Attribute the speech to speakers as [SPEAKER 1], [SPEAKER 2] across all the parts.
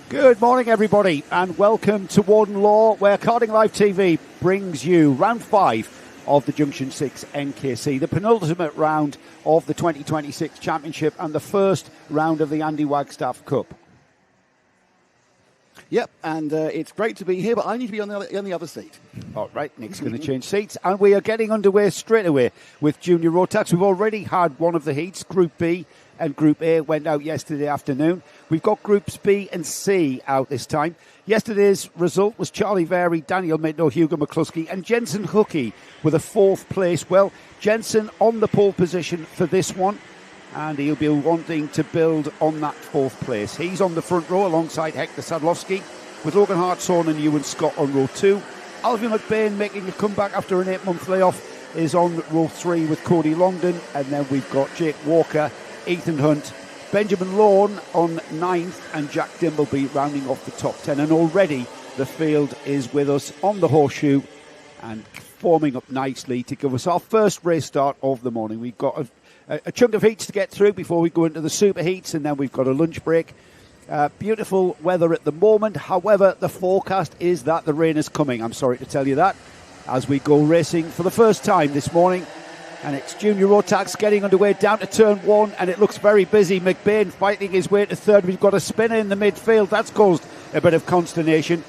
[SPEAKER 1] Good morning, everybody, and welcome to Warden Law, where Carding Live TV brings you round 5 of the Junction 6 NKC, the penultimate round of the 2026 Championship and the first round of the Andy Wagstaff Cup.
[SPEAKER 2] Yep, and it's great to be here, but I need to be on the other seat.
[SPEAKER 1] All right, Nick's going to change seats, and we are getting underway straight away with Junior Road Tax. We've already had one of the heats, Group B and Group A went out yesterday afternoon. We've got Groups B and C out this time. Yesterday's result was Charlie Vary, Daniel Minto, Hugo McCluskey and Jensen Hookey with a 4th place. Well, Jensen on the pole position for this one, and he'll be wanting to build on that 4th place. He's on the front row alongside Hector Sadlowski, with Logan Hartshorn and Ewan Scott on row 2. Alfie McBain making a comeback after an 8-month layoff is on row 3 with Cody Longdon, and then we've got Jake Walker, Ethan Hunt, Benjamin Lawn on 9th, and Jack Dimbleby rounding off the top 10. And already the field is with us on the horseshoe and forming up nicely to give us our first race start of the morning. We've got a chunk of heats to get through before we go into the super heats, and then we've got a lunch break. Beautiful weather at the moment. However, the forecast is that the rain is coming. I'm sorry to tell you that, as we go racing for the first time this morning. And it's Junior Road Tax getting underway down to turn 1, and it looks very busy. McBain fighting his way to 3rd. We've got a spinner in the midfield. That's caused a bit of consternation,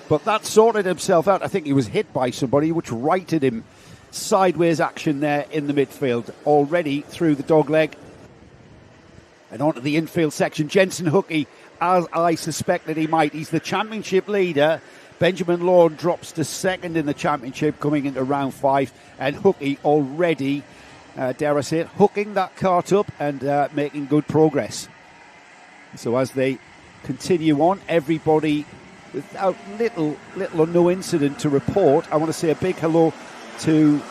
[SPEAKER 1] but that sorted himself out. I think he was hit by somebody, which righted him. Sideways action there in the midfield. Already through the dog leg and onto the infield section. Jensen Hookey, as I suspected he might. He's the championship leader. Benjamin Lawn drops to 2nd in the championship coming into round 5, and Hookey already, dare I say it, hooking that cart up and making good progress. So as they continue on, everybody without little or no incident to report. I want to say a big hello to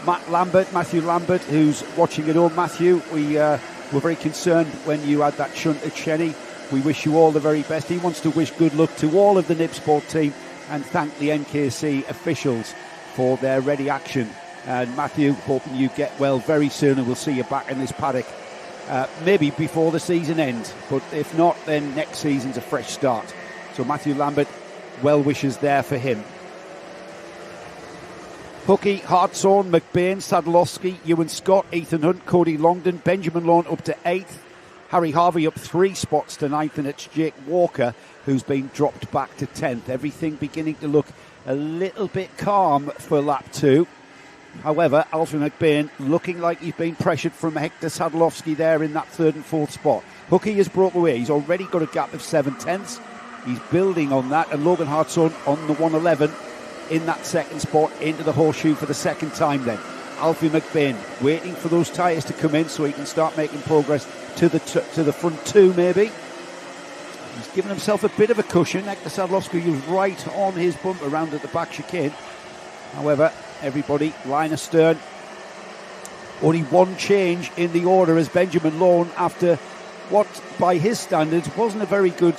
[SPEAKER 1] Matthew Lambert, who's watching at home. Matthew, we were very concerned when you had that shunt at Shenny. We wish you all the very best. He wants to wish good luck to all of the Nipsport team and thank the NKC officials for their ready action. And Matthew, hoping you get well very soon, and we'll see you back in this paddock maybe before the season ends. But if not, then next season's a fresh start. So Matthew Lambert, well wishes there for him. Hookey, Hartshorn, McBain, Sadlowski, Ewan Scott, Ethan Hunt, Cody Longdon, Benjamin Lawn up to 8th. Harry Harvey up 3 spots to 9th, and it's Jake Walker who's been dropped back to 10th. Everything beginning to look a little bit calm for lap 2. However, Alfie McBain looking like he's been pressured from Hector Sadlowski there in that 3rd and 4th spot. Hookey has broke away. He's already got a gap of 7 tenths. He's building on that, and Logan Hartshorn on the 111 in that 2nd spot into the horseshoe for the 2nd time then. Alfie McBain waiting for those tyres to come in so he can start making progress to the front 2 maybe. He's given himself a bit of a cushion. Hector Sadlowski was right on his bump around at the back chicane. However, everybody line astern. Only one change in the order as Benjamin Lawn, after what by his standards wasn't a very good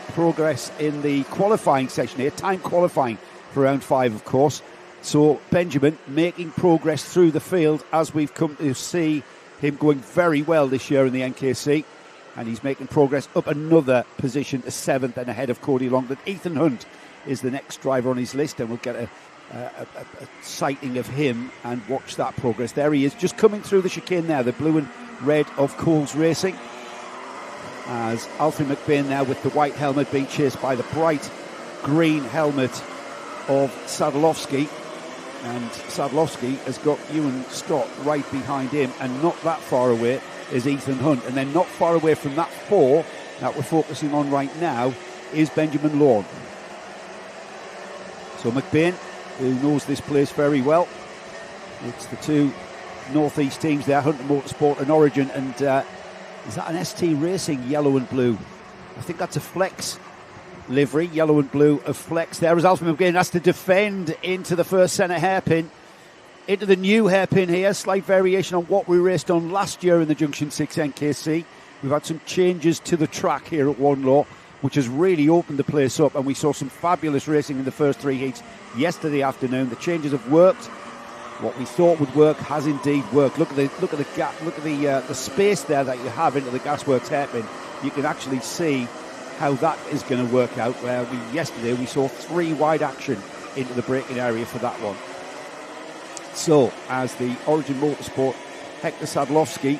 [SPEAKER 1] progress in the qualifying session here, time qualifying for round 5 of course. So Benjamin making progress through the field, as we've come to see him going very well this year in the NKC, and he's making progress up another position to 7th and ahead of Cody Longdon. Ethan Hunt is the next driver on his list, and we'll get a sighting of him and watch that progress. There he is, just coming through the chicane there, the blue and red of Coles Racing, as Alfie McBain now with the white helmet being chased by the bright green helmet of Sadlowski. And Sadlowski has got Ewan Scott right behind him, and not that far away is Ethan Hunt. And then not far away from that 4 that we're focusing on right now is Benjamin Lawn. So McBain, who knows this place very well, it's the 2 northeast teams there, Hunter Motorsport and Origin. And is that an ST Racing yellow and blue? I think that's a Flex livery, yellow and blue of Flex. There is Alfie McBain, has to defend into the first centre hairpin, into the new hairpin here. Slight variation on what we raced on last year in the Junction 6 NKC. We've had some changes to the track here at Warden Law, which has really opened the place up, and we saw some fabulous racing in the first 3 heats yesterday afternoon. The changes have worked. What we thought would work has indeed worked. Look at the gap. Look at the space there that you have into the Gasworks hairpin. You can actually see how that is going to work out, where yesterday we saw 3 wide action into the braking area for that one. So, as the Origin Motorsport, Hector Sadlowski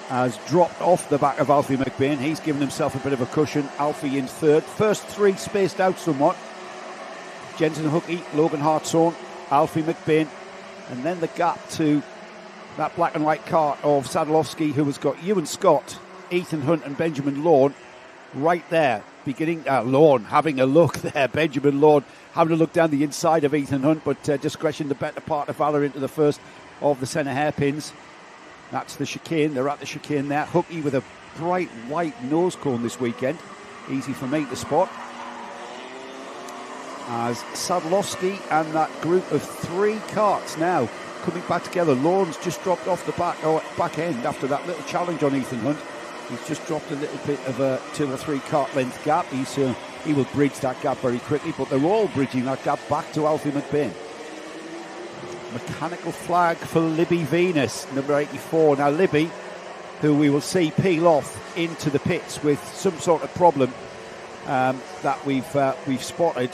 [SPEAKER 1] has dropped off the back of Alfie McBain. He's given himself a bit of a cushion. Alfie in third. First 3 spaced out somewhat. Jensen Hookey, Logan Hartshorn, Alfie McBain. And then the gap to that black and white car of Sadlowski, who has got Ewan Scott, Ethan Hunt and Benjamin Lorne right there. Lorne having a look there. Benjamin Lorne having a look down the inside of Ethan Hunt, but discretion the better part of Valor into the first of the centre hairpins. That's the chicane. They're at the chicane there. Hookey with a bright white nose cone this weekend. Easy for me to spot. As Sadlowski and that group of 3 karts now coming back together. Lawrence just dropped off the back end after that little challenge on Ethan Hunt. He's just dropped a little bit of a 2 or 3 kart length gap. He will bridge that gap very quickly, but they're all bridging that gap back to Alfie McBain. Mechanical flag for Libby Venus, number 84. Now Libby, who we will see peel off into the pits with some sort of problem that we've spotted.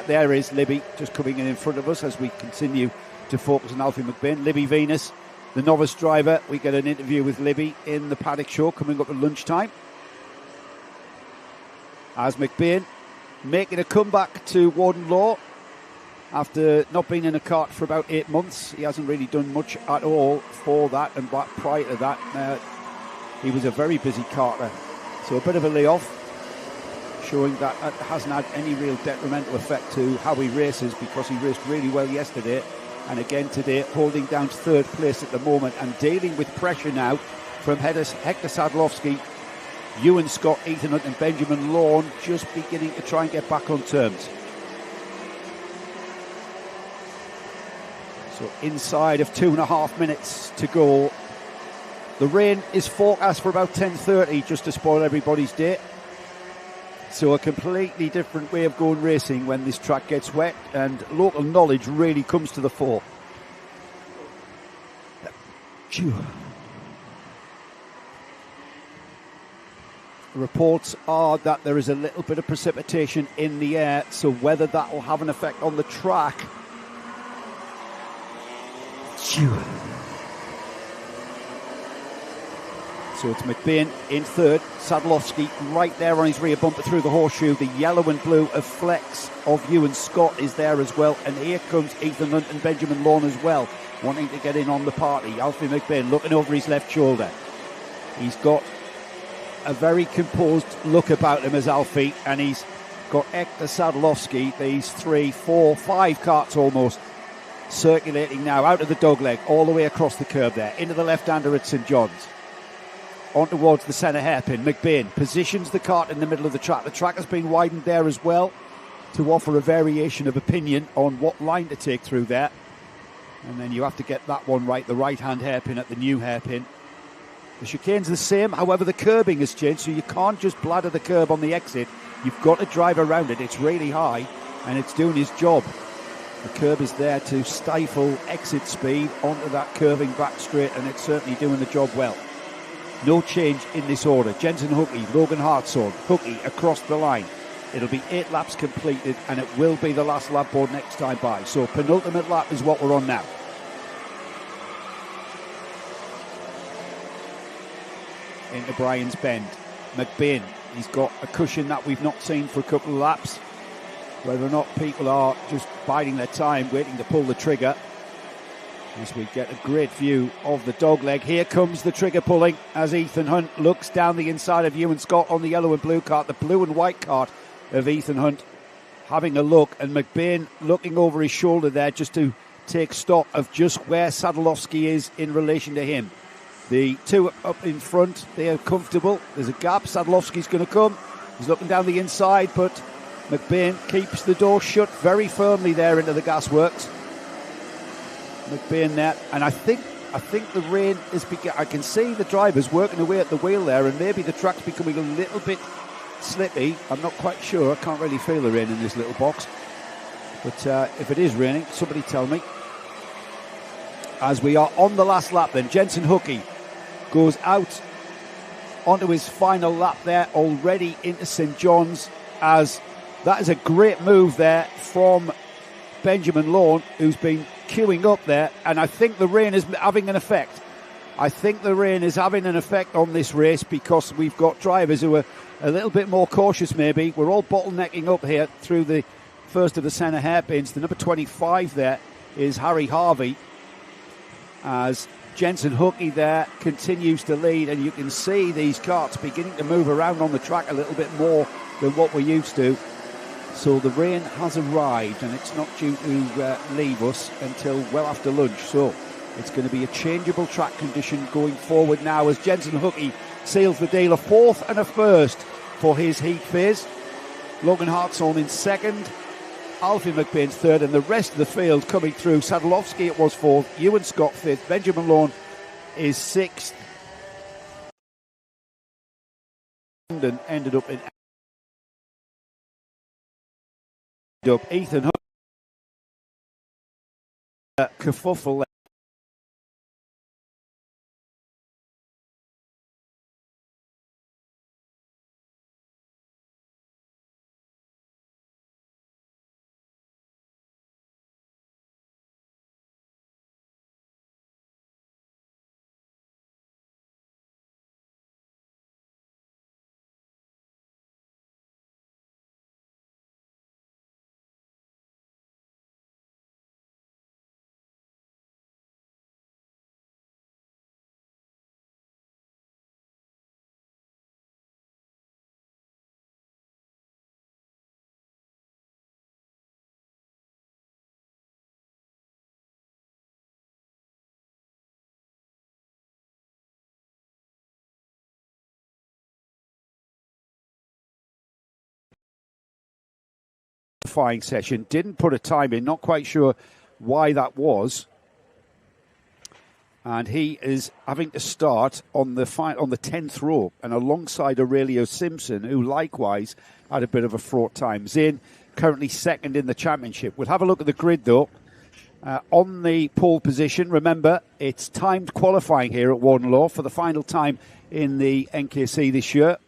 [SPEAKER 1] There is Libby just coming in front of us as we continue to focus on Alfie McBain. Libby Venus, the novice driver. We get an interview with Libby in the paddock show coming up at lunchtime. As McBain making a comeback to Warden Law after not being in a kart for about 8 months. He hasn't really done much at all for that, and prior to that he was a very busy karter. So a bit of a layoff, showing that it hasn't had any real detrimental effect to how he races, because he raced really well yesterday and again today, holding down 3rd place at the moment and dealing with pressure now from Hector Sadlowski, Ewan Scott, Ethan Hunt and Benjamin Lorne, just beginning to try and get back on terms. So inside of 2.5 minutes to go. The rain is forecast for about 10:30, just to spoil everybody's day. So a completely different way of going racing when this track gets wet, and local knowledge really comes to the fore. Reports are that there is a little bit of precipitation in the air, so whether that will have an effect on the track. So it's McBain in 3rd, Sadlowski right there on his rear bumper through the horseshoe. The yellow and blue of Flex of Ewan Scott is there as well. And here comes Ethan Hunt and Benjamin Lorne as well, wanting to get in on the party. Alfie McBain looking over his left shoulder. He's got a very composed look about him as Alfie, and he's got Hector Sadlowski, these 3, 4, 5 karts almost, circulating now out of the dogleg, all the way across the curb there, into the left-hander at St John's. On towards the centre hairpin. McBain positions the kart in the middle of the track. The track has been widened there as well to offer a variation of opinion on what line to take through there. And then you have to get that one right, the right-hand hairpin at the new hairpin. The chicane's the same, however the curbing has changed, so you can't just bladder the curb on the exit. You've got to drive around it. It's really high, and it's doing its job. The curb is there to stifle exit speed onto that curving back straight, and it's certainly doing the job well. No change in this order. Jensen Hookey, Logan Hartshorn, Hookey across the line. It'll be 8 laps completed, and it will be the last lap board next time by. So penultimate lap is what we're on now. Into Brian's Bend. McBain, he's got a cushion that we've not seen for a couple of laps. Whether or not people are just biding their time, waiting to pull the trigger. As we get a great view of the dogleg. Here comes the trigger pulling as Ethan Hunt looks down the inside of Ewan Scott on the yellow and blue kart, the blue and white kart of Ethan Hunt, having a look, and McBain looking over his shoulder there just to take stock of just where Sadlowski is in relation to him. The 2 up in front, they are comfortable. There's a gap. Sadlowski's going to come. He's looking down the inside, but McBain keeps the door shut very firmly there into the gasworks. McBain there, and I think the rain is beginning. I can see the drivers working away at the wheel there, and maybe the track's becoming a little bit slippy. I'm not quite sure. I can't really feel the rain in this little box, but if it is raining, somebody tell me. As we are on the last lap then, Jensen Hookey goes out onto his final lap there, already into St John's, as that is a great move there from Benjamin Law, who's been queuing up there, and I think the rain is having an effect. I think the rain is having an effect on this race because we've got drivers who are a little bit more cautious maybe. We're all bottlenecking up here through the first of the centre hairpins. The number 25 there is Harry Harvey, as Jensen Hookey there continues to lead, and you can see these carts beginning to move around on the track a little bit more than what we're used to. So the rain has arrived, and it's not due to leave us until well after lunch. So it's going to be a changeable track condition going forward now, as Jensen Hookey seals the deal, a fourth and a first for his heat phase. Logan Hartshorn in second, Alfie McBain's third, and the rest of the field coming through. Sadlowski it was fourth, Ewan Scott fifth, Benjamin Lawn is sixth, and ended up in Ethan Hook, kerfuffle. Qualifying session, didn't put a time in, not quite sure why that was, and he is having to start on the 10th row and alongside Aurelio Simpson, who likewise had a bit of a fraught time. Zane currently second in the championship. We'll have a look at the grid though. On the pole position, remember it's timed qualifying here at Warden Law for the final time in the NKC this year.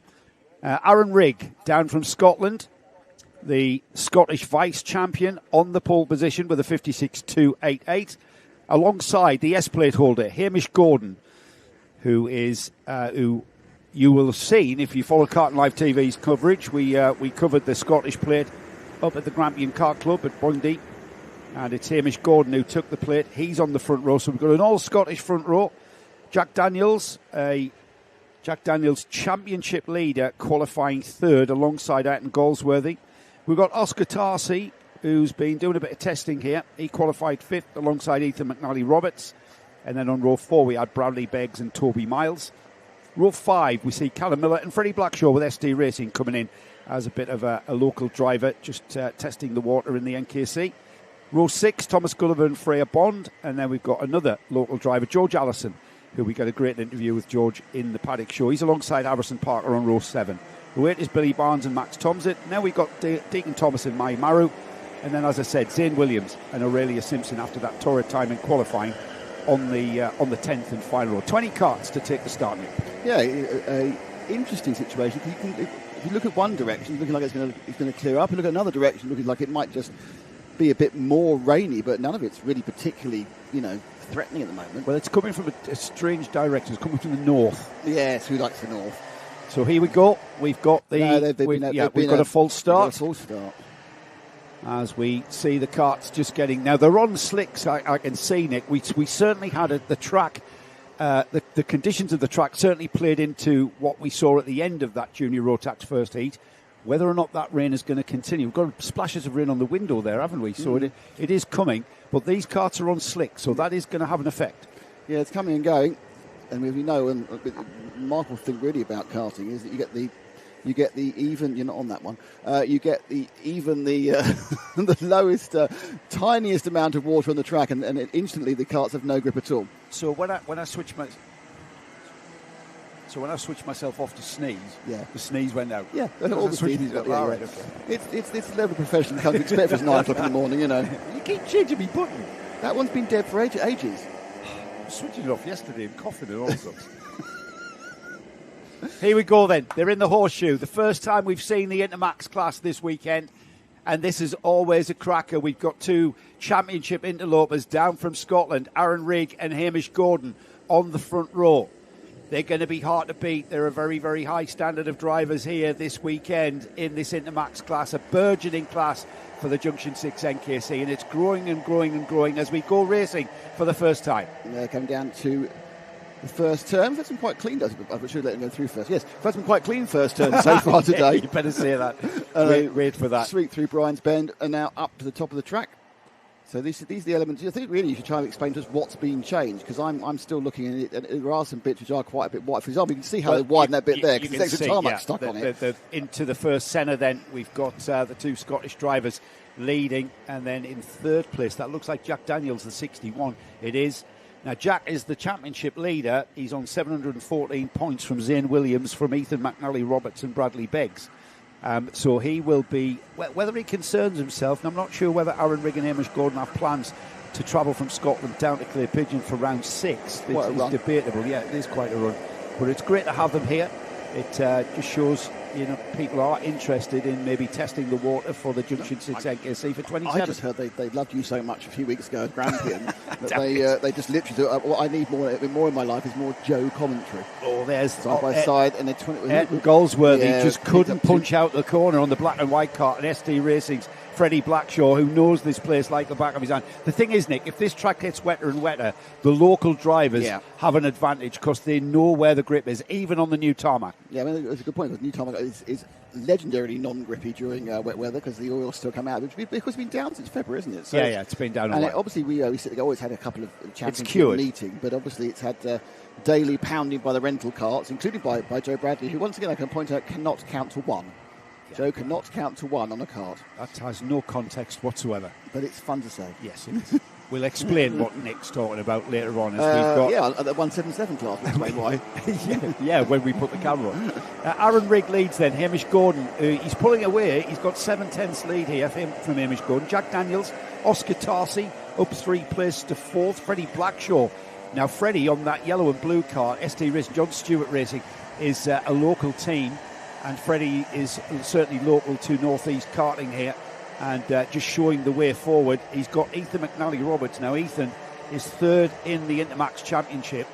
[SPEAKER 1] Aaron Rigg down from Scotland, the Scottish vice-champion, on the pole position with a 56.288, alongside the S-plate holder, Hamish Gordon, who you will have seen if you follow Carton Live TV's coverage. We covered the Scottish plate up at the Grampian Kart Club at Bundy, and it's Hamish Gordon who took the plate. He's on the front row, so we've got an all-Scottish front row. Jack Daniels championship leader, qualifying third alongside Ayrton Galsworthy. We've got Oscar Tarsi, who's been doing a bit of testing here. He qualified fifth alongside Ethan McNally-Roberts. And then on row 4, we had Bradley Beggs and Toby Miles. Row 5, we see Callum Miller and Freddie Blackshaw with SD Racing coming in as a bit of a local driver, just testing the water in the NKC. Row 6, Thomas Gulliver and Freya Bond. And then we've got another local driver, George Allison, who we got a great interview with George in the paddock show. He's alongside Harrison Parker on row 7. Row 8 is Billy Barnes and Max Tomsit. Now we've got Deacon Thomas and Mai Maru. And then, as I said, Zane Williams and Aurelia Simpson after that torrid time in qualifying on the 10th and final row. 20 carts to take the start.
[SPEAKER 2] Yeah, interesting situation. If you look at one direction, looking like it's going to clear up, and look at another direction, looking like it might just be a bit more rainy, but none of it's really particularly, threatening at the moment.
[SPEAKER 1] Well, it's coming from a strange direction. It's coming from the north.
[SPEAKER 2] Yes, who likes the north?
[SPEAKER 1] So here we go. We've got we've got a full start. As we see the carts just getting... Now, they're on slicks, I can see, Nick. We certainly had the track... The conditions of the track certainly played into what we saw at the end of that Junior Rotax first heat. Whether or not that rain is going to continue. We've got splashes of rain on the window there, haven't we? So it is coming. But these carts are on slick, so that is going to have an effect.
[SPEAKER 2] Yeah, it's coming and going. And we know, and the remarkable thing really about karting is that you get the even. You're not on that one. You get the the lowest, tiniest amount of water on the track, and instantly the karts have no grip at all.
[SPEAKER 1] So when I switch myself off to sneeze, the sneeze went out.
[SPEAKER 2] Yeah, all the sneezes got right. Okay. It's the level of profession you come to expect for 9 o'clock in the morning.
[SPEAKER 1] You keep changing me button.
[SPEAKER 2] That one's been dead for ages.
[SPEAKER 1] Switching it off yesterday and coughing and all sorts. Here we go then. They're in the horseshoe. The first time we've seen the Intermax class this weekend. And this is always a cracker. We've got two championship interlopers down from Scotland, Aaron Rigg and Hamish Gordon, on the front row. They're going to be hard to beat. They're a very, very high standard of drivers here this weekend in this Intermax class, a burgeoning class for the Junction 6 NKC, and it's growing and growing and growing as we go racing for the first time.
[SPEAKER 2] Coming down to the first turn. We've had some quite clean, I should let him go through first. Yes, we've had some quite clean first turns so far today.
[SPEAKER 1] You better say that. Wait for that.
[SPEAKER 2] Sweep through Brian's Bend and now up to the top of the track. So these are the elements. I think really you should try and explain to us what's been changed, because I'm still looking at it, and there are some bits which are quite a bit wide. For example, you can see how they widen that bit there, because there's extra tarmac stuck on it.
[SPEAKER 1] Into the first centre then, we've got the two Scottish drivers leading, and then in third place, that looks like Jack Daniels, the 61. It is. Now, Jack is the championship leader. He's on 714 points from Zane Williams, from Ethan McNally Roberts and Bradley Beggs. So he will be, whether he concerns himself, and I'm not sure whether Aaron Rigg and Hamish Gordon have plans to travel from Scotland down to Clay Pigeon for round 6. It's debatable. Yeah, it is quite a run. But it's great to have them here. It just shows, people are interested in maybe testing the water for the Junction 6 NKC for 27.
[SPEAKER 2] I just heard they loved you so much a few weeks ago at Grampian that they just literally thought, what I need more in my life is more Joe commentary.
[SPEAKER 1] Oh, there's
[SPEAKER 2] side by side, and
[SPEAKER 1] Goldsworthy just couldn't punch out the corner on the black and white cart, and ST Racing's Freddie Blackshaw, who knows this place like the back of his hand. The thing is, Nick, if this track gets wetter and wetter, the local drivers have an advantage because they know where the grip is, even on the new tarmac.
[SPEAKER 2] Yeah, I mean, that's a good point, because new tarmac is legendarily non-grippy during wet weather, because the oil's still come out, because it's been down since February, isn't it? So
[SPEAKER 1] it's been down.
[SPEAKER 2] And obviously, we always had a couple of championship meetings, but obviously it's had daily pounding by the rental carts, including by Joe Bradley, who, once again, I can point out, cannot count to one. Joe cannot count to one on a cart.
[SPEAKER 1] That has no context whatsoever.
[SPEAKER 2] But it's fun to say.
[SPEAKER 1] Yes, it is. We'll explain what Nick's talking about later on. As we've got
[SPEAKER 2] at the 177 class, we'll explain
[SPEAKER 1] why. When we put the camera on. Aaron Rigg leads then. Hamish Gordon, he's pulling away. He's got 7/10 lead here from Hamish Gordon. Jack Daniels, Oscar Tarsi, up 3 places to 4th. Freddie Blackshaw. Now, Freddie on that yellow and blue car, ST Racing, John Stewart Racing, is a local team. And Freddie is certainly local to North East karting here, and just showing the way forward. He's got Ethan McNally Roberts. Now, Ethan is 3rd in the Intermax Championship,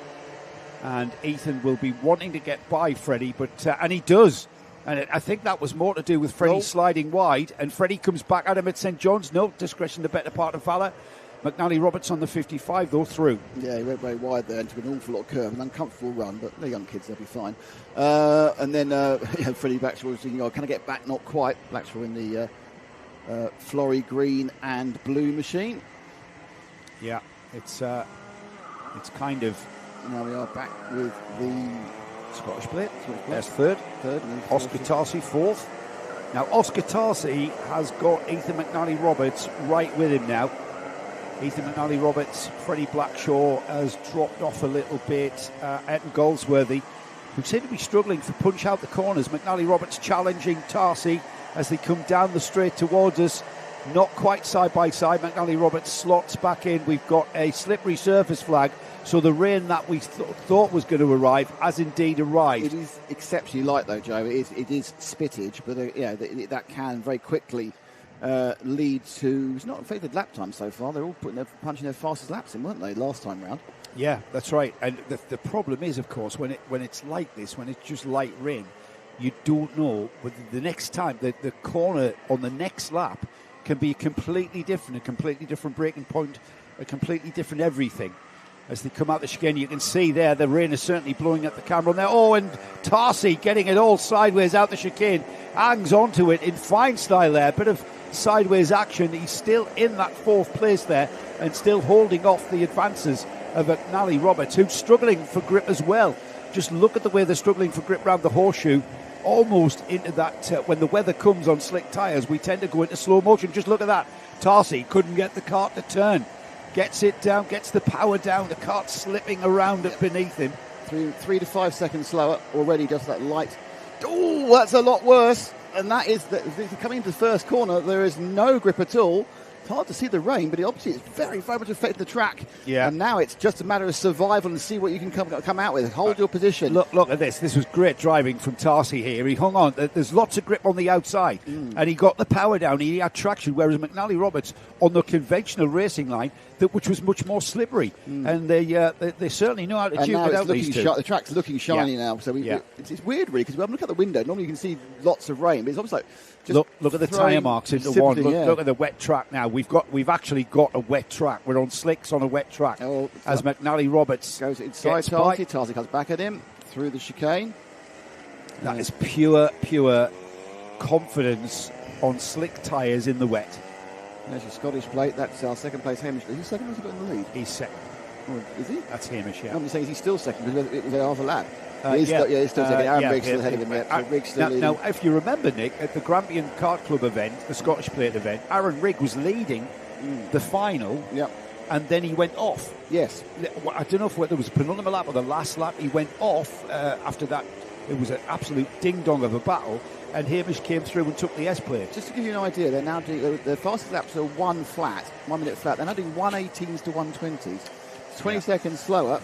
[SPEAKER 1] and Ethan will be wanting to get by Freddie, and he does. And I think that was more to do with Freddie sliding wide, and Freddie comes back at him at St John's. No, discretion the better part of valour. McNally Roberts on the 55, though, through.
[SPEAKER 2] Yeah, he went very wide there into an awful lot of curve. An uncomfortable run, but they're young kids, they'll be fine. And then Freddie Blackshaw was thinking, can I get back? Not quite. Blackshaw in the Flory green and blue machine.
[SPEAKER 1] Yeah, it's kind of...
[SPEAKER 2] Now we are back with the
[SPEAKER 1] Scottish plate. There's third. Oscar Tarsi, 4th. Now, Oscar Tarsi has got Ethan McNally Roberts right with him now. Ethan McNally Roberts, Freddie Blackshaw has dropped off a little bit. Eton Goldsworthy, who seem to be struggling to punch out the corners. McNally Roberts challenging Tarsi as they come down the straight towards us. Not quite side by side. McNally Roberts slots back in. We've got a slippery surface flag. So the rain that we thought was going to arrive has indeed arrived.
[SPEAKER 2] It is exceptionally light, though, Joe. It is spittage, but that can very quickly lead to... It's not affected lap time so far. They're all punching their fastest laps in, weren't they, last time round?
[SPEAKER 1] Yeah, that's right. And the problem is, of course, when it's like this, when it's just light rain, you don't know. But the next time, the corner on the next lap can be completely different, a completely different braking point, a completely different everything. As they come out the chicane, you can see there the rain is certainly blowing at the camera. And Tarsi getting it all sideways out the chicane, hangs onto it in fine style there. A bit of sideways action. He's still in that 4th place there and still holding off the advances of McNally Roberts, who's struggling for grip as well. Just look at the way they're struggling for grip round the horseshoe. Almost into that, when the weather comes on slick tyres, we tend to go into slow motion. Just look at that. Tarsi couldn't get the cart to turn. Gets it down, gets the power down. The cart's slipping around beneath him.
[SPEAKER 2] 3 to 5 seconds slower already, just that light. Oh, that's a lot worse. And that is that coming into the first corner, there is no grip at all. hard to see the rain, but obviously it's very, very much affected the track.
[SPEAKER 1] Yeah.
[SPEAKER 2] And now it's just a matter of survival and see what you can come out with. Hold your position.
[SPEAKER 1] Look at this. This was great driving from Tarsi here. He hung on. There's lots of grip on the outside, and he got the power down. He had traction, whereas McNally Roberts on the conventional racing line, which was much more slippery, and they certainly know how to tune it out. These two.
[SPEAKER 2] The track's looking shiny now, so it's weird, really, because when I look at the window, normally you can see lots of rain, but it's almost like just
[SPEAKER 1] look at the tyre marks into one. Look at the wet track now. We've actually got a wet track. We're on slicks on a wet track. As McNally Roberts
[SPEAKER 2] goes inside Tarsi. Tarsi comes back at him through the chicane.
[SPEAKER 1] That is pure confidence on slick tyres in the wet.
[SPEAKER 2] There's your Scottish plate. That's our second place, Hamish. Is he second or has he got in the lead?
[SPEAKER 1] He's second.
[SPEAKER 2] Oh, is he?
[SPEAKER 1] That's Hamish, yeah.
[SPEAKER 2] I'm just saying, is he still second? Because it was half a lap. He's still second. Aaron Riggs still ahead of him. Riggs still leading.
[SPEAKER 1] Now, if you remember, Nick, at the Grampian Kart Club event, the Scottish plate event, Aaron Rigg was leading the final.
[SPEAKER 2] Yep.
[SPEAKER 1] And then he went off.
[SPEAKER 2] Yes.
[SPEAKER 1] I don't know whether it was the penultimate lap or the last lap. He went off after that. It was an absolute ding-dong of a battle. And Hamish came through and took the S-plate.
[SPEAKER 2] Just to give you an idea, they're now doing the fastest laps are 1 minute flat. They're now doing 1:18s to 1:20s. 20 seconds slower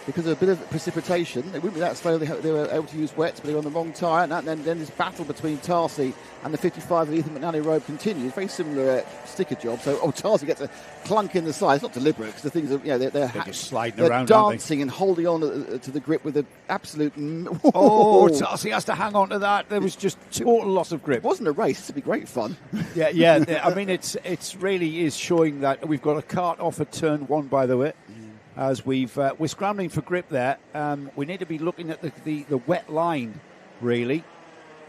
[SPEAKER 2] because of a bit of precipitation. They wouldn't be that slow. They were able to use wets, but they were on the wrong tyre. And then this battle between Tarsi and the 55 of Ethan McNally Road continues. Very similar sticker job. So Tarsi gets a clunk in the side. It's not deliberate because the things are, they're
[SPEAKER 1] just sliding around,
[SPEAKER 2] dancing and holding on to the grip with an absolute.
[SPEAKER 1] Tarsi has to hang on to that. There was just total loss of grip.
[SPEAKER 2] It wasn't a race. This would be great fun.
[SPEAKER 1] Yeah. I mean, it's really is showing that we've got a kart off at turn 1, by the way. As we're scrambling for grip there, we need to be looking at the wet line, really,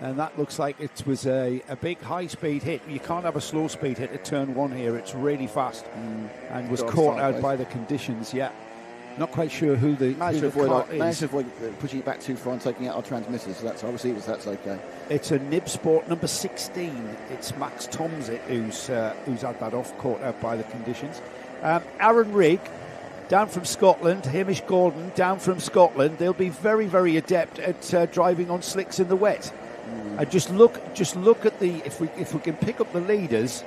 [SPEAKER 1] and that looks like it was a big high-speed hit. You can't have a slow-speed hit at turn 1 here. It's really fast, and was caught out by the conditions. Yeah, not quite sure who the
[SPEAKER 2] managed to avoid pushing it back too far and taking out our transmitters. So that's obviously that's okay.
[SPEAKER 1] It's a Nib Sport number 16. It's Max Tomsit who's had that off, caught out by the conditions. Aaron Rigg. Down from Scotland, Hamish Gordon down from Scotland. They'll be very, very adept at driving on slicks in the wet. And just look at if we can pick up the leaders,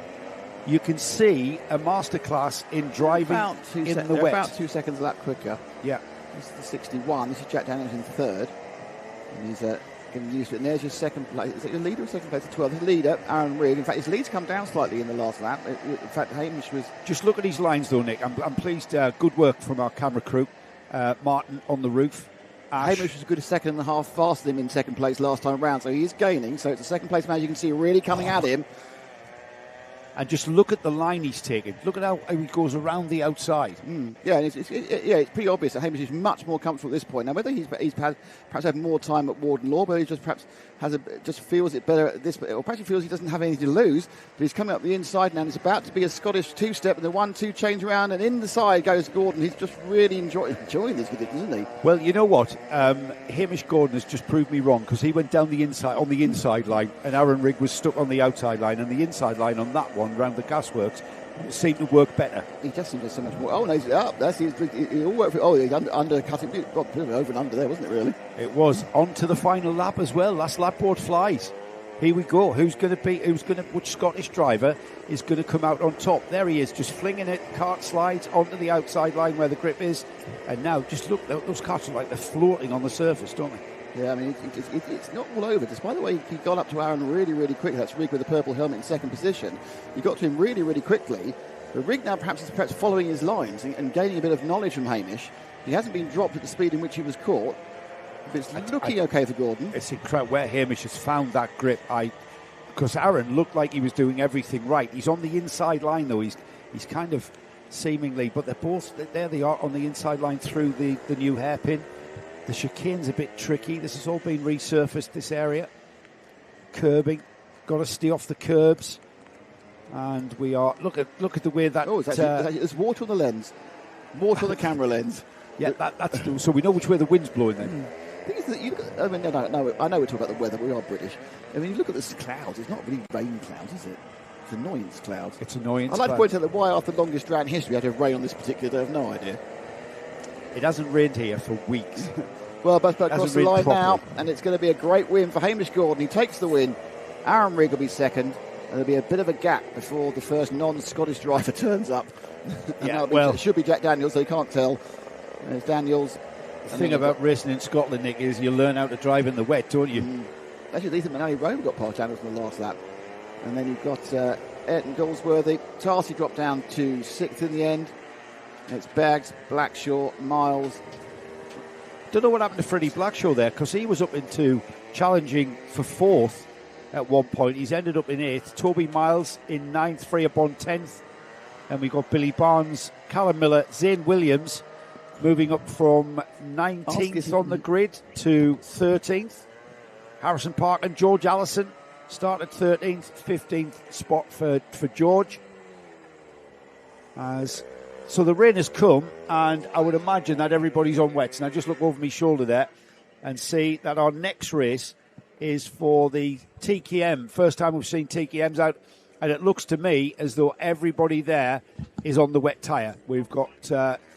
[SPEAKER 1] you can see a masterclass in driving in the wet.
[SPEAKER 2] About 2 seconds a lap quicker.
[SPEAKER 1] Yeah,
[SPEAKER 2] this is the 61. This is Jack Daniels in third, and he's getting used to it. And there's your second place. Is it your leader or second place? 12. His leader, Aaron Rigg. In fact, his lead's come down slightly in the last lap. In fact, Hamish was.
[SPEAKER 1] Just look at his lines, though, Nick. I'm pleased. Good work from our camera crew. Martin on the roof.
[SPEAKER 2] Hamish was a good 2.5 faster than him in second place last time round, so he is gaining. So it's a second place man you can see really coming at him.
[SPEAKER 1] And just look at the line he's taken. Look at how he goes around the outside.
[SPEAKER 2] Yeah, and it's pretty obvious that Hamish is much more comfortable at this point. Now, whether he's perhaps had more time at Warden Law, but he just perhaps just feels it better at this, or perhaps he feels he doesn't have anything to lose. But he's coming up the inside now, and it's about to be a Scottish two-step, and the 1-2 change around, and in the side goes Gordon. He's just really enjoying these conditions, isn't he?
[SPEAKER 1] Well, you know what? Hamish Gordon has just proved me wrong because he went down the inside line, and Aaron Rigg was stuck on the outside line, and the inside line on that one round the gasworks seemed to work better.
[SPEAKER 2] He just seems to so much more. Oh no, he's up. He all worked for. He's undercutting. Got a bit of over and under there, wasn't it? Really.
[SPEAKER 1] It was on to the final lap as well. Last lap board flies. Here we go. Which Scottish driver is going to come out on top? There he is, just flinging it. Kart slides onto the outside line where the grip is, and now just look. Those karts are like they're floating on the surface, don't they?
[SPEAKER 2] Yeah, I mean, it's not all over. Just by the way, he got up to Aaron really, really quickly. That's Rigg with the purple helmet in second position. He got to him really, really quickly. But Rigg now perhaps following his lines and gaining a bit of knowledge from Hamish. He hasn't been dropped at the speed in which he was caught. But it's looking okay for Gordon.
[SPEAKER 1] It's incredible where Hamish has found that grip. Because Aaron looked like he was doing everything right. He's on the inside line, though. He's kind of seemingly, but there they are on the inside line through the new hairpin. The chicane's a bit tricky. This has all been resurfaced, this area. Curbing. Got to stay off the curbs. And we are... Look at the way that...
[SPEAKER 2] there's water on the lens. Water on the camera lens.
[SPEAKER 1] Yeah, that's... So we know which way the wind's blowing then.
[SPEAKER 2] The thing is that I know we're talking about the weather, but we are British. I mean, you look at the clouds, it's not really rain clouds, is it? It's annoyance clouds.
[SPEAKER 1] It's annoyance
[SPEAKER 2] I'd like to point out that why after the longest drought in history we had to have rain on this particular day, I have no idea.
[SPEAKER 1] It hasn't rained here for weeks.
[SPEAKER 2] Well, but across the line now, and it's going to be a great win for Hamish Gordon. He takes the win. Aaron Rigg will be second. there'll be a bit of a gap before the first non-Scottish driver turns up.
[SPEAKER 1] It
[SPEAKER 2] should be Jack Daniels, so you can't tell. There's Daniels.
[SPEAKER 1] The thing about racing in Scotland, Nick, is you learn how to drive in the wet, don't you?
[SPEAKER 2] Actually, Ethan Manali Rome got past Daniels in the last lap. And then you've got Ayrton Goldsworthy. Tarsi dropped down to 6th in the end. It's Baggs, Blackshaw, Miles.
[SPEAKER 1] Don't know what happened to Freddie Blackshaw there, because he was up into challenging for 4th at one point. He's ended up in 8th. Toby Miles in 9th, Freya Bond 10th. And we've got Billy Barnes, Callum Miller, Zane Williams moving up from 19th on the grid to 13th. Harrison Park and George Allison started 13th, 15th spot for George. So the rain has come, and I would imagine that everybody's on wets. And I just look over my shoulder there and see that our next race is for the TKM. First time we've seen TKMs out, and it looks to me as though everybody there is on the wet tyre. We've got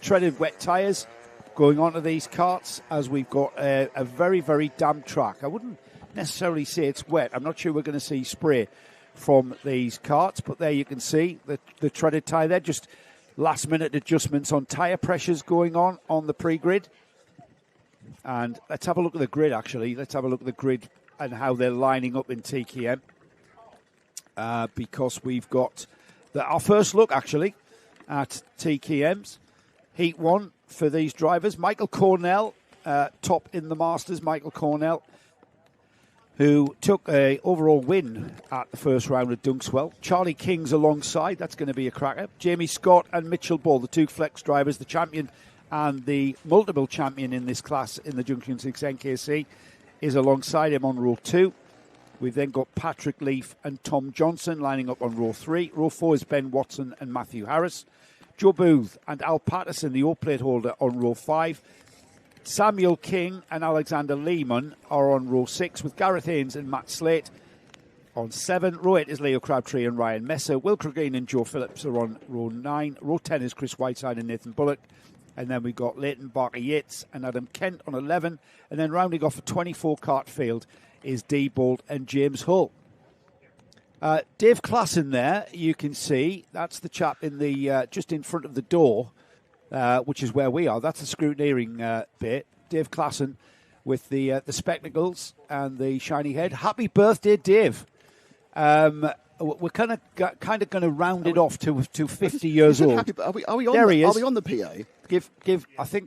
[SPEAKER 1] treaded wet tyres going onto these karts, as we've got a very, very damp track. I wouldn't necessarily say it's wet. I'm not sure we're going to see spray from these karts, but there you can see the treaded tyre there. Just last-minute adjustments on tyre pressures going on the pre-grid. And let's have a look at the grid, actually. Let's have a look at the grid and how they're lining up in TKM. Because we've got our first look, actually, at TKMs. Heat 1 for these drivers. Michael Cornell, top in the Masters. Michael Cornell, who took a overall win at the first round at Dunkswell. Charlie King's alongside. That's going to be a cracker. Jamie Scott and Mitchell Ball, the two flex drivers, the champion and the multiple champion in this class in the Junction 6 NKC, is alongside him on row 2. We've then got Patrick Leaf and Tom Johnson lining up on row 3. Row 4 is Ben Watson and Matthew Harris. Joe Booth and Al Patterson, the O-plate holder, on row 5. Samuel King and Alexander Lehman are on row 6, with Gareth Haynes and Matt Slate on 7. Row 8 is Leo Crabtree and Ryan Messer. Will Cregeen and Joe Phillips are on row 9. Row 10 is Chris Whiteside and Nathan Bullock. And then we've got Leighton Barker Yates and Adam Kent on 11. And then rounding off a 24-kart field is Dee Bolt and James Hull. Dave Klassen there, you can see, that's the chap in the just in front of the door, which is where we are. That's the scrutineering bit. Dave Klassen with the spectacles and the shiny head. Happy birthday, Dave. We're kind of going to round it off to 50 years old.
[SPEAKER 2] Are we on
[SPEAKER 1] there he is.
[SPEAKER 2] Are we on the PA?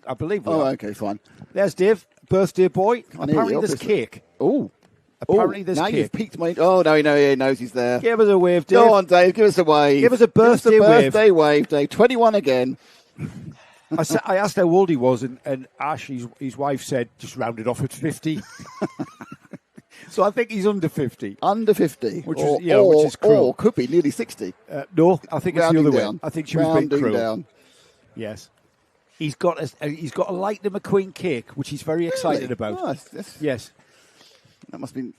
[SPEAKER 1] I believe we are.
[SPEAKER 2] Okay, fine.
[SPEAKER 1] There's Dave, birthday boy. Apparently there's cake.
[SPEAKER 2] Oh.
[SPEAKER 1] Apparently there's
[SPEAKER 2] now
[SPEAKER 1] cake.
[SPEAKER 2] You've piqued my... Oh, no, he knows he's there.
[SPEAKER 1] Give us a wave, Dave.
[SPEAKER 2] Go on, Dave, give us a wave.
[SPEAKER 1] Give us a birthday wave.
[SPEAKER 2] Birthday wave, Dave. 21 again.
[SPEAKER 1] I asked how old he was, and Ash, his wife, said, just round it off at 50. So I think he's under 50.
[SPEAKER 2] Under 50.
[SPEAKER 1] Which is cruel.
[SPEAKER 2] Or could be nearly 60.
[SPEAKER 1] No, I think it's the other way. I think she was being cruel.
[SPEAKER 2] Down.
[SPEAKER 1] Yes. He's got a Lightning McQueen cake, which he's very excited about.
[SPEAKER 2] Oh,
[SPEAKER 1] yes.
[SPEAKER 2] That must be...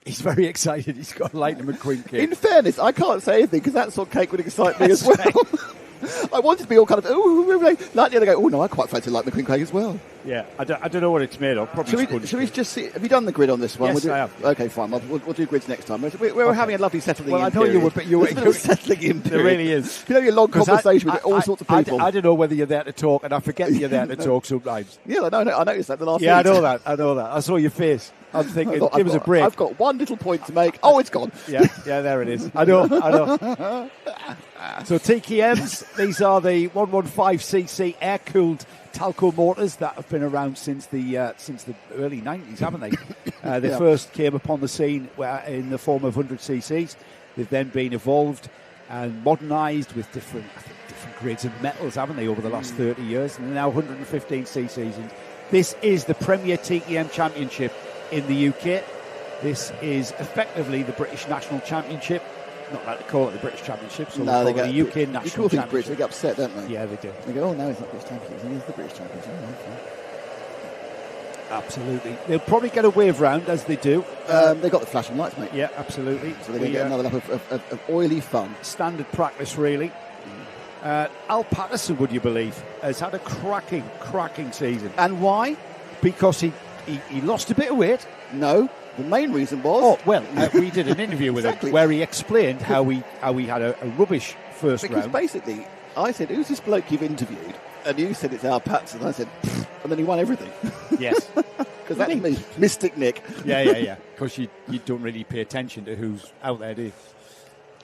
[SPEAKER 1] He's very excited. He's got a Lightning McQueen cake.
[SPEAKER 2] In fairness, I can't say anything because that sort of cake would excite me as well. I wanted to be all kind of, like the other go, no, I quite fancy Lightning McQueen cake as well.
[SPEAKER 1] Yeah, I don't know what it's made of. Probably
[SPEAKER 2] should we just see? Have you done the grid on this one?
[SPEAKER 1] Yes, I have.
[SPEAKER 2] Okay, fine. We'll do grids next time. We're having a lovely settling in.
[SPEAKER 1] Well, I know you were, but you were
[SPEAKER 2] settling in.
[SPEAKER 1] There really is.
[SPEAKER 2] You know, your long conversation with all sorts of people.
[SPEAKER 1] I don't know whether you're there to talk, and I forget that you're there to talk sometimes.
[SPEAKER 2] Yeah, I noticed that the last week.
[SPEAKER 1] I know that. I saw your face. I'm thinking, give us a break.
[SPEAKER 2] I've got one little point to make. Oh, it's gone.
[SPEAKER 1] Yeah, there it is. I know. So TKMs, these are the 115cc air-cooled Talco motors that have been around since the early 90s, haven't they? They first came upon the scene in the form of 100cc's. They've then been evolved and modernised with different grades of metals, haven't they, over the last 30 years? And they're now 115cc's. And this is the Premier TKM Championship in the UK. This is effectively the British National Championship. Not like to call it the British Championship, so
[SPEAKER 2] no,
[SPEAKER 1] they call it the UK National Championship.
[SPEAKER 2] British, they get upset, don't they?
[SPEAKER 1] Yeah, they do.
[SPEAKER 2] They go, no, it's not British Championship, it's the British Championship.
[SPEAKER 1] Absolutely. They'll probably get a wave round, as they do.
[SPEAKER 2] They've got the flashing lights, mate.
[SPEAKER 1] Yeah, absolutely.
[SPEAKER 2] So they're going to get another lap of oily fun.
[SPEAKER 1] Standard practice, really. Al Patterson, would you believe, has had a cracking season.
[SPEAKER 2] And why?
[SPEAKER 1] Because he lost a bit of weight.
[SPEAKER 2] No. The main reason was...
[SPEAKER 1] we did an interview with him where he explained how we had a rubbish first round.
[SPEAKER 2] Because basically, I said, who's this bloke you've interviewed? And you said it's Al Patterson. I said, pfft, and then he won everything.
[SPEAKER 1] Yes.
[SPEAKER 2] Because that's me, Mystic Nick.
[SPEAKER 1] Yeah. Because you don't really pay attention to who's out there, do you?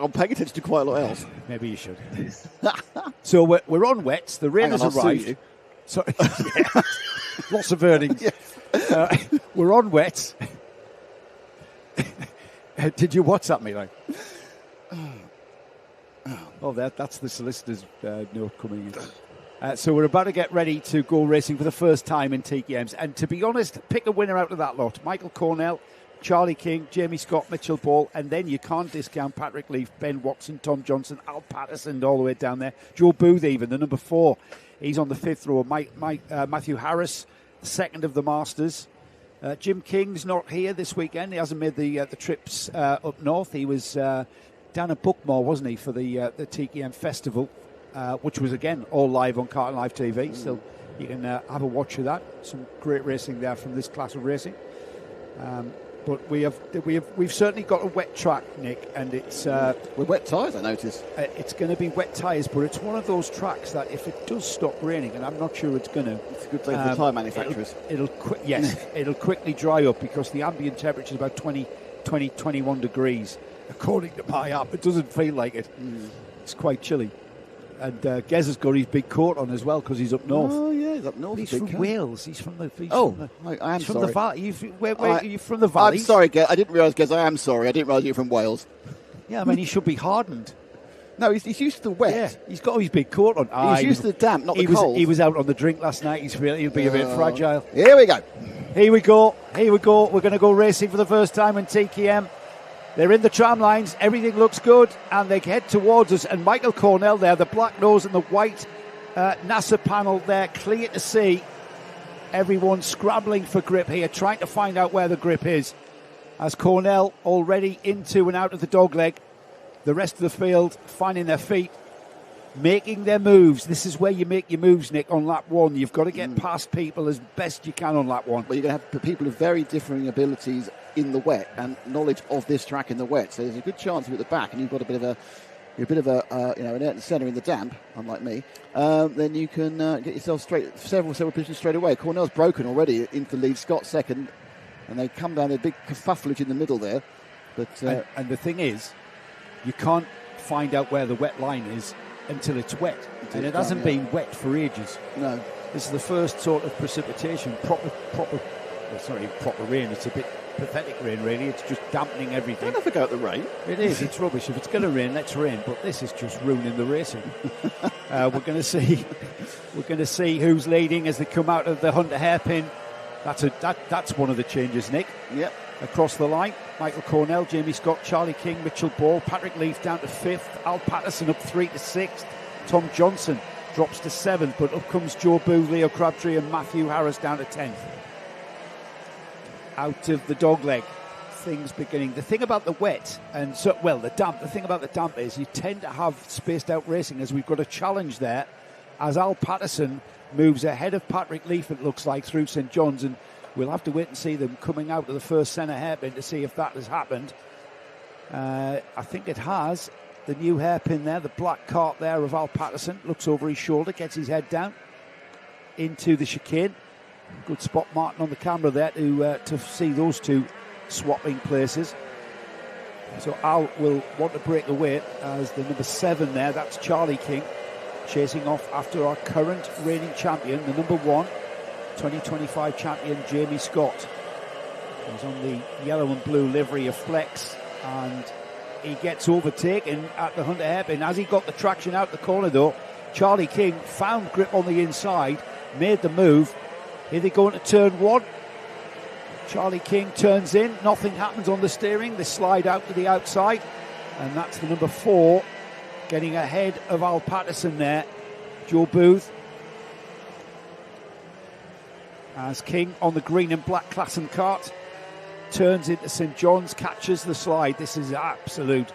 [SPEAKER 2] I'm paying attention to quite a lot else.
[SPEAKER 1] Maybe you should. So we're on wets. The rain has arrived. Sorry. Lots of earnings. Yes. We're on wets. Did you WhatsApp me, like? Oh, that's the solicitor's note coming in. So we're about to get ready to go racing for the first time in TKMs. And to be honest, pick a winner out of that lot. Michael Cornell, Charlie King, Jamie Scott, Mitchell Ball, and then you can't discount Patrick Leaf, Ben Watson, Tom Johnson, Al Patterson all the way down there. Joe Booth even, the number 4. He's on the 5th row. Matthew Harris, the 2nd of the Masters. Jim King's not here this weekend. He hasn't made the trips up north. He was down at Bookmore, wasn't he, for the TKM Festival, which was, again, all live on Carlton Live TV. So you can have a watch of that. Some great racing there from this class of racing. But we've certainly got a wet track, Nick, and it's
[SPEAKER 2] with wet tyres, I noticed.
[SPEAKER 1] It's going to be wet tyres, but it's one of those tracks that if it does stop raining, and I'm not sure it's going to,
[SPEAKER 2] it's a good thing for the tyre manufacturers.
[SPEAKER 1] It'll quickly dry up because the ambient temperature is about 21 degrees, according to my app. It doesn't feel like it. It's quite chilly. And Gez has got his big coat on as well because he's up north.
[SPEAKER 2] Oh, yeah, he's up north.
[SPEAKER 1] He's from Wales. He's from the...
[SPEAKER 2] I am
[SPEAKER 1] from
[SPEAKER 2] sorry.
[SPEAKER 1] The valley. Where are you from the valley?
[SPEAKER 2] I'm sorry, Gez. I didn't realise, Gez, I am sorry. I didn't realise you were from Wales.
[SPEAKER 1] Yeah, I mean, he should be hardened.
[SPEAKER 2] No, he's used to the wet.
[SPEAKER 1] Yeah, he's got his big coat on.
[SPEAKER 2] He's used to the damp, not the cold.
[SPEAKER 1] He was out on the drink last night. He'll be a bit fragile.
[SPEAKER 2] Here we go.
[SPEAKER 1] Here we go. We're going to go racing for the first time in TKM. They're in the tram lines. Everything looks good. And they head towards us. And Michael Cornell there, the black nose and the white NASA panel there, clear to see. Everyone scrambling for grip here, trying to find out where the grip is. As Cornell already into and out of the dogleg. The rest of the field finding their feet, making their moves. This is where you make your moves, Nick, on lap 1. You've got to get past people as best you can on lap 1.
[SPEAKER 2] Well, you're going to have people of very differing abilities in the wet and knowledge of this track in the wet. So there's a good chance you're at the back and you've got an out centre in the damp, unlike me. Then you can get yourself several positions straight away. Cornell's broken already into the lead. Scott second, and they come down a big kerfufflage in the middle there. But
[SPEAKER 1] and the thing is, you can't find out where the wet line is until it's wet, and it hasn't been wet for ages.
[SPEAKER 2] No,
[SPEAKER 1] this is the first sort of precipitation, proper rain. It's a bit pathetic rain, really. It's just dampening everything.
[SPEAKER 2] Don't ever go at the rain.
[SPEAKER 1] It is. It's rubbish. If it's going to rain, let's rain. But this is just ruining the racing. We're going to see who's leading as they come out of the Hunter hairpin. That's one of the changes, Nick.
[SPEAKER 2] Yep.
[SPEAKER 1] Across the line, Michael Cornell, Jamie Scott, Charlie King, Mitchell Ball, Patrick Leaf down to 5th, Al Patterson up 3 to 6th, Tom Johnson drops to 7th, but up comes Joe Booth, Leo Crabtree and Matthew Harris down to 10th. Out of the dogleg, things beginning. The thing about the wet the damp. The thing about the damp is you tend to have spaced out racing, as we've got a challenge there, as Al Patterson moves ahead of Patrick Leaf. It looks like through St John's, and we'll have to wait and see them coming out of the first centre hairpin to see if that has happened. I think it has. The new hairpin there, the black cart there of Al Patterson, looks over his shoulder, gets his head down into the chicane. Good spot, Martin, on the camera there to see those two swapping places. So Al will want to break away as the number 7 there. That's Charlie King chasing off after our current reigning champion, the number 1, 2025 champion Jamie Scott. He's on the yellow and blue livery of Flex, and he gets overtaken at the Hunter hairpin. As he got the traction out the corner, though, Charlie King found grip on the inside, made the move. Here they go into turn 1. Charlie King turns in. Nothing happens on the steering. They slide out to the outside, and that's the number 4 getting ahead of Al Patterson there, Joe Booth. As King on the green and black Classen cart turns into St John's, catches the slide. This is an absolute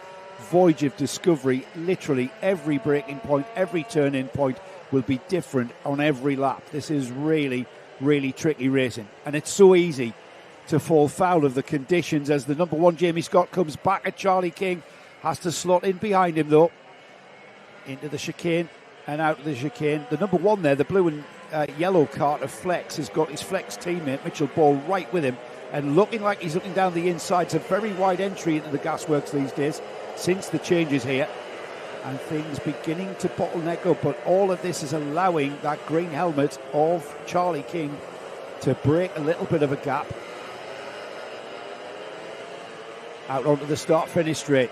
[SPEAKER 1] voyage of discovery. Literally every braking point, every turn-in point will be different on every lap. This is really, really tricky racing, and it's so easy to fall foul of the conditions as the number 1, Jamie Scott, comes back at Charlie King. Has to slot in behind him, though. Into the chicane and out of the chicane. The number 1 there, the blue and yellow cart of Flex, has got his Flex teammate, Mitchell Ball, right with him. And looking like he's looking down the inside. It's a very wide entry into the gasworks these days since the changes here. And things beginning to bottleneck up. But all of this is allowing that green helmet of Charlie King to break a little bit of a gap. Out onto the start-finish straight.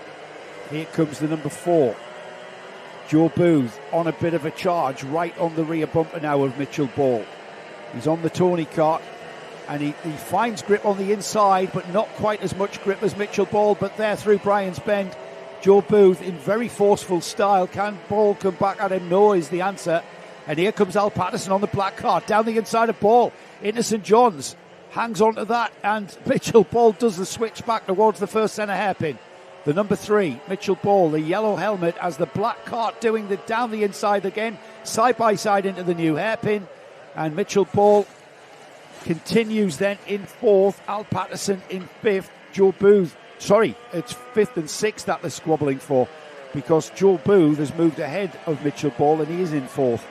[SPEAKER 1] Here comes the number 4. Joe Booth on a bit of a charge right on the rear bumper now of Mitchell Ball. He's on the Tony cart and he finds grip on the inside, but not quite as much grip as Mitchell Ball. But there through Brian's Bend, Joe Booth in very forceful style. Can Ball come back at him? No is the answer. And here comes Al Patterson on the black cart down the inside of Ball into St John's. Hangs on to that, and Mitchell Ball does the switch back towards the first centre hairpin. The number 3, Mitchell Ball, the yellow helmet, as the black cart doing the down the inside again, side by side into the new hairpin. And Mitchell Ball continues then in 4th, Al Patterson in 5th, Joe Booth. Sorry, it's 5th and 6th that they're squabbling for, because Joe Booth has moved ahead of Mitchell Ball and he is in 4th.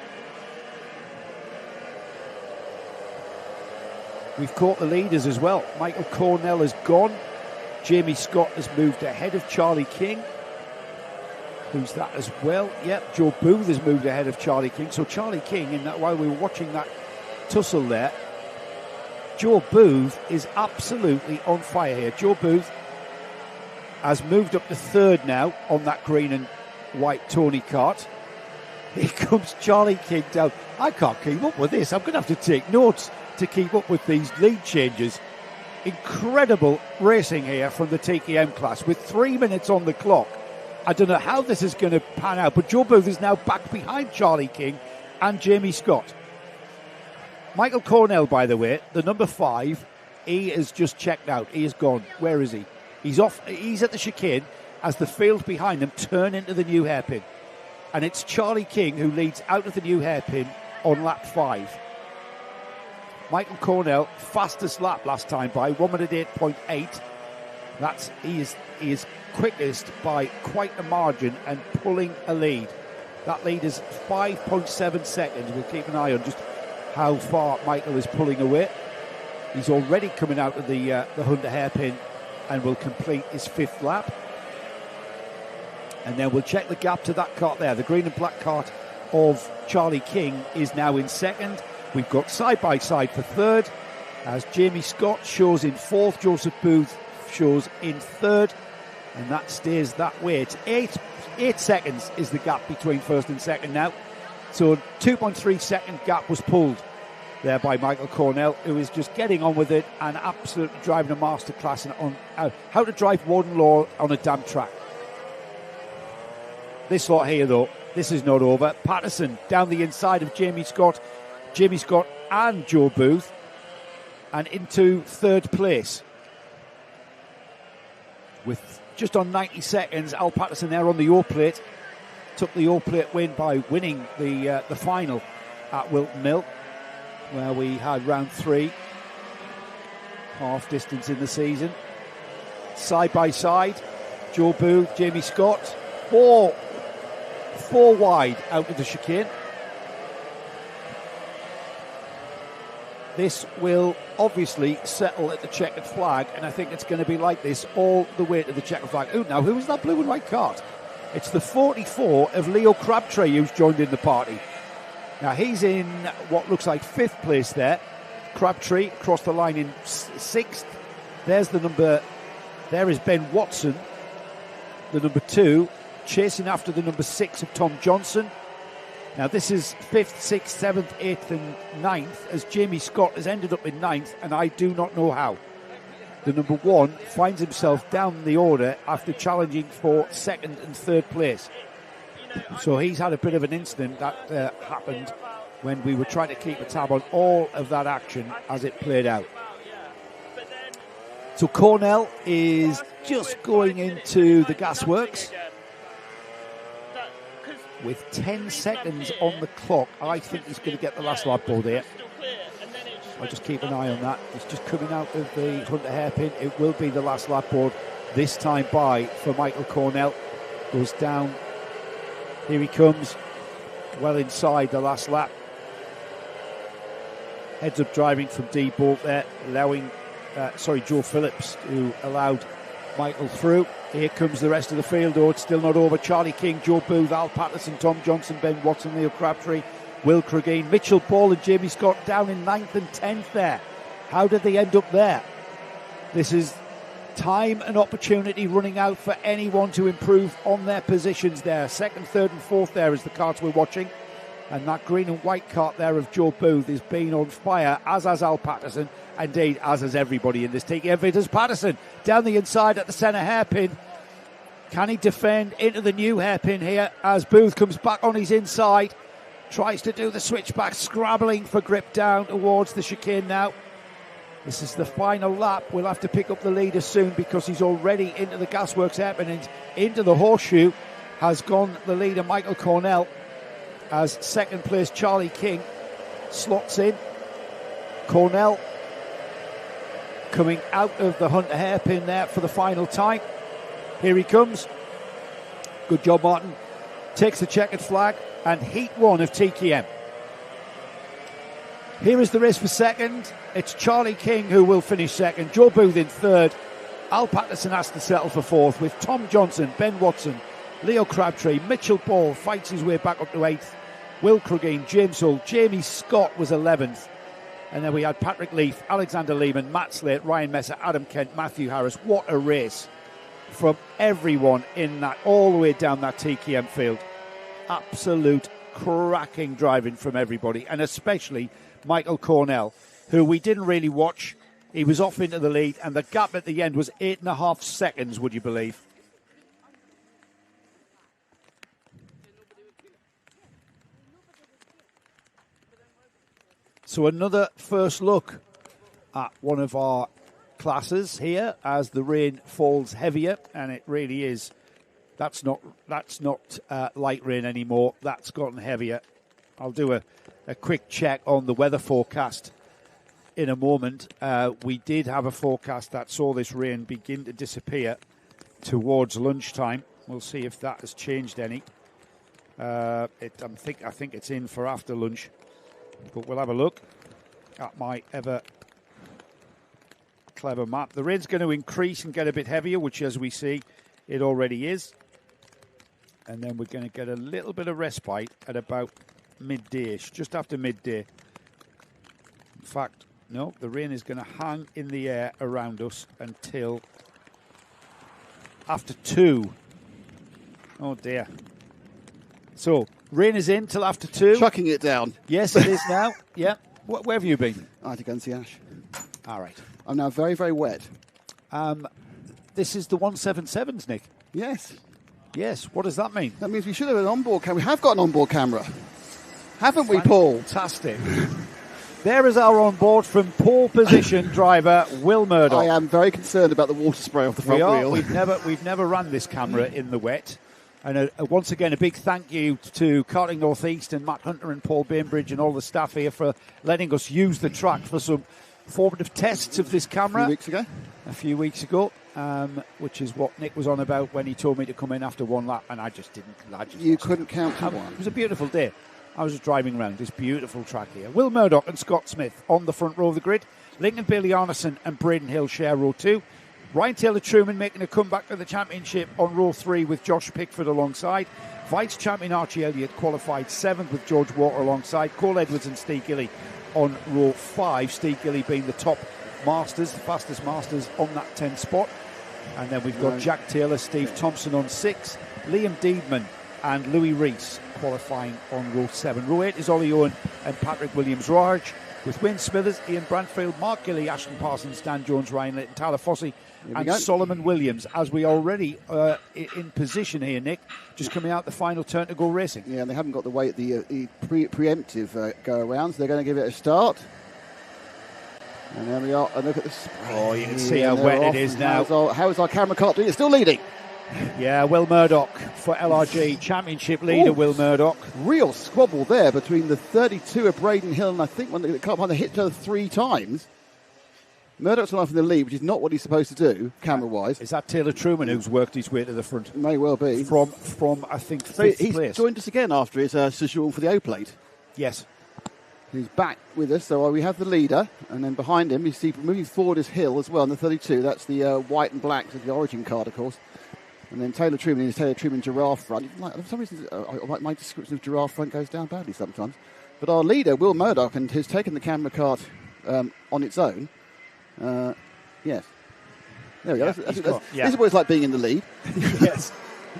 [SPEAKER 1] We've caught the leaders as well. Michael Cornell has gone. Jamie Scott has moved ahead of Charlie King. Who's that as well? Yep, Joe Booth has moved ahead of Charlie King. So Charlie King, in that, while we were watching that tussle there, Joe Booth is absolutely on fire here. Joe Booth has moved up to 3rd now on that green and white Tony cart. Here comes Charlie King down. I can't keep up with this. I'm going to have to take notes to keep up with these lead changes. Incredible racing here from the TKM class with 3 minutes on the clock. I don't know how this is going to pan out, but Joe Booth is now back behind Charlie King and Jamie Scott. Michael Cornell, by the way, the number 5, he has just checked out. He is gone. Where is he? He's off. He's at the chicane as the field behind him turn into the new hairpin. And it's Charlie King who leads out of the new hairpin on lap 5. Michael Cornell, fastest lap last time by 1 minute 8.8. He is quickest by quite a margin and pulling a lead. That lead is 5.7 seconds. We'll keep an eye on just how far Michael is pulling away. He's already coming out of the Hunter hairpin and will complete his 5th lap. And then we'll check the gap to that cart there. The green and black cart of Charlie King is now in 2nd. We've got side-by-side for 3rd, as Jamie Scott shows in 4th, Joseph Booth shows in 3rd, and that stays that way. It's 8 seconds is the gap between 1st and 2nd now. So 2.3 second gap was pulled there by Michael Cornell, who is just getting on with it and absolutely driving a masterclass on how to drive Warden Law on a damp track. This lot here, though, this is not over. Patterson down the inside of Jamie Scott and Joe Booth, and into 3rd place with just on 90 seconds. Al Patterson there on the O plate, took the O plate win by winning the final at Wilton Mill, where we had round 3, half distance in the season. Side by side, Joe Booth, Jamie Scott, four wide out of the chicane. This will obviously settle at the checkered flag, and I think it's going to be like this all the way to the checkered flag. Oh, now, who was that blue and white cart? It's the 44 of Leo Crabtree who's joined in the party. Now, he's in what looks like 5th place there. Crabtree crossed the line in 6th. There's the number. There is Ben Watson, the number 2, chasing after the number 6 of Tom Johnson. Now, this is 5th, 6th, 7th, 8th and 9th, as Jamie Scott has ended up in 9th, and I do not know how. The number 1 finds himself down the order after challenging for 2nd and 3rd place. So he's had a bit of an incident that happened when we were trying to keep a tab on all of that action as it played out. So Cornell is just going into the gasworks. With 10 seconds on the clock, I think he's going to get the last lap board here. I'll just keep an eye on that. It's just coming out of the Hunter hairpin. It will be the last lap board this time by for Michael Cornell. Goes down. Here he comes. Well inside the last lap. Heads up driving from D Bolt there, allowing Joe Phillips, who allowed Michael through. Here comes the rest of the field, though it's still not over. Charlie King, Joe Booth, Al Patterson, Tom Johnson, Ben Watson, Leo Crabtree, Will Cregeen, Mitchell Paul and Jamie Scott down in 9th and 10th there. How did they end up there? This is time and opportunity running out for anyone to improve on their positions there. 2nd, 3rd and 4th there is the carts we're watching. And that green and white cart there of Joe Booth is being on fire, as has Al Patterson. Indeed, as has everybody in this TKF. It is Patterson down the inside at the centre hairpin. Can he defend into the new hairpin here as Booth comes back on his inside? Tries to do the switchback, scrabbling for grip down towards the chicane now. This is the final lap. We'll have to pick up the leader soon because he's already into the Gasworks hairpin and into the horseshoe. Has gone the leader, Michael Cornell, as second place Charlie King slots in. Cornell coming out of the Hunter hairpin there for the final time. Here he comes. Good job, Martin. Takes the checkered flag and heat 1 of TKM. Here is the race for second. It's Charlie King who will finish second. Joe Booth in third. Al Patterson has to settle for fourth with Tom Johnson, Ben Watson, Leo Crabtree, Mitchell Ball fights his way back up to 8th. Will Cregeen, James Hull, Jamie Scott was 11th. And then we had Patrick Leaf, Alexander Lehman, Matt Slate, Ryan Messer, Adam Kent, Matthew Harris. What a race from everyone in that, all the way down that TKM field. Absolute cracking driving from everybody, and especially Michael Cornell, who we didn't really watch. He was off into the lead, and the gap at the end was 8.5 seconds, would you believe? So another first look at one of our classes here as the rain falls heavier, and it really is. That's not light rain anymore. That's gotten heavier. I'll do a quick check on the weather forecast in a moment. We did have a forecast that saw this rain begin to disappear towards lunchtime. We'll see if that has changed any. I think it's in for after lunch. But we'll have a look at my ever clever map. The rain's going to increase and get a bit heavier, which, as we see, it already is. And then we're going to get a little bit of respite at about midday-ish, just after midday. In fact, no, the rain is going to hang in the air around us until after 2. Oh, dear. So, rain is in till after 2.
[SPEAKER 2] Chucking it down.
[SPEAKER 1] Yes, it is now. Yeah. Where have you been?
[SPEAKER 2] I had to go and see Ash.
[SPEAKER 1] All right.
[SPEAKER 2] I'm now very, very wet.
[SPEAKER 1] This is the 177s, Nick.
[SPEAKER 2] Yes.
[SPEAKER 1] Yes. What does that mean?
[SPEAKER 2] That means we should have an onboard camera. We have got an onboard camera. Haven't we, Paul?
[SPEAKER 1] Fantastic. There is our onboard from pole position driver Will Murdoch.
[SPEAKER 2] I am very concerned about the water spray off the front wheel.
[SPEAKER 1] We've never run this camera in the wet. And once again, a big thank you to Karting North East and Matt Hunter and Paul Bainbridge and all the staff here for letting us use the track for some formative tests of this camera. A few weeks ago, which is what Nick was on about when he told me to come in after one lap, and I just didn't.
[SPEAKER 2] You couldn't count to one.
[SPEAKER 1] It was a beautiful day. I was just driving around this beautiful track here. Will Murdoch and Scott Smith on the front row of the grid. Lincoln Bailey Arneson and Braden Hill share row 2. Ryan Taylor-Truman making a comeback to the championship on row 3 with Josh Pickford alongside. Vice-champion Archie Elliott qualified 7th with George Walker alongside. Cole Edwards and Steve Gilly on row 5. Steve Gilly being the top masters, the fastest masters on that 10th spot. And then we've got Jack Taylor, Steve Thompson on 6. Liam Deedman and Louis Rees qualifying on row 7. Row 8 is Ollie Owen and Patrick Williams-Raj, with Wayne Smithers, Ian Brantfield, Mark Gilly, Ashton Parsons, Dan Jones, Ryan Litton, Tyler Fossey and Solomon Williams, as we already in position here, Nick, just coming out the final turn to go racing.
[SPEAKER 2] Yeah, and they haven't got the weight, the preemptive go-around, so they're going to give it a start. And there we are, and look at the spray.
[SPEAKER 1] Oh, you can see how wet it is now.
[SPEAKER 2] How is our camera cart doing? It's still leading.
[SPEAKER 1] Yeah, Will Murdoch for LRG, championship leader. Will Murdoch.
[SPEAKER 2] Real squabble there between the 32 of Braden Hill and I think one they hit each other 3 times. Murdoch's gone off in the lead, which is not what he's supposed to do, camera-wise.
[SPEAKER 1] Is that Taylor Truman who's worked his way to the front?
[SPEAKER 2] May well be.
[SPEAKER 1] From I think,
[SPEAKER 2] so
[SPEAKER 1] 5th
[SPEAKER 2] he's
[SPEAKER 1] place.
[SPEAKER 2] Joined us again after his sojourn for the O-Plate.
[SPEAKER 1] Yes.
[SPEAKER 2] He's back with us, so we have the leader, and then behind him, you see moving forward is Hill as well, in the 32. That's the white and black, so the origin card, of course. And then Taylor Truman in his Taylor Truman giraffe front. For some reason, my description of giraffe front goes down badly sometimes. But our leader, Will Murdoch, and has taken the camera card on its own. Yes. There we go. This is what it's like being in the lead.
[SPEAKER 1] Yes.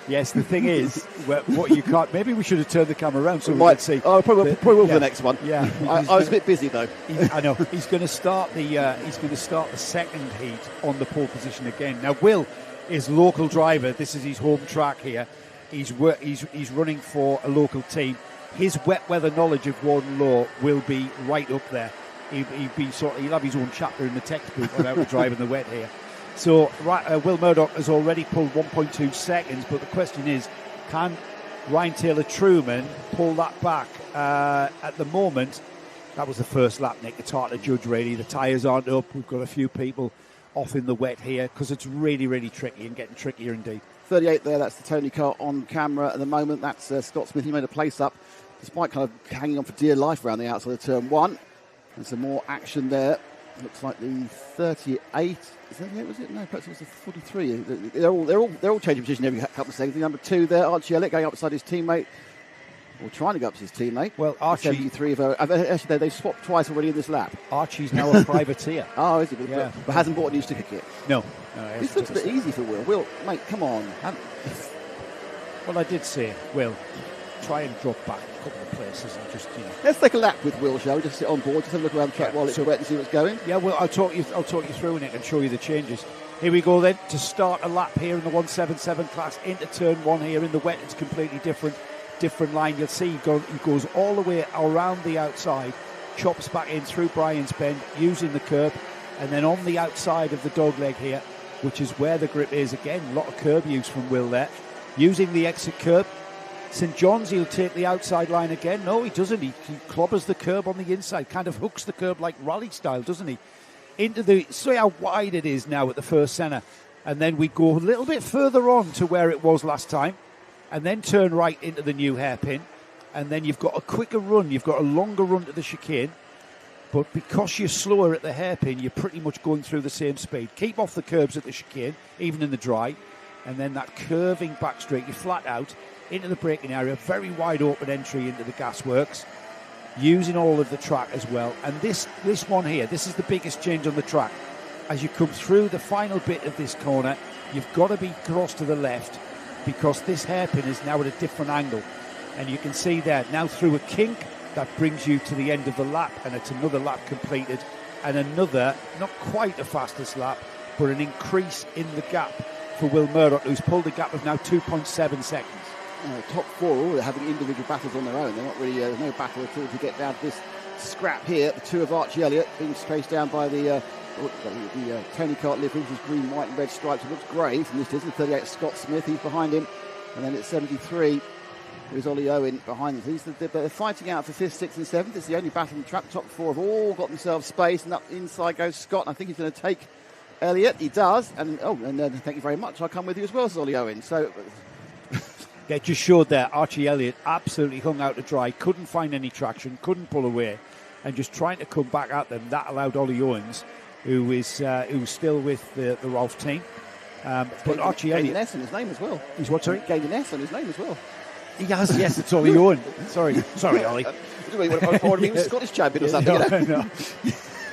[SPEAKER 1] Yes, the thing is, what you can't. Maybe we should have turned the camera around so we might see.
[SPEAKER 2] Oh, probably will for the next one.
[SPEAKER 1] Yeah,
[SPEAKER 2] I was a bit busy though.
[SPEAKER 1] I know he's going to start the second heat on the pole position again. Now, Will is local driver. This is his home track here. He's running for a local team. His wet weather knowledge of Warden Law will be right up there. He'll have his own chapter in the textbook on how to drive in the wet here. So Will Murdoch has already pulled 1.2 seconds, but the question is, can Ryan Taylor Truman pull that back? At the moment, that was the first lap, Nick. It's hard to judge, really. The tyres aren't up. We've got a few people off in the wet here because it's really, really tricky and getting trickier indeed.
[SPEAKER 2] 38 there, that's the Tony car on camera at the moment. That's Scott Smith. He made a place up despite kind of hanging on for dear life around the outside of turn 1. There's some more action there. Looks like the 38. Is that it? Was it? No, perhaps it was the 43. They're all changing position every couple of seconds. The number 2 there, Archie Elliott, going up beside his teammate, or trying to go up to his teammate.
[SPEAKER 1] Well, Archie.
[SPEAKER 2] 73 of actually they swapped twice already in this lap.
[SPEAKER 1] Archie's now a privateer.
[SPEAKER 2] Oh, is he?
[SPEAKER 1] Yeah.
[SPEAKER 2] But hasn't bought a new sticker kit.
[SPEAKER 1] No.
[SPEAKER 2] This looks a bit easy for Will. Will, mate, come on.
[SPEAKER 1] Well, I did say, Will, try and drop back a couple of places and just,
[SPEAKER 2] Let's take a lap with Will, shall we? Just sit on board, just have a look around the track while it's wet and see what's going.
[SPEAKER 1] Yeah, well, I'll talk you through it and show you the changes. Here we go then, to start a lap here in the 177 class into turn 1 here in the wet. It's completely different line. You'll see he goes all the way around the outside, chops back in through Brian's Bend, using the curb, and then on the outside of the dog leg here, which is where the grip is. Again, a lot of curb use from Will there. Using the exit curb. St John's, he'll take the outside line again. No, he doesn't. He clobbers the curb on the inside, kind of hooks the curb like rally style, doesn't he? See how wide it is now at the first centre. And then we go a little bit further on to where it was last time, and then turn right into the new hairpin. And then you've got a quicker run. You've got a longer run to the chicane. But because you're slower at the hairpin, you're pretty much going through the same speed. Keep off the curbs at the chicane, even in the dry. And then that curving back straight, you're flat out into the braking area, very wide open entry into the gasworks, using all of the track as well. And this one here, this is the biggest change on the track. As you come through the final bit of this corner, you've got to be cross to the left because this hairpin is now at a different angle. And you can see there, now through a kink, that brings you to the end of the lap, and it's another lap completed, and another, not quite the fastest lap, but an increase in the gap for Will Murdoch, who's pulled a gap of now 2.7 seconds.
[SPEAKER 2] Top 4 are all having individual battles on their own. They're not really, there's no battle at all to get down to this scrap here. The 2 of Archie Elliott being chased down by the Tony Kart livery, which is green, white and red stripes. It looks grey from this distance. 38 Scott Smith, he's behind him. And then at 73, there's Ollie Owen behind them. They're fighting out for 5th, 6th and 7th. It's the only battle in the track. Top 4 have all got themselves space, and up inside goes Scott. And I think he's going to take Elliott. He does. And thank you very much. I'll come with you as well, says Ollie Owen. So...
[SPEAKER 1] Yeah, it just showed there, Archie Elliott absolutely hung out to dry, couldn't find any traction, couldn't pull away, and just trying to come back at them. That allowed Ollie Owens, who's still with the Rolf team. But Archie Elliott...
[SPEAKER 2] Gained an S on his name as well.
[SPEAKER 1] He's what, sorry?
[SPEAKER 2] Gained an S on his name as well.
[SPEAKER 1] He has, yes, it's Ollie Owen. Sorry, Ollie.
[SPEAKER 2] He was Scottish champion or something.
[SPEAKER 1] No.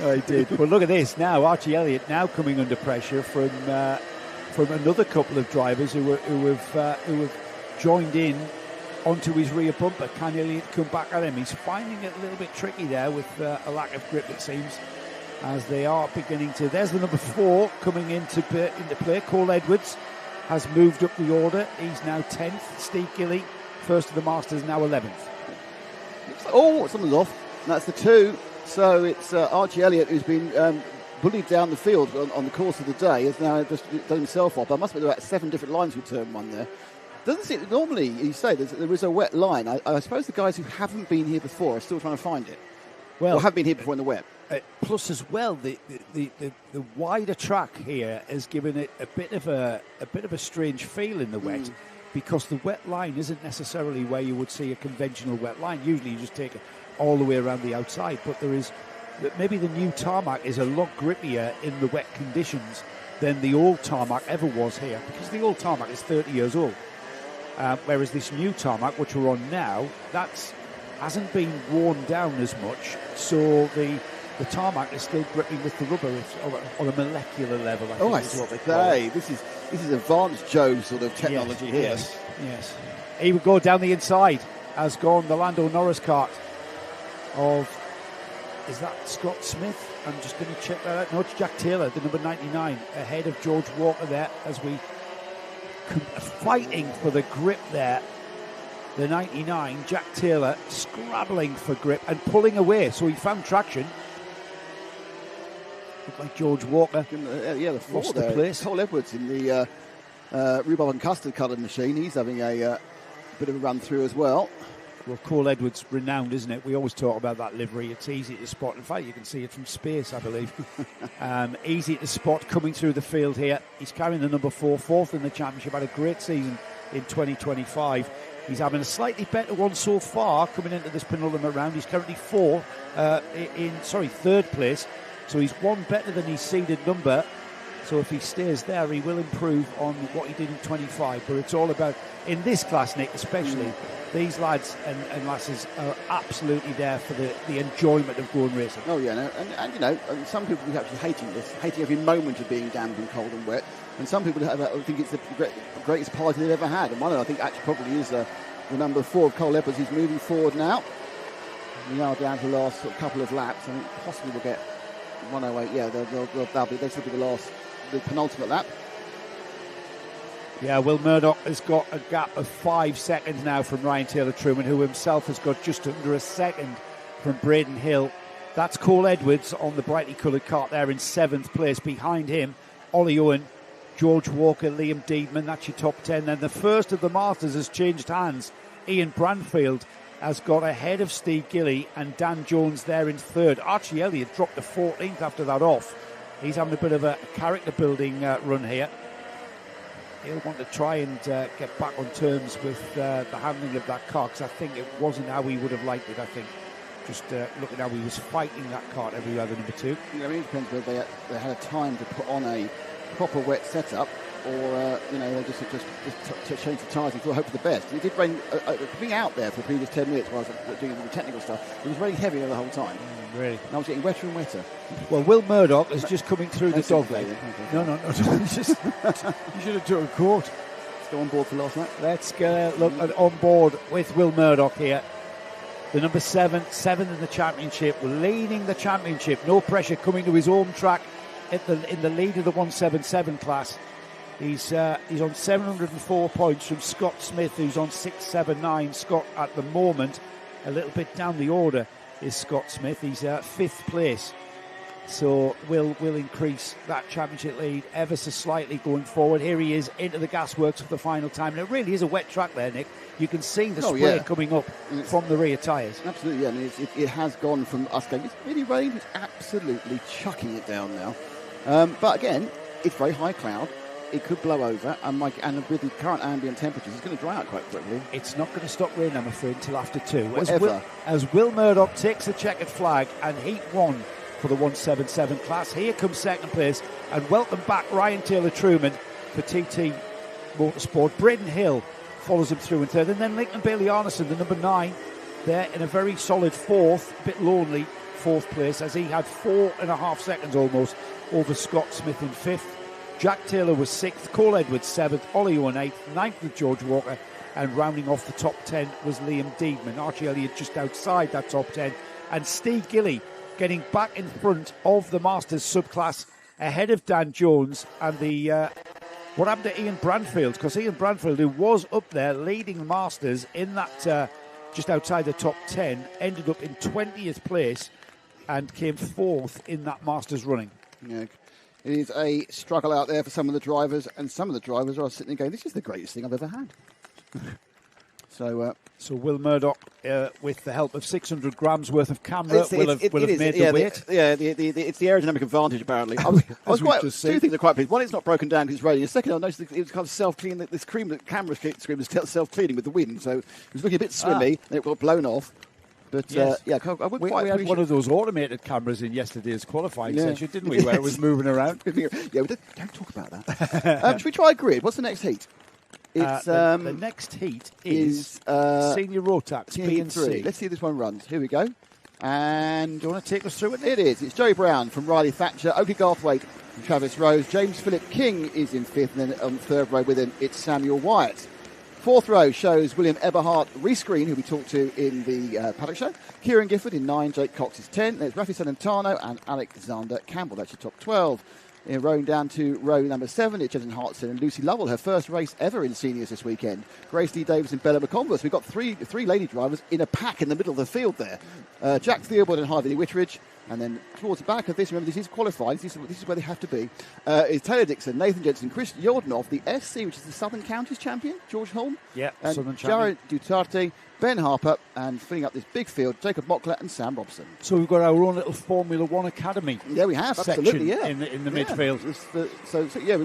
[SPEAKER 1] Oh, he did. But look at this now, Archie Elliott now coming under pressure from another couple of drivers who have joined in onto his rear bumper. Can Elliott come back at him? He's finding it a little bit tricky there with a lack of grip, it seems, as they are beginning to... There's the number 4 coming into play. Cole Edwards has moved up the order. He's now 10th. Steve Gilly, first of the Masters, now 11th.
[SPEAKER 2] Oh, someone's off. And that's the 2. So it's Archie Elliott who's been bullied down the field on the course of the day, has now just done himself off. There must be about 7 different lines with turn 1 there. Doesn't it normally, you say there is a wet line? I suppose the guys who haven't been here before are still trying to find it. Well, or have been here before in the wet.
[SPEAKER 1] Plus, as well, the wider track here has given it a bit of a strange feel in the wet, because the wet line isn't necessarily where you would see a conventional wet line. Usually, you just take it all the way around the outside. But maybe the new tarmac is a lot grippier in the wet conditions than the old tarmac ever was here, because the old tarmac is 30 years old, whereas this new tarmac, which we're on now, hasn't been worn down as much, so the tarmac is still gripping with the rubber. It's on a molecular level, I think is what they call it.
[SPEAKER 2] This is advanced Joe sort of technology here.
[SPEAKER 1] Yes. He would go down the inside, has gone the Lando Norris kart of, is that Scott Smith? I'm just going to check that out. No, it's Jack Taylor, the number 99, ahead of George Walker there, as we fighting for the grip there. The 99, Jack Taylor, scrabbling for grip and pulling away, so he found traction. Looked like George Walker.
[SPEAKER 2] The four
[SPEAKER 1] lost
[SPEAKER 2] there.
[SPEAKER 1] The place.
[SPEAKER 2] Cole Edwards in the rhubarb and custard coloured machine. He's having a bit of a run through as well.
[SPEAKER 1] Well, Cole Edwards, renowned, isn't it? We always talk about that livery. It's easy to spot. In fact, you can see it from space, I believe. Easy to spot coming through the field here. He's carrying the number 4, fourth in the championship. Had a great season in 2025. He's having a slightly better one so far coming into this penultimate round. He's currently third place. So he's one better than his seeded number. So if he stays there, he will improve on what he did in 25. But it's all about, in this class, Nick, especially, these lads and lasses are absolutely there for the enjoyment of going racing.
[SPEAKER 2] Oh, yeah. No, and some people are actually hating every moment of being damp and cold and wet. And some people think it's the greatest party they've ever had. And one of them, I think, actually probably is the number 4 of Cole Edwards. He's moving forward now. We are down to the last couple of laps. I think possibly we'll get 108. Yeah, this will be the penultimate lap.
[SPEAKER 1] Yeah, Will Murdoch has got a gap of 5 seconds now from Ryan Taylor-Truman, who himself has got just under a second from Braden Hill. That's Cole Edwards on the brightly coloured kart there in 7th place. Behind him, Ollie Owen, George Walker, Liam Deedman. That's your top 10. Then the first of the Masters has changed hands. Ian Branfield has got ahead of Steve Gilly and Dan Jones there in 3rd. Archie Elliott dropped to 14th after that off. He's having a bit of a character building run here. He'll want to try and get back on terms with the handling of that car, because I think it wasn't how he would have liked it. I think just looking how he was fighting that kart every other number 2.
[SPEAKER 2] Yeah, I mean, it depends whether they had a time to put on a proper wet setup, or they just changed the tyres and thought hope for the best. It did rain. Being out there for the previous 10 minutes while I was doing the technical stuff, it was raining heavy the whole time.
[SPEAKER 1] Really?
[SPEAKER 2] And I was getting wetter and wetter.
[SPEAKER 1] Well, Will Murdoch is just coming through the dog leg. No. You should have took a quote.
[SPEAKER 2] Let's go on board for last night.
[SPEAKER 1] Let's look on board with Will Murdoch here. The number 7th in the championship, leading the championship. No pressure, coming to his home track in the lead of the 177 class. He's on 704 points from Scott Smith, who's on 679. Scott at the moment a little bit down the order is Scott Smith. He's 5th place, so will increase that championship lead ever so slightly going forward. Here he is into the gasworks for the final time, and it really is a wet track there, Nick. You can see the spray coming up from the rear tyres.
[SPEAKER 2] Absolutely, yeah. I mean, it has gone from us going, it's really rained, it's absolutely chucking it down now. But again, it's very high cloud. It could blow over, and with the current ambient temperatures, it's going to dry out quite quickly.
[SPEAKER 1] It's not going to stop raining, I'm afraid, until after 2.
[SPEAKER 2] As
[SPEAKER 1] Will Murdoch takes the checkered flag and Heat 1 for the 177 class. Here comes 2nd place, and welcome back Ryan Taylor-Truman for TT Motorsport. Braden Hill follows him through in 3rd, and then Lincoln Bailey-Arneson, the number 9, there in a very solid 4th, a bit lonely 4th place, as he had 4.5 seconds almost over Scott Smith in 5th. Jack Taylor was 6th, Cole Edwards 7th, Ollie Owen 8th, 9th with George Walker, and rounding off the top 10 was Liam Deedman. Archie Elliott just outside that top 10, and Steve Gilly getting back in front of the Masters subclass ahead of Dan Jones and the what happened to Ian Branfield, because Ian Branfield, who was up there leading the Masters in that just outside the top 10, ended up in 20th place and came 4th in that Masters running.
[SPEAKER 2] Yeah. It is a struggle out there for some of the drivers, and some of the drivers are sitting there going, this is the greatest thing I've ever had.
[SPEAKER 1] So Will Murdoch, with the help of 600 grams worth of camera, will have made the weight.
[SPEAKER 2] It's the aerodynamic advantage, apparently. I was quite, two things are quite pleased. One, it's not broken down because it's raining. The second, I noticed it was kind of self-cleaning. This camera screen was self-cleaning with the wind, so it was looking a bit swimmy, and it got blown off. But,
[SPEAKER 1] yes.
[SPEAKER 2] I would
[SPEAKER 1] we had one of those automated cameras in yesterday's qualifying session, didn't we, where it was moving around?
[SPEAKER 2] Yeah, we did. Don't talk about that. Should we try a grid? What's the next heat? It's,
[SPEAKER 1] the next heat is Senior Rotax, B and C.
[SPEAKER 2] Let's see if this one runs. Here we go. And
[SPEAKER 1] do you want to take us through it?
[SPEAKER 2] It is. It's Joey Brown from Riley Thatcher, Oakley Garthwaite from Travis Rose. James Philip King is in fifth, and then on the third row with him, it's Samuel Wyatt. Fourth row shows William Eberhardt Rescreen, who we talked to in the paddock show. Kieran Gifford in 9, Jake Cox is 10. There's Rafi Celentano and Alexander Campbell. That's your top 12. Rowing down to row number 7, it's Jensen Hartson and Lucy Lovell, her first race ever in seniors this weekend. Grace Lee Davis and Bella McConvers. We've got three lady drivers in a pack in the middle of the field there. Jack Theobald and Harvey Whitteridge. And then towards the back of this, remember, this is qualifying, this is where they have to be, is Taylor Dixon, Nathan Jensen, Chris Jordanov, the SC, which is the Southern Counties champion, George Holm.
[SPEAKER 1] Yeah,
[SPEAKER 2] and
[SPEAKER 1] Southern champion.
[SPEAKER 2] Jared Duterte, Ben Harper, and filling up this big field, Jacob Mockler and Sam Robson.
[SPEAKER 1] So we've got our own little Formula One Academy.
[SPEAKER 2] Yeah, we have, absolutely, yeah.
[SPEAKER 1] In the midfield.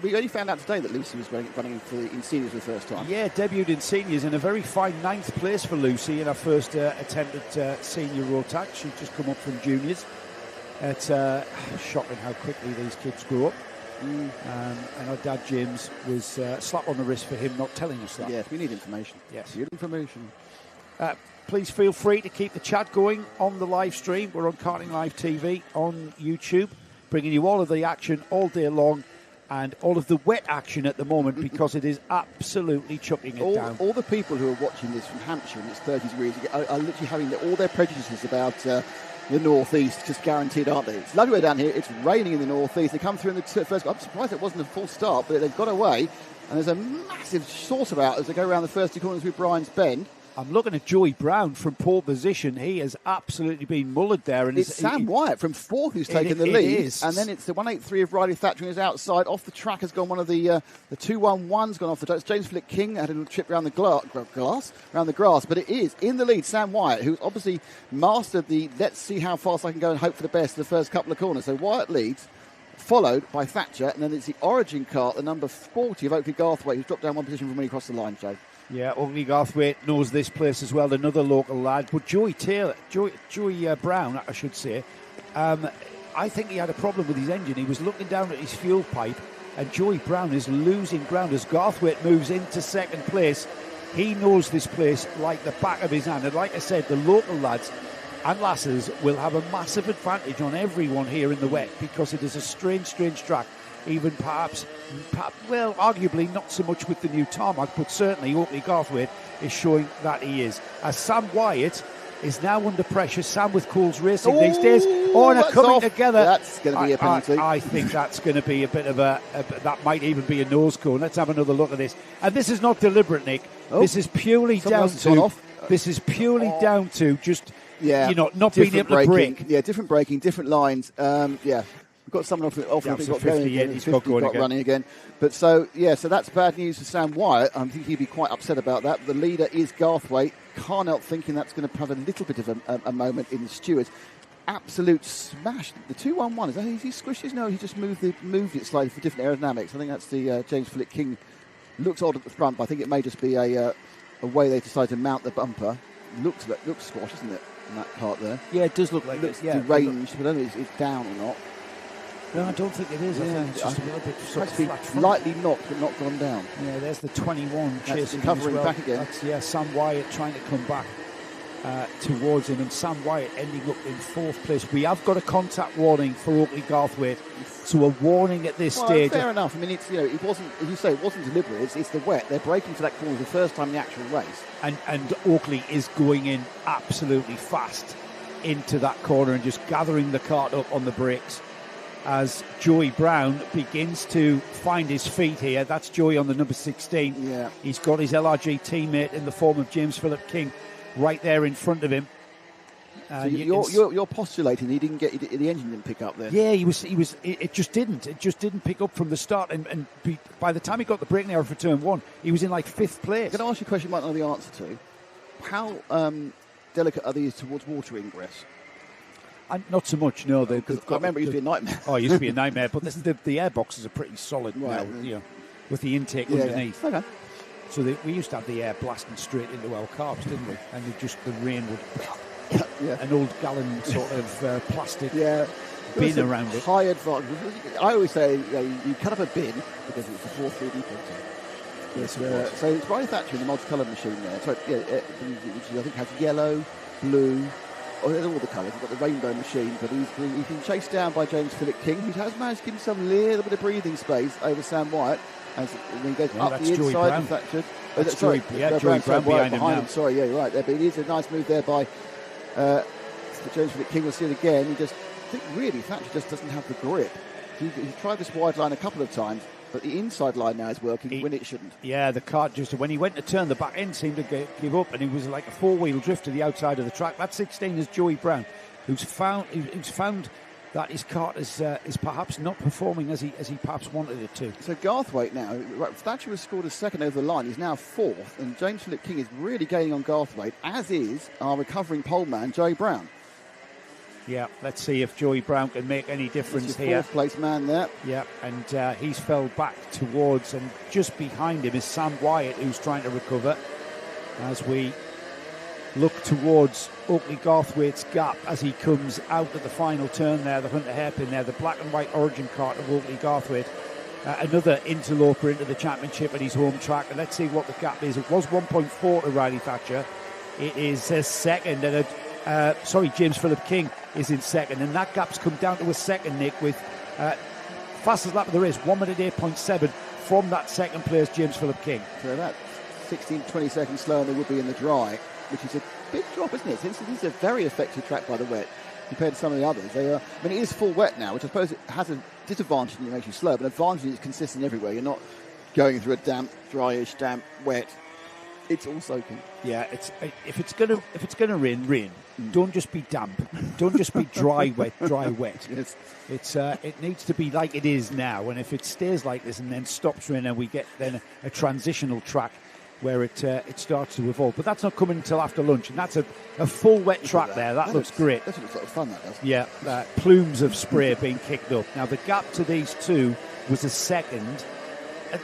[SPEAKER 2] We only found out today that Lucy was running in seniors for the first time.
[SPEAKER 1] Yeah, debuted in seniors in a very fine 9th place for Lucy in her first attempt at senior Rotax. She'd just come up from juniors. It's shocking how quickly these kids grow up. And our dad, James, was a slap on the wrist for him not telling us that.
[SPEAKER 2] Yes, we need information.
[SPEAKER 1] Yes.
[SPEAKER 2] We need information.
[SPEAKER 1] Please feel free to keep the chat going on the live stream. We're on Karting Live TV on YouTube, bringing you all of the action all day long and all of the wet action at the moment because it is absolutely chucking it down.
[SPEAKER 2] All the people who are watching this from Hampshire and it's 30 degrees are literally having all their prejudices about the northeast just guaranteed, aren't they? It's lovely way down here. It's raining in the northeast. They come through in the first. I'm surprised it wasn't a full start, but they've got away. And there's a massive saucer out as they go around the first 2 corners with Brian's Bend.
[SPEAKER 1] I'm looking at Joey Brown from pole position. He has absolutely been mullered there. And
[SPEAKER 2] it's Sam Wyatt from fourth who's taken the lead. And then it's the 183 of Riley Thatcher who's outside. Off the track has gone one of the 211's gone off the track. James Philip King had a little trip around the grass. But it is in the lead, Sam Wyatt, who's obviously mastered the let's see how fast I can go and hope for the best in the first couple of corners. So Wyatt leads, followed by Thatcher. And then it's the Origin car, the number 40 of Oakley Garthwaite, who's dropped down one position from when he crossed the line, Joe.
[SPEAKER 1] Yeah, Oakley Garthwaite knows this place as well, another local lad. But Joey Brown, I should say, I think he had a problem with his engine. He was looking down at his fuel pipe, and Joey Brown is losing ground as Garthwaite moves into second place. He knows this place like the back of his hand. And like I said, the local lads and lasses will have a massive advantage on everyone here in the wet because it is a strange track. Even perhaps, arguably not so much with the new tarmac, but certainly Oakley Garthwaite is showing that he is. As Sam Wyatt is now under pressure. Sam with Coles Racing these days. Oh, and coming
[SPEAKER 2] off.
[SPEAKER 1] together.
[SPEAKER 2] That's going to be a penalty.
[SPEAKER 1] I think that's going to be a bit of that might even be a nose cone. Let's have another look at this. And this is not deliberate, Nick. This is purely down to. This is purely down to just not being able to brake.
[SPEAKER 2] Yeah, different braking, different lines. We've got someone off
[SPEAKER 1] yeah, so 58, he's got going again.
[SPEAKER 2] Running again. But so that's bad news for Sam Wyatt. I think he'd be quite upset about that. The leader is Garthwaite. Can't help thinking that's going to have a little bit of a moment in the stewards. Absolute smash. The 211, is he squished? No, he just moved it slightly for different aerodynamics. I think that's the James Philip King. Looks odd at the front, but I think it may just be a way they decided to mount the bumper. Looks squash, isn't it, in that part there?
[SPEAKER 1] Yeah, it does look like
[SPEAKER 2] it. Yeah, deranged, but I don't know if it's down or not.
[SPEAKER 1] No, I don't think it is. I think it's just a little bit sort of flat.
[SPEAKER 2] Lightly knocked, but not gone down.
[SPEAKER 1] Yeah, there's the 21 chasing
[SPEAKER 2] covering
[SPEAKER 1] well.
[SPEAKER 2] back again.
[SPEAKER 1] That's, Sam Wyatt trying to come back towards him, and Sam Wyatt ending up in fourth place. We have got a contact warning for Oakley Garthwaite, so a warning at this stage.
[SPEAKER 2] Fair enough. I mean, it wasn't. As you say, it wasn't deliberate. It's the wet. They're braking for that corner the first time in the actual race.
[SPEAKER 1] And Oakley is going in absolutely fast into that corner and just gathering the cart up on the brakes. As Joey Brown begins to find his feet here. That's Joey on the number 16.
[SPEAKER 2] Yeah.
[SPEAKER 1] He's got his LRG teammate in the form of James Philip King right there in front of him.
[SPEAKER 2] So you're postulating he didn't get the engine didn't pick up there.
[SPEAKER 1] Yeah, he was. It just didn't pick up from the start, and by the time he got the braking error for turn 1, he was in like 5th place.
[SPEAKER 2] I'm going to ask you a question you might not know the answer to. How delicate are these towards water ingress?
[SPEAKER 1] Not so much, no.
[SPEAKER 2] I remember it used to be a nightmare.
[SPEAKER 1] Oh, it used to be a nightmare, but the air boxes are pretty solid now, with the intake underneath.
[SPEAKER 2] Yeah. Okay.
[SPEAKER 1] So we used to have the air blasting straight into our carbs, didn't we? And the rain would... an old gallon sort of plastic bin around it.
[SPEAKER 2] High advantage. I always say you cut up a bin because it's a 4-3D printer.
[SPEAKER 1] Yes,
[SPEAKER 2] so it's manufacturing the multicoloured machine there. So which I think has yellow, blue, all the colours. You've got the rainbow machine, but he's been chased down by James Philip King, who has managed to give himself a little bit of breathing space over Sam Wyatt. As he goes up the inside and fractured.
[SPEAKER 1] Joey Brown behind him now.
[SPEAKER 2] Sorry, you're right there. But it is a nice move there by James Philip King. We'll see it again. I think really Thatcher just doesn't have the grip. He's tried this wide line a couple of times, but the inside line now is working when it shouldn't. Yeah, the car when he went to turn, the back end seemed to give up, and he was like a 4-wheel drift to the outside of the track. That 16 is Joey Brown, who's found that his kart is perhaps not performing as he perhaps wanted it to. So Garthwaite now, Thatcher has scored a second over the line. He's now 4th, and James Philip King is really gaining on Garthwaite, as is our recovering pole man, Joey Brown. Yeah, let's see if Joey Brown can make any difference here. 4th place man there. Yeah, and he's fell back towards, and just behind him is Sam Wyatt, who's trying to recover as we look towards Oakley Garthwaite's gap as he comes out at the final turn there, the Hunter Hairpin there, the black and white origin kart of Oakley Garthwaite. Another interloper into the championship at his home track, and let's see what the gap is. It was 1.4 to Riley Thatcher. It is a second, and James Philip King is in second, and that gap's come down to a second, Nick, with fastest lap of the race, 1 minute 8.7 from that second place, James Philip King. So that 16-20 seconds slower than they would be in the dry, which is a big drop, isn't it? This is a very effective track by the wet compared to some of the others. It is full wet now, which I suppose it has a disadvantage in it makes you slow, but an advantage is it's consistent everywhere. You're not going through a damp, dryish, damp, wet. It's all soaking. Yeah, if it's gonna rain. Don't just be damp. Don't just be dry, wet. Yes. It needs to be like it is now. And if it stays like this and then stops raining, we get then a transitional track where it starts to evolve. But that's not coming until after lunch, and that's a full wet track there. That looks great. That looks like fun, that does. Yeah, plumes of spray being kicked up. Now, the gap to these two was a second.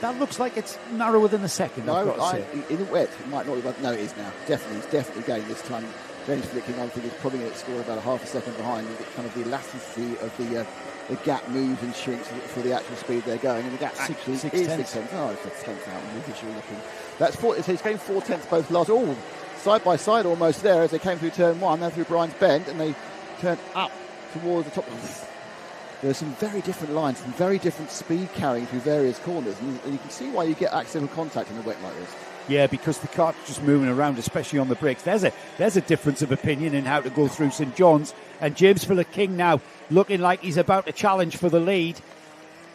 [SPEAKER 2] That looks like it's narrower than a second, I've got to say. In the wet, it might not be, but no, it is now. Definitely, it's definitely going this time. James Philip King, I think, is probably going to score about a half a second behind. You get kind of the elasticity of the gap moves and shrinks for the actual speed they're going, and the gap actually is 6 tenths. Oh, it's a tenth out in visual looking. That's 4. So he's going 4 tenths both last. Oh, side by side almost there as they came through turn 1, then through Brian's Bend, and they turned up towards the top. There's some very different lines, some very different speed carrying through various corners, and you can see why you get accidental contact in the wet like this. Yeah, because the cart's just moving around, especially on the brakes. There's a difference of opinion in how to go through St John's, and James Philip King now looking like he's about to challenge for the lead.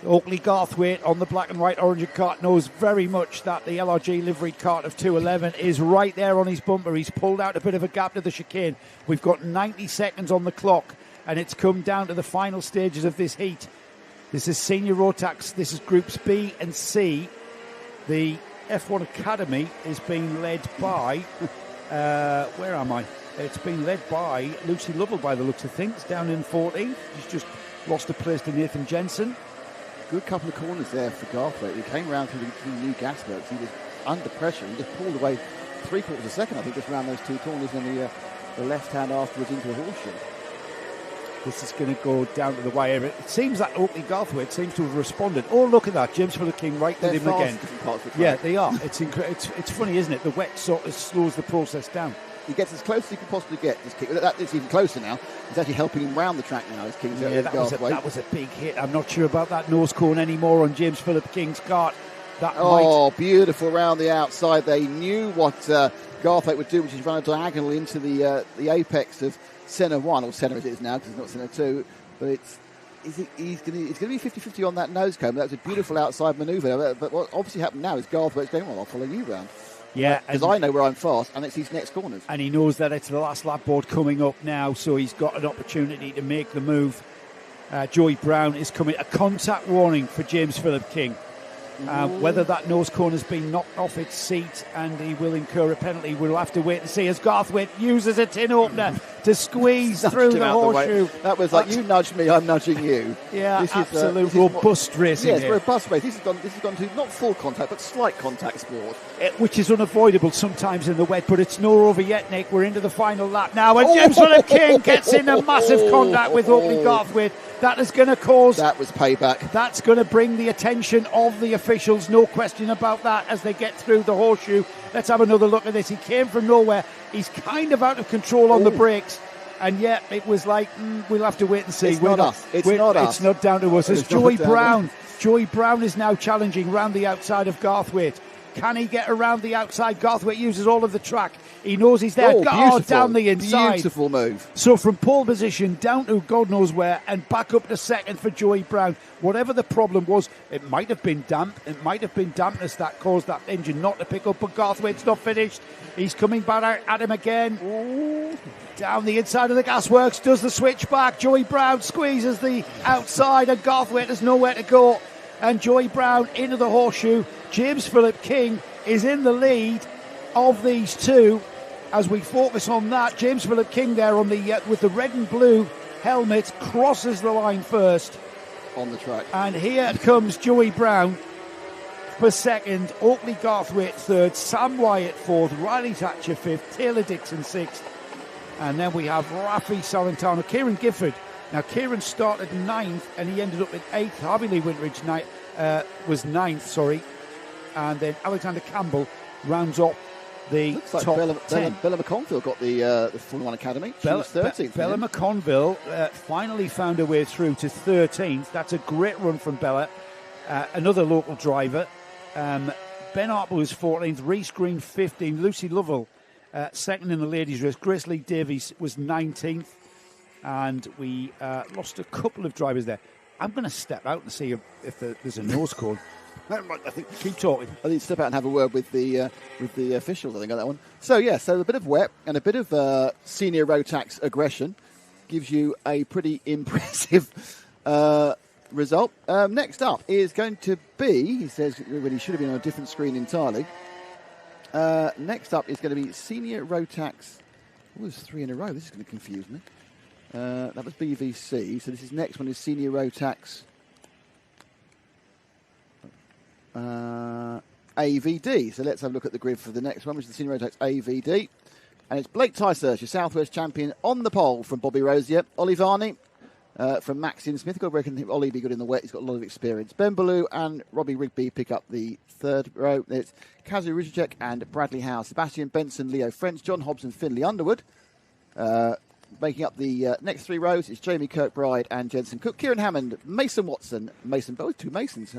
[SPEAKER 2] Oakley Garthwaite on the black and white orange kart knows very much that the LRG livery kart of 211 is right there on his bumper. He's pulled out a bit of a gap to the chicane. We've got 90 seconds on the clock, and it's come down to the final stages of this heat. This is Senior Rotax. This is Groups B and C. The F1 Academy is being led by, where am I? It's being led by Lucy Lovell by the looks of things, down in 14. She's just lost a place to Nathan Jensen. Good couple of corners there for Garthwaite. He came around through the new gas works. He was under pressure and just pulled away 3/4 of a second, I think, just around those two corners, and the left hand afterwards into a horseshoe. This is going to go down to the wire. It seems that Oakley Garthwaite seems to have responded. Oh, look at that. James Philip King right with him again. Yeah, they are. It's funny, isn't it? The wet sort of slows the process down. He gets as close as he can possibly get. It's even closer now. It's actually helping him round the track now. As King's that was a big hit. I'm not sure about that nose cone anymore on James Philip King's kart. Beautiful round the outside. They knew what Garthwaite would do, which is run a diagonal into the apex of Senna 1, or Senna it is now because it's not Senna 2. But it's going to be 50-50 on that nose cone. That was a beautiful outside manoeuvre. But what obviously happened now is Garthwaite's going, well, I'll follow you round.
[SPEAKER 1] Yeah,
[SPEAKER 2] because I know where I'm fast, and it's these next corners.
[SPEAKER 1] And he knows that it's the last lap board coming up now, so he's got an opportunity to make the move. Joey Brown is coming. A contact warning for James Philip King. Whether that nose corner's been knocked off its seat and he will incur a penalty, we'll have to wait and see as Garthwaite uses a tin opener to squeeze through the horseshoe.
[SPEAKER 2] That was like, you nudged me, I'm nudging you.
[SPEAKER 1] Yeah, this absolute robust racing.
[SPEAKER 2] Yes, robust race. This has gone to not full contact, but slight contact sport.
[SPEAKER 1] Which is unavoidable sometimes in the wet, but it's no over yet, Nick. We're into the final lap now, and James Philip King gets in a massive contact with Oakley Garthwaite. That is going to cause...
[SPEAKER 2] That was payback.
[SPEAKER 1] That's going to bring the attention of the officials, no question about that, as they get through the horseshoe. Let's have another look at this. He came from nowhere. He's kind of out of control on the brakes. And yet it was like, we'll have to wait and see.
[SPEAKER 2] It's not us. It's not us.
[SPEAKER 1] It's not down to us. As Joey Brown is now challenging round the outside of Garthwaite. Can he get around the outside? Garthwaite uses all of the track. He knows he's there. Down the inside.
[SPEAKER 2] Beautiful move.
[SPEAKER 1] So from pole position down to God knows where and back up to second for Joey Brown. Whatever the problem was, it might have been damp. It might have been dampness that caused that engine not to pick up. But Garthwaite's not finished. He's coming back at him again. Ooh. Down the inside of the gasworks. Does the switch back. Joey Brown squeezes the outside and Garthwaite has nowhere to go. And Joey Brown into the horseshoe. James Philip King is in the lead of these two. As we focus on that, James Philip King there on the with the red and blue helmet crosses the line first
[SPEAKER 2] on the track.
[SPEAKER 1] And here comes Joey Brown for second, Oakley Garthwaite third, Sam Wyatt fourth, Riley Thatcher fifth, Taylor Dixon sixth, and then we have Rafi Salentano, Kieran Gifford. Now Kieran started ninth and he ended up in eighth. Harvey Lee Wintridge was ninth, sorry. And then Alexander Campbell rounds up the
[SPEAKER 2] like
[SPEAKER 1] top
[SPEAKER 2] Bella
[SPEAKER 1] 10.
[SPEAKER 2] Bella McConville got the Formula 1 Academy. She was 13th.
[SPEAKER 1] Bella McConville finally found her way through to 13th. That's a great run from Bella. Another local driver. Ben Harper was 14th. Reese Green 15th. Lucy Lovell second in the ladies' race. Grace Lee Davies was 19th. And we lost a couple of drivers there. I'm going to step out and see if there's a nose cone. I think keep talking.
[SPEAKER 2] I think step out and have a word with the officials. I think on that one. So a bit of wet and a bit of senior Rotax aggression gives you a pretty impressive result. Next up is going to be, he says, when he should have been on a different screen entirely. Next up is going to be senior Rotax. Oh, there's three in a row. This is going to confuse me. That was BVC. So this is next one is senior Rotax. AVD. So let's have a look at the grid for the next one, which is the Senior Rotax AVD. And it's Blake Tysers, your Southwest champion, on the pole from Bobby Rosier. Olivani from Maxine Smith. I've got to reckon Ollie be good in the wet. He's got a lot of experience. Ben Ballou and Robbie Rigby pick up the third row. It's Kazu Rizicek and Bradley Howe. Sebastian Benson, Leo French, John Hobbs and Finley Underwood. Making up the next three rows, it's Jamie Kirkbride and Jensen Cook, Kieran Hammond, Mason Watson, both two Masons.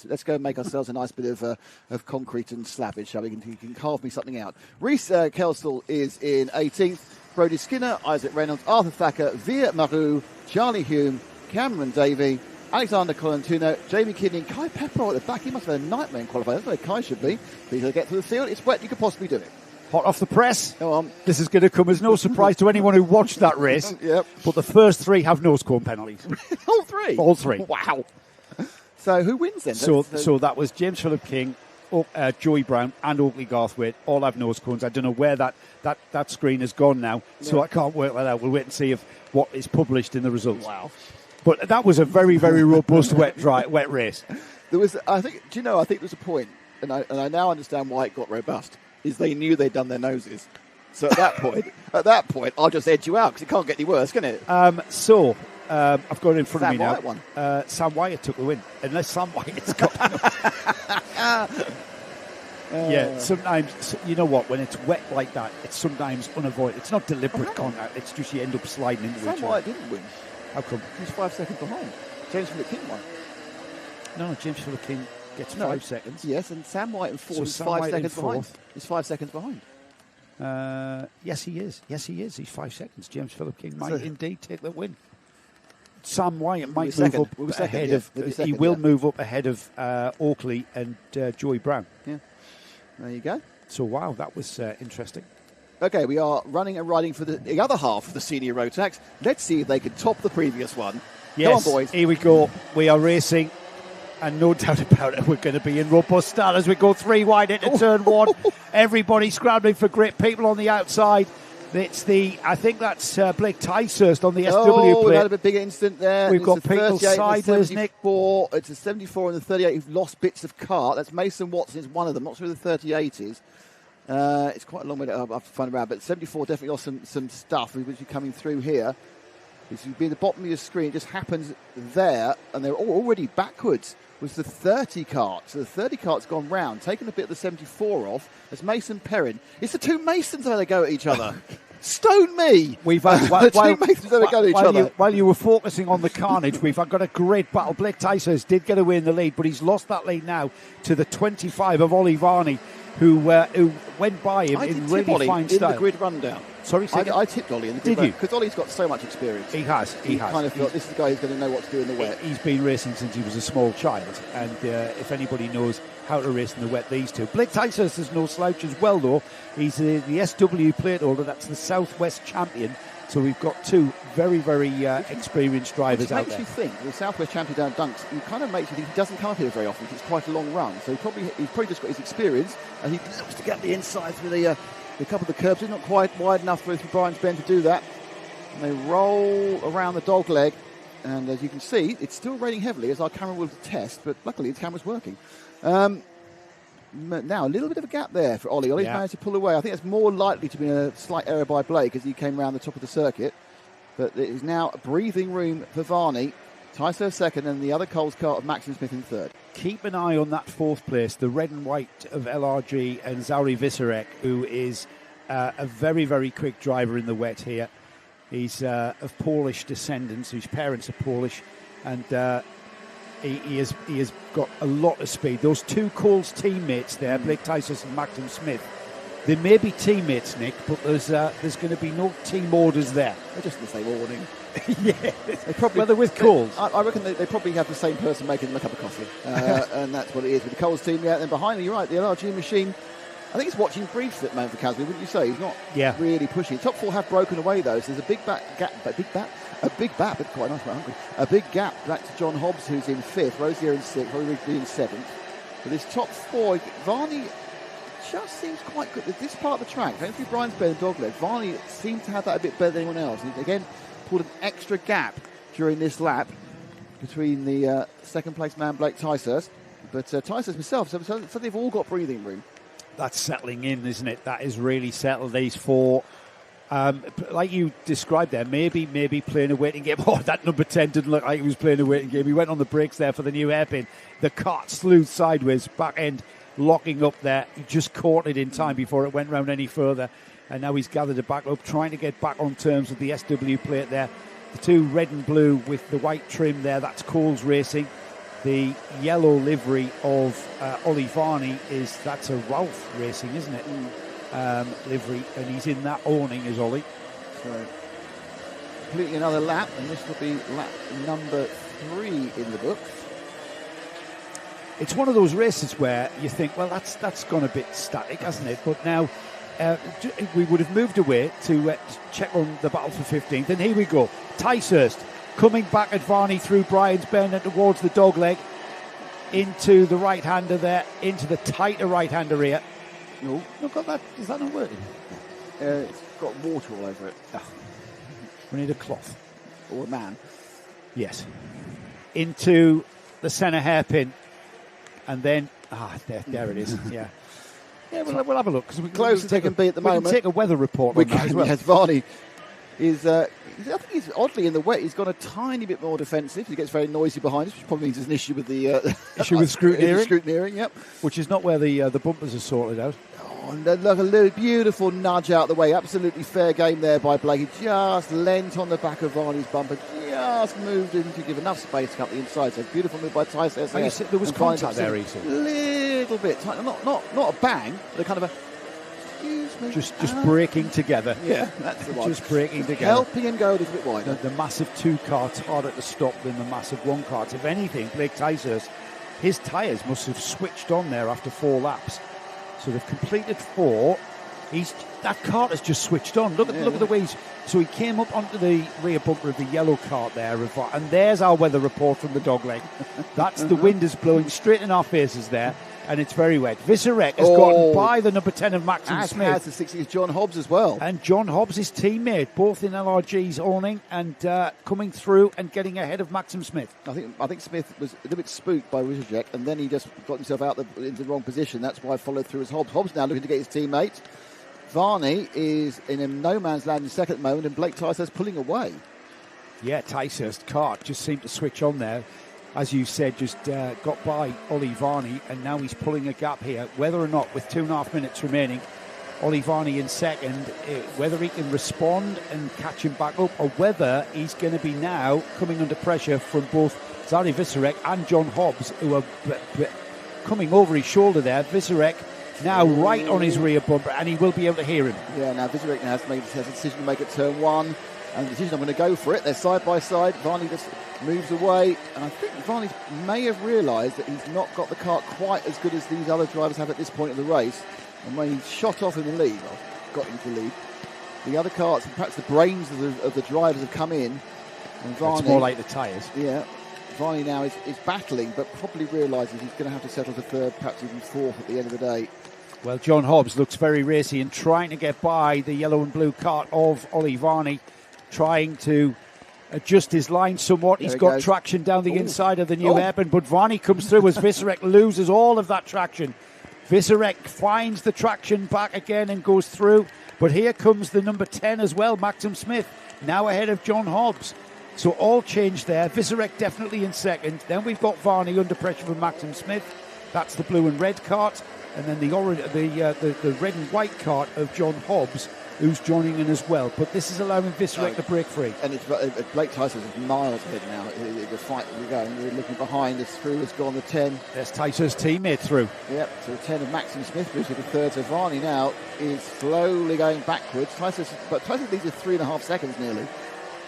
[SPEAKER 2] Let's go and make ourselves a nice bit of concrete and slabbage, shall we? You can carve me something out. Reese Kelsall is in 18th, Brodie Skinner, Isaac Reynolds, Arthur Thacker, Via Maru, Charlie Hume, Cameron Davey, Alexander Colantuno, Jamie Kidney, and Kai Pepper at the back. He must have had a nightmare in qualifying. That's where Kai should be. But he's going to get through the field. It's wet. You could possibly do it.
[SPEAKER 1] Hot off the press.
[SPEAKER 2] Go on.
[SPEAKER 1] This is going to come as no surprise to anyone who watched that race.
[SPEAKER 2] Yep.
[SPEAKER 1] But the first three have nose cone penalties.
[SPEAKER 2] All three?
[SPEAKER 1] All three.
[SPEAKER 2] Wow. So who wins then?
[SPEAKER 1] So that was James Philip King, Joey Brown and Oakley Garthwaite. All have nose cones. I don't know where that screen has gone now, so I can't work that out. We'll wait and see what is published in the results.
[SPEAKER 2] Wow.
[SPEAKER 1] But that was a very, very robust wet race.
[SPEAKER 2] There was, I think there was a point, and I now understand why it got robust. Is they knew they'd done their noses. So at that point, I'll just edge you out because it can't get any worse, can it?
[SPEAKER 1] I've got it in front of me now.
[SPEAKER 2] Sam Wyatt won.
[SPEAKER 1] Sam Wyatt took the win, unless Sam Wyatt's got. Yeah, sometimes, you know what, when it's wet like that, it's sometimes unavoidable. It's not deliberate contact, it's just you end up sliding into each other.
[SPEAKER 2] Sam Wyatt didn't win.
[SPEAKER 1] How come?
[SPEAKER 2] He's 5 seconds behind. James Philip King won.
[SPEAKER 1] No, James Philip King gets 5 seconds.
[SPEAKER 2] Yes, and Sam Wyatt in fourth is 5 seconds behind. He's 5 seconds behind.
[SPEAKER 1] Yes, he is. He's 5 seconds. James Philip King might indeed take the win. Sam Wyatt might move up ahead of. He will move up ahead of Oakley and Joey Brown.
[SPEAKER 2] Yeah, there you go.
[SPEAKER 1] So, wow, that was interesting.
[SPEAKER 2] Okay, we are running and riding for the other half of the senior Rotax. Let's see if they can top the previous one.
[SPEAKER 1] Yes,
[SPEAKER 2] come on, boys.
[SPEAKER 1] Here we go. We are racing, and no doubt about it, we're going to be in robust style as we go 3 wide into turn 1. Everybody scrambling for grip. People on the outside. I think that's Blake Ticehurst on the SW plate.
[SPEAKER 2] We've had a bit bigger incident there.
[SPEAKER 1] We've got people sideways, Nick.
[SPEAKER 2] It's a 74 and the 38 who've lost bits of kart. That's Mason Watson is one of them. Not sure who the 38 is. It's quite a long way to have to find around, but 74 definitely lost some stuff, which is coming through here. This would be the bottom of your screen. It just happens there, and they're already backwards. Was the 30 cart. So the 30 cart's gone round, taking a bit of the 74 off. As Mason Perrin. It's the two Masons that go at each other. Stone me!
[SPEAKER 1] We've had while you were focusing on the carnage, we've got a great battle. Blake Ticehurst did get away in the lead, but he's lost that lead now to the 25 of Ollie Varney, who went by him in really fine style.
[SPEAKER 2] In the grid rundown.
[SPEAKER 1] Sorry,
[SPEAKER 2] I tipped Ollie in the grid.
[SPEAKER 1] Did you?
[SPEAKER 2] Because Ollie's got so much experience.
[SPEAKER 1] He has.
[SPEAKER 2] Kind of thought this is the guy who's going to know what to do in the wet.
[SPEAKER 1] He's been racing since he was a small child, and if anybody knows how to race in the wet, these two. Blake Ticehurst is no slouch as well, though. He's the SW plate holder. That's the Southwest champion. So we've got two very, very experienced drivers out there.
[SPEAKER 2] It makes you think, the Southwest champion down Dunks, he kind of makes you think he doesn't come up here very often because it's quite a long run. So he's probably just got his experience, and he looks to get the insides with a couple of the curbs. It's not quite wide enough for Brian's Ben to do that. And they roll around the dog leg, and as you can see, it's still raining heavily, as our camera will test, but luckily the camera's working. Now, a little bit of a gap there for Ollie. Ollie's managed to pull away. I think it's more likely to be a slight error by Blake as he came around the top of the circuit. But there is now breathing room for Varney. Ticehurst second, and the other Coles car of Maxim Smith in third.
[SPEAKER 1] Keep an eye on that fourth place, the red and white of LRG and Zauri Visarek, who is a very, very quick driver in the wet here. He's of Polish descendants. His parents are Polish, and he has got a lot of speed. Those two Coles teammates there, Blake Ticehurst and Maxim Smith, they may be teammates, Nick, but there's going to be no team orders there.
[SPEAKER 2] They're just in the same awning.
[SPEAKER 1] Yeah, they're with Coles.
[SPEAKER 2] I reckon they probably have the same person making them a cup of coffee, and that's what it is with the Coles team. Yeah, and then behind them, you're right, the LRG machine. I think it's watching briefs at the moment for Casby, wouldn't you say? He's not really pushing. Top four have broken away though, so there's a big gap, but quite nice, but hungry. A big gap back to John Hobbs, who's in fifth, Rosier in sixth, Rory Rigby in seventh. But this top four, Varney just seems quite good. This part of the track, don't think Brian's better than Dogleg. Varney seems to have that a bit better than anyone else. He again pulled an extra gap during this lap between the second place man Blake Ticehurst, but Ticehurst himself. So they've all got breathing room.
[SPEAKER 1] That's settling in, isn't it? That is really settled. These four, like you described there, maybe playing a waiting game. Oh, that number 10 didn't look like he was playing a waiting game. He went on the brakes there for the new hairpin. The cart slew sideways, back end locking up there. He just caught it in time before it went round any further. And now he's gathered it back up, trying to get back on terms with the SW plate there. The two red and blue with the white trim there, that's Coles Racing. The yellow livery of Ollie Varney that's a Ralph Racing, isn't it? Livery, and he's in that awning as Ollie.
[SPEAKER 2] So completely another lap, and this will be lap number 3 in the books.
[SPEAKER 1] It's one of those races where you think, well, that's gone a bit static, hasn't it? But now we would have moved away to check on the battle for 15th, and here we go. Ticehurst coming back at Varney through Brian's Bend and towards the dog leg, into the right-hander there, into the tighter right-hander here. No, look at that. Is that not working?
[SPEAKER 2] It's got water all over it.
[SPEAKER 1] Oh. We need a cloth.
[SPEAKER 2] Or a man.
[SPEAKER 1] Yes. Into the centre hairpin. And then, there it is. Yeah. Yeah, we'll have a look. Because
[SPEAKER 2] close to take a beat at the moment.
[SPEAKER 1] We can take a weather report on that as well.
[SPEAKER 2] Yes, Varney is... I think he's oddly in the wet. He's gone a tiny bit more defensive. He gets very noisy behind us, which probably means there's an issue with the
[SPEAKER 1] issue with scrutineering.
[SPEAKER 2] Scrutineering, yep.
[SPEAKER 1] Which is not where the bumpers are sorted out.
[SPEAKER 2] Oh, and look, a little beautiful nudge out the way. Absolutely fair game there by Blake. He just leant on the back of Varney's bumper, just moved in to give enough space to cut the inside. So beautiful move by Ticehurst.
[SPEAKER 1] There was contact there, Easy.
[SPEAKER 2] A little bit, not a bang, but a kind of a.
[SPEAKER 1] Just breaking together.
[SPEAKER 2] Yeah, that's the one.
[SPEAKER 1] Just breaking together.
[SPEAKER 2] Helping him go a little bit wider.
[SPEAKER 1] The massive 2 carts harder to stop than the massive 1 cart. If anything, Blake Ticehurst, his tyres must have switched on there after 4 laps. So they've completed 4. That cart has just switched on. Look at the way so he came up onto the rear bumper of the yellow cart there, and there's our weather report from the dog leg. That's the wind is blowing straight in our faces there, and it's very wet. Visorek has gotten by the number 10 of Maxim Smith.
[SPEAKER 2] As the 60 is John Hobbs as well.
[SPEAKER 1] And John Hobbs, his teammate, both in LRG's awning and coming through and getting ahead of Maxim Smith.
[SPEAKER 2] I think Smith was a little bit spooked by Visorek, and then he just got himself out into the wrong position. That's why I followed through as Hobbs. Hobbs now looking to get his teammate. Varney is in a no man's land in second at the moment, and Blake Ticehurst pulling away.
[SPEAKER 1] Yeah, Ticehurst cart just seemed to switch on there. As you said, just got by Ollie Varney, and now he's pulling a gap here. Whether or not, with 2.5 minutes remaining, Ollie Varney in second, whether he can respond and catch him back up, or whether he's going to be now coming under pressure from both Zari Visorek and John Hobbs, who are coming over his shoulder there. Visorek now right on his rear bumper, and he will be able to hear him.
[SPEAKER 2] Yeah, now Visorek now has a decision to make at turn 1, and the decision, I'm going to go for it. They're side by side. Varney just moves away, and I think Varney may have realised that he's not got the cart quite as good as these other drivers have at this point of the race, and when he shot off in the lead, got into the lead, the other carts, and perhaps the brains of the drivers have come in, and Varney...
[SPEAKER 1] It's more like the tyres.
[SPEAKER 2] Yeah. Varney now is battling, but probably realises he's going to have to settle for third, perhaps even fourth at the end of the day.
[SPEAKER 1] Well, John Hobbs looks very racy and trying to get by the yellow and blue cart of Ollie Varney, trying to adjust his line somewhat. He's got traction down the inside of the new hairpin, but Varney comes through as Visorek loses all of that traction. Visorek finds the traction back again and goes through, but here comes the number 10 as well, Maxim Smith, now ahead of John Hobbs. So all changed there. Visorek definitely in second. Then we've got Varney under pressure from Maxim Smith. That's the blue and red cart. And then the red and white cart of John Hobbs, who's joining in as well. But this is allowing Visorek to break free.
[SPEAKER 2] And Blake Ticehurst is miles ahead now. The fight we're going. We're looking behind us. Through has gone the 10.
[SPEAKER 1] There's Ticehurst's teammate through.
[SPEAKER 2] Yep, so the 10 of Maxim Smith moves to the third. So Varney now is slowly going backwards. Ticehurst leads with 3.5 seconds nearly.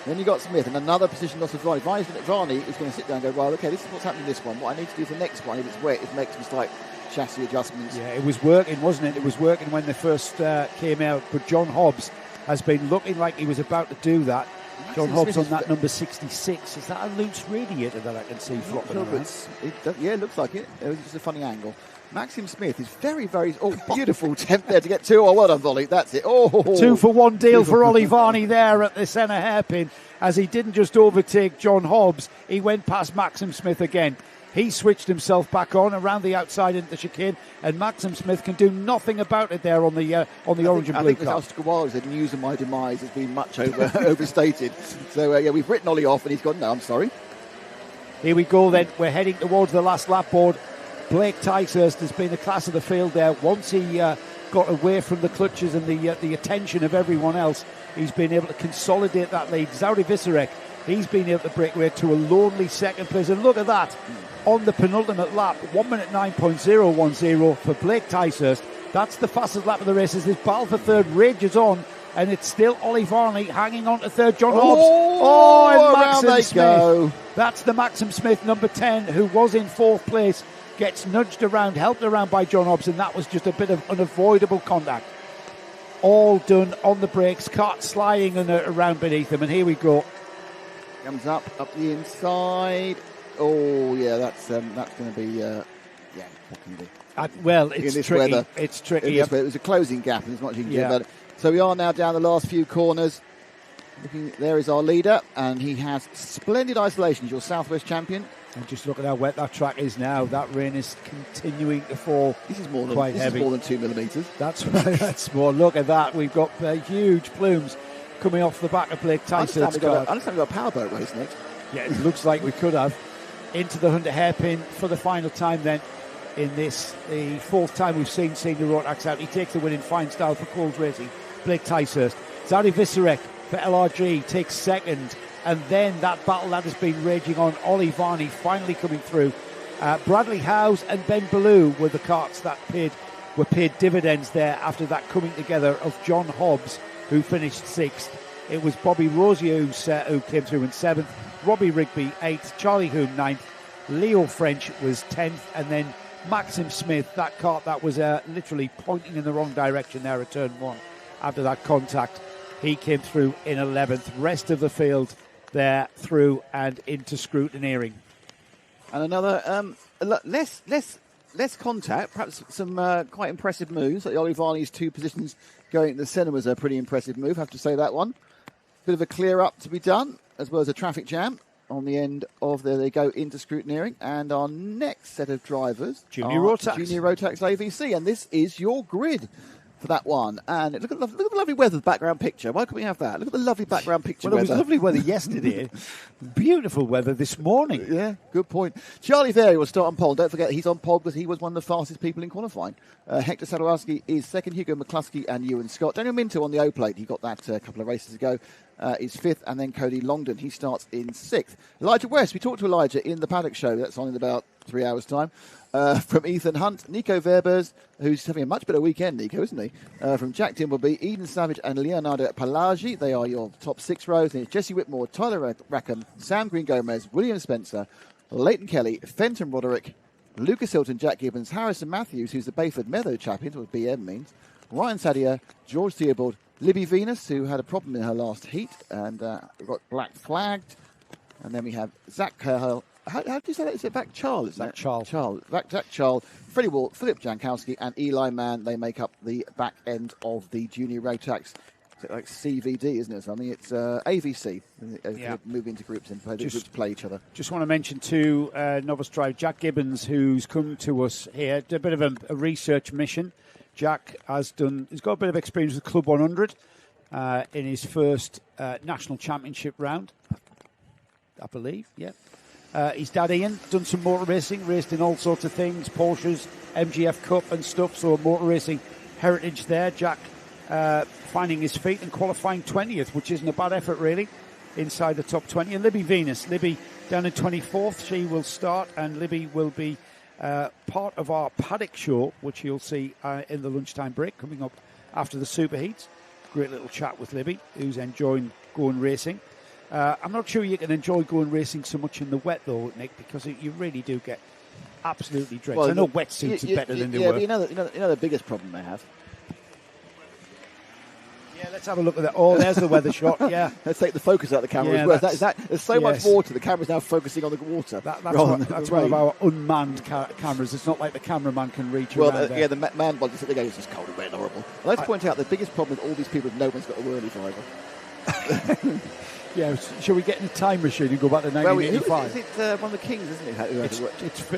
[SPEAKER 2] Then you got Smith and another position loss of Varney. Varney is going to sit down and go, well, okay, this is what's happening in this one. What I need to do for the next one, if it's wet, is make some slight chassis adjustments.
[SPEAKER 1] Yeah, it was working, wasn't it? It was working when they first came out. But John Hobbs has been looking like he was about to do that. John Hobbs on that number 66. Is that a loose radiator that I can see flopping around?
[SPEAKER 2] It looks like it. It was just a funny angle. Maxim Smith is very, very... Oh, beautiful attempt there to get 2. Oh, well done, Ollie. That's it. Oh,
[SPEAKER 1] 2-for-1 deal for Ollie Varney there at the centre hairpin, as he didn't just overtake John Hobbs, he went past Maxim Smith again. He switched himself back on around the outside into the chicane, and Maxim Smith can do nothing about it there on the orange and blue.
[SPEAKER 2] I think Oscar Wilde said, news of my demise has been much overstated. So, we've written Ollie off, and he's gone, no, I'm sorry.
[SPEAKER 1] Here we go then. We're heading towards the last lap board. Blake Ticehurst has been the class of the field there. Once he got away from the clutches and the attention of everyone else, he's been able to consolidate that lead. Zauri Visorek, he's been able to break away to a lonely second place. And look at that, on the penultimate lap, 1 minute 9.010 for Blake Ticehurst. That's the fastest lap of the race as this battle for third rages on. And it's still Ollie Varney hanging on to third. John Hobbs. And Maxim Smith. Go. That's the Maxim Smith, number 10, who was in fourth place. Gets nudged around, helped around by John Hobbs, and that was just a bit of unavoidable contact. All done on the brakes, cart sliding around beneath him, and here we go.
[SPEAKER 2] Comes up the inside. Oh, yeah, that's going to be, what can you do?
[SPEAKER 1] Well, it's tricky.
[SPEAKER 2] Weather,
[SPEAKER 1] it's tricky.
[SPEAKER 2] It was a closing gap, and as much as you can do about it. So we are now down the last few corners. There is our leader, and he has splendid isolation. He's your Southwest champion.
[SPEAKER 1] And just look at how wet that track is now. That rain is continuing to fall.
[SPEAKER 2] This is more than
[SPEAKER 1] quite heavy.
[SPEAKER 2] This is more than 2 millimetres.
[SPEAKER 1] That's right. That's more. Look at that. We've got huge plumes coming off the back of Blake Ticehurst's car.
[SPEAKER 2] I understand we've got a powerboat race next.
[SPEAKER 1] Yeah, it looks like we could have. Into the Hunter hairpin for the final time then. In this, the fourth time we've seen Senior Rotax out. He takes the win in fine style for Coles Racing. Blake Ticehurst. Zari Visorek for LRG takes second. And then that battle that has been raging on, Ollie Varney finally coming through. Bradley Howes and Ben Ballou were the carts that were paid dividends there after that coming together of John Hobbs, who finished sixth. It was Bobby Rosier who came through in seventh, Robbie Rigby eighth, Charlie Hume ninth, Leo French was 10th, and then Maxim Smith, that kart that was literally pointing in the wrong direction there at turn 1 after that contact. He came through in 11th. Rest of the field there through and into scrutineering.
[SPEAKER 2] And another less contact, perhaps some quite impressive moves. Like Olivani's 2 positions going to the centre was a pretty impressive move, I have to say that one. Bit of a clear up to be done, as well as a traffic jam on the end of there. They go into scrutineering. And our next set of drivers
[SPEAKER 1] Junior Rotax
[SPEAKER 2] AVC. And this is your grid for that one. And look at the lovely weather background picture. Why couldn't we have that? Look at the lovely background picture.
[SPEAKER 1] Well, it was lovely weather yesterday. Beautiful weather this morning.
[SPEAKER 2] Yeah, good point. Charlie Vary will start on pole. Don't forget he's on pole because he was one of the fastest people in qualifying. Hector Sadowski is second. Hugo McCluskey and Ewan Scott. Daniel Minto on the O-plate. He got that a couple of races ago. Is 5th, and then Cody Longdon. He starts in 6th. Elijah West. We talked to Elijah in the paddock show. That's on in about 3 hours' time. From Ethan Hunt, Nico Verbers, who's having a much better weekend, Nico, isn't he? From Jack Dimbleby, Eden Savage and Leonardo Palagi. They are your top 6 rows. And it's Jesse Whitmore, Tyler Rackham, Sam Green-Gomez, William Spencer, Leighton Kelly, Fenton Roderick, Lucas Hilton, Jack Gibbons, Harrison Matthews, who's the Bayford Meadow champion, what BM means, Ryan Sadia, George Theobald, Libby Venus, who had a problem in her last heat and got black flagged. And then we have Zach Curl. How do you say that? Is it Zach Charles?
[SPEAKER 1] Zach Charles.
[SPEAKER 2] Zach Charles, Freddie Walt, Philip Jankowski, and Eli Mann. They make up the back end of the Junior Rotax. It's like CVD, isn't it? Something. It's AVC.
[SPEAKER 1] Yeah.
[SPEAKER 2] Move into groups and play each other.
[SPEAKER 1] Just want to mention to Novice Drive, Jack Gibbons, who's come to us here, did a bit of a research mission. Jack he's got a bit of experience with Club 100 in his first national championship round, I believe. Yeah. His dad Ian done some motor racing, raced in all sorts of things, Porsches, MGF Cup and stuff. So a motor racing heritage there. Jack finding his feet and qualifying 20th, which isn't a bad effort really, inside the top 20. And Libby Venus, down in 24th, she will start, and Libby will be part of our paddock show, which you'll see in the lunchtime break coming up after the superheats. Great little chat with Libby, who's enjoying going racing. I'm not sure you can enjoy going racing so much in the wet, though, Nick, because you really do get absolutely drenched.
[SPEAKER 2] Well,
[SPEAKER 1] I know wetsuits are better than they were.
[SPEAKER 2] But you know the biggest problem they have.
[SPEAKER 1] Yeah, let's have a look at that. Oh, there's the weather shot. Yeah,
[SPEAKER 2] let's take the focus out of the camera as well. There's so much water. The camera's now focusing on the water.
[SPEAKER 1] That's one of our unmanned cameras. It's not like the cameraman can reach.
[SPEAKER 2] Well, the manned one. They go, it's just cold and wet and horrible. Let's point out the biggest problem with all these people is no one's got a whirly driver.
[SPEAKER 1] Yeah, shall we get in a time machine and go back to 1985?
[SPEAKER 2] It's one of the Kings, isn't it?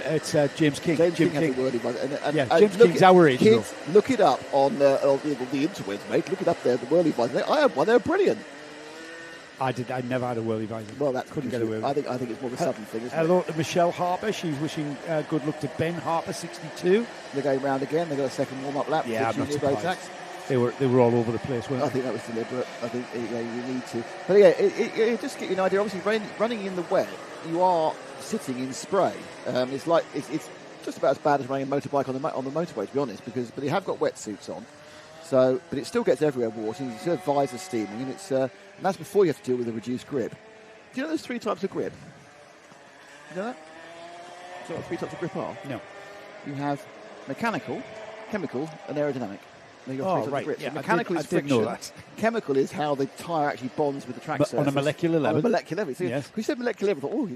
[SPEAKER 1] It's James King.
[SPEAKER 2] James King.
[SPEAKER 1] James King's our age.
[SPEAKER 2] Kids, look it up on the interwebs, mate. Look it up there, the whirly visor. I have one. They're brilliant.
[SPEAKER 1] I never had a whirly visor.
[SPEAKER 2] Well, that's
[SPEAKER 1] couldn't get a whirly.
[SPEAKER 2] I think it's more of a southern thing. Isn't
[SPEAKER 1] Hello to Michelle Harper. She's wishing good luck to Ben Harper, 62.
[SPEAKER 2] They're going round again. They got a second warm-up lap.
[SPEAKER 1] Yeah, I'm not surprised. They were all over the place, weren't they?
[SPEAKER 2] I think that was deliberate. I think you need to. But yeah, it just to get you an idea. Obviously, running in the wet, you are sitting in spray. It's just about as bad as running a motorbike on the motorway, to be honest. But you have got wetsuits on, so but it still gets everywhere water. You still have visor steaming, and and that's before you have to deal with a reduced grip. Do you know there's 3 types of grip? You know that? Do you know what 3 types of grip are?
[SPEAKER 1] No.
[SPEAKER 2] You have mechanical, chemical, and aerodynamic.
[SPEAKER 1] Right. Yeah,
[SPEAKER 2] mechanical is friction.
[SPEAKER 1] Know that.
[SPEAKER 2] Chemical is how the tyre actually bonds with the track surface.
[SPEAKER 1] On a molecular level.
[SPEAKER 2] On a molecular level. So
[SPEAKER 1] yes.
[SPEAKER 2] We said molecular level.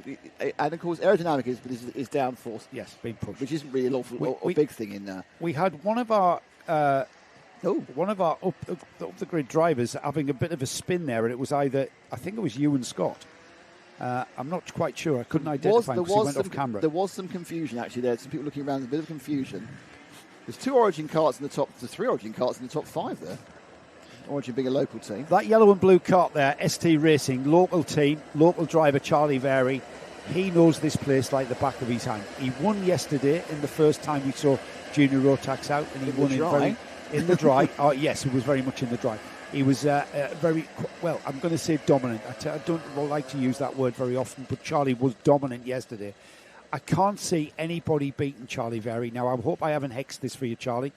[SPEAKER 2] And of course, aerodynamic is downforce.
[SPEAKER 1] Yes, being pushed.
[SPEAKER 2] Which isn't really an awful big thing in there.
[SPEAKER 1] We had one of our up the grid drivers having a bit of a spin there, and it was I think it was Ewan Scott. I'm not quite sure. I couldn't identify him because he went off camera.
[SPEAKER 2] There was some confusion actually there. Some people looking around, a bit of confusion. There's 2 Origin karts in the top, there's 3 Origin karts in the top 5 there. Origin being a local team.
[SPEAKER 1] That yellow and blue kart there, ST Racing, local team, local driver Charlie Vary. He knows this place like the back of his hand. He won yesterday in the first time we saw Junior Rotax out, and he won in the dry. Oh yes, it was very much in the dry. He was very well. I'm going to say dominant. I don't like to use that word very often, but Charlie was dominant yesterday. I can't see anybody beating Charlie Vary. Now, I hope I haven't hexed this for you, Charlie,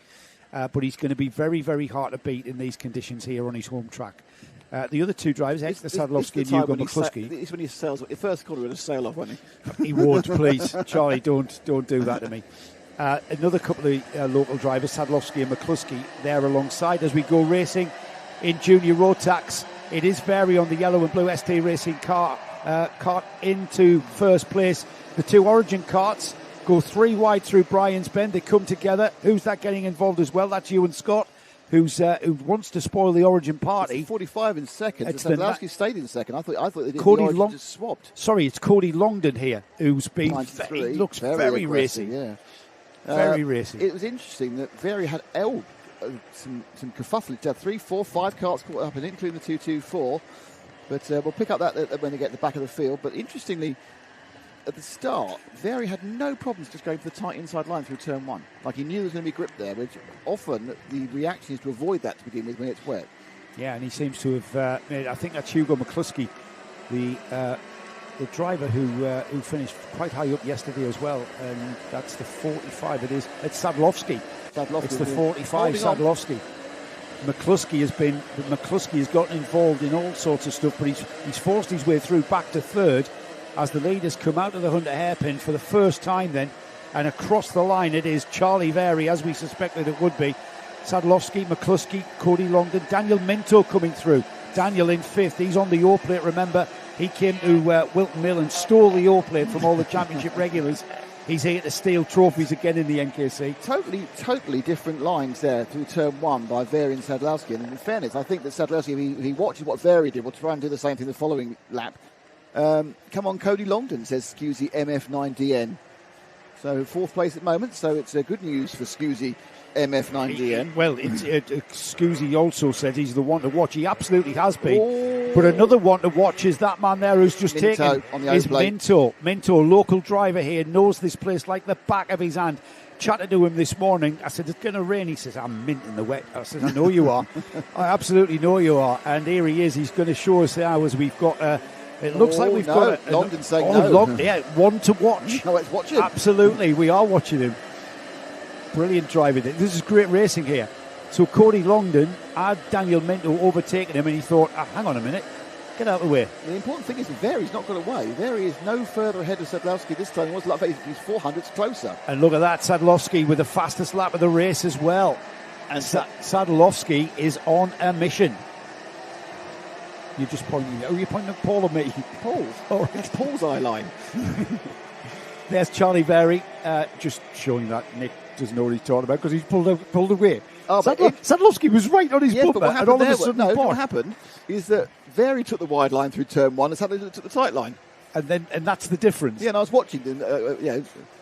[SPEAKER 1] but he's going to be very, very hard to beat in these conditions here on his home track. The other 2 drivers, Hector Sadowski and Hugo McCluskey.
[SPEAKER 2] It's when he sails. The first corner would have sailed off, won't he?
[SPEAKER 1] He won't, please. Charlie, don't do that to me. Another couple of local drivers, Sadlowski and McCluskey, there alongside as we go racing in Junior Rotax. It is Vary on the yellow and blue ST Racing cart into first place. The two Origin carts go 3 wide through Brian's Bend. They come together. Who's that getting involved as well? That's Ewan Scott, who wants to spoil the Origin party.
[SPEAKER 2] It's 45 in second. Sadlowski stayed in second. I thought they did.
[SPEAKER 1] Cody
[SPEAKER 2] the Origin just swapped.
[SPEAKER 1] Sorry, it's Cody Longdon here, who's been. He looks very racing.
[SPEAKER 2] Yeah.
[SPEAKER 1] Very racing.
[SPEAKER 2] It was interesting that Vary had some kerfuffle. It had 3, 4, 5 carts caught up in it, including the 224. But we'll pick up that when they get to the back of the field. But interestingly, at the start, Vary had no problems just going for the tight inside line through turn 1. Like he knew there was going to be grip there, which often the reaction is to avoid that to begin with when it's wet. Yeah,
[SPEAKER 1] and he seems to have made, I think that's Hugo McCluskey, the driver who finished quite high up yesterday as well, and that's the 45. It's Sadlowski. It's the 45, Sadlowski. McCluskey has gotten involved in all sorts of stuff, but he's forced his way through back to third as the leaders come out of the Hunter hairpin for the first time then, and across the line it is Charlie Vary, as we suspected it would be. Sadlowski, McCluskey, Cody Longdon, Daniel Minto coming through. Daniel in fifth. He's on the O plate, remember. He came to Wilton Mill and stole the O plate from all the championship regulars. He's here to steal trophies again in the NKC.
[SPEAKER 2] Totally different lines there through turn 1 by Vary and Sadlowski. And in fairness, I think that Sadlowski, if he watches what Vary did, will try and do the same thing the following lap. Come on, Cody Longdon, says Scusy MF9DN. So 4th place at the moment, so it's good news for Scusy MF9DN.
[SPEAKER 1] Well, Scusy also said he's the one to watch. He absolutely has been. But another one to watch is that man there who's just taken is Minto. Minto, local driver here, knows this place like the back of his hand. Chatted to him this morning. I said, it's going to rain. He says, I'm mint in the wet. I said, I know you are. I absolutely know you are. And here he is. He's going to show us the hours we've got. It looks like we've got
[SPEAKER 2] Longdon saying no.
[SPEAKER 1] One to watch.
[SPEAKER 2] No, let's watch him.
[SPEAKER 1] Absolutely, we are watching him. Brilliant driving. This is great racing here. So Cody Longdon had Daniel Minto overtaking him, and he thought, hang on a minute, get out of the way.
[SPEAKER 2] The important thing is Vary's not got away. Vary is no further ahead of Sadlowski this time. He was like he's 400s closer.
[SPEAKER 1] And look at that, Sadlowski with the fastest lap of the race as well. And Sadlowski is on a mission. You're just pointing. Oh, you're pointing at Paul or me?
[SPEAKER 2] Paul.
[SPEAKER 1] Oh,
[SPEAKER 2] it's Paul's eye line.
[SPEAKER 1] There's Charlie Vary, just showing that Nick doesn't know what he's talking about because he's pulled away. Sadlowski was right on his bumper, and all of a sudden,
[SPEAKER 2] what happened is that Vary took the wide line through turn 1, and Sadlowski took the tight line,
[SPEAKER 1] and that's the difference.
[SPEAKER 2] Yeah, and I was watching them,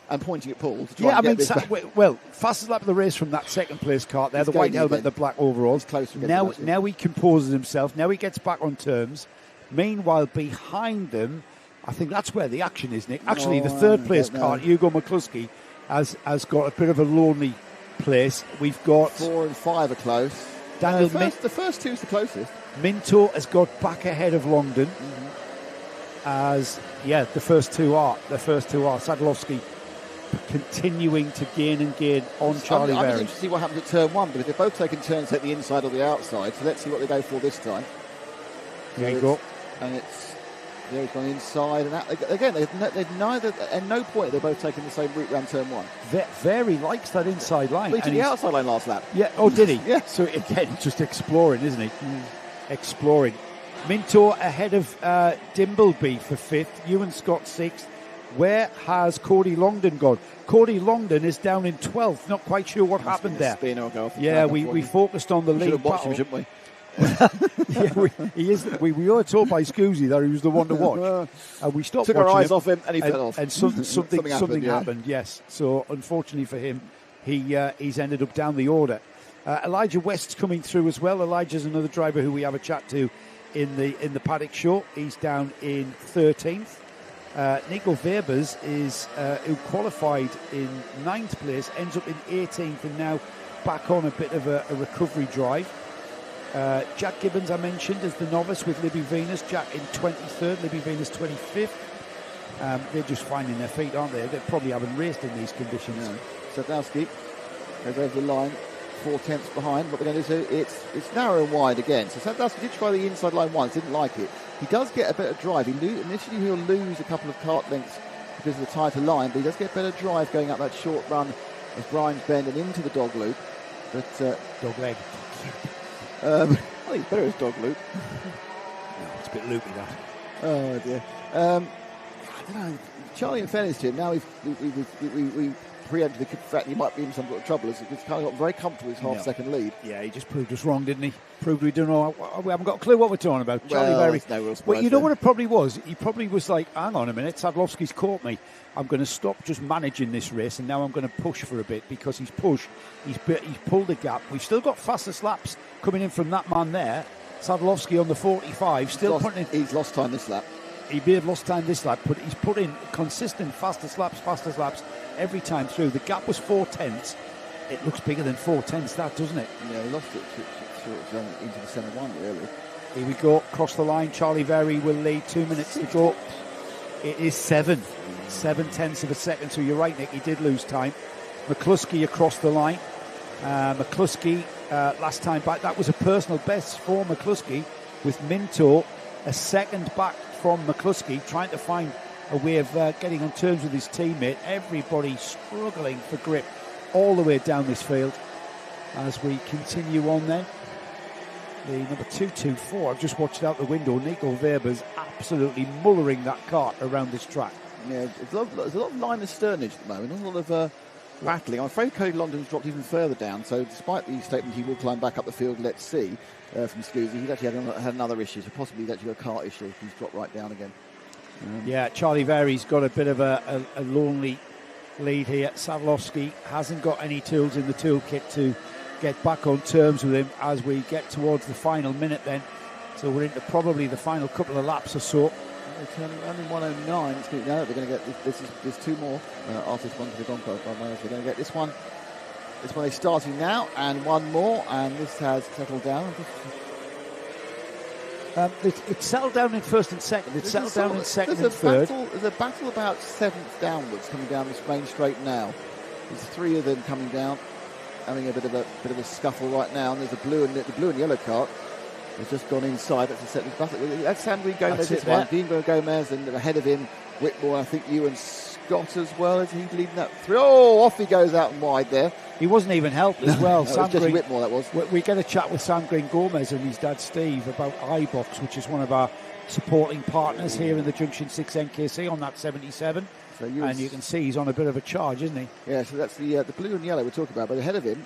[SPEAKER 2] and pointing at Paul to try and get this back.
[SPEAKER 1] Well, fastest lap of the race from that second place cart there, the white helmet, the black overalls. Now he composes himself. Now he gets back on terms. Meanwhile, behind them, I think that's where the action is, Nick. Actually, the third place cart, Hugo McCluskey, has got a bit of a lonely place. We've got
[SPEAKER 2] 4 and 5 are close. The first two's the closest.
[SPEAKER 1] Minto has got back ahead of Longdon. The first two are. Sadlowski continuing to gain on Charlie Vary.
[SPEAKER 2] I'm interested to see what happens at turn 1, but if they're both taking turns at the inside or the outside, so let's see what they go for this time.
[SPEAKER 1] There you go.
[SPEAKER 2] And he's gone inside, and again, they've neither, at no point they're both taking the same route around turn 1.
[SPEAKER 1] Vary likes that inside line.
[SPEAKER 2] He took the outside line last lap.
[SPEAKER 1] Yeah, oh, did he?
[SPEAKER 2] Yeah.
[SPEAKER 1] So again, he's just exploring, isn't he? Exploring. Minto ahead of Dimbleby for 5th, Ewan Scott 6th. Where has Cody Longdon gone? Cody Longdon is down in 12th. Not quite sure what happened there. We focused on the lead battle.
[SPEAKER 2] Shouldn't we?
[SPEAKER 1] We were told by Scusy that he was the one to watch, and we stopped.
[SPEAKER 2] Took our eyes off him, and he fell off.
[SPEAKER 1] And something happened. Yes. So unfortunately for him, he's ended up down the order. Elijah West's coming through as well. Elijah's another driver who we have a chat to in the paddock show. He's down in 13th. Nico Webers is who qualified in 9th place, ends up in 18th, and now back on a bit of a recovery drive. Jack Gibbons, I mentioned, as the novice with Libby Venus. Jack in 23rd, Libby Venus 25th. They're just finding their feet, aren't they? They probably haven't raced in these conditions.
[SPEAKER 2] Sadlowski goes over the line, 4 tenths behind. What we're going to do, it's narrow and wide again. So Sadlowski did try the inside line once, didn't like it. He does get a better drive. Initially he'll lose a couple of cart lengths because of the tighter line, but he does get better drive going up that short run as Brian's bending into the dog loop. But
[SPEAKER 1] Dog leg.
[SPEAKER 2] I think it's better as dog loop.
[SPEAKER 1] No, it's a bit loopy, that.
[SPEAKER 2] Oh dear. I don't know. Charlie, in fairness to him, now we preempted the fact he might be in some sort of trouble. He's kind of got very comfortable with his half-second lead.
[SPEAKER 1] Yeah, he just proved us wrong, didn't he? Proved we don't know. We haven't got a clue what we're talking about. Charlie Berry.
[SPEAKER 2] No real surprise
[SPEAKER 1] Well, you know what it probably was? He probably was like, hang on a minute, Sadlowski's caught me. I'm going to stop just managing this race, and now I'm going to push for a bit because he's pushed. He's pulled the gap. We've still got fastest laps coming in from that man there. Sadlowski on the 45,
[SPEAKER 2] He's lost time this lap.
[SPEAKER 1] He may have lost time this lap, but he's put in consistent fastest laps every time through. The gap was 4/10. It looks bigger than 4/10, that, doesn't it?
[SPEAKER 2] Yeah, he lost it into the centre one, really.
[SPEAKER 1] Here we go, across the line. Charlie Berry will lead, 2 minutes to go. It is 7/10 of a second, so you're right, Nick, he did lose time. McCluskey across the line. McCluskey, last time back, that was a personal best for McCluskey, with Minto a second back from McCluskey, trying to find a way of getting on terms with his teammate. Everybody struggling for grip all the way down this field. As we continue on then, the number 224, I've just watched out the window, Nico Weber's absolutely mullering that cart around this track.
[SPEAKER 2] Yeah, there's a lot of line of sternage at the moment, a lot of battling. I'm afraid Cody London's dropped even further down, so despite the statement he will climb back up the field, let's see, from Scoozy, he's actually had another issue, so possibly he's actually got a cart issue. He's dropped right down again.
[SPEAKER 1] Yeah, Charlie Berry's got a bit of a lonely lead here. Sadlowski hasn't got any tools in the toolkit to get back on terms with him as we get towards the final minute then. So we're into probably the final couple of laps or so.
[SPEAKER 2] They're turning around in 109. They're going to get there's two more after this one to the Gonco. They're going to get this one. This one is starting now, and one more, and this has settled down.
[SPEAKER 1] It's settled down in first and second. It's settled down in second and third.
[SPEAKER 2] There's a battle about seventh downwards coming down this main straight now. There's three of them coming down, having a bit of a scuffle right now. And there's the blue and yellow cart. Has just gone inside. That's a second battle. That's Sandrine Gomez. This one. Dean Gomez, and ahead of him, Whitmore. I think Ewan Scott as well. Is he leading that through? Oh, off he goes out and wide there.
[SPEAKER 1] He wasn't even helped as well.
[SPEAKER 2] No, just Whitmore, that was.
[SPEAKER 1] We get a chat with Sandrine Gomez and his dad Steve about iBox, which is one of our supporting partners here in the Junction 6 NKC on that 77. So and you can see he's on a bit of a charge, isn't he?
[SPEAKER 2] Yeah, so that's the blue and yellow we're talking about. But ahead of him,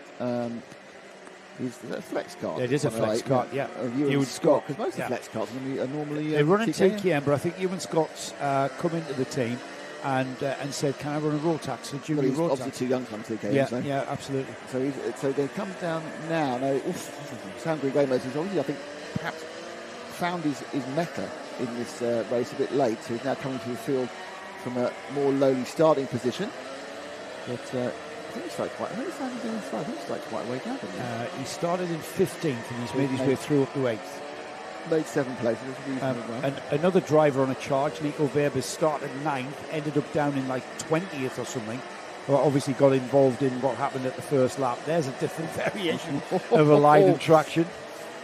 [SPEAKER 2] is that a flex cart?
[SPEAKER 1] Yeah, it is a flex cart, yeah.
[SPEAKER 2] Ewan Scott, because most of the flex carts are normally
[SPEAKER 1] they run in TKM, but I think Ewan Scott's come into the team and said, "Can I run a Rotax, a junior Rotax?"
[SPEAKER 2] Obviously too young to come to TKM.
[SPEAKER 1] Yeah,
[SPEAKER 2] so.
[SPEAKER 1] yeah, absolutely.
[SPEAKER 2] So they come down now. Sandrine Gomez has obviously, I think, perhaps found his mecca in this race a bit late, so he's now coming to the field from a more lowly starting position. But I think he's started quite. I think he's started quite a way down.
[SPEAKER 1] He started in 15th and he's made his way through up to 8th.
[SPEAKER 2] Made 7 places.
[SPEAKER 1] And another driver on a charge, Nico Weber, started 9th, ended up down in like 20th or something. Well, obviously got involved in what happened at the first lap. There's a different variation of a line and traction.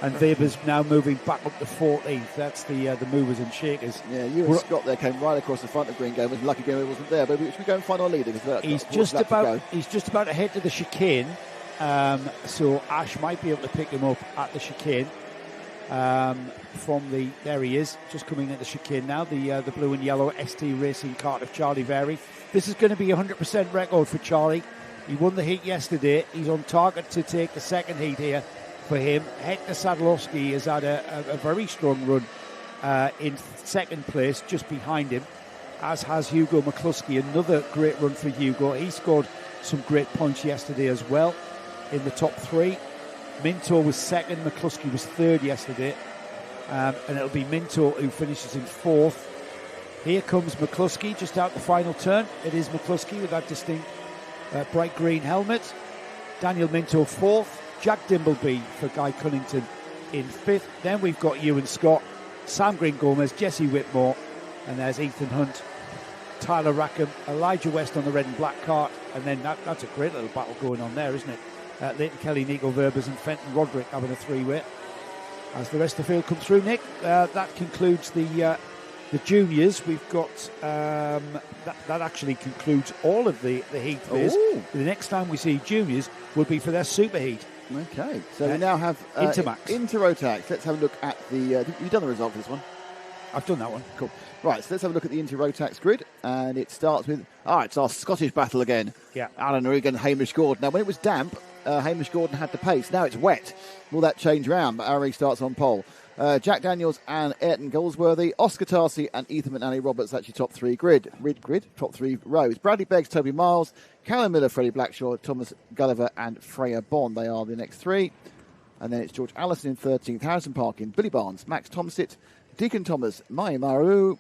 [SPEAKER 1] And Weber's now moving back up to 14th. That's the movers and shakers.
[SPEAKER 2] Yeah, Ewan Scott there came right across the front of Green Gomez. Lucky Gomez wasn't there, but should we go and find our leader?
[SPEAKER 1] He's just about to head to the chicane. So Ash might be able to pick him up at the chicane. There he is, just coming at the chicane now. The blue and yellow ST Racing cart of Charlie Berry. This is going to be a 100% record for Charlie. He won the heat yesterday. He's on target to take the second heat here. For him, Hector Sadlowski has had a very strong run in second place, just behind him, as has Hugo McCluskey. Another great run for Hugo. He scored some great points yesterday as well in the top 3. Minto was second, McCluskey was third yesterday, and it'll be Minto who finishes in 4th. Here comes McCluskey just out the final turn. It is McCluskey with that distinct bright green helmet. Daniel Minto 4th. Jack Dimbleby for Guy Cunnington in 5th. Then we've got Ewan Scott, Sandrine Gomez, Jesse Whitmore, and there's Ethan Hunt, Tyler Rackham, Elijah West on the red and black cart, and then that's a great little battle going on there, isn't it? Leighton Kelly, Nico Verbers and Fenton Roderick having a 3-way. As the rest of the field come through, Nick, that concludes the The juniors, we've got that actually concludes all of the heat. The next time we see juniors will be for their super heat.
[SPEAKER 2] Okay, so we now have
[SPEAKER 1] Intermax.
[SPEAKER 2] Inter-Rotax. Let's have a look at the... you've done the result for this one?
[SPEAKER 1] I've done that one.
[SPEAKER 2] Cool. Right, so let's have a look at the Inter-Rotax grid, and it starts with... it's our Scottish battle again.
[SPEAKER 1] Yeah.
[SPEAKER 2] Alan Regan, Hamish Gordon. Now, when it was damp, Hamish Gordon had the pace. Now it's wet. Will that change round? But Ari starts on pole. Jack Daniels and Ayrton Goldsworthy, Oscar Tarsi and Ethan McNally Roberts, that's your top three grid, top three rows. Bradley Beggs, Toby Miles, Callum Miller, Freddie Blackshaw, Thomas Gulliver and Freya Bond. They are the next three. And then it's George Allison in 13th, Harrison Parkin, Billy Barnes, Max Tomsit, Deacon Thomas, Mai Maru,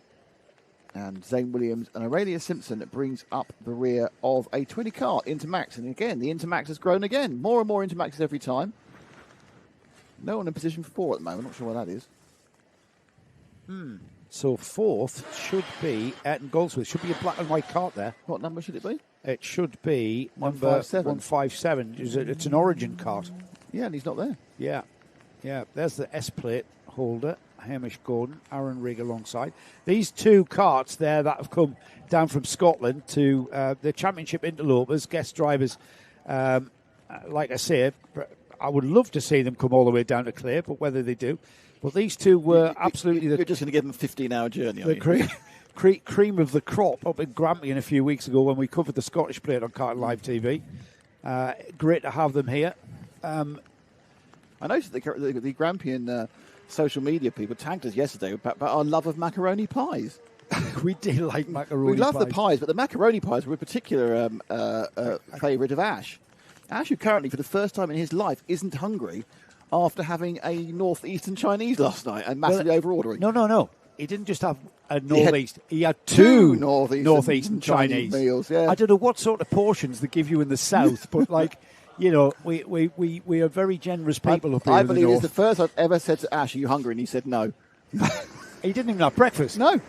[SPEAKER 2] and Zane Williams and Aurelia Simpson. That brings up the rear of a 20 car Intermax. And again, the Intermax has grown again. More and more Intermaxes every time. No one in position 4 at the moment. Not sure why that is.
[SPEAKER 1] So fourth should be Ayrton Goldsworth. Should be a black and white cart there.
[SPEAKER 2] What number should it be?
[SPEAKER 1] It should be number
[SPEAKER 2] 157.
[SPEAKER 1] 157. It's an origin cart.
[SPEAKER 2] Yeah, and he's not there.
[SPEAKER 1] Yeah. There's the S plate holder. Hamish Gordon, Aaron Rigg alongside. These two carts there that have come down from Scotland to the championship interlopers, guest drivers. Like I say, I would love to see them come all the way down to Clare, but whether they do. But these two were absolutely...
[SPEAKER 2] You're just going to give them a 15-hour journey,
[SPEAKER 1] cream of the crop up in Grampian a few weeks ago when we covered the Scottish plate on Carton Live TV. Great to have them here.
[SPEAKER 2] I noticed the Grampian social media people tagged us yesterday about our love of macaroni pies.
[SPEAKER 1] We did like macaroni pies.
[SPEAKER 2] We love the pies, but the macaroni pies were a particular favourite of Ash. Ash, who currently, for the first time in his life, isn't hungry after having a northeastern Chinese last night and massively over-ordering.
[SPEAKER 1] No. He didn't just have a northeast. He had two northeastern Chinese
[SPEAKER 2] meals. Yeah.
[SPEAKER 1] I don't know what sort of portions they give you in the south, but we are very generous people up here
[SPEAKER 2] I
[SPEAKER 1] in the
[SPEAKER 2] believe
[SPEAKER 1] north.
[SPEAKER 2] it's the first I've ever said to Ash, "Are you hungry?" and he said no.
[SPEAKER 1] He didn't even have breakfast.
[SPEAKER 2] No.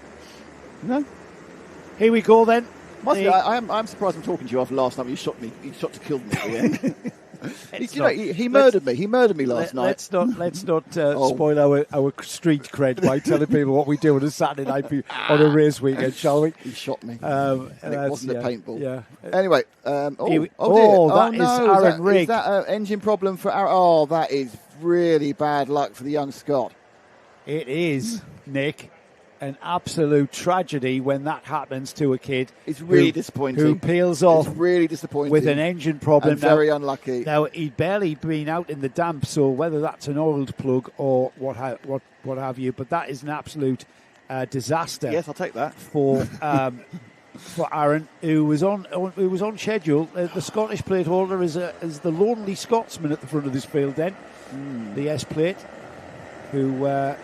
[SPEAKER 1] Here we go then.
[SPEAKER 2] I'm surprised I'm talking to you after last night. You shot me. You shot to kill me at the end. He murdered me. He murdered me last night.
[SPEAKER 1] Let's not spoil our street cred by telling people what we do on a Saturday night on a race weekend, shall we?
[SPEAKER 2] He shot me. And it wasn't a paintball.
[SPEAKER 1] Yeah.
[SPEAKER 2] Anyway.
[SPEAKER 1] That is Aaron Rigg.
[SPEAKER 2] Is that an engine problem for Aaron? Oh, that is really bad luck for the young Scot.
[SPEAKER 1] It is, Nick. An absolute tragedy when that happens to a kid.
[SPEAKER 2] It's really disappointing.
[SPEAKER 1] Who peels off.
[SPEAKER 2] It's really disappointing.
[SPEAKER 1] With an engine problem.
[SPEAKER 2] And very unlucky.
[SPEAKER 1] Now, he'd barely been out in the damp, so whether that's an oiled plug or what have you, but that is an absolute disaster.
[SPEAKER 2] Yes, I'll take that.
[SPEAKER 1] For Aaron, who was on schedule. The Scottish plate holder is the lonely Scotsman at the front of this field then. The S plate, who...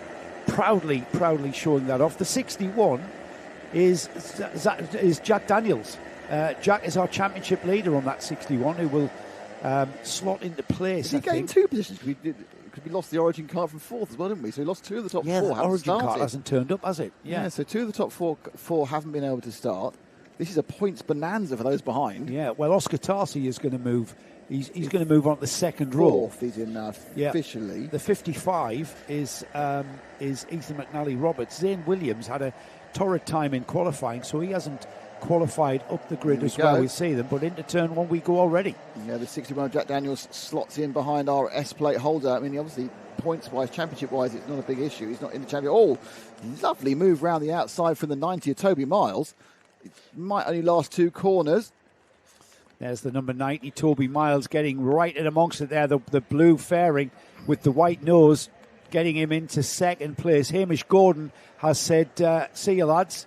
[SPEAKER 1] proudly showing that off. The 61 is Jack Daniels. Jack is our championship leader on that 61, who will slot into place.
[SPEAKER 2] He gained 2 positions because we lost the origin car from 4th as well, didn't we? So we lost 2 of the top 4.
[SPEAKER 1] Yeah, the origin car hasn't turned up, has it?
[SPEAKER 2] Yeah, so 2 of the top four haven't been able to start. This is a points bonanza for those behind.
[SPEAKER 1] Yeah, well, Oscar Tarsi is going to move. He's going to move on to the second row.
[SPEAKER 2] 4th he's in officially.
[SPEAKER 1] The 55 is Ethan McNally Roberts. Zane Williams had a torrid time in qualifying, so he hasn't qualified up the grid as well. We see them, but into turn 1 we go already.
[SPEAKER 2] Yeah, the 61 Jack Daniels slots in behind our S plate holder. I mean, obviously points-wise, championship-wise, it's not a big issue. He's not in the championship. Oh, lovely move round the outside from the 90 of Toby Miles. It might only last 2 corners.
[SPEAKER 1] There's the number 90, Toby Miles, getting right in amongst it there. The blue fairing with the white nose, getting him into second place. Hamish Gordon has said, see you, lads.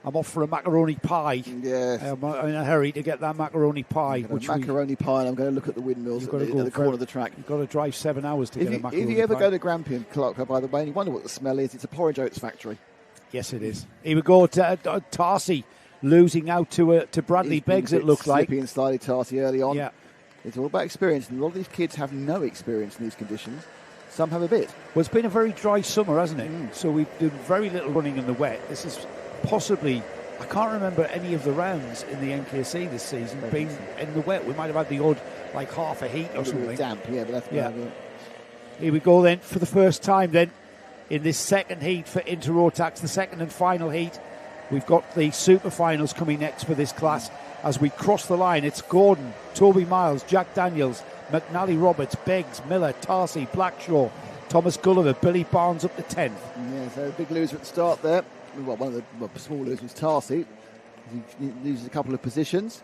[SPEAKER 1] I'm off for a macaroni pie.
[SPEAKER 2] Yes.
[SPEAKER 1] I'm in a hurry to get that macaroni pie.
[SPEAKER 2] Macaroni pie, and I'm going to look at the windmills at the corner of the track.
[SPEAKER 1] You've got to drive 7 hours to get a macaroni pie.
[SPEAKER 2] If you ever go to Grampian, Clark, by the way, and you wonder what the smell is, it's a porridge oats factory.
[SPEAKER 1] Yes, it is. Here we go to Tarsi. Losing out to Bradley Beggs, it looked like.
[SPEAKER 2] Slippy and slidey Tarsi early on.
[SPEAKER 1] Yeah.
[SPEAKER 2] It's all about experience, and a lot of these kids have no experience in these conditions. Some have a bit.
[SPEAKER 1] Well, it's been a very dry summer, hasn't it? So we've done very little running in the wet. This is possibly, I can't remember any of the rounds in the NKC this season being in the wet. We might have had the odd, like half a heat or something.
[SPEAKER 2] Damp, yeah, but that's about it.
[SPEAKER 1] Here we go then, for the first time then. in this second heat for Inter-Rotax, the second and final heat. We've got the super finals coming next for this class. As we cross the line, it's Gordon, Toby Miles, Jack Daniels, McNally Roberts, Beggs, Miller, Tarsi, Blackshaw, Thomas Gulliver, Billy Barnes up to 10th.
[SPEAKER 2] Yeah, so a big loser at the start there. Well, one of the small losers was Tarsi. He loses a couple of positions.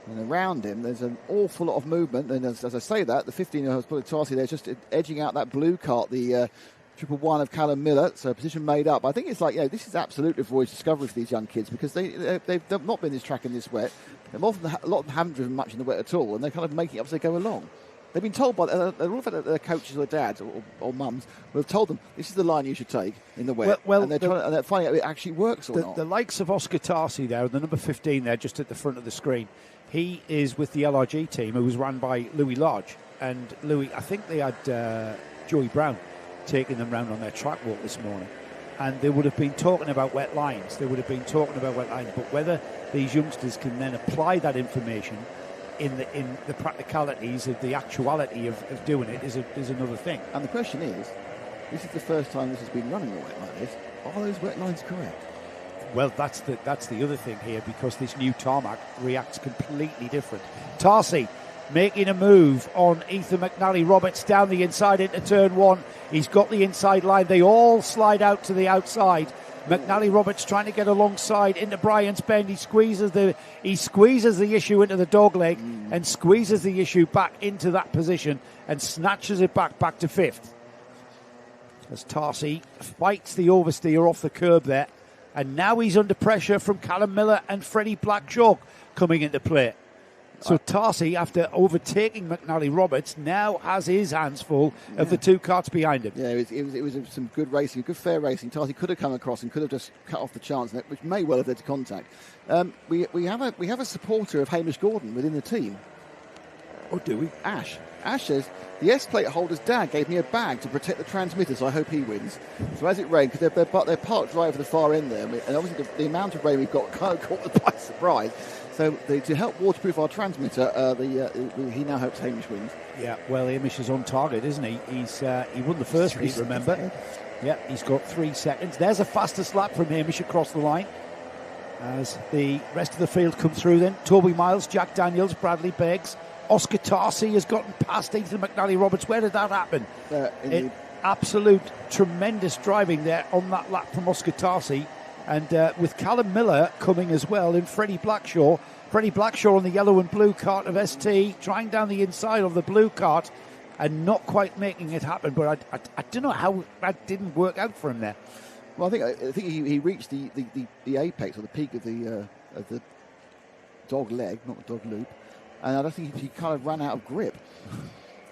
[SPEAKER 2] And around him, there's an awful lot of movement. And as I say that, the 15-year-old Tarsi there just edging out that blue cart, the 111 of Callum Miller, so a position made up. I think it's like, this is absolutely a voyage discovery for these young kids because they've not been this track in this wet. A lot of them haven't driven much in the wet at all, and they're kind of making it up as they go along. They've been told by their coaches or dads or mums who have told them this is the line you should take in the wet, and they're finding out if it actually works or not.
[SPEAKER 1] The likes of Oscar Tarsi there, the number 15 there, just at the front of the screen, he is with the LRG team, who was run by Louis Lodge, and Louis, I think they had Joey Brown taking them round on their track walk this morning, and they would have been talking about wet lines. But whether these youngsters can then apply that information in the practicalities of the actuality of doing it is another thing.
[SPEAKER 2] And the question is, this is the first time this has been running a wet like this. Are those wet lines correct?
[SPEAKER 1] Well, that's the other thing here, because this new tarmac reacts completely different. Tarsi making a move on Ethan McNally Roberts down the inside into turn one. He's got the inside line. They all slide out to the outside. McNally Roberts trying to get alongside into Brian's Bend. He squeezes the issue into the dog leg and squeezes the issue back into that position and snatches it back to fifth. As Tarsi fights the oversteer off the curb there, and now he's under pressure from Callum Miller and Freddie Blackshaw coming into play. So Tarsi, after overtaking McNally Roberts, now has his hands full of the two carts behind him.
[SPEAKER 2] Yeah, it was some good racing, good fair racing. Tarsi could have come across and could have just cut off the chance, which may well have led to contact. We have a supporter of Hamish Gordon within the team.
[SPEAKER 1] Oh, do we?
[SPEAKER 2] Ash says, the S-plate holder's dad gave me a bag to protect the transmitter, so I hope he wins. So as it rained, because they're parked right over the far end there, and obviously the amount of rain we've got kind of caught them by surprise. So to help waterproof our transmitter, he now hopes Hamish wins.
[SPEAKER 1] Yeah, well, Hamish is on target, isn't he? He won the first heat, remember? Yeah, he's got 3 seconds. There's a fastest lap from Hamish across the line. As the rest of the field come through then, Toby Miles, Jack Daniels, Bradley Beggs, Oscar Tarsi has gotten past Ethan McNally Roberts. Where did that happen? Absolute tremendous driving there on that lap from Oscar Tarsi. And with Callum Miller coming as well in Freddie Blackshaw. Freddie Blackshaw on the yellow and blue cart of ST, trying down the inside of the blue cart and not quite making it happen. But I don't know how that didn't work out for him there.
[SPEAKER 2] Well, I think he reached the apex or the peak of the dog leg, not the dog loop. And I don't think he kind of ran out of grip.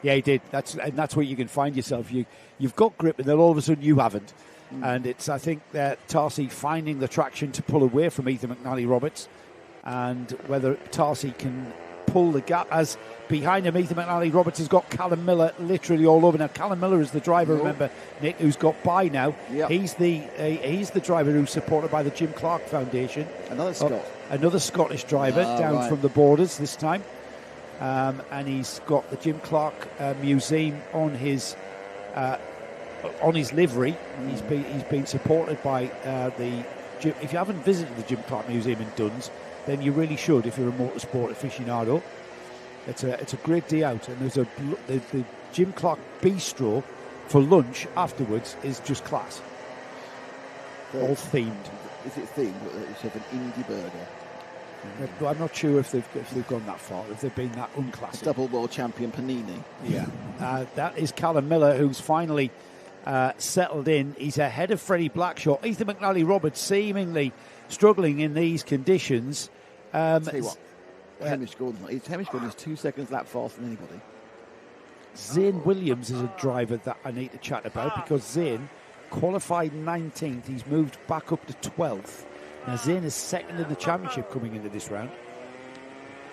[SPEAKER 1] Yeah, he did. That's where you can find yourself. You've got grip, and then all of a sudden you haven't. And it's, I think, that Tarsi finding the traction to pull away from Ethan McNally Roberts, and whether Tarsi can pull the gap. As behind him, Ethan McNally Roberts has got Callum Miller literally all over. Now, Callum Miller is the driver, remember, Nick, who's got by now. Yep. He's the driver who's supported by the Jim Clark Foundation. Another Scottish driver from the borders this time. And he's got the Jim Clark Museum on his livery. He's been supported by the Jim. If you haven't visited the Jim Clark Museum in Duns, then you really should if you're a motorsport aficionado. It's a great day out, and there's the Jim Clark Bistro for lunch afterwards is just class. All themed.
[SPEAKER 2] Is it themed? It's an indie burger.
[SPEAKER 1] I'm not sure if they've gone that far, if they've been that unclassic.
[SPEAKER 2] Double world champion Panini.
[SPEAKER 1] Yeah, that is Callum Miller, who's finally settled in. He's ahead of Freddie Blackshaw. Ethan McNally Roberts seemingly struggling in these conditions.
[SPEAKER 2] Tell you what, Hamish Gordon is 2 seconds lap faster than anybody.
[SPEAKER 1] Zane Williams is a driver that I need to chat about, because Zane qualified 19th. He's moved back up to 12th. Now Zane is second in the championship coming into this round.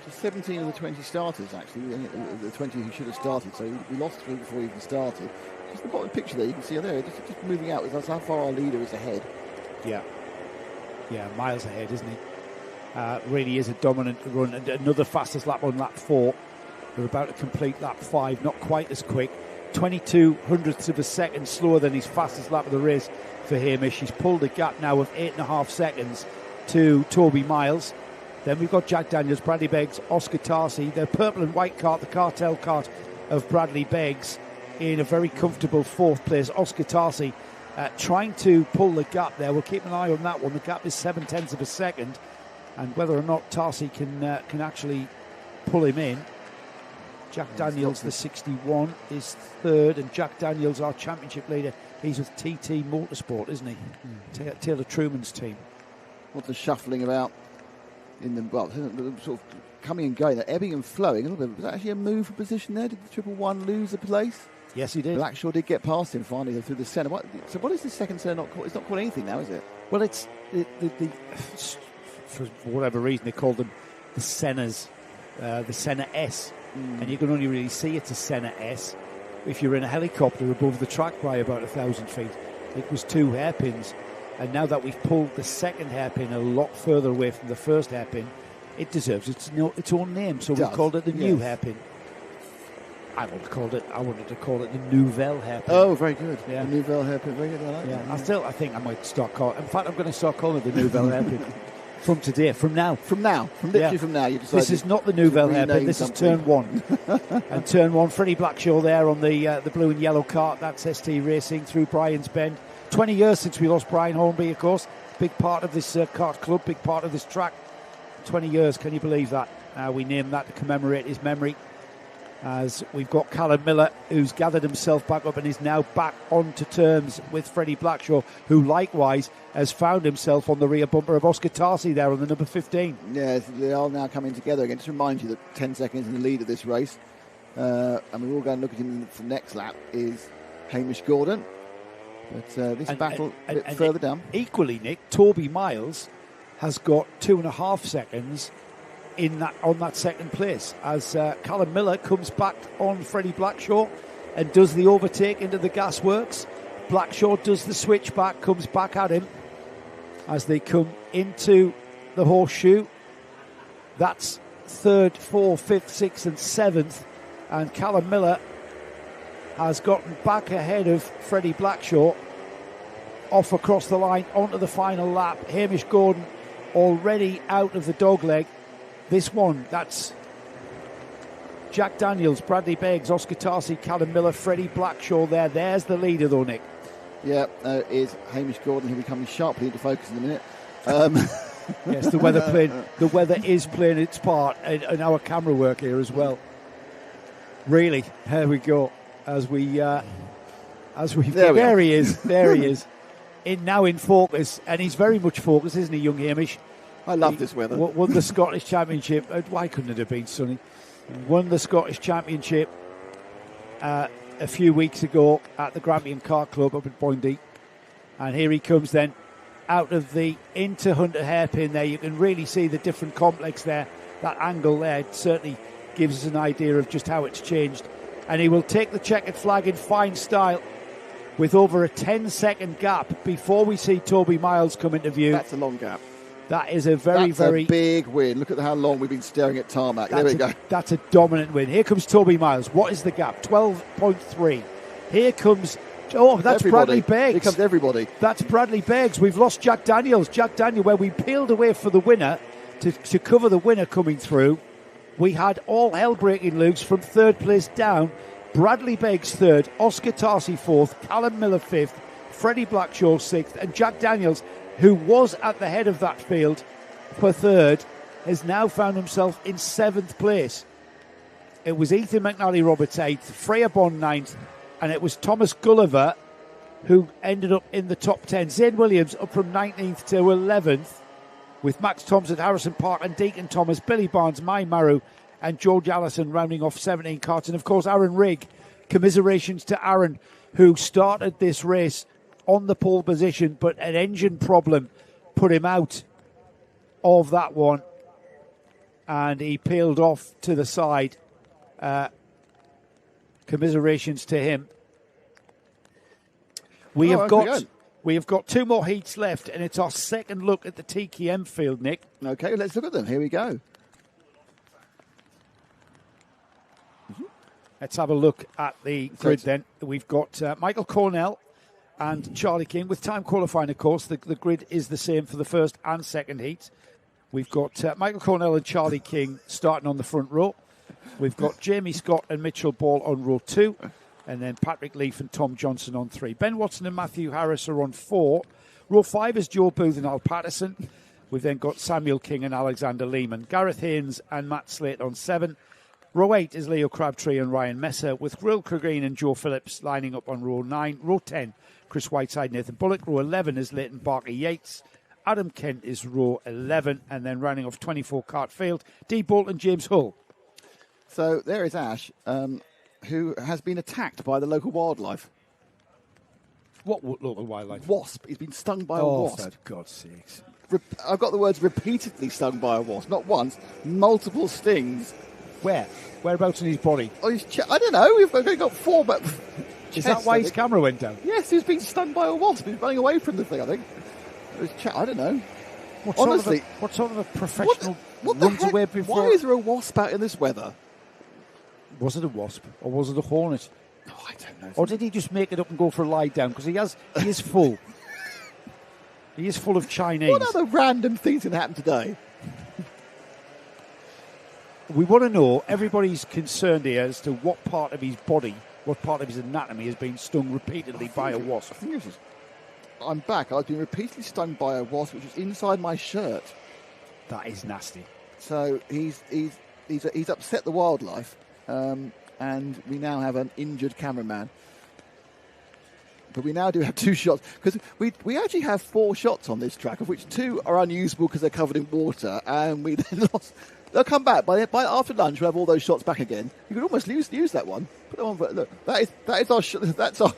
[SPEAKER 2] So 17 of the 20 starters, actually, the 20 who should have started. So we lost 3 before we even started. Just the bottom picture there, you can see there, just moving out. That's how far our leader is ahead.
[SPEAKER 1] Yeah, miles ahead, isn't he? Really is a dominant run. And another fastest lap on lap 4. They're about to complete lap 5, not quite as quick. 22 hundredths of a second slower than his fastest lap of the race for Hamish. He's pulled a gap now of 8.5 seconds to Toby Miles. Then we've got Jack Daniels, Bradley Beggs, Oscar Tarsi, the purple and white cart, the cartel cart of Bradley Beggs, in a very comfortable fourth place. Oscar Tarsi trying to pull the gap there. We'll keep an eye on that one. The gap is 0.7 of a second, and whether or not Tarsi can actually pull him in. Jack Daniels, the 61, is third, and Jack Daniels, our championship leader, he's with TT Motorsport, isn't he? Taylor Truman's team.
[SPEAKER 2] What's the shuffling about in the sort of coming and going, ebbing and flowing a little bit? Was that actually a move for position there? Did the 111 lose a place?
[SPEAKER 1] Yes, he did.
[SPEAKER 2] Blackshaw did get past him finally through the centre. So what is the second centre not called? It's not called anything now, is it?
[SPEAKER 1] Well, it's for whatever reason they call them the Sennas, the Senna S. And you can only really see it's a Senna S if you're in a helicopter above the track by about 1,000 feet. It was 2 hairpins, and now that we've pulled the second hairpin a lot further away from the first hairpin, it deserves its own name. So we called it the new hairpin. I wanted to call it the Nouvelle hairpin.
[SPEAKER 2] Oh, very good.
[SPEAKER 1] Yeah.
[SPEAKER 2] The Nouvelle hairpin, very good. I like that.
[SPEAKER 1] I think I might start calling. In fact, I'm going to start calling it the Nouvelle hairpin. From today, from now.
[SPEAKER 2] From now, you decided.
[SPEAKER 1] This is not the Nouvelle hairpin, this is turn 1. And turn 1, Freddie Blackshaw there on the blue and yellow cart. That's ST Racing through Brian's Bend. 20 years since we lost Brian Hornby, of course. Big part of this kart club, big part of this track. 20 years, can you believe that? We named that to commemorate his memory. As we've got Callum Miller, who's gathered himself back up and is now back onto terms with Freddie Blackshaw, who likewise has found himself on the rear bumper of Oscar Tarsi there on the number 15.
[SPEAKER 2] Yeah, they are now coming together again. Just to remind you that 10 seconds in the lead of this race, and we're all going to look at him for the next lap, is Hamish Gordon. But this battle a bit further down.
[SPEAKER 1] Equally, Nick, Toby Miles has got 2.5 seconds on that second place as Callum Miller comes back on Freddie Blackshaw and does the overtake into the gasworks. Blackshaw does the switch back, comes back at him as they come into the horseshoe. That's 3rd, 4th, 5th, 6th and 7th, and Callum Miller has gotten back ahead of Freddie Blackshaw off across the line onto the final lap. Hamish Gordon already out of the dogleg. This one, that's Jack Daniels, Bradley Beggs, Oscar Tarsi, Callum Miller, Freddie Blackshaw there. There's the leader though, Nick.
[SPEAKER 2] Yeah, is Hamish Gordon, who'll be coming sharply into focus in a minute.
[SPEAKER 1] Yes, the weather is playing its part in our camera work here as well. Really, there we go. There he is. Now in focus, and he's very much focused, isn't he, young Hamish?
[SPEAKER 2] I love this weather.
[SPEAKER 1] Won the Scottish Championship. Why couldn't it have been sunny? Won the Scottish Championship a few weeks ago at the Grampian Kart Club up at Boyndy. And here he comes then out of the into Hunter hairpin there. You can really see the different complex there. That angle there certainly gives us an idea of just how it's changed. And he will take the checkered flag in fine style with over a 10-second gap before we see Toby Miles come into view.
[SPEAKER 2] That's a long gap.
[SPEAKER 1] That is a very
[SPEAKER 2] big win. Look at how long we've been staring at tarmac. There we go.
[SPEAKER 1] That's a dominant win. Here comes Toby Miles. What is the gap? 12.3. Here comes... Oh, that's
[SPEAKER 2] everybody.
[SPEAKER 1] Bradley Beggs.
[SPEAKER 2] Here comes everybody.
[SPEAKER 1] That's Bradley Beggs. We've lost Jack Daniels. Jack Daniel, where we peeled away for the winner to cover the winner coming through. We had all hell breaking loose from 3rd place down. Bradley Beggs 3rd, Oscar Tarsi 4th, Callum Miller 5th, Freddie Blackshaw 6th, and Jack Daniels, who was at the head of that field for 3rd, has now found himself in 7th place. It was Ethan McNally Roberts 8th, Freya Bond 9th, and it was Thomas Gulliver who ended up in the top 10. Zane Williams up from 19th to 11th, with Max Thompson, Harrison Park and Deacon Thomas, Billy Barnes, Mai Maru and George Allison rounding off 17 carts. And of course Aaron Rigg, commiserations to Aaron, who started this race on the pole position, but an engine problem put him out of that one and he peeled off to the side. Commiserations to him. We have got 2 more heats left, and it's our second look at the TKM field, Nick.
[SPEAKER 2] Okay, let's look at them. Here we go.
[SPEAKER 1] Let's have a look at the grid then. We've got Michael Cornell and Charlie King. With time qualifying, of course, the grid is the same for the first and second heat. We've got Michael Cornell and Charlie King starting on the front row. We've got Jamie Scott and Mitchell Ball on row 2. And then Patrick Leaf and Tom Johnson on 3. Ben Watson and Matthew Harris are on 4. Row 5 is Joe Booth and Al Patterson. We've then got Samuel King and Alexander Lehman. Gareth Haynes and Matt Slate on 7. Row 8 is Leo Crabtree and Ryan Messer, with Will Green and Joe Phillips lining up on row 9. Row 10, Chris Whiteside, Nathan Bullock. Row 11 is Leighton Barker Yates. Adam Kent is row 11. And then rounding off 24, Cartfield, Dee Bolt and James Hull.
[SPEAKER 2] So there is Ash, who has been attacked by the local wildlife.
[SPEAKER 1] What local wildlife?
[SPEAKER 2] Wasp. He's been stung by a wasp.
[SPEAKER 1] Oh, for God's sakes.
[SPEAKER 2] I've got the words repeatedly stung by a wasp. Not once, multiple stings.
[SPEAKER 1] Where? Whereabouts in his body?
[SPEAKER 2] Oh, I don't know. We've only got 4, but...
[SPEAKER 1] Is that why his camera went down?
[SPEAKER 2] Yes, he's been stung by a wasp. He's running away from the thing, I think. I don't know. Honestly,
[SPEAKER 1] what sort of a professional runs away before?
[SPEAKER 2] Why is there a wasp out in this weather?
[SPEAKER 1] Was it a wasp or was it a hornet?
[SPEAKER 2] Oh, I don't know.
[SPEAKER 1] Or did he just make it up and go for a lie down? Because he is full. He is full of Chinese.
[SPEAKER 2] What other random things can happen today?
[SPEAKER 1] We want to know, everybody's concerned here as to what part of his body, what part of his anatomy has been stung repeatedly by a wasp.
[SPEAKER 2] I'm back. I've been repeatedly stung by a wasp, which was inside my shirt.
[SPEAKER 1] That is nasty.
[SPEAKER 2] So he's upset the wildlife. And we now have an injured cameraman. But we now do have 2 shots, because we actually have 4 shots on this track, of which 2 are unusable because they're covered in water, and we then lost. They'll come back by after lunch. We'll have all those shots back again. You could almost use that one. Put them on. Look, that is our shot. That's our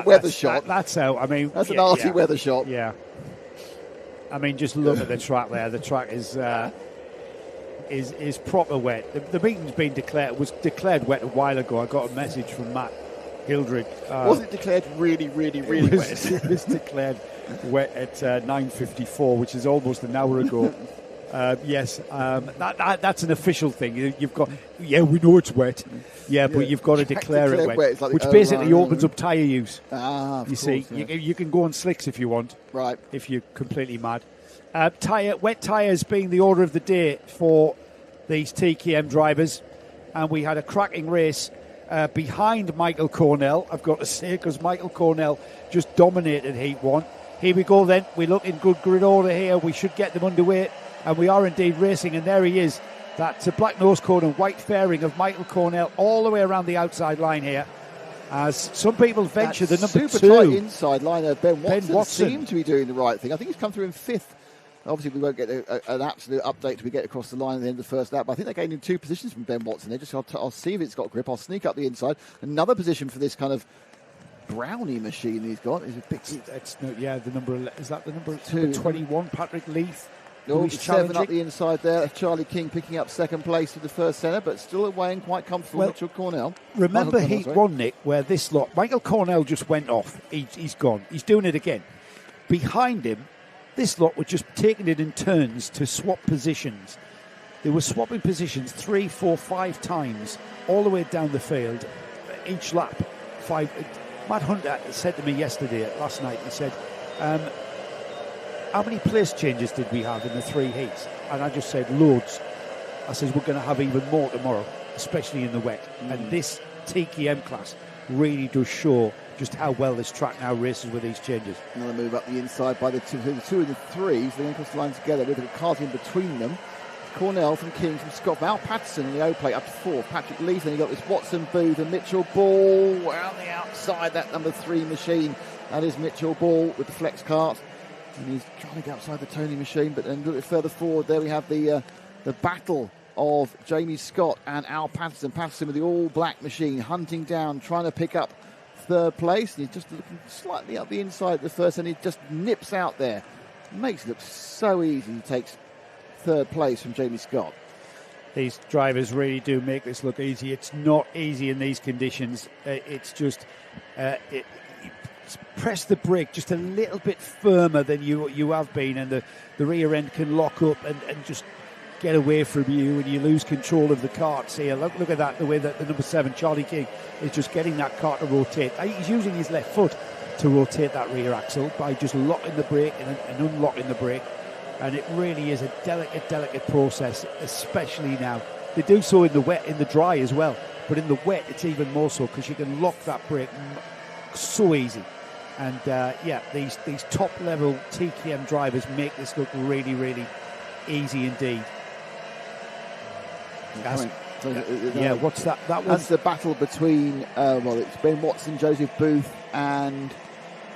[SPEAKER 1] weather
[SPEAKER 2] shot.
[SPEAKER 1] That's how. I mean,
[SPEAKER 2] that's an arty weather shot.
[SPEAKER 1] Yeah. I mean, just look at the track there. The track is proper wet. The meeting's was declared wet a while ago. I got a message from Matt Hildred.
[SPEAKER 2] Was it declared really, really, really wet?
[SPEAKER 1] It was declared wet at 9:54, which is almost an hour ago. Yes, that's an official thing. You've got, we know it's wet. Yeah, but you've got to declare it wet, like which basically opens up tyre use. You see, you can go on slicks if you want.
[SPEAKER 2] Right.
[SPEAKER 1] If you're completely mad. Wet tyres being the order of the day for these TKM drivers. And we had a cracking race behind Michael Cornell, I've got to say, because Michael Cornell just dominated Heat 1. Here we go then. We look in good grid order here. We should get them underway. And we are indeed racing, and there he is. That's a black nose cone and white fairing of Michael Cornell all the way around the outside line here. As some people venture the number 2.
[SPEAKER 2] Super tight inside line of Ben Watson seemed to be doing the right thing. I think he's come through in 5th. Obviously, we won't get an absolute update till we get across the line at the end of the first lap. But I think they're gaining 2 positions from Ben Watson. I'll see if it's got grip. I'll sneak up the inside. Another position for this kind of brownie machine he's got. Is a big.
[SPEAKER 1] The number is that the number 2? 21, Patrick Leaf.
[SPEAKER 2] No, 7 up the inside there. Charlie King picking up 2nd place for the first centre, but still away and quite comfortable. Mitchell Cornell.
[SPEAKER 1] Remember Heat 1, Nick, where this lot, Michael Cornell just went off. He's gone. He's doing it again. Behind him, this lot were just taking it in turns to swap positions. They were swapping positions 3, 4, 5 times all the way down the field, each lap. 5. Matt Hunter said to me last night, he said, how many place changes did we have in the 3 heats? And I just said, loads. I said, we're going to have even more tomorrow, especially in the wet. And this TKM class really does show just how well this track now races with these changes.
[SPEAKER 2] Another move up the inside by the 2 and the 3s. They cross the line together with a cart in between them. Cornell from King from Scott. Al Patterson in the O-plate up to 4th. Patrick Leaf. Then you've got this Watson, Booth and Mitchell Ball around the outside. That number 3 machine. That is Mitchell Ball with the flex cart. And he's trying to get outside the Tony machine, but then a little bit further forward, there we have the battle of Jamie Scott and Al Patterson. Patterson with the all-black machine, hunting down, trying to pick up 3rd place. And he's just looking slightly up the inside the first, and he just nips out there. Makes it look so easy. He takes 3rd place from Jamie Scott.
[SPEAKER 1] These drivers really do make this look easy. It's not easy in these conditions. It's just... press the brake just a little bit firmer than you have been, and the rear end can lock up and just get away from you and you lose control of the cart. See, look at that, the way that the number 7, Charlie King, is just getting that cart to rotate. He's using his left foot to rotate that rear axle by just locking the brake and unlocking the brake. And it really is a delicate process, especially now. They do so in the wet, in the dry as well. But in the wet, it's even more so because you can lock that brake so easy. And these top-level TKM drivers make this look really, really easy indeed. What's that? That was
[SPEAKER 2] the battle between it's Ben Watson, Joseph Booth, and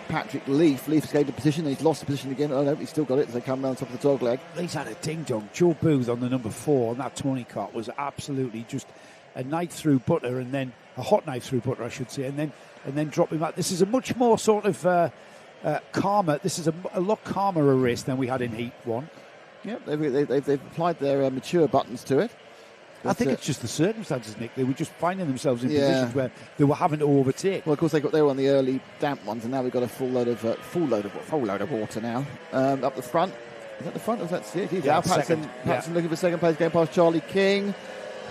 [SPEAKER 2] Patrick Leaf. Leaf's gained a position. He's lost the position again. Oh no, he's still got it as they come around top of the dog leg.
[SPEAKER 1] He's had a ding-dong. Joe Booth on the number 4 on that Tony kart was absolutely just a knife through butter, and then a hot knife through butter, I should say, and then drop him out. This is a much more sort of calmer. This is a lot calmer a race than we had in Heat 1.
[SPEAKER 2] Yeah, they've applied their mature buttons to it.
[SPEAKER 1] I think it's just the circumstances, Nick. They were just finding themselves in positions where they were having to overtake.
[SPEAKER 2] Well, of course they were on the early damp ones, and now we've got a full load of water now up the front. Is that the front? Or is that it?
[SPEAKER 1] Yeah,
[SPEAKER 2] Al Patterson looking for second place, going past Charlie King,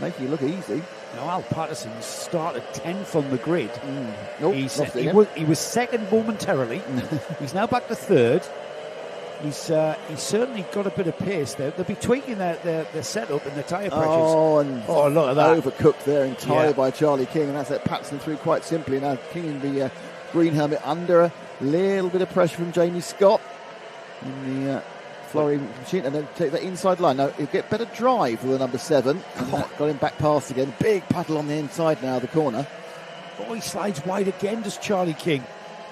[SPEAKER 2] making it look easy.
[SPEAKER 1] Now Al Patterson started 10th on the grid. He was second momentarily. He's now back to third. He's certainly got a bit of pace there. They'll be tweaking their setup and their tyre pressures.
[SPEAKER 2] Look
[SPEAKER 1] at that.
[SPEAKER 2] Overcooked there entirely by Charlie King, and that's let Patson through quite simply. Now King in the green helmet under a little bit of pressure from Jamie Scott in the Flory machine, and then take that inside line. Now he'll get better drive with the number 7. Got him back past again. Big paddle on the inside now, the corner.
[SPEAKER 1] Oh, he slides wide again, does Charlie King.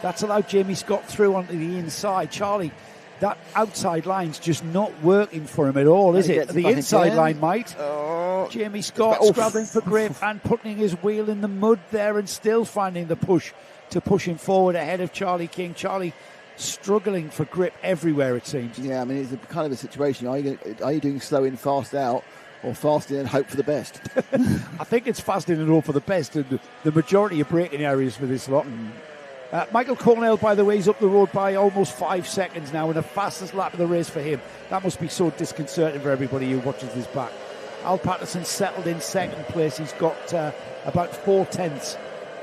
[SPEAKER 1] That's allowed Jamie Scott through onto the inside. Charlie, that outside line's just not working for him at all, is it? The inside line might. Jamie Scott scrabbling for grip and putting his wheel in the mud there and still finding the push to push him forward ahead of Charlie King. Charlie struggling for grip everywhere, it seems.
[SPEAKER 2] Yeah, I mean, it's a kind of a situation. Are you doing slow in, fast out, or fast in and hope for the best?
[SPEAKER 1] I think it's fast in and hope for the best, and the majority of braking areas for this lot. Michael Cornell, by the way, is up the road by almost 5 seconds now, in the fastest lap of the race for him. That must be so disconcerting for everybody who watches this back. Al Patterson settled in second place. He's got about 4/10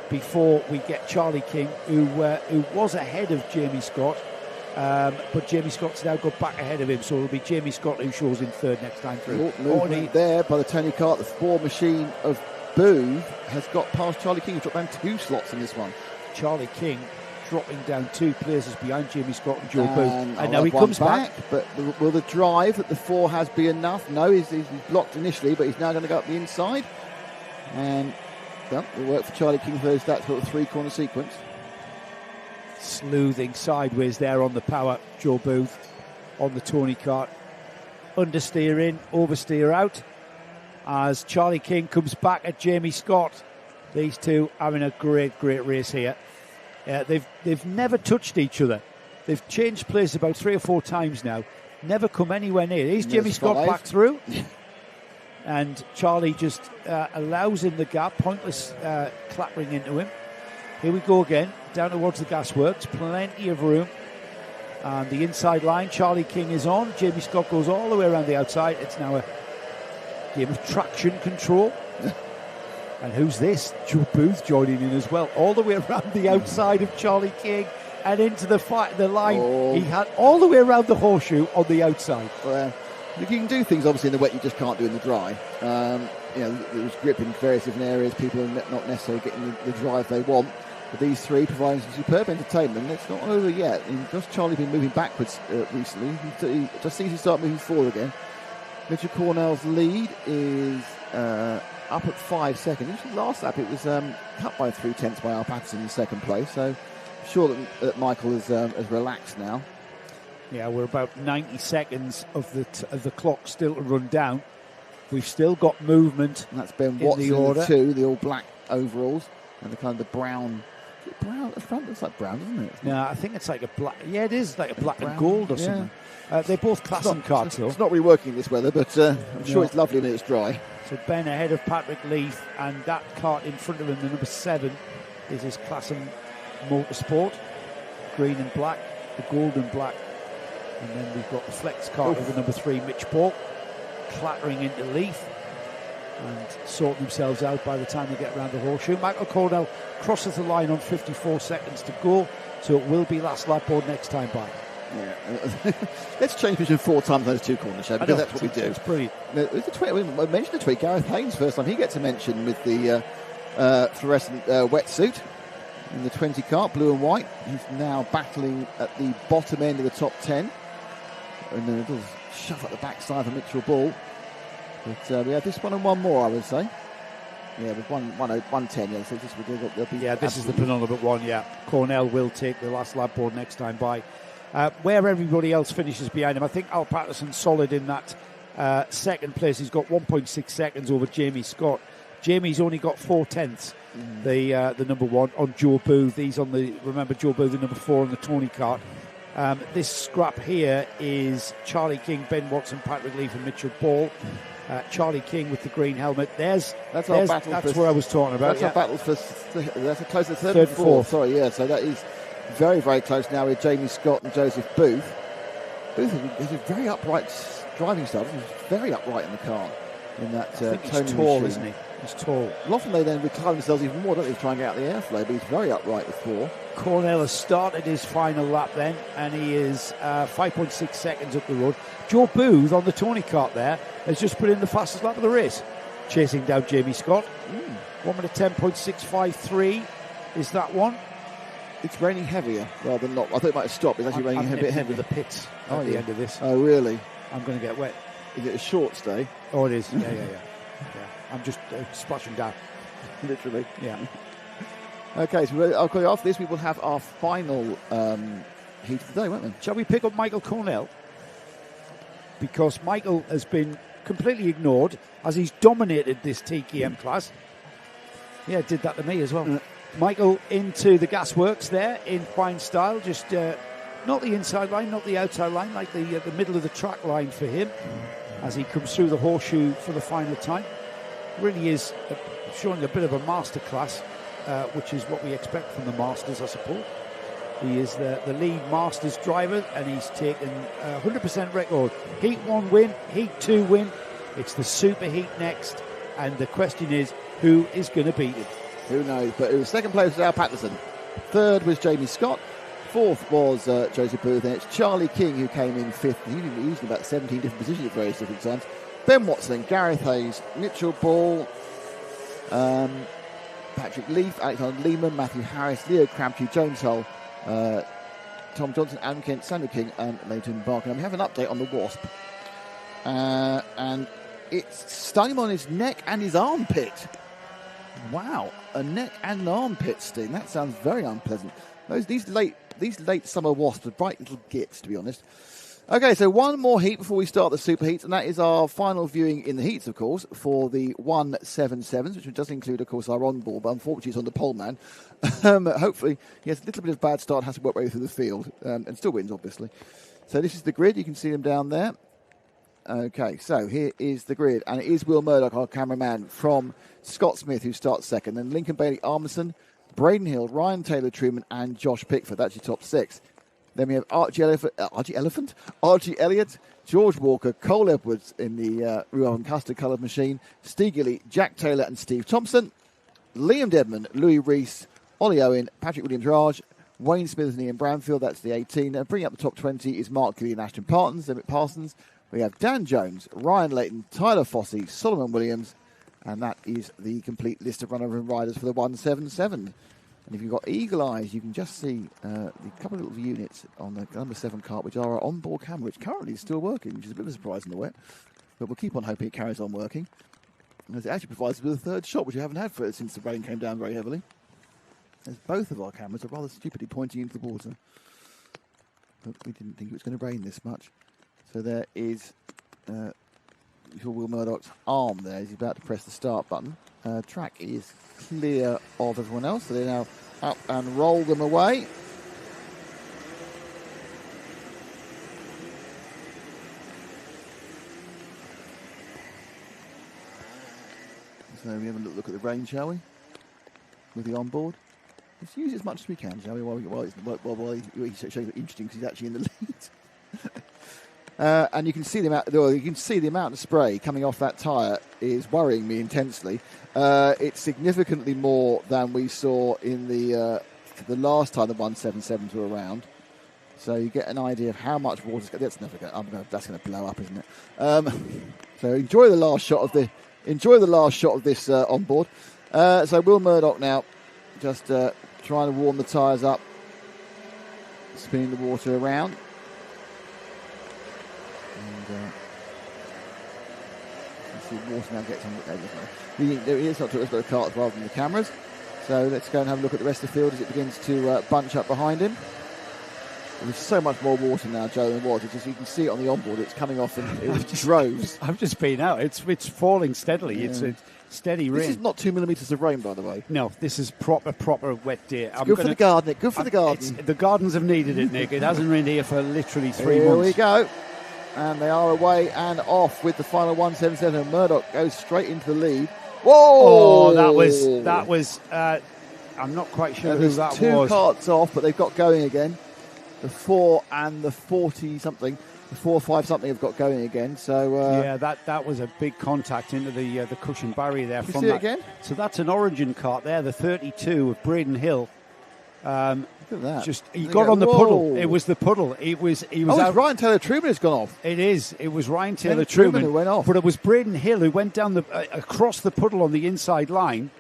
[SPEAKER 1] before we get Charlie King, who was ahead of Jamie Scott, but Jamie Scott's now got back ahead of him, so it'll be Jamie Scott who shows in third next time through.
[SPEAKER 2] Movement there by the Tony kart. The 4 machine of Booth has got past Charlie King. He's dropped down 2 slots in this one.
[SPEAKER 1] Charlie King dropping down 2 places behind Jamie Scott and Joe Booth. And now he comes back.
[SPEAKER 2] But will the drive that the 4 has be enough? No, he's blocked initially, but he's now going to go up the inside. And it'll work for Charlie King for those stats for the 3-corner sequence.
[SPEAKER 1] Sleuthing sideways there on the power, Joe Booth on the Tony kart. Understeer in, oversteer out. As Charlie King comes back at Jamie Scott. These two having a great race here. They've never touched each other. They've changed place about 3 or 4 times now. Never come anywhere near. Here's Jamie Scott back through. And Charlie just allows him the gap. Pointless clappering into him. Here we go again. Down towards the gasworks. Plenty of room. And the inside line, Charlie King is on. Jamie Scott goes all the way around the outside. It's now a game of traction control. And who's this? Joe Booth joining in as well, all the way around the outside of Charlie King and into the line. He had all the way around the horseshoe on the outside.
[SPEAKER 2] Well, you can do things obviously in the wet you just can't do in the dry. There was grip in various different areas. People are not necessarily getting the drive they want. But these 3 providing some superb entertainment. It's not over yet. Just Charlie been moving backwards recently. He just seems to start moving forward again. Mitchell Cornell's lead is up at 5 seconds. Actually, last lap it was cut by 3/10 by Al Patterson in second place. So I'm sure that Michael is relaxed now.
[SPEAKER 1] Yeah, we're about 90 seconds of the clock still to run down. We've still got movement.
[SPEAKER 2] And that's Ben Watson in the 2, the all black overalls, and the kind of the brown. Is it brown at the front? Looks like brown, doesn't it?
[SPEAKER 1] No, I think it's like a black. Yeah, it is like a black and gold or something. They're both class and cards, though.
[SPEAKER 2] It's not really working this weather, but I'm sure it's lovely when it's dry.
[SPEAKER 1] So Ben ahead of Patrick Leaf, and that cart in front of him, the number 7, is his Classen Motorsport, green and black, the gold and black, and then we've got the flex cart of the number 3, Mitch Paul.
[SPEAKER 3] clattering into Leith and sorting themselves out by the time they get around the horseshoe. Michael Cornell crosses the line on 54 seconds to go, so it will be last lap board next time by.
[SPEAKER 2] Yeah. Let's change between 4 times those 2 corners, show, because that's what we do.
[SPEAKER 3] It's brilliant.
[SPEAKER 2] We mentioned the tweet. Gareth Haynes first time he gets a mention with the fluorescent wetsuit in the 20 kart, blue and white. He's now battling at the bottom end of the top 10. And then it'll shove at the backside of Mitchell Ball. But we have this one and one more, I would say. Yeah, with 110. Yeah, so
[SPEAKER 3] this is the penultimate one. Yeah, Cornell will take the last lap board next time by. Where everybody else finishes behind him, I think Al Patterson's solid in that second place. He's got 1.6 seconds over Jamie Scott. Jamie's only got 4/10, the number one on Joe Booth. He's on remember Joe Booth, the number 4 on the Tony kart. This scrap here is Charlie King, Ben Watson, Patrick Leaf and Mitchell Ball. Charlie King with the green helmet. That's where I was talking about.
[SPEAKER 2] That's our battle for. That's a close to third and fourth. Sorry, yeah. So that is very, very close now with Jamie Scott and Joseph Booth. Booth has a very upright driving style. He's very upright in the car. In that
[SPEAKER 3] he's tall, machine. Isn't he? He's tall.
[SPEAKER 2] And often they then recline themselves even more, don't they, to try and get out the airflow, but he's very upright with 4.
[SPEAKER 3] Cornell has started his final lap then, and he is 5.6 seconds up the road. Joe Booth on the Tony kart there has just put in the fastest lap of the race, chasing down Jamie Scott. 1 minute 10.653 is that one.
[SPEAKER 2] It's raining heavier rather than not. I thought it might have stopped. It's actually raining a bit heavy.
[SPEAKER 3] The pits at the end of this.
[SPEAKER 2] Oh, really?
[SPEAKER 3] I'm going to get wet.
[SPEAKER 2] Is it a short stay?
[SPEAKER 3] Oh, it is. Yeah. I'm just splashing down.
[SPEAKER 2] Literally.
[SPEAKER 3] Yeah.
[SPEAKER 2] Okay, so after this we will have our final heat of the day, won't we?
[SPEAKER 3] Shall we pick up Michael Cornell? Because Michael has been completely ignored as he's dominated this TKM class. Yeah, did that to me as well. Michael into the gasworks there in fine style, just not the inside line, not the outside line, like the middle of the track line for him as he comes through the horseshoe for the final time. Really is showing a bit of a masterclass, which is what we expect from the Masters, I suppose. He is the lead Masters driver, and he's taken 100% record. Heat 1 win, Heat 2 win. It's the Super Heat next, and the question is, who is going to beat him?
[SPEAKER 2] Who knows? But it was second place was Al Patterson. Third was Jamie Scott. Fourth was Joseph Booth. And it's Charlie King who came in fifth. He was in about 17 different positions at various different times. Ben Watson, Gareth Hayes, Mitchell Ball, Patrick Leaf, Alexander Lehman, Matthew Harris, Leo Crabtree, Jones Hull, Tom Johnson, Adam Kent, Samuel King, and Leighton Barker. And we have an update on the Wasp. And it's stung him on his neck and his armpit. Wow, a neck and an armpit sting. That sounds very unpleasant. These late summer wasps are bright little gits, to be honest. Okay, so one more heat before we start the super heats, and that is our final viewing in the heats, of course, for the 177s, which does include, of course, our on-board, but unfortunately it's on the pole man. Hopefully he has a little bit of a bad start, has to work way through the field, and still wins, obviously. So this is the grid. You can see them down there. Okay, so here is the grid, and it is Will Murdoch, our cameraman, from Scott Smith, who starts second, then Lincoln Bailey Armisen, Braden Hill, Ryan Taylor Truman, and Josh Pickford. That's your top 6. Then we have Archie Elliott, George Walker, Cole Edwards in the Ruan Custer coloured machine, Steve Gilly, Jack Taylor, and Steve Thompson, Liam Dedman, Louis Rees, Ollie Owen, Patrick Williams-Raj, Wayne Smith and Ian Bramfield. That's the 18. And bringing up the top 20 is Mark Gilly and Ashton Parsons. We have Dan Jones, Ryan Layton, Tyler Fossey, Solomon Williams, and that is the complete list of runner and riders for the 177. And if you've got eagle eyes, you can just see the couple of little units on the number 7 cart, which are our onboard camera, which currently is still working, which is a bit of a surprise in the wet. But we'll keep on hoping it carries on working. As it actually provides us with a third shot, which we haven't had for it since the rain came down very heavily. As both of our cameras are rather stupidly pointing into the water. But we didn't think it was going to rain this much. So there is Will Murdoch's arm there. He's about to press the start button. Track is clear of everyone else, so they now up and roll them away. So we have a little look at the rain, shall we? With the onboard. Let's use as much as we can, shall we? While he's showing it interesting because he's actually in the lead. And you can see the amount of spray coming off that tyre is worrying me intensely. It's significantly more than we saw in the last time the 177s were around. So you get an idea of how much water's going. That's never going. That's going to blow up, isn't it? So enjoy the last shot of this onboard. So Will Murdoch now just trying to warm the tyres up, spinning the water around. And you see water now gets on it's not to us but the carts rather than the cameras. So let's go and have a look at the rest of the field as it begins to bunch up behind him. There's so much more water now, Joe, than was. It's just, you can see it on the onboard. It's coming off in droves.
[SPEAKER 3] I've just been out. It's falling steadily. Yeah. It's a steady rain.
[SPEAKER 2] This is not 2 millimetres of rain, by the way.
[SPEAKER 3] No, this is proper wet day.
[SPEAKER 2] Good for the garden, Nick. Good for the garden.
[SPEAKER 3] The gardens have needed it, Nick. It hasn't rained here for literally 3 months.
[SPEAKER 2] Here we go. And they are away and off with the final 177. Murdoch goes straight into the lead. Whoa!
[SPEAKER 3] Oh, that was. I'm not quite sure who that was.
[SPEAKER 2] Two carts off, but they've got going again. The 4 and the 40-something, the 4-5-something have got going again. So
[SPEAKER 3] yeah, that was a big contact into the cushion barrier there.
[SPEAKER 2] From see that. It again?
[SPEAKER 3] So that's an Origin cart there, the 32 of Braden Hill.
[SPEAKER 2] Look at that.
[SPEAKER 3] He got on the puddle. It was the puddle. He was out.
[SPEAKER 2] Ryan Taylor-Truman has gone off.
[SPEAKER 3] It is. It was Ryan Taylor-Truman
[SPEAKER 2] who went off.
[SPEAKER 3] But it was Braden Hill who went down across the puddle on the inside line.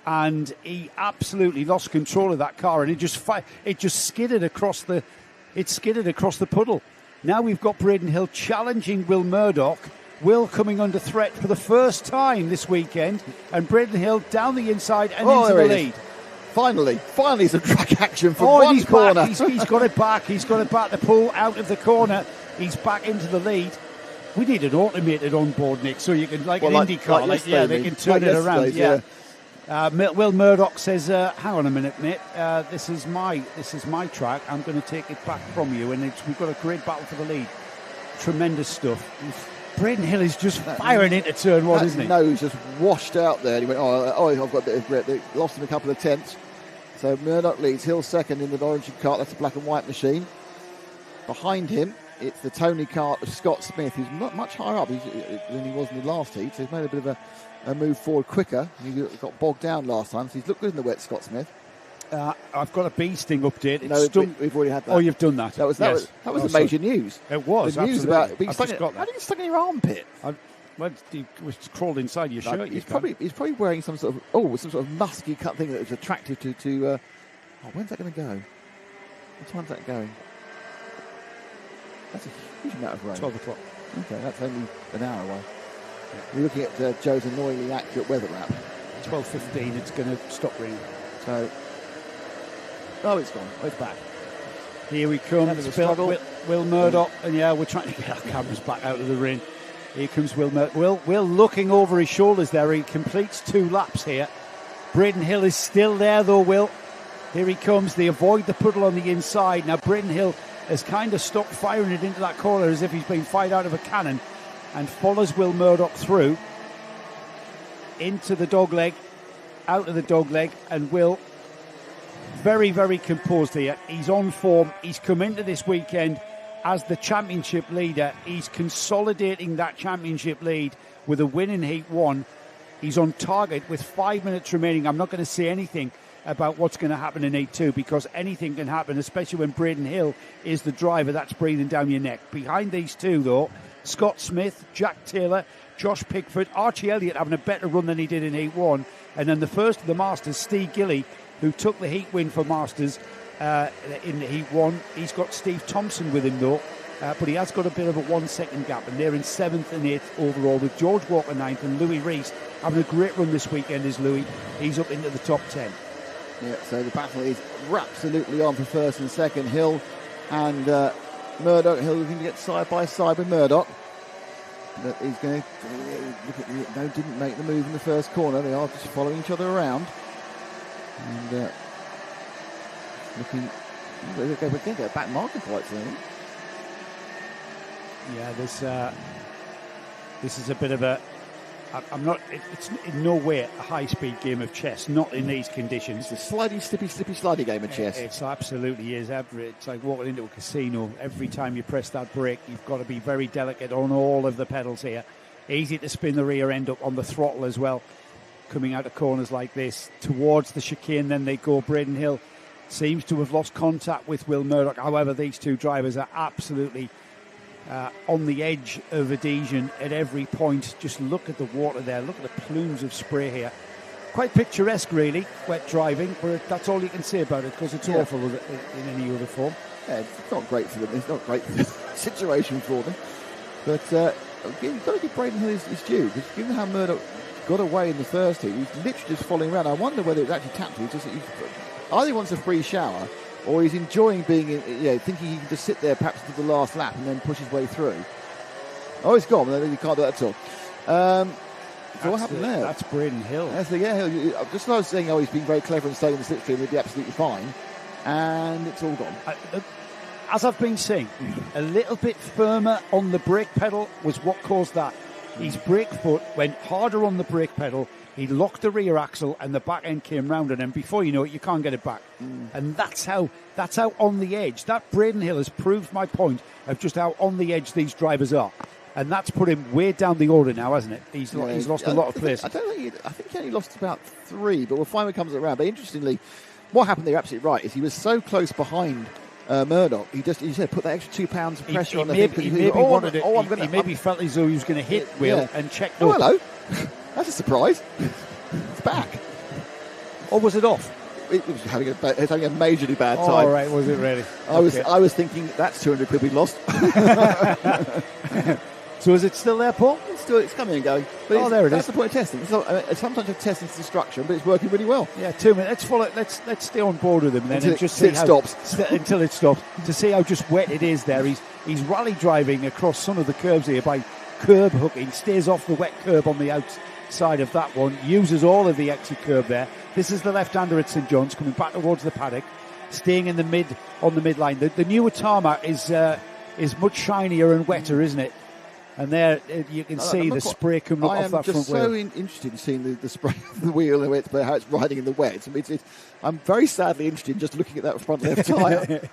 [SPEAKER 3] And he absolutely lost control of that car, and it just skidded across the puddle. Now we've got Braden Hill challenging Will Murdoch. Will coming under threat for the first time this weekend, and Braden Hill down the inside and into the lead.
[SPEAKER 2] Finally some track action from one corner.
[SPEAKER 3] He's got it back. He's got it back. The pull out of the corner. He's back into the lead. We need an automated onboard, Nick, so you can an IndyCar, they can turn it around. Yeah. Will Murdoch says, "Hang on a minute, mate. This is my track. I'm going to take it back from you, and we've got a great battle for the lead. Tremendous stuff." Braden Hill is just firing into turn one, isn't he?
[SPEAKER 2] No, he's just washed out there. And he went, I've got a bit of grip. They lost him a couple of tenths. So Murdoch leads. Hill second in the Origin cart. That's a black and white machine. Behind him, it's the Tony cart of Scott Smith, who's not much higher up than he was in the last heat. So he's made a bit of a move forward quicker. He got bogged down last time, so he's looked good in the wet, Scott Smith.
[SPEAKER 3] I've got a bee sting update.
[SPEAKER 2] We've already had that.
[SPEAKER 3] Oh, you've done that.
[SPEAKER 2] That was the major news.
[SPEAKER 3] It was.
[SPEAKER 2] The news about being
[SPEAKER 3] stuck.
[SPEAKER 2] How did you stuck in your armpit?
[SPEAKER 3] He was crawled inside your shirt.
[SPEAKER 2] He's probably wearing some sort of musky cut thing that was attractive to. When's that going to go? What time's that going? That's a huge amount of rain.
[SPEAKER 3] 12 o'clock.
[SPEAKER 2] Okay, that's only an hour away. Yeah. We're looking at Joe's annoyingly accurate weather app.
[SPEAKER 3] 12:15. It's going to stop raining.
[SPEAKER 2] So, it's gone. It's back.
[SPEAKER 3] Here we come. Will Murdoch, and we're trying to get our cameras back out of the rain. Here comes Will Murdoch. Will looking over his shoulders there. He completes 2 laps here. Braden Hill is still there though. Will. Here he comes. They avoid the puddle on the inside. Now Braden Hill has kind of stopped firing it into that corner as if he's been fired out of a cannon, and follows Will Murdoch through into the dogleg, out of the dogleg, and Will very, very composed here. He's on form. He's come into this weekend as the championship leader. He's consolidating that championship lead with a win in Heat 1. He's on target with 5 minutes remaining. I'm not going to say anything about what's going to happen in Heat 2 because anything can happen, especially when Braden Hill is the driver that's breathing down your neck. Behind these two, though, Scott Smith, Jack Taylor, Josh Pickford, Archie Elliott having a better run than he did in Heat 1. And then the first of the Masters, Steve Gilly, who took the Heat win for Masters in Heat 1. He's got Steve Thompson with him, though. But he has got a bit of a 1 second gap, and they're in 7th and 8th overall, with George Walker 9th and Louis Rees having a great run this weekend. Is Louis? He's up into the top 10.
[SPEAKER 2] Yeah, so the battle is absolutely on for first and second. Hill and Murdoch. Hill looking to get side by side with Murdoch. But he's going to look at the. No, didn't make the move in the first corner. They are just following each other around. And looking. We're going to get back marking points there.
[SPEAKER 3] Yeah, this is a bit of a I'm not. It's in no way a high-speed game of chess. Not in these conditions.
[SPEAKER 2] It's a slidey, slippery game of chess.
[SPEAKER 3] It absolutely is. It's like walking into a casino. Every time you press that brake, you've got to be very delicate on all of the pedals here. Easy to spin the rear end up on the throttle as well. Coming out of corners like this towards the chicane, then they go. Braden Hill seems to have lost contact with Will Murdoch. However, these two drivers are absolutely on the edge of adhesion at every point. Just look at the water there. Look at the plumes of spray here. Quite picturesque, really, wet driving, but that's all you can say about it because it's awful in any other form.
[SPEAKER 2] Yeah, it's not great for them. It's not great situation for them. But you've got to give Braden Hill his due, because given how Murdoch got away in the first heat, he's literally just following around. I wonder whether it's actually tactical. Either he wants a free shower, or he's enjoying being in, thinking he can just sit there perhaps to the last lap and then push his way through. Oh, he's gone. He can't do that at all. So what happened there?
[SPEAKER 3] That's Braden Hill.
[SPEAKER 2] Hill. Just as I was saying, he's been very clever and staying in the slipstream, he'd be absolutely fine. And it's all gone.
[SPEAKER 3] As I've been saying, a little bit firmer on the brake pedal was what caused that. His brake foot went harder on the brake pedal. He locked the rear axle and the back end came round, and then before you know it, you can't get it back. And that's how on the edge. That Braden Hill has proved my point of just how on the edge these drivers are. And that's put him way down the order now, hasn't it? He's lost a lot of place.
[SPEAKER 2] I think he only lost about 3, but we'll find when it comes around. But interestingly, what happened there, you're absolutely right, is he was so close behind Murdoch. He said put that extra 2 pounds of pressure on the thing.
[SPEAKER 3] He maybe felt as though he was going to hit Will and check.
[SPEAKER 2] Oh, hello. That's a surprise. It's back.
[SPEAKER 3] Or was it off?
[SPEAKER 2] It was having a majorly bad time.
[SPEAKER 3] All right, was it really?
[SPEAKER 2] I was thinking that's 200 quid we lost.
[SPEAKER 3] So is it still there, Paul?
[SPEAKER 2] It's coming and going. But
[SPEAKER 3] there it is.
[SPEAKER 2] That's the point of testing. Sometimes of testing destruction, but it's working really well.
[SPEAKER 3] Yeah, 2 minutes. Let's stay on board with him then
[SPEAKER 2] until
[SPEAKER 3] and just
[SPEAKER 2] see how it stops.
[SPEAKER 3] Until it stops, to see how just wet it is there. He's rally driving across some of the curves here by curb hooking. Stays off the wet curb on the outside of that one. Uses all of the exit curb there. This is the left-hander at St John's coming back towards the paddock, staying in the midline. The newer tarmac is much shinier and wetter, isn't it? And there you can see the spray coming off that front wheel.
[SPEAKER 2] I'm just so interested in seeing the spray of the wheel and how it's riding in the wet. I mean, I'm very sadly interested in just looking at that front left tyre.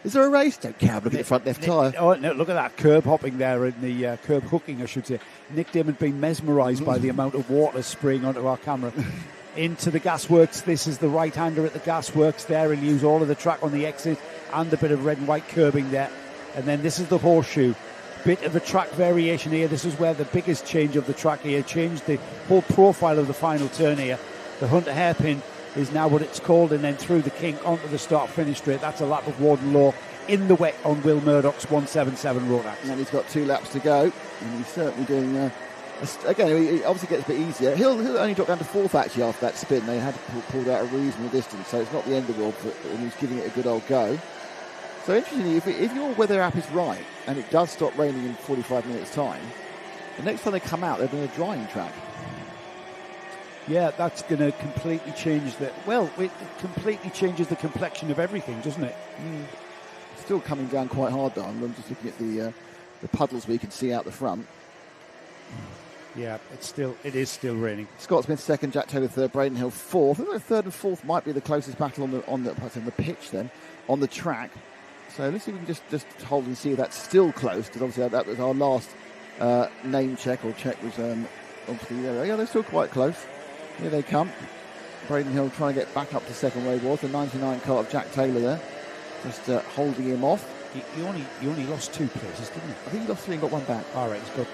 [SPEAKER 2] Is there a race? Don't care. Look at the front left tyre.
[SPEAKER 3] Oh, no, look at that curb hopping there and the curb hooking, I should say. Nick Damon being mesmerised by the amount of water spraying onto our camera. Into the gasworks. This is the right-hander at the gasworks there. He'll use all of the track on the exit and a bit of red and white curbing there. And then this is the horseshoe. Bit of a track variation here. This is where the biggest change of the track here changed the whole profile of the final turn here. The Hunter hairpin is now what it's called, and then through the kink onto the start-finish straight. That's a lap of Warden Law in the wet on Will Murdoch's 177 Rotax.
[SPEAKER 2] And he's got 2 laps to go, and he's certainly doing. Again, he obviously gets a bit easier. He'll only drop down to 4th actually after that spin. They had to pull out a reasonable distance, so it's not the end of the world when he's giving it a good old go. So interestingly, if your weather app is right and it does stop raining in 45 minutes' time, the next time they come out, they're doing a drying track.
[SPEAKER 3] Yeah, that's going to completely change it completely changes the complexion of everything, doesn't it?
[SPEAKER 2] Still coming down quite hard, though. I'm just looking at the puddles we can see out the front.
[SPEAKER 3] Yeah, it is still raining.
[SPEAKER 2] Scott Smith 2nd, Jack Taylor 3rd, Braden Hill 4th. I think the 3rd and 4th might be the closest battle on the pitch then, on the track. So let's see if we can just hold and see if that's still close, because obviously that was our last name check, or check was obviously they're still quite close. Here they come. Braden Hill trying to get back up to second where he was. The 99 car of Jack Taylor there, just holding him off.
[SPEAKER 3] He only lost 2 places, didn't he?
[SPEAKER 2] I think he lost 3 and got 1 back.
[SPEAKER 3] All right, he's got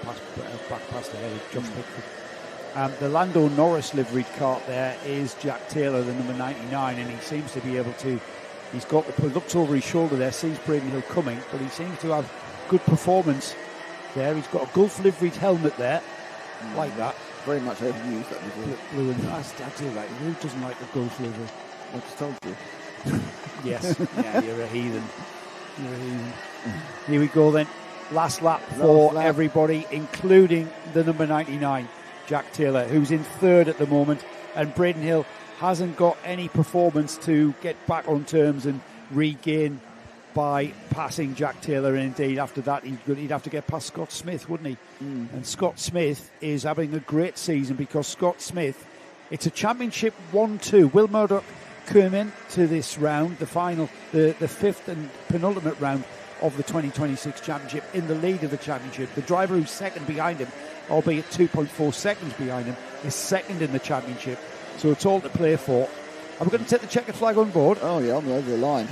[SPEAKER 3] back past the head of Josh Pickford. The Lando Norris liveried cart there is Jack Taylor, the number 99, and he seems to be able to. He's got looks over his shoulder there, sees Braden Hill coming, but he seems to have good performance there. He's got a Gulf liveried helmet there, like that.
[SPEAKER 2] Very much overused, that was
[SPEAKER 3] blue and I do like. Who doesn't like a Gulf livery?
[SPEAKER 2] I just told you.
[SPEAKER 3] Yes, yeah, you're a heathen. Here we go then. Last lap for everybody, including the number 99, Jack Taylor, who's in 3rd at the moment, and Braden Hill hasn't got any performance to get back on terms and regain by passing Jack Taylor, and indeed after that he'd have to get past Scott Smith, wouldn't he? And Scott Smith is having a great season because Scott Smith, it's a championship 1-2. Will Murdoch came in to this round, the final, the fifth and penultimate round of the 2026 championship in the lead of the championship. The driver who's second behind him, albeit 2.4 seconds behind him, is second in the championship. So it's all to play for. Are we going to take the checkered flag on board?
[SPEAKER 2] Oh, yeah, I'm over the line.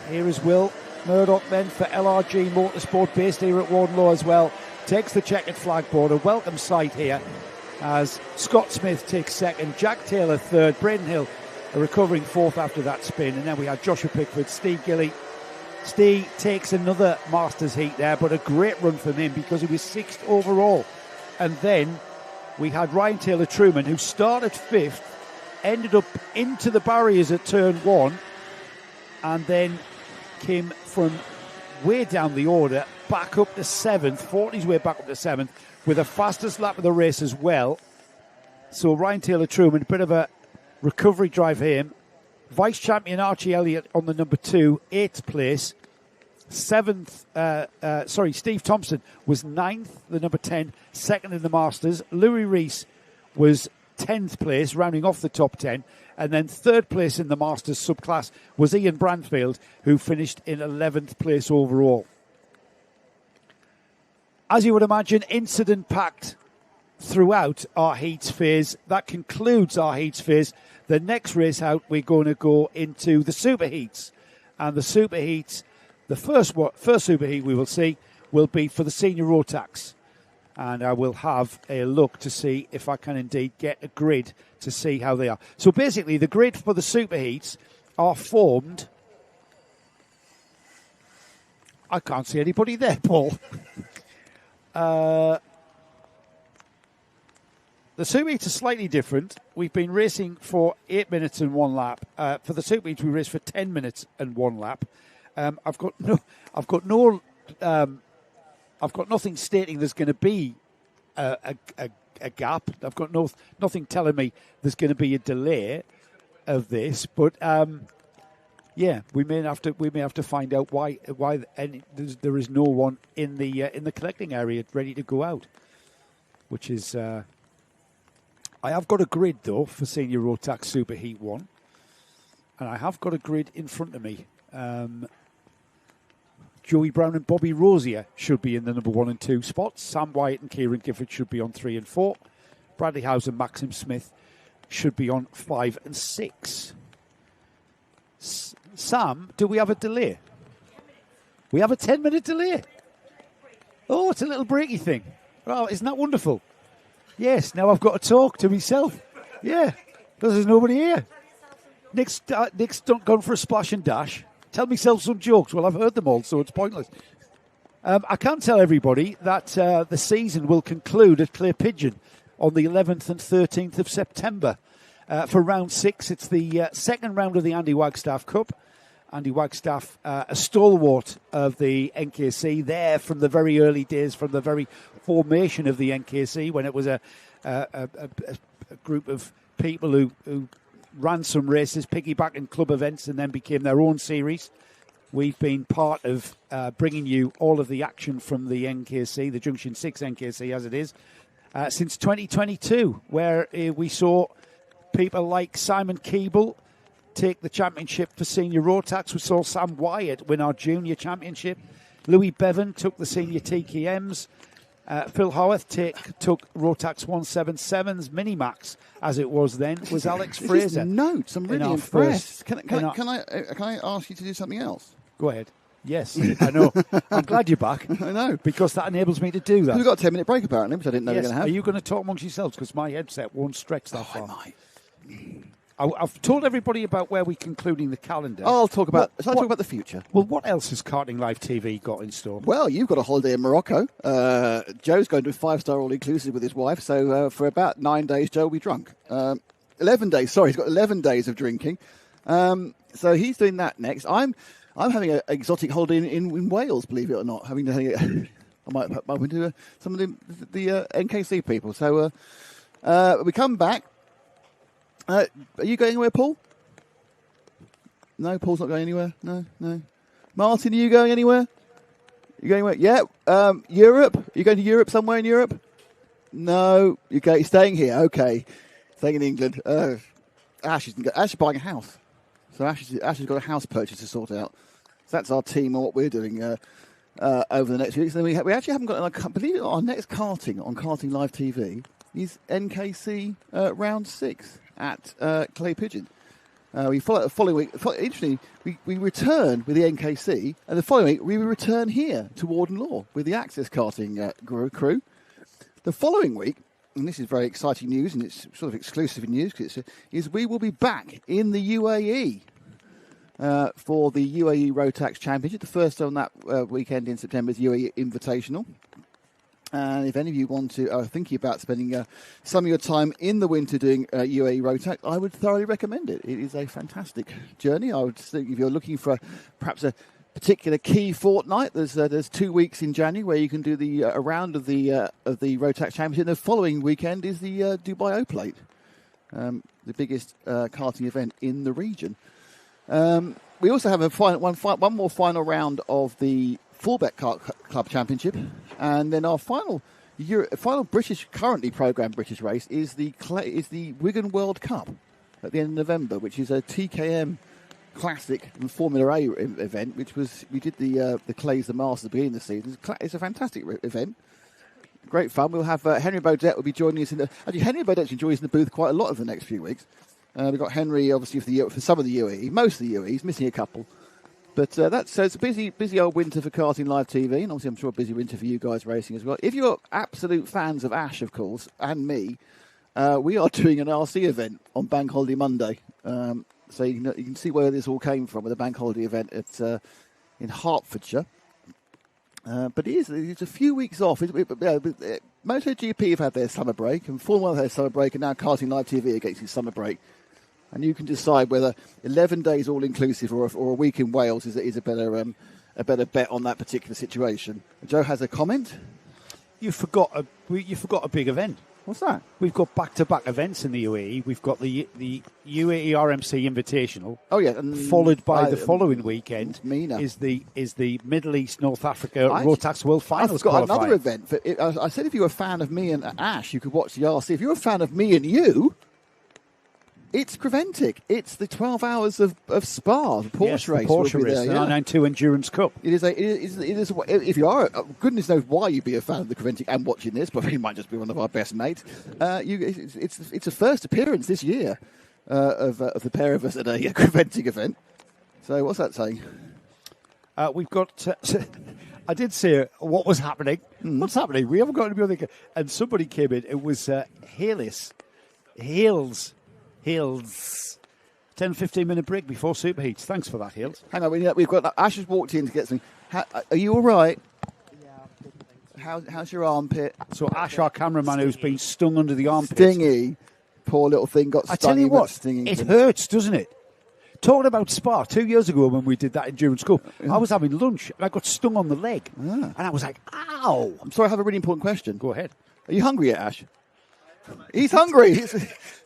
[SPEAKER 3] Here is Will Murdoch then for LRG Motorsport, based here at Warden Law as well. Takes the checkered flag board. A welcome sight here as Scott Smith takes second, Jack Taylor third, Braden Hill a recovering fourth after that spin. And then we had Joshua Pickford, Steve Gilly. Steve takes another Masters heat there, but a great run from him because he was sixth overall. And then we had Ryan Taylor Truman, who started fifth, ended up into the barriers at turn one, and then came from way down the order, back up to seventh, fought his way back up to seventh, with the fastest lap of the race as well. So Ryan Taylor Truman, a bit of a recovery drive for him. Vice champion Archie Elliott on the number 2, 8th place. Steve Thompson was 9th, the number 10, second in the Masters. Louis Rees was 10th place, rounding off the top 10. And then third place in the Masters subclass was Ian Branfield, who finished in 11th place overall. As you would imagine, incident-packed throughout our heats phase. That concludes our heats phase. The next race out, we're going to go into the super heats. And the super heats, the first super heat we will see will be for the senior Rotax. And I will have a look to see if I can indeed get a grid to see how they are. So basically, the grid for the super heats are formed. I can't see anybody there, Paul. The super heats are slightly different. We've been racing for 8 minutes and 1 lap. For the super heats, we raced for 10 minutes and 1 lap. I've got nothing stating there's going to be a gap. I've got nothing telling me there's going to be a delay of this. But we may have to find out why there is no one in the collecting area ready to go out, which is. I have got a grid, though, for Senior Rotax Super Heat 1. And I have got a grid in front of me. Joey Brown and Bobby Rosier should be in the number 1 and 2 spots. Sam Wyatt and Kieran Gifford should be on 3 and 4. Bradley Howes and Maxim Smith should be on 5 and 6. Sam, do we have a delay? We have a 10-minute delay. Oh, it's a little breaky thing. Well, isn't that wonderful? Yes, now I've got to talk to myself. Yeah, because there's nobody here. Nick's gone for a splash and dash. Tell myself some jokes. Well, I've heard them all, so it's pointless. I can tell everybody that the season will conclude at Clay Pigeon on the 11th and 13th of September. For round 6, it's the second round of the Andy Wagstaff Cup. Andy Wagstaff, a stalwart of the NKC, there from the very early days, from the very formation of the NKC, when it was a group of people who ran some races, piggybacking club events, and then became their own series. We've been part of bringing you all of the action from the NKC, the Junction 6 NKC as it is, since 2022, where we saw people like Simon Keeble take the championship for Senior Rotax. We saw Sam Wyatt win our junior championship. Louis Bevan took the senior TKMs. Phil Howarth took Rotax 177's Minimax, as it was then, was Alex Fraser.
[SPEAKER 2] Notes, I'm really impressed. Can I ask you to do something else?
[SPEAKER 3] Go ahead. Yes, I know. I'm glad you're back.
[SPEAKER 2] I know.
[SPEAKER 3] Because that enables me to do that.
[SPEAKER 2] We've got a 10-minute break, apparently, which I didn't know we were going to have.
[SPEAKER 3] Are you going to talk amongst yourselves? Because my headset won't stretch that far.
[SPEAKER 2] I might.
[SPEAKER 3] I've told everybody about where we're concluding the calendar.
[SPEAKER 2] I'll talk about the future.
[SPEAKER 3] Well, what else has Karting Live TV got in store?
[SPEAKER 2] Well, you've got a holiday in Morocco. Joe's going to a 5-star all-inclusive with his wife, so for about 9 days, Joe will be drunk. 11 days, sorry, he's got 11 days of drinking. So he's doing that next. I'm having an exotic holiday in Wales, believe it or not. I might do some of the NKC people. So we come back. Are you going anywhere, Paul? No, Paul's not going anywhere. No. Martin, are you going anywhere? You going anywhere? Yeah. Europe? Are you going to Europe, somewhere in Europe? No. You're staying here. Okay. Staying in England. Ash is buying a house. So Ash has got a house purchase to sort out. So that's our team and what we're doing over the next few weeks. And then we actually haven't got, believe it or not, our next karting on Karting Live TV is NKC round 6 at Clay Pigeon. We follow the following week. Interestingly, we return with the NKC, and the following week we return here to Warden Law with the Access Karting crew. The following week, and this is very exciting news, and it's sort of exclusive news, is we will be back in the UAE for the UAE Rotax Championship. The first on that weekend in September is UAE Invitational. And if any of you want to are thinking about spending some of your time in the winter doing UAE Rotax, I would thoroughly recommend it. It is a fantastic journey. I would think if you're looking for perhaps a particular key fortnight, there's 2 weeks in January where you can do a round of the Rotax Championship. And the following weekend is the Dubai O Plate, the biggest karting event in the region. We also have one more final round of the Fullback Club Championship, and then our final British currently programmed British race is the Wigan World Cup at the end of November, which is a TKM Classic and Formula A event. We did the Clays, the Masters at the beginning of the season. It's a fantastic event, great fun. We'll have Henry Bodette will be joining us Henry Bodette enjoys in the booth quite a lot over the next few weeks. We've got Henry obviously for some of the UAE, most of the UAE. He's missing a couple. But it's a busy old winter for Karting Live TV, and obviously I'm sure a busy winter for you guys racing as well. If you're absolute fans of Ash, of course, and me, we are doing an RC event on Bank Holiday Monday. So you can see where this all came from with a Bank Holiday event in Hertfordshire. But it's a few weeks off. MotoGP have had their summer break, and Formula 1 have had their summer break, and now Karting Live TV against its summer break. And you can decide whether 11 days all-inclusive or a week in Wales is a better bet on that particular situation. Joe has a comment.
[SPEAKER 3] You forgot a big event.
[SPEAKER 2] What's that?
[SPEAKER 3] We've got back-to-back events in the UAE. We've got the UAE RMC Invitational.
[SPEAKER 2] Oh yeah, and
[SPEAKER 3] followed by the following weekend
[SPEAKER 2] Mina.
[SPEAKER 3] is the Middle East North Africa Rotax World Finals.
[SPEAKER 2] I've got another event. I said if you were a fan of me and Ash, you could watch the RC. If you're a fan of me and you, it's Creventic. It's the 12 hours of Spa, the Porsche race.
[SPEAKER 3] The Porsche race, the 992 Endurance Cup.
[SPEAKER 2] It is. If you are, goodness knows why you'd be a fan of the Creventic and watching this, but he might just be one of our best mates. It's a first appearance this year of the pair of us at a Creventic event. So what's that saying?
[SPEAKER 3] We've got. I did say what was happening. What's happening? We haven't got anybody. And somebody came in. It was Hills. 10-15 minute break before Superheats. Thanks for that, Hills.
[SPEAKER 2] Hang on, we've got Ash has walked in to get something. Are you all right? Yeah. How's your armpit?
[SPEAKER 3] So Ash, our cameraman, who's been stung under the armpit.
[SPEAKER 2] Stingy. Poor little thing got stung.
[SPEAKER 3] I tell you what, it hurts, doesn't it? Talking about Spa, 2 years ago when we did that Endurance Cup, I was having lunch and I got stung on the leg. And I was like, ow.
[SPEAKER 2] I'm sorry, I have a really important question.
[SPEAKER 3] Go ahead.
[SPEAKER 2] Are you hungry yet, Ash? He's hungry.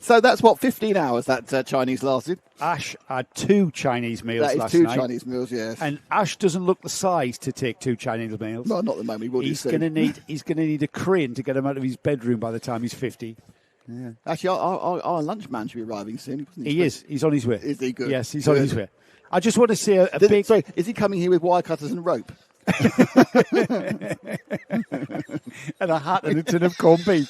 [SPEAKER 2] So that's what, 15 hours that Chinese lasted?
[SPEAKER 3] Ash had 2 Chinese meals last night.
[SPEAKER 2] That is 2 Chinese meals, yes.
[SPEAKER 3] And Ash doesn't look the size to take 2 Chinese meals.
[SPEAKER 2] No, not at the moment.
[SPEAKER 3] He's going to need a crane to get him out of his bedroom by the time he's 50.
[SPEAKER 2] Yeah. Actually, our lunch man should be arriving soon.
[SPEAKER 3] He is. He's on his way.
[SPEAKER 2] Is he good?
[SPEAKER 3] Yes, he's on his way. I just want to say a big...
[SPEAKER 2] Sorry, is he coming here with wire cutters and rope?
[SPEAKER 3] And a hat and a tin of corned beef.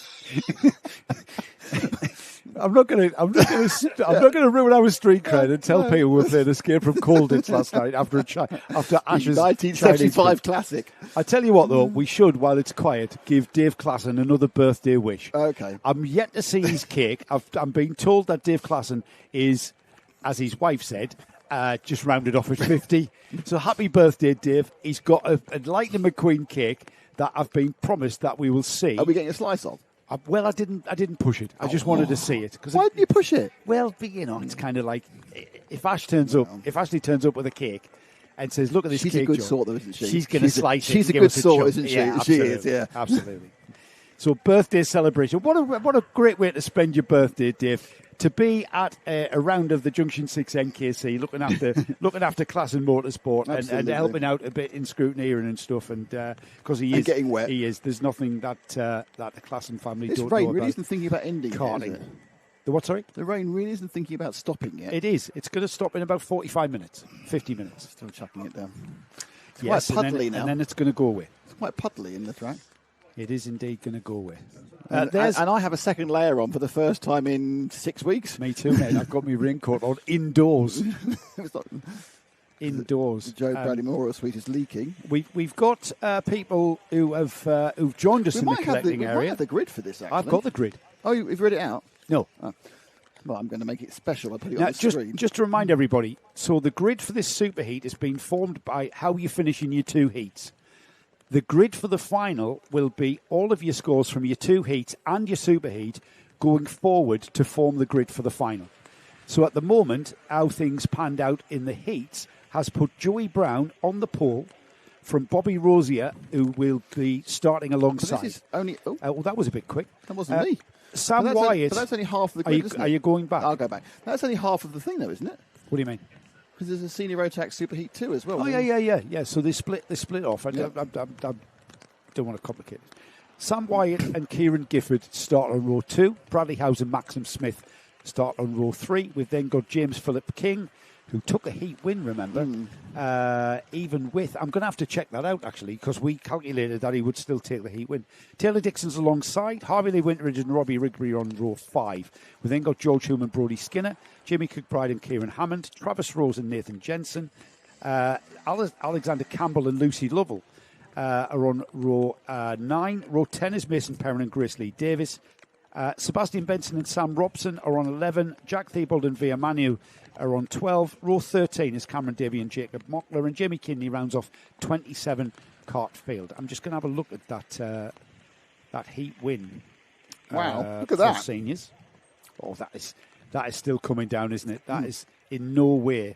[SPEAKER 3] I'm not going to ruin our street cred and tell people we're playing Escape from Colditz last night after Ash's
[SPEAKER 2] 1975 classic.
[SPEAKER 3] I tell you what, though, we should, while it's quiet, give Dave Klassen another birthday wish.
[SPEAKER 2] Okay.
[SPEAKER 3] I'm yet to see his cake. I'm being told that Dave Klassen is, as his wife said, just rounded off at 50. So happy birthday, Dave. He's got a Lightning McQueen cake that I've been promised that we will see.
[SPEAKER 2] Are we getting a slice of?
[SPEAKER 3] Well, I didn't push it. I just wanted to see it.
[SPEAKER 2] Why didn't you push it?
[SPEAKER 3] Well, it's kind of like if Ashley turns up with a cake and says, "Look at this cake,"
[SPEAKER 2] she's a good sort, though, isn't she?
[SPEAKER 3] She's going to slice it.
[SPEAKER 2] She's a good sort, isn't she?
[SPEAKER 3] Yeah,
[SPEAKER 2] she is. Yeah,
[SPEAKER 3] absolutely. So, birthday celebration. What a great way to spend your birthday, Dave. to be at a round of the Junction 6 NKC, looking after class and motorsport and helping out a bit in scrutineering and stuff, and because he is
[SPEAKER 2] getting wet.
[SPEAKER 3] He is. There's nothing that the class and family
[SPEAKER 2] This
[SPEAKER 3] don't
[SPEAKER 2] rain
[SPEAKER 3] know
[SPEAKER 2] really
[SPEAKER 3] about
[SPEAKER 2] isn't thinking about ending
[SPEAKER 3] karting.
[SPEAKER 2] Yet, is it?
[SPEAKER 3] The what? Sorry.
[SPEAKER 2] The rain really isn't thinking about stopping yet.
[SPEAKER 3] It is. It's going to stop in about 45 minutes, 50 minutes.
[SPEAKER 2] Still chucking it down. It's
[SPEAKER 3] Yes,
[SPEAKER 2] quite puddly now.
[SPEAKER 3] And then it's going to go away.
[SPEAKER 2] It's quite puddly in the track.
[SPEAKER 3] It is indeed going to go away.
[SPEAKER 2] And I have a second layer on for the first time in 6 weeks.
[SPEAKER 3] Me too, mate. I've got my raincoat on indoors.
[SPEAKER 2] It's not,
[SPEAKER 3] Indoors.
[SPEAKER 2] the Joe Bradley Memorial Suite is leaking.
[SPEAKER 3] We've got people who've joined us in the collecting
[SPEAKER 2] We
[SPEAKER 3] area.
[SPEAKER 2] might have the grid for this, actually.
[SPEAKER 3] I've got the grid.
[SPEAKER 2] Oh, you've read it out?
[SPEAKER 3] No.
[SPEAKER 2] Oh. Well, I'm going to make it special. I'll put it
[SPEAKER 3] Now,
[SPEAKER 2] on the screen.
[SPEAKER 3] just to remind everybody, so the grid for this superheat has been formed by how you finish in your two heats. The grid for the final will be all of your scores from your two heats and your superheat going forward to form the grid for the final. So at the moment, how things panned out in the heats has put Joey Brown on the pole from Bobby Rosier, who will be starting alongside.
[SPEAKER 2] This is only... Oh,
[SPEAKER 3] Well, that was a bit quick.
[SPEAKER 2] that wasn't me.
[SPEAKER 3] Sam
[SPEAKER 2] But
[SPEAKER 3] Wyatt.
[SPEAKER 2] but that's only half of the grid, isn't it?
[SPEAKER 3] Are you going back?
[SPEAKER 2] I'll go back. That's only half of the thing, though, isn't it?
[SPEAKER 3] What do you mean?
[SPEAKER 2] Because there's a Senior Rotax Superheat 2 as well.
[SPEAKER 3] Oh, yeah. So they split off. I don't want to complicate it. Sam Wyatt and Kieran Gifford start on row 2. Bradley Howes and Maxim Smith start on row 3. We've then got James Philip King, who took a heat win, remember, even with... I'm going to have to check that out, actually, because we calculated that he would still take the heat win. Taylor Dixon's alongside. Harvey Lee Winteridge and Robbie Rigby on row 5. We then got George Hume and Brodie Skinner, Jimmy Cookbride and Kieran Hammond, Travis Rose and Nathan Jensen, Alexander Campbell and Lucy Lovell are on row 9. Row 10 is Mason Perrin and Grace Lee Davis. Sebastian Benson and Sam Robson are on 11. Jack Thibault and Via Manu are on 12. Row 13 is Cameron Davey and Jacob Mockler. And Jamie Kinney rounds off 27 Cart Field. I'm just going to have a look at that heat win.
[SPEAKER 2] Wow, look at
[SPEAKER 3] for
[SPEAKER 2] that.
[SPEAKER 3] Seniors. Oh, that is still coming down, isn't it? That is in no way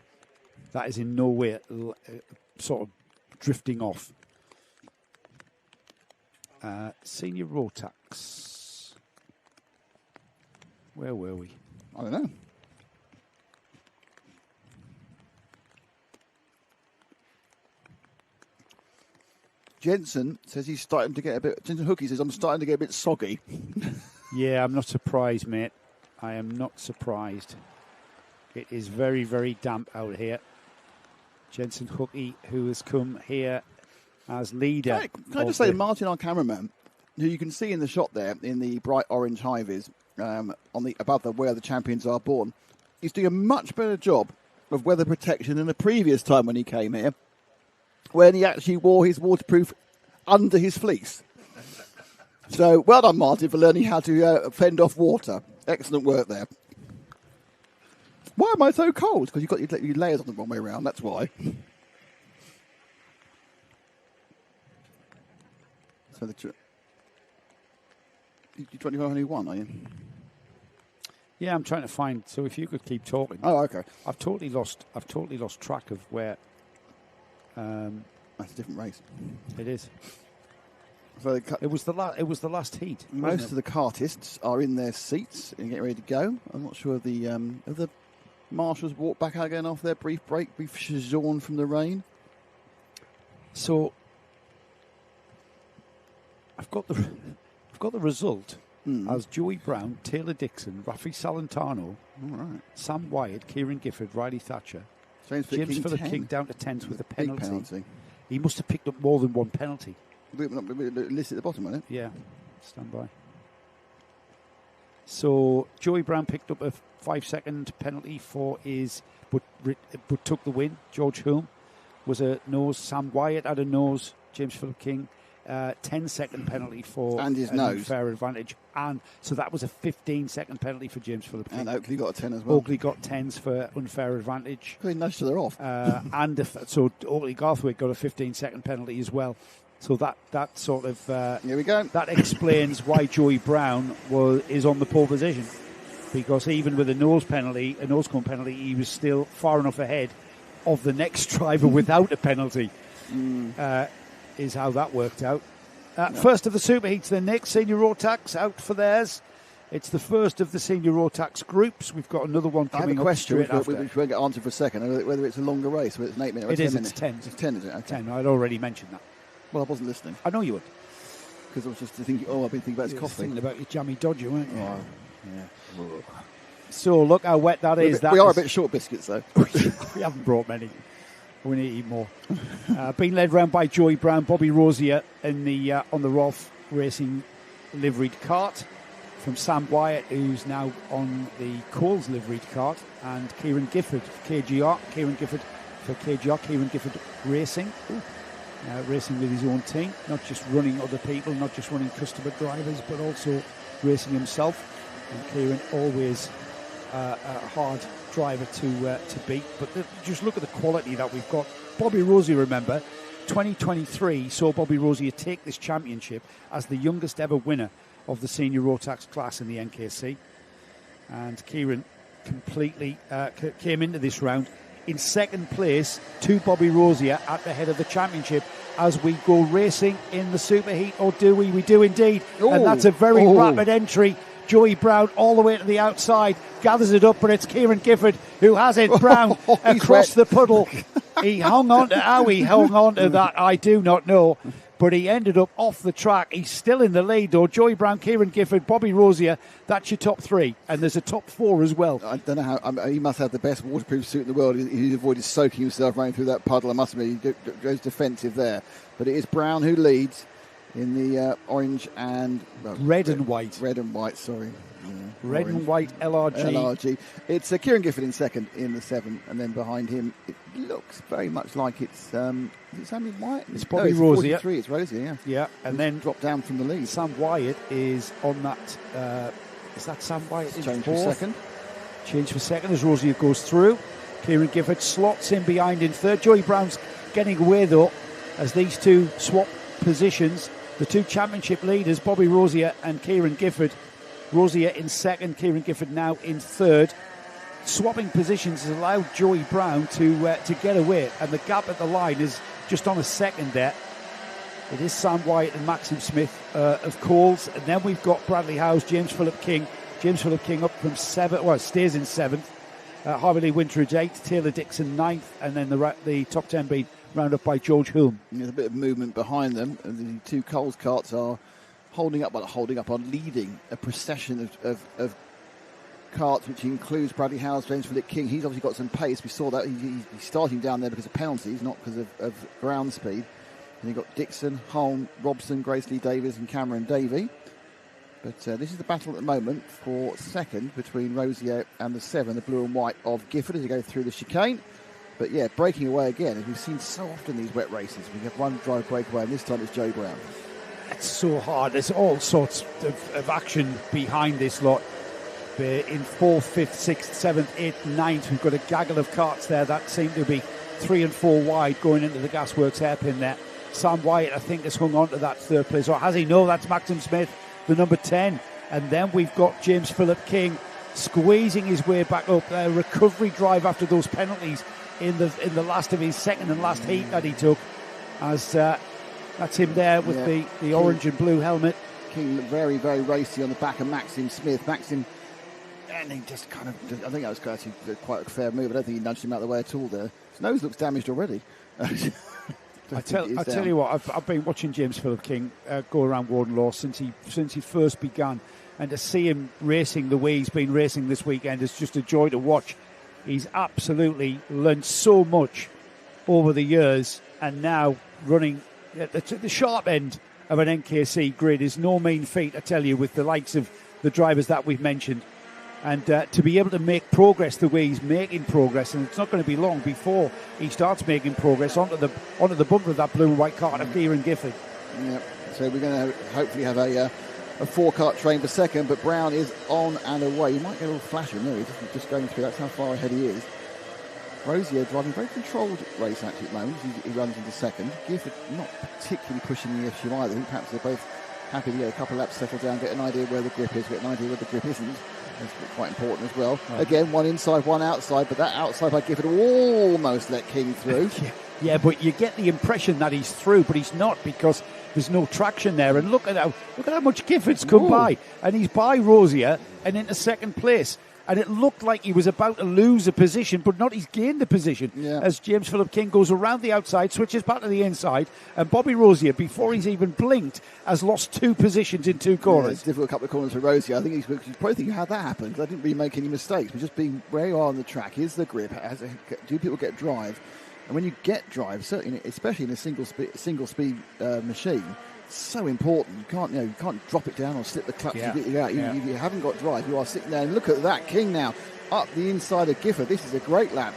[SPEAKER 3] sort of drifting off. Senior Rotax. Where were we?
[SPEAKER 2] I don't know. Jensen says he's starting to get a bit... Jensen Hookie says, I'm starting to get a bit soggy.
[SPEAKER 3] Yeah, I'm not surprised, mate. I am not surprised. It is very, very damp out here. Jensen Hookie, who has come here as leader.
[SPEAKER 2] Can I just say, Martin, our cameraman, who you can see in the shot there, in the bright orange high-vis, above where the champions are born, he's doing a much better job of weather protection than the previous time when he came here, when he actually wore his waterproof under his fleece. So, well done, Martin, for learning how to fend off water. Excellent work there. Why am I so cold? Because you've got your layers on the wrong way around, that's why. So you're 21 only one, are you?
[SPEAKER 3] Yeah, I'm trying to find. So if you could keep talking.
[SPEAKER 2] Oh, okay.
[SPEAKER 3] I've totally lost track of where.
[SPEAKER 2] That's a different race.
[SPEAKER 3] It is.
[SPEAKER 2] So
[SPEAKER 3] It was the last heat.
[SPEAKER 2] most of the kartists are in their seats and getting ready to go. I'm not sure if the marshals walked back out again after their brief break, brief sojourn from the rain.
[SPEAKER 3] So I've got the result as Joey Brown, Taylor Dixon, Rafi Salentano,
[SPEAKER 2] All right.
[SPEAKER 3] Sam Wyatt, Kieran Gifford, Riley Thatcher,
[SPEAKER 2] James
[SPEAKER 3] Philip King down to 10th with a
[SPEAKER 2] Big
[SPEAKER 3] penalty.
[SPEAKER 2] penalty.
[SPEAKER 3] He must have picked up more than one penalty.
[SPEAKER 2] Listed at the bottom, isn't it?
[SPEAKER 3] Yeah, stand by. So Joey Brown picked up a 5-second penalty for but took the win. George Hulme was a nose. Sam Wyatt had a nose. James Philip King, 10-second penalty for
[SPEAKER 2] And his
[SPEAKER 3] an
[SPEAKER 2] nose.
[SPEAKER 3] unfair advantage. And so that was a 15-second penalty for James Philip King.
[SPEAKER 2] And Oakley got a 10 as well.
[SPEAKER 3] Oakley got 10s for unfair advantage.
[SPEAKER 2] They nudged her off.
[SPEAKER 3] So Oakley Garthwaite got a 15-second penalty as well. So that sort of
[SPEAKER 2] Here we go.
[SPEAKER 3] that explains why Joey Brown is on the pole position, because even with a nose cone penalty, he was still far enough ahead of the next driver without a penalty. Is how that worked out. First of the superheats, then Nick, Senior Rotax out for theirs. It's the first of the senior Rotax groups. We've got another one coming up straight after.
[SPEAKER 2] Which won't get answered for a second, whether it's a longer race, whether it's an 8 minute or 10 minutes.
[SPEAKER 3] It's 10.
[SPEAKER 2] It's 10, is it? Okay.
[SPEAKER 3] 10. I'd already mentioned that.
[SPEAKER 2] Well, I wasn't listening.
[SPEAKER 3] I know you would.
[SPEAKER 2] Because I was just thinking, I've been thinking about his coffee.
[SPEAKER 3] Thinking about your jammy dodger, weren't you?
[SPEAKER 2] Oh, yeah.
[SPEAKER 3] So look how wet that is.
[SPEAKER 2] We are a bit short biscuits, though.
[SPEAKER 3] We haven't brought many. We need to eat more. Being led round by Joey Brown, Bobby Rosier in the on the Rolf Racing liveried cart, from Sam Wyatt, who's now on the Coles liveried cart, and Kieran Gifford, KGR. Kieran Gifford for KGR. Kieran Gifford Racing. Racing with his own team, not just running other people, not just running customer drivers, but also racing himself. And Kieran always a hard driver to beat. But just look at the quality that we've got. Bobby Rosier, remember, 2023 saw Bobby Rosier take this championship as the youngest ever winner of the senior Rotax class in the NKC. And Kieran completely came into this round in second place to Bobby Rosier at the head of the championship as we go racing in the superheat. Or do we? We do indeed. Ooh. And that's a very rapid entry. Joey Brown all the way to the outside, gathers it up, but it's Kieran Gifford who has it. Brown across the puddle. He hung on to how he hung on to that, I do not know. But he ended up off the track. He's still in the lead, though. Joey Brown, Kieran Gifford, Bobby Rosier. That's your top three. And there's a top four as well.
[SPEAKER 2] I don't know how. He must have the best waterproof suit in the world. He avoided soaking himself running through that puddle. I must admit, he goes defensive there. But it is Brown who leads in the orange and...
[SPEAKER 3] Red and white.
[SPEAKER 2] Red and white, sorry.
[SPEAKER 3] Red and white LRG.
[SPEAKER 2] It's Kieran Gifford in second in the 7, and then behind him it looks very much like it's is it Sammy Wyatt?
[SPEAKER 3] It's Bobby Rosier.
[SPEAKER 2] 43, it's Rosier,
[SPEAKER 3] yeah. And then
[SPEAKER 2] dropped down from the lead.
[SPEAKER 3] Sam Wyatt is on that. Is that Sam Wyatt in
[SPEAKER 2] change
[SPEAKER 3] fourth?
[SPEAKER 2] For second?
[SPEAKER 3] Change for second as Rosier goes through. Kieran Gifford slots in behind in third. Joey Brown's getting away though as these two swap positions. The two championship leaders, Bobby Rosier and Kieran Gifford. Rosier in second, Kieran Gifford now in third. Swapping positions has allowed Joey Brown to get away, and the gap at the line is just on a second there. It is Sam Wyatt and Maxim Smith of Coles, and then we've got Bradley Howes, James Philip King. James Philip King up from 7th, well, stays in 7th. Harvey Lee Wintridge 8th, Taylor Dixon 9th, and then the top 10 being rounded up by George Hulme.
[SPEAKER 2] There's a bit of movement behind them. The two Coles carts are leading a procession of carts, which includes Bradley Howes, James Philip King. He's obviously got some pace. We saw that he's starting down there because of penalties, not because of ground speed. And you've got Dixon, Holm, Robson, Grace Lee Davies and Cameron Davey. But this is the battle at the moment for second between Rosier and the 7, the blue and white of Gifford as they go through the chicane. But yeah, breaking away again, as we've seen so often in these wet races. We have one drive breakaway, and this time it's Joey Brown.
[SPEAKER 3] It's so hard. There's all sorts of action behind this lot. In 4th, 5th, 6th, 7th, 8th, 9th, we've got a gaggle of carts there that seem to be 3 and 4 wide going into the Gasworks hairpin there. Sam Wyatt, I think, has hung on to that third place. Or has he? No, that's Maxim Smith, the number 10. And then we've got James Philip King squeezing his way back up there. Recovery drive after those penalties in the last of his second and last heat that he took. As that's him there with the orange and blue helmet.
[SPEAKER 2] King very, very racy on the back of Maxim Smith. Maxim, and he just kind of, I think that was actually quite a fair move. I don't think he nudged him out of the way at all there. His nose looks damaged already. I
[SPEAKER 3] tell you what, I've been watching James Philip King go around Warden Law since he first began, and to see him racing the way he's been racing this weekend is just a joy to watch. He's absolutely learned so much over the years, and now running at the sharp end of an NKC grid is no mean feat, I tell you, with the likes of the drivers that we've mentioned. And to be able to make progress the way he's making progress, and it's not going to be long before he starts making progress onto the bumper of that blue and white cart of Kieran Gifford.
[SPEAKER 2] Yeah, so we're going to hopefully have a 4-cart train per second, but Brown is on and away. You might get a little flashing there. He's just going through. That's how far ahead he is. Rosier driving a very controlled race actually at the moment. He runs into second. Gifford not particularly pushing the issue either. I think perhaps they're both happy to get a couple of laps, settle down, get an idea where the grip is, get an idea where the grip isn't. That's quite important as well. Right. Again, one inside, one outside, but that outside by Gifford almost let King through.
[SPEAKER 3] Yeah, but you get the impression that he's through, but he's not, because there's no traction there. And look at how much Gifford's come by, and he's by Rosier and into second place. And it looked like he was about to lose a position, but not. He's gained the position as James Philip King goes around the outside, switches back to the inside, and Bobby Rosier, before he's even blinked, has lost 2 positions in 2 corners.
[SPEAKER 2] Yeah, it's a difficult couple of corners for Rosier. I think he's probably thinking how that happened, because I didn't really make any mistakes, but just being where you are on the track, is the grip, do people get drive? And when you get drive, certainly, especially in a single speed machine, it's so important. You can't drop it down or slip the clutch to get you out. If you haven't got drive, you are sitting there. And look at that, King now up the inside of Gifford. This is a great lap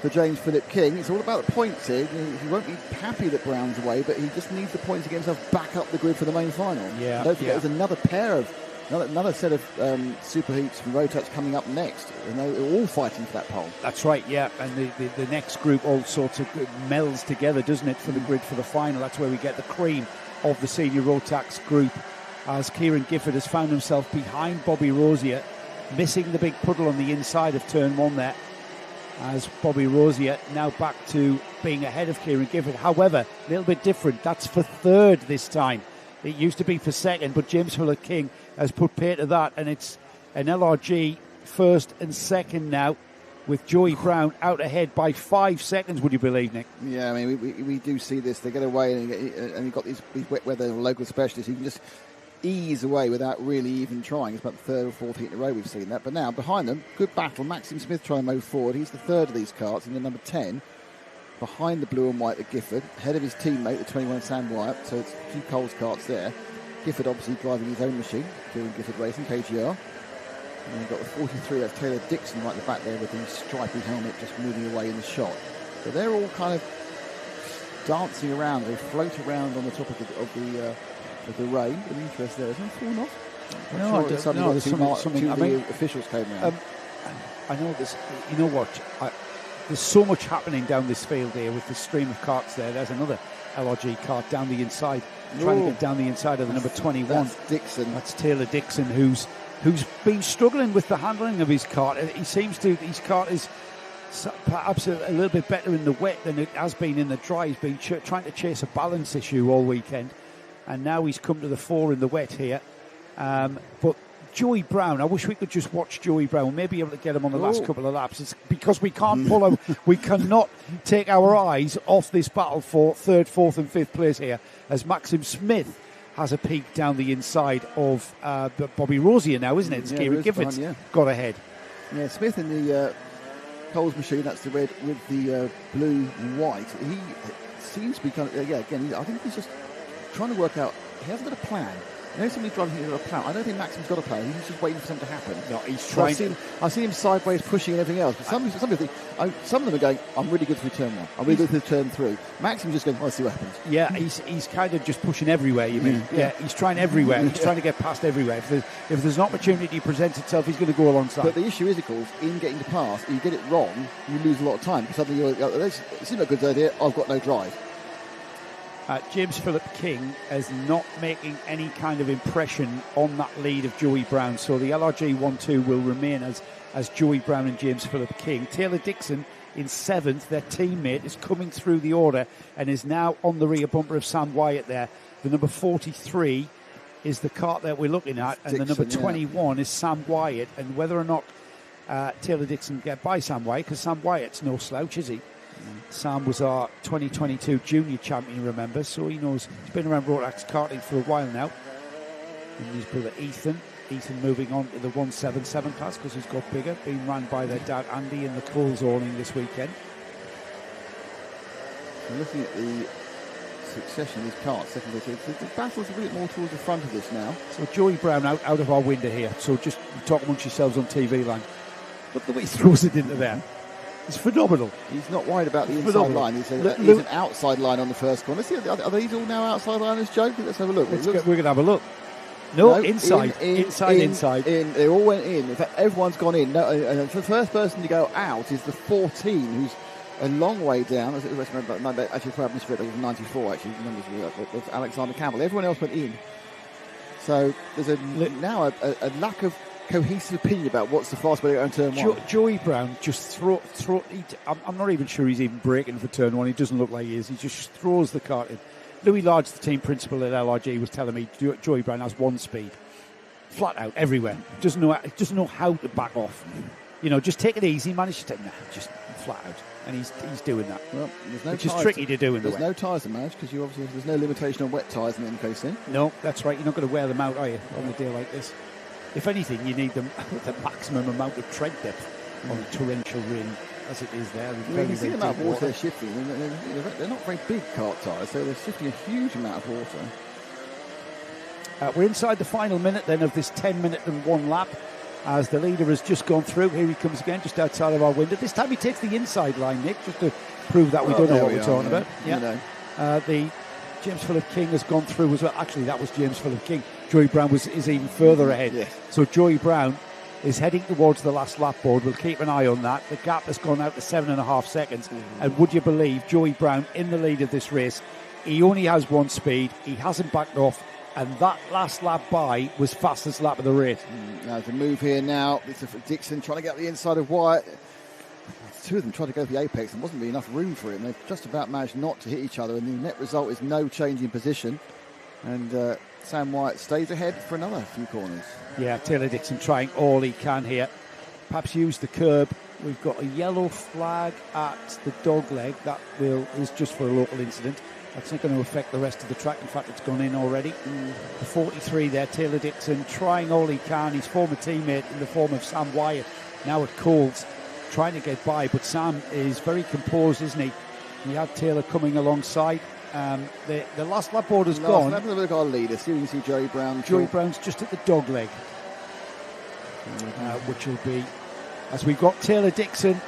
[SPEAKER 2] for James Philip King. It's all about the points here. He won't be happy that Brown's away, but he just needs the points to get himself back up the grid for the main final.
[SPEAKER 3] Yeah,
[SPEAKER 2] don't forget, there's another set of superheats from Rotax coming up next, and they're all fighting for that pole.
[SPEAKER 3] That's right, yeah, and the next group all sorts of melds together, doesn't it, for the grid for the final. That's where we get the cream of the senior Rotax group, as Kieran Gifford has found himself behind Bobby Rosier, missing the big puddle on the inside of turn 1 there, as Bobby Rosier now back to being ahead of Kieran Gifford. However, a little bit different, that's for third this time. It used to be for second, but James Philip King has put pay to that, and it's an LRG first and second now, with Joey Brown out ahead by 5 seconds, would you believe, Nick?
[SPEAKER 2] Yeah, I mean, we do see this. They get away, and you've got these wet weather local specialists who can just ease away without really even trying. It's about the 3rd or 4th heat in a row we've seen that. But now, behind them, good battle. Maxim Smith trying to move forward. He's the 3rd of these carts, and the number 10, behind the blue and white of Gifford, ahead of his teammate, the 21 Sam Wyatt. So it's 2 Coles carts there. Gifford obviously driving his own machine, doing Gifford Racing, KGR. And then you've got the 43, that's Taylor Dixon right at the back there with the stripy helmet just moving away in the shot. So they're all kind of dancing around. They float around on the top of the rain. An interest there. Is it falling off?
[SPEAKER 3] There's something.
[SPEAKER 2] I mean, officials came around.
[SPEAKER 3] I know this. You know what? There's so much happening down this field here with the stream of carts there. There's another LRG cart down the inside, trying to get down the inside of the number 21.
[SPEAKER 2] That's Dixon.
[SPEAKER 3] That's Taylor Dixon, who's been struggling with the handling of his cart. He seems to. His cart is perhaps a little bit better in the wet than it has been in the dry. He's been trying to chase a balance issue all weekend, and now he's come to the fore in the wet here. But Joey Brown, I wish we could just watch Joey Brown. We may be able to get him on the last couple of laps. It's because we can't pull him. We cannot take our eyes off this battle for 3rd, 4th and 5th place here, as Maxim Smith has a peek down the inside of Bobby Rosier now, isn't it? It's Kieran Gifford's got ahead.
[SPEAKER 2] Yeah, Smith in the Coles machine, that's the red with the blue and white. He seems to be kind of, again, I think he's just trying to work out, he hasn't got a plan. I know somebody's driving a plan. I don't think Maxim's got a plan. He's just waiting for something to happen.
[SPEAKER 3] No, he's trying.
[SPEAKER 2] I've seen him sideways pushing and everything else. But some people think, some of them are going, I'm really good through turn 1. I'm really good through turn 3. Maxim's just going, let's see what happens.
[SPEAKER 3] Yeah, he's kind of just pushing everywhere, you mean? Yeah, he's trying everywhere. He's trying to get past everywhere. If there's an opportunity presents itself, he's going to go alongside.
[SPEAKER 2] But the issue is, of course, in getting to pass, you get it wrong, you lose a lot of time. Suddenly it seems like a good idea, I've got no drive.
[SPEAKER 3] James Philip King is not making any kind of impression on that lead of Joey Brown, so the LRG 1-2 will remain as Joey Brown and James Philip King. Taylor Dixon in 7th, their teammate, is coming through the order and is now on the rear bumper of Sam Wyatt there. The number 43 is the cart that we're looking at, and
[SPEAKER 2] Dixon,
[SPEAKER 3] the number 21 is Sam Wyatt, and whether or not Taylor Dixon get by Sam Wyatt, because Sam Wyatt's no slouch, is he? Sam was our 2022 junior champion, remember, so he knows. He's been around Rotax karting for a while now. And his brother Ethan moving on to the 177 class because he's got bigger, being run by their dad Andy in the Coles awning this weekend.
[SPEAKER 2] So looking at the succession of these carts, the battle's a bit more towards the front of this now.
[SPEAKER 3] So Joey Brown out of our window here, so just talk amongst yourselves on TV land. Look the way he throws it into there. It's phenomenal.
[SPEAKER 2] He's not worried about the inside line. He's an outside line on the first corner. Let's see, are these all now outside liners, Joe? Let's have a look.
[SPEAKER 3] We're going to have a look. No, inside. Inside.
[SPEAKER 2] They all went in. In fact, everyone's gone in. No, and the first person to go out is the 14, who's a long way down. Actually, for atmosphere, it was 94, actually. With Alexander Campbell. Everyone else went in. So there's now a lack of cohesive opinion about what's the fast way to go on turn 1.
[SPEAKER 3] Joey Brown just I'm not even sure he's even braking for turn 1. He doesn't look like he is. He just throws the cart in. Louis Large, the team principal at LRG, was telling me Joey Brown has one speed, flat out everywhere. Doesn't know how to back off. You know, just take it easy. Managed to take just flat out, and he's doing that.
[SPEAKER 2] Well,
[SPEAKER 3] which is tricky to do in the wet.
[SPEAKER 2] There's no tyres to manage because there's no limitation on wet tyres in the NKC.
[SPEAKER 3] No, that's right. You're not going to wear them out, are you, on a day like this? If anything, you need them the maximum amount of tread depth on a torrential rain as it is there.
[SPEAKER 2] You can see the amount of water they're shifting. They're not very big kart tyres, so they're shifting a huge amount of water.
[SPEAKER 3] We're inside the final minute then of this 10-minute and 1 lap as the leader has just gone through. Here he comes again, just outside of our window. This time he takes the inside line, Nick, just to prove that we don't know what we're talking about. Yeah. The James Philip King has gone through as well. Actually, that was James Philip King. Joey Brown is even further ahead.
[SPEAKER 2] Yeah.
[SPEAKER 3] So Joey Brown is heading towards the last lap board. We'll keep an eye on that. The gap has gone out to 7.5 seconds. And would you believe Joey Brown in the lead of this race? He only has one speed. He hasn't backed off. And that last lap by was fastest lap of the race.
[SPEAKER 2] Now the move here now. It's Dixon trying to get the inside of Wyatt. Two of them tried to go for the apex and wasn't really enough room for it. And they've just about managed not to hit each other. And the net result is no change in position. And Sam Wyatt stays ahead for another few corners. Yeah,
[SPEAKER 3] Taylor Dixon trying all he can here. Perhaps use the curb. We've got a yellow flag at the dog leg. That is just for a local incident. That's not going to affect the rest of the track. In fact, it's gone in already. The 43 there, Taylor Dixon, trying all he can. His former teammate in the form of Sam Wyatt, now at Coles, trying to get by. But Sam is very composed, isn't he? He had Taylor coming alongside. The last lap board has gone.
[SPEAKER 2] Let's have a look at our leader. See, you can see Joey Brown.
[SPEAKER 3] Joey Brown's just at the dog leg, which will be, as we've got Taylor Dixon.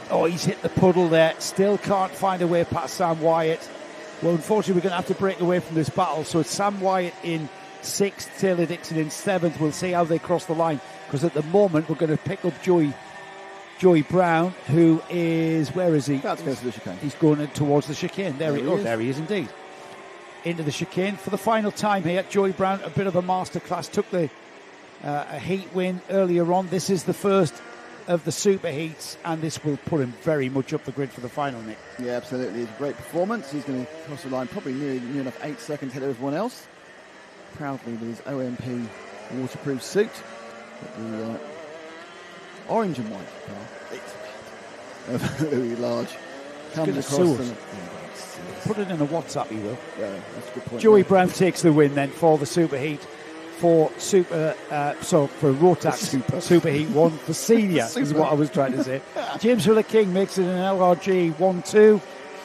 [SPEAKER 3] Oh, he's hit the puddle there. Still can't find a way past Sam Wyatt. Well, unfortunately, we're going to have to break away from this battle. So it's Sam Wyatt in 6th, Taylor Dixon in 7th. We'll see how they cross the line. Because at the moment, we're going to pick up Joey Brown, who is... Where is he?
[SPEAKER 2] About to go to the chicane.
[SPEAKER 3] He's going towards the chicane. There he is indeed. Into the chicane for the final time here. Joey Brown, a bit of a masterclass. Took the a heat win earlier on. This is the first of the super heats, and this will put him very much up the grid for the final, Nick.
[SPEAKER 2] Yeah, absolutely. It's a great performance. He's going to cross the line probably near enough 8 seconds ahead of everyone else. Proudly with his OMP waterproof suit. The orange and white car of Louis Large comes across them.
[SPEAKER 3] Put it in a WhatsApp, he will.
[SPEAKER 2] Yeah, that's a good point.
[SPEAKER 3] Joey Brown takes the win then for the super heat. For Rotax Super Heat 1 for senior is what I was trying to say. James Philip King makes it an LRG 1-2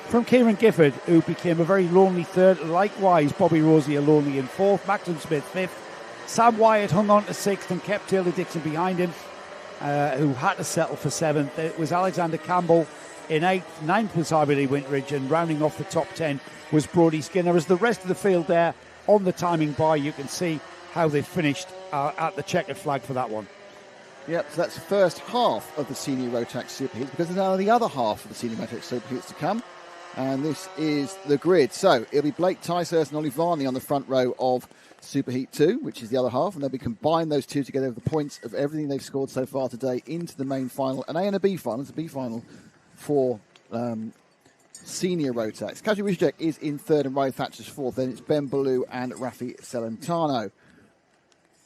[SPEAKER 3] from Kieran Gifford, who became a very lonely 3rd. Likewise, Bobby Rosier lonely in 4th. Maxim Smith 5th. Sam Wyatt hung on to 6th and kept Taylor Dixon behind him, who had to settle for 7th. It was Alexander Campbell in 8th. 9th was Harvey Lee Wintridge, and rounding off the top 10 was Brodie Skinner. As the rest of the field there on the timing bar, you can see how they finished at the checkered flag for that one.
[SPEAKER 2] Yep, so that's the first half of the Senior Rotax Super Heats, because there's now the other half of the Senior Rotax Super Heats to come, and this is the grid. So it'll be Blake Ticehurst and Ollie Varney on the front row of Super Heat 2, which is the other half, and they'll be combine those two together with the points of everything they've scored so far today into the main final, an A and a B final. It's a B final for Senior Rotax. Kaji Wijek is in 3rd and Riley Thatcher's 4th. Then it's Ben Ballou and Rafi Celentano.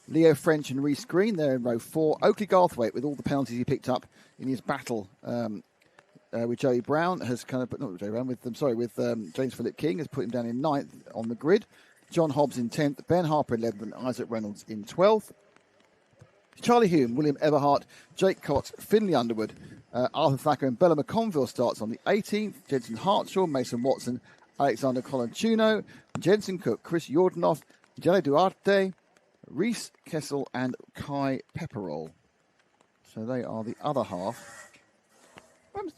[SPEAKER 2] Leo French and Reece Green, they're in row 4. Oakley Garthwaite, with all the penalties he picked up in his battle with Joey Brown, has kind of, not with Joey Brown, with James Philip King, has put him down in 9th on the grid. John Hobbs in 10th, Ben Harper in 11th, and Isaac Reynolds in 12th. Charlie Hume, William Everhart, Jake Cott, Finley Underwood, Arthur Thacker and Bella McConville starts on the 18th. Jensen Hartshaw, Mason Watson, Alexander Colantuno, Jensen Cook, Chris Yordanoff, Jelly Duarte, Reese Kessel and Kai Pepperell. So they are the other half.
[SPEAKER 3] I'm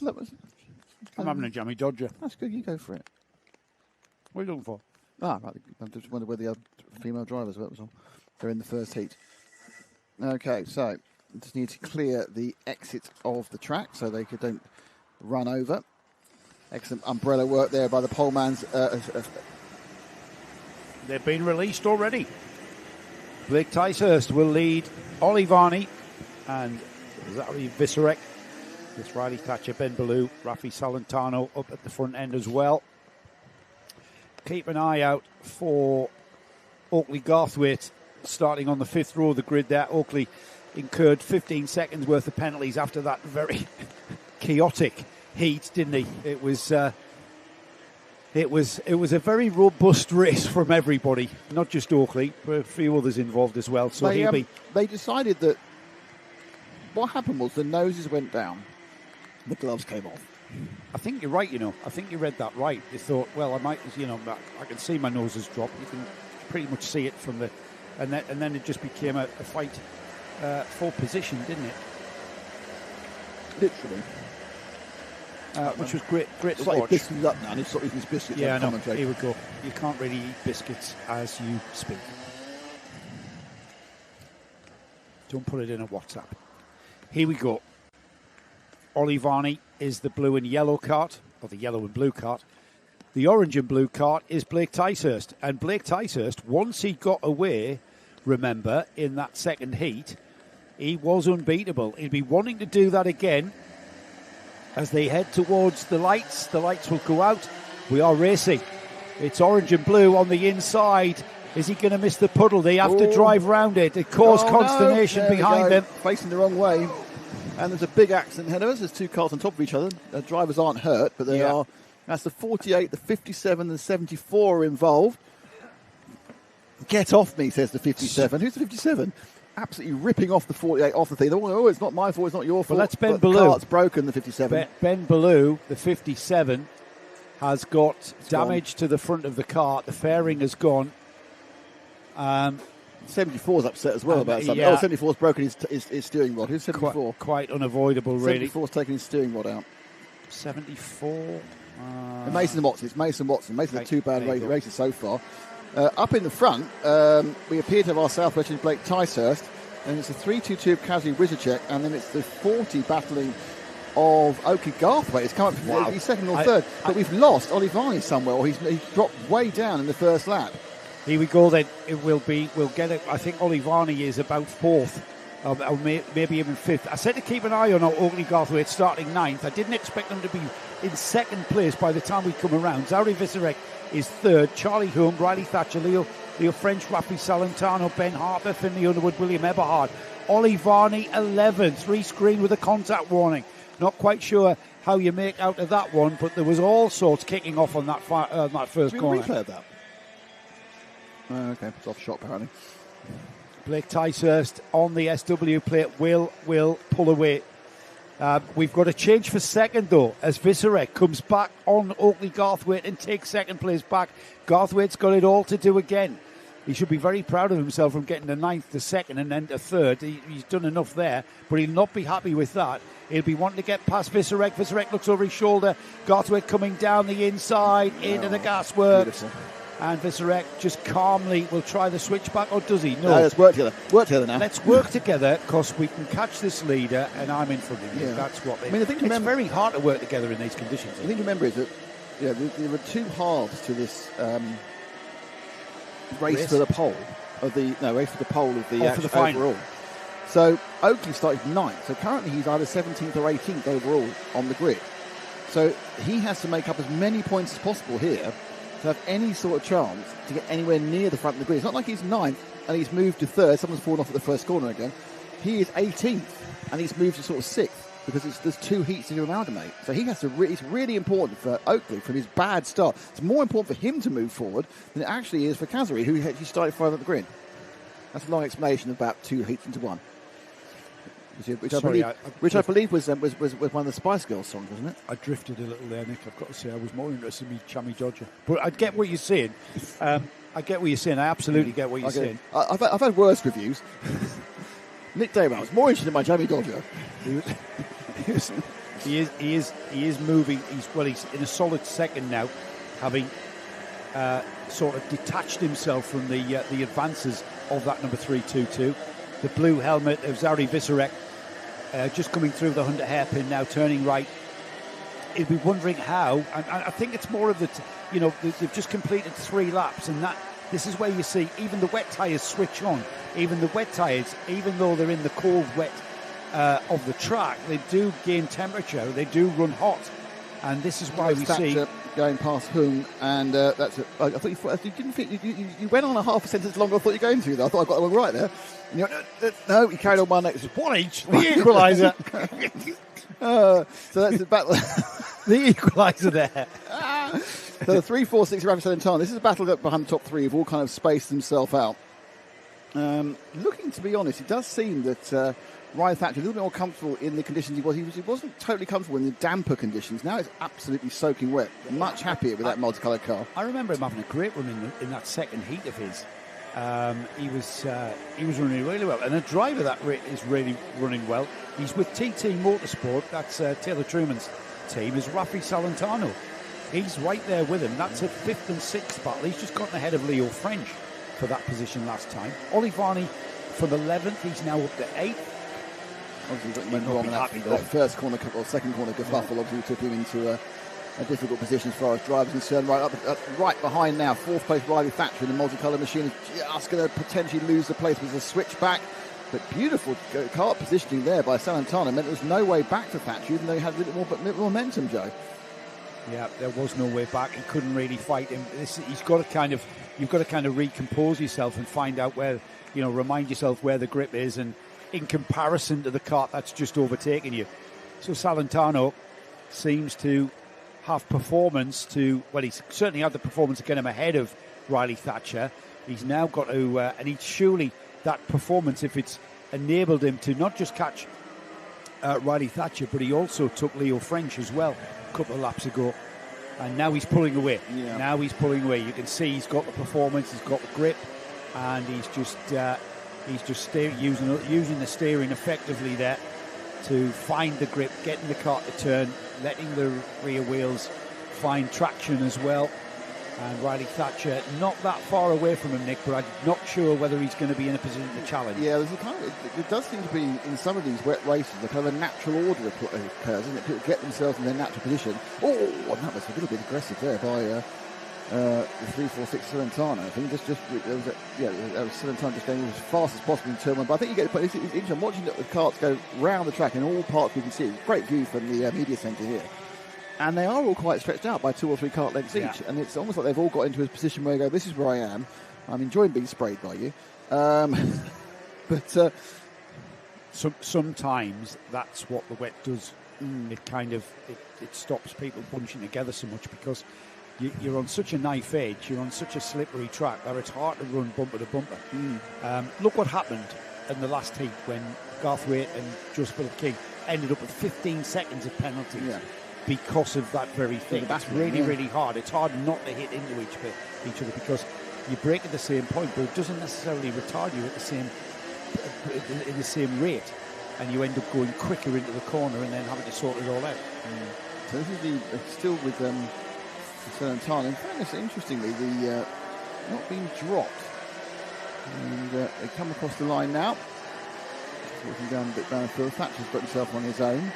[SPEAKER 3] having a jammy dodger.
[SPEAKER 2] That's good, you go for it.
[SPEAKER 3] What are you looking for?
[SPEAKER 2] Right. I just wondered where the other female drivers were. They're in the first heat. Okay, so just need to clear the exit of the track so they don't run over. Excellent umbrella work there by the poleman's.
[SPEAKER 3] They've been released already. Blake Ticehurst will lead Ollie Varney and Zachary Viserek. It's Riley Thatcher, Ben Ballou, Rafi Salentano up at the front end as well. keep an eye out for Oakley Garthwaite starting on the 5th row of the grid there. Oakley incurred 15 seconds worth of penalties after that very chaotic heat, didn't he? It was a very robust race from everybody, not just Oakley, but a few others involved as well. So
[SPEAKER 2] they decided that what happened was the noses went down, the gloves came off.
[SPEAKER 3] I think you're right, I think you read that right. They thought, well, I might, I can see my noses drop. You can pretty much see it from the... And then it just became a fight for position, didn't it?
[SPEAKER 2] Literally.
[SPEAKER 3] Which was great to
[SPEAKER 2] watch.
[SPEAKER 3] watch.
[SPEAKER 2] Biscuits up now, and he's sort of eating his biscuits.
[SPEAKER 3] Yeah, I know. Here we go. You can't really eat biscuits as you speak. Don't put it in a WhatsApp. Here we go. Ollie Varney is the blue and yellow cart, or the yellow and blue cart. The orange and blue cart is Blake Ticehurst. And Blake Ticehurst, once he got away, remember, in that second heat, he was unbeatable. He'd be wanting to do that again. As they head towards the lights will go out. We are racing. It's orange and blue on the inside. Is he going to miss the puddle? They have to drive round it. It caused consternation behind them.
[SPEAKER 2] Facing the wrong way. And there's a big accident ahead of us. There's two cars on top of each other. The drivers aren't hurt, but they are. That's the 48, the 57, and the 74 are involved. Get off me, says the 57. Who's the 57? Absolutely ripping off the 48 off the thing. Oh, it's not my fault, it's not your fault.
[SPEAKER 3] Well, that's Ben
[SPEAKER 2] Ballou.
[SPEAKER 3] The
[SPEAKER 2] cart's broken, the 57.
[SPEAKER 3] Ben Ballou, the 57, has got damage to the front of the cart. The fairing has gone.
[SPEAKER 2] 74's upset as well about something. 74's broken his steering rod. Who's 74?
[SPEAKER 3] Quite unavoidable, really.
[SPEAKER 2] 74's taking his steering rod out.
[SPEAKER 3] 74?
[SPEAKER 2] Mason Watson. It's Mason Watson. Mason had 2 bad races so far. Up in the front, we appear to have our Southwest Blake Ticehurst, and it's a 3-2-2 of Kazri Wizicek, and then it's the 40 battling of Oakley Garthwaite. It's come up, he's second or third, but we've lost Ollie Varney somewhere, or he's dropped way down in the first lap.
[SPEAKER 3] Here we go then. We'll get it. I think Ollie Varney is about 4th, or maybe even 5th. I said to keep an eye on Oakley Garthwaite starting 9th. I didn't expect them to be in 2nd place by the time we come around. Zari Viserek is 3rd. Charlie Hume, Riley Thatcher, Leo French, Rafi Salentano, Ben Harper, Finley Underwood, William Eberhard. Ollie Varney 11th. Rescreen with a contact warning. Not quite sure how you make out of that one, but there was all sorts kicking off on that first corner.
[SPEAKER 2] We replayed that. Okay, it's off shot apparently.
[SPEAKER 3] Blake Ticehurst on the SW plate will pull away. We've got a change for second though, as Viserek comes back on Oakley Garthwaite and takes second place back. Garthwaite's got it all to do again. He should be very proud of himself from getting to 9th to 2nd and then to 3rd. He's done enough there, but he'll not be happy with that. He'll be wanting to get past Viserek. Viserek looks over his shoulder. Garthwaite coming down the inside into the gasworks.
[SPEAKER 2] Beautiful.
[SPEAKER 3] And Viserek just calmly will try the switchback, or does he? No,
[SPEAKER 2] let's work together. Work together now.
[SPEAKER 3] Let's work together, because we can catch this leader, and I'm in front of you.
[SPEAKER 2] Yeah.
[SPEAKER 3] That's what.
[SPEAKER 2] The thing
[SPEAKER 3] it's very hard to work together in these conditions.
[SPEAKER 2] The thing to remember is that there were 2 halves to this race for the pole of the
[SPEAKER 3] for the final.
[SPEAKER 2] overall. So Oakley started 9th. So currently he's either 17th or 18th overall on the grid. So he has to make up as many points as possible here to have any sort of chance to get anywhere near the front of the grid. It's not like he's 9th and he's moved to 3rd. Someone's fallen off at the first corner again. He is 18th and he's moved to sort of 6th because there's 2 heats to amalgamate. So he has to. It's really important for Oakley from his bad start. It's more important for him to move forward than it actually is for Kazri, who he started 5th at the grid. That's a long explanation of about 2 heats into 1. Which I believe was one of the Spice Girls songs, wasn't it?
[SPEAKER 3] I drifted a little there, Nick. I've got to say, I was more interested in me Chammy Dodger. But I get what you're saying. I absolutely get what you're saying.
[SPEAKER 2] I've had worse reviews. Nick Dayman was more interested in my Jamie Dodger.
[SPEAKER 3] He is moving. He's in a solid 2nd now, having sort of detached himself from the advances of that number 322. The blue helmet of Zari Viserek just coming through the Hunter hairpin now, turning right. He'll be wondering how, and I think it's more of they've just completed 3 laps, and this is where you see even the wet tyres switch on. Even the wet tyres, even though they're in the cold wet of the track, they do gain temperature, they do run hot, and this is why we see
[SPEAKER 2] going past whom, and that's it. I thought you didn't think you went on a half a sentence longer. I thought you were going to. Though I thought I got the one right there. And you went, no, you carried on one next.
[SPEAKER 3] One each. The equaliser.
[SPEAKER 2] So that's the battle.
[SPEAKER 3] The equaliser there.
[SPEAKER 2] So the 3, 4, 6 around Salentano. This is a battle behind the top three. Have all kind of spaced themselves out. Looking, to be honest, it does seem that Ryan Thatcher a little bit more comfortable in the conditions he was. He wasn't totally comfortable in the damper conditions. Now it's absolutely soaking wet. Much happier with that multicoloured car.
[SPEAKER 3] I remember him having a great run in that second heat of his. He was running really well, and a driver that is really running well. He's with TT Motorsport. That's Taylor Truman's team. Is Rafi Salentano. He's right there with him. That's a 5th and 6th battle. He's just gotten ahead of Leo French for that position last time. Olivani from 11th. He's now up to 8th.
[SPEAKER 2] Obviously, went wrong in that first corner or second corner kerfuffle. Obviously, took him into a difficult position as far as drivers concerned. Right behind now, 4th place Riley Thatcher in the multicolour machine is just going to potentially lose the place with a switch back. But beautiful kart positioning there by Salentano meant there was no way back for Thatcher, even though he had a little more momentum, Joe.
[SPEAKER 3] Yeah, there was no way back. He couldn't really fight him. You've got to kind of recompose yourself and find out where, remind yourself where the grip is, and in comparison to the kart that's just overtaken you. So Salentano seems to have performance he's certainly had the performance to get him ahead of Riley Thatcher. He's now got to, and he's surely that performance, if it's enabled him to not just catch Riley Thatcher, but he also took Leo French as well a couple of laps ago, and now he's pulling away.
[SPEAKER 2] Yeah.
[SPEAKER 3] Now he's pulling away. You can see he's got the performance, he's got the grip, and he's just using the steering effectively there to find the grip, getting the car to turn, letting the rear wheels find traction as well. And Riley Thatcher not that far away from him, Nick, but I'm not sure whether he's going to be in a position to challenge.
[SPEAKER 2] Yeah, there's it does seem to be in some of these wet races a kind of a natural order occurs, isn't it? People get themselves in their natural position. Oh, and that was a little bit aggressive there by the 3, 4, 6 Salentano. I think that was Salentano just going as fast as possible in turn one. But I think you get it's interesting watching the carts go round the track in all parts. We can see great view from the media centre here. And they are all quite stretched out by 2 or 3 kart lengths each. And it's almost like they've all got into a position where they go, this is where I am. I'm enjoying being sprayed by you. But
[SPEAKER 3] sometimes that's what the wet does. It kind of it stops people bunching together so much, because you're on such a knife edge, you're on such a slippery track that it's hard to run bumper to bumper. Look what happened in the last heat when Garthwaite and Joseph Philip King ended up with 15 seconds of penalties. Yeah. Because of that very thing. That's really hard. It's hard not to hit into each other, because you brake at the same point, but it doesn't necessarily retard you at the same rate, and you end up going quicker into the corner and then having to sort it all out.
[SPEAKER 2] So this is still with Salentano. In fairness, interestingly, the not being dropped, and they come across the line now. Walking down a bit downfield. Thatcher's got himself on his own.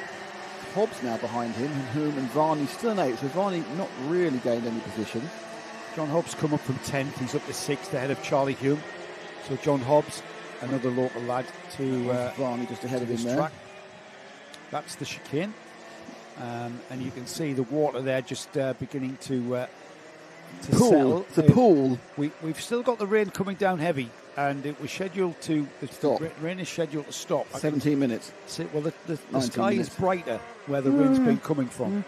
[SPEAKER 2] Hobbs now behind him, and Varney still in 8th, so Varney not really gained any position.
[SPEAKER 3] John Hobbs come up from 10th, he's up to 6th ahead of Charlie Hume. So John Hobbs, another local lad to
[SPEAKER 2] Varney just ahead of him there.
[SPEAKER 3] Track. That's the chicane, and you can see the water there just beginning to settle.
[SPEAKER 2] It's a pool.
[SPEAKER 3] We've still got the rain coming down heavy, and it was scheduled to
[SPEAKER 2] stop.
[SPEAKER 3] Rain is scheduled to stop.
[SPEAKER 2] 17 minutes.
[SPEAKER 3] Well, the sky is brighter where the rain's been coming from.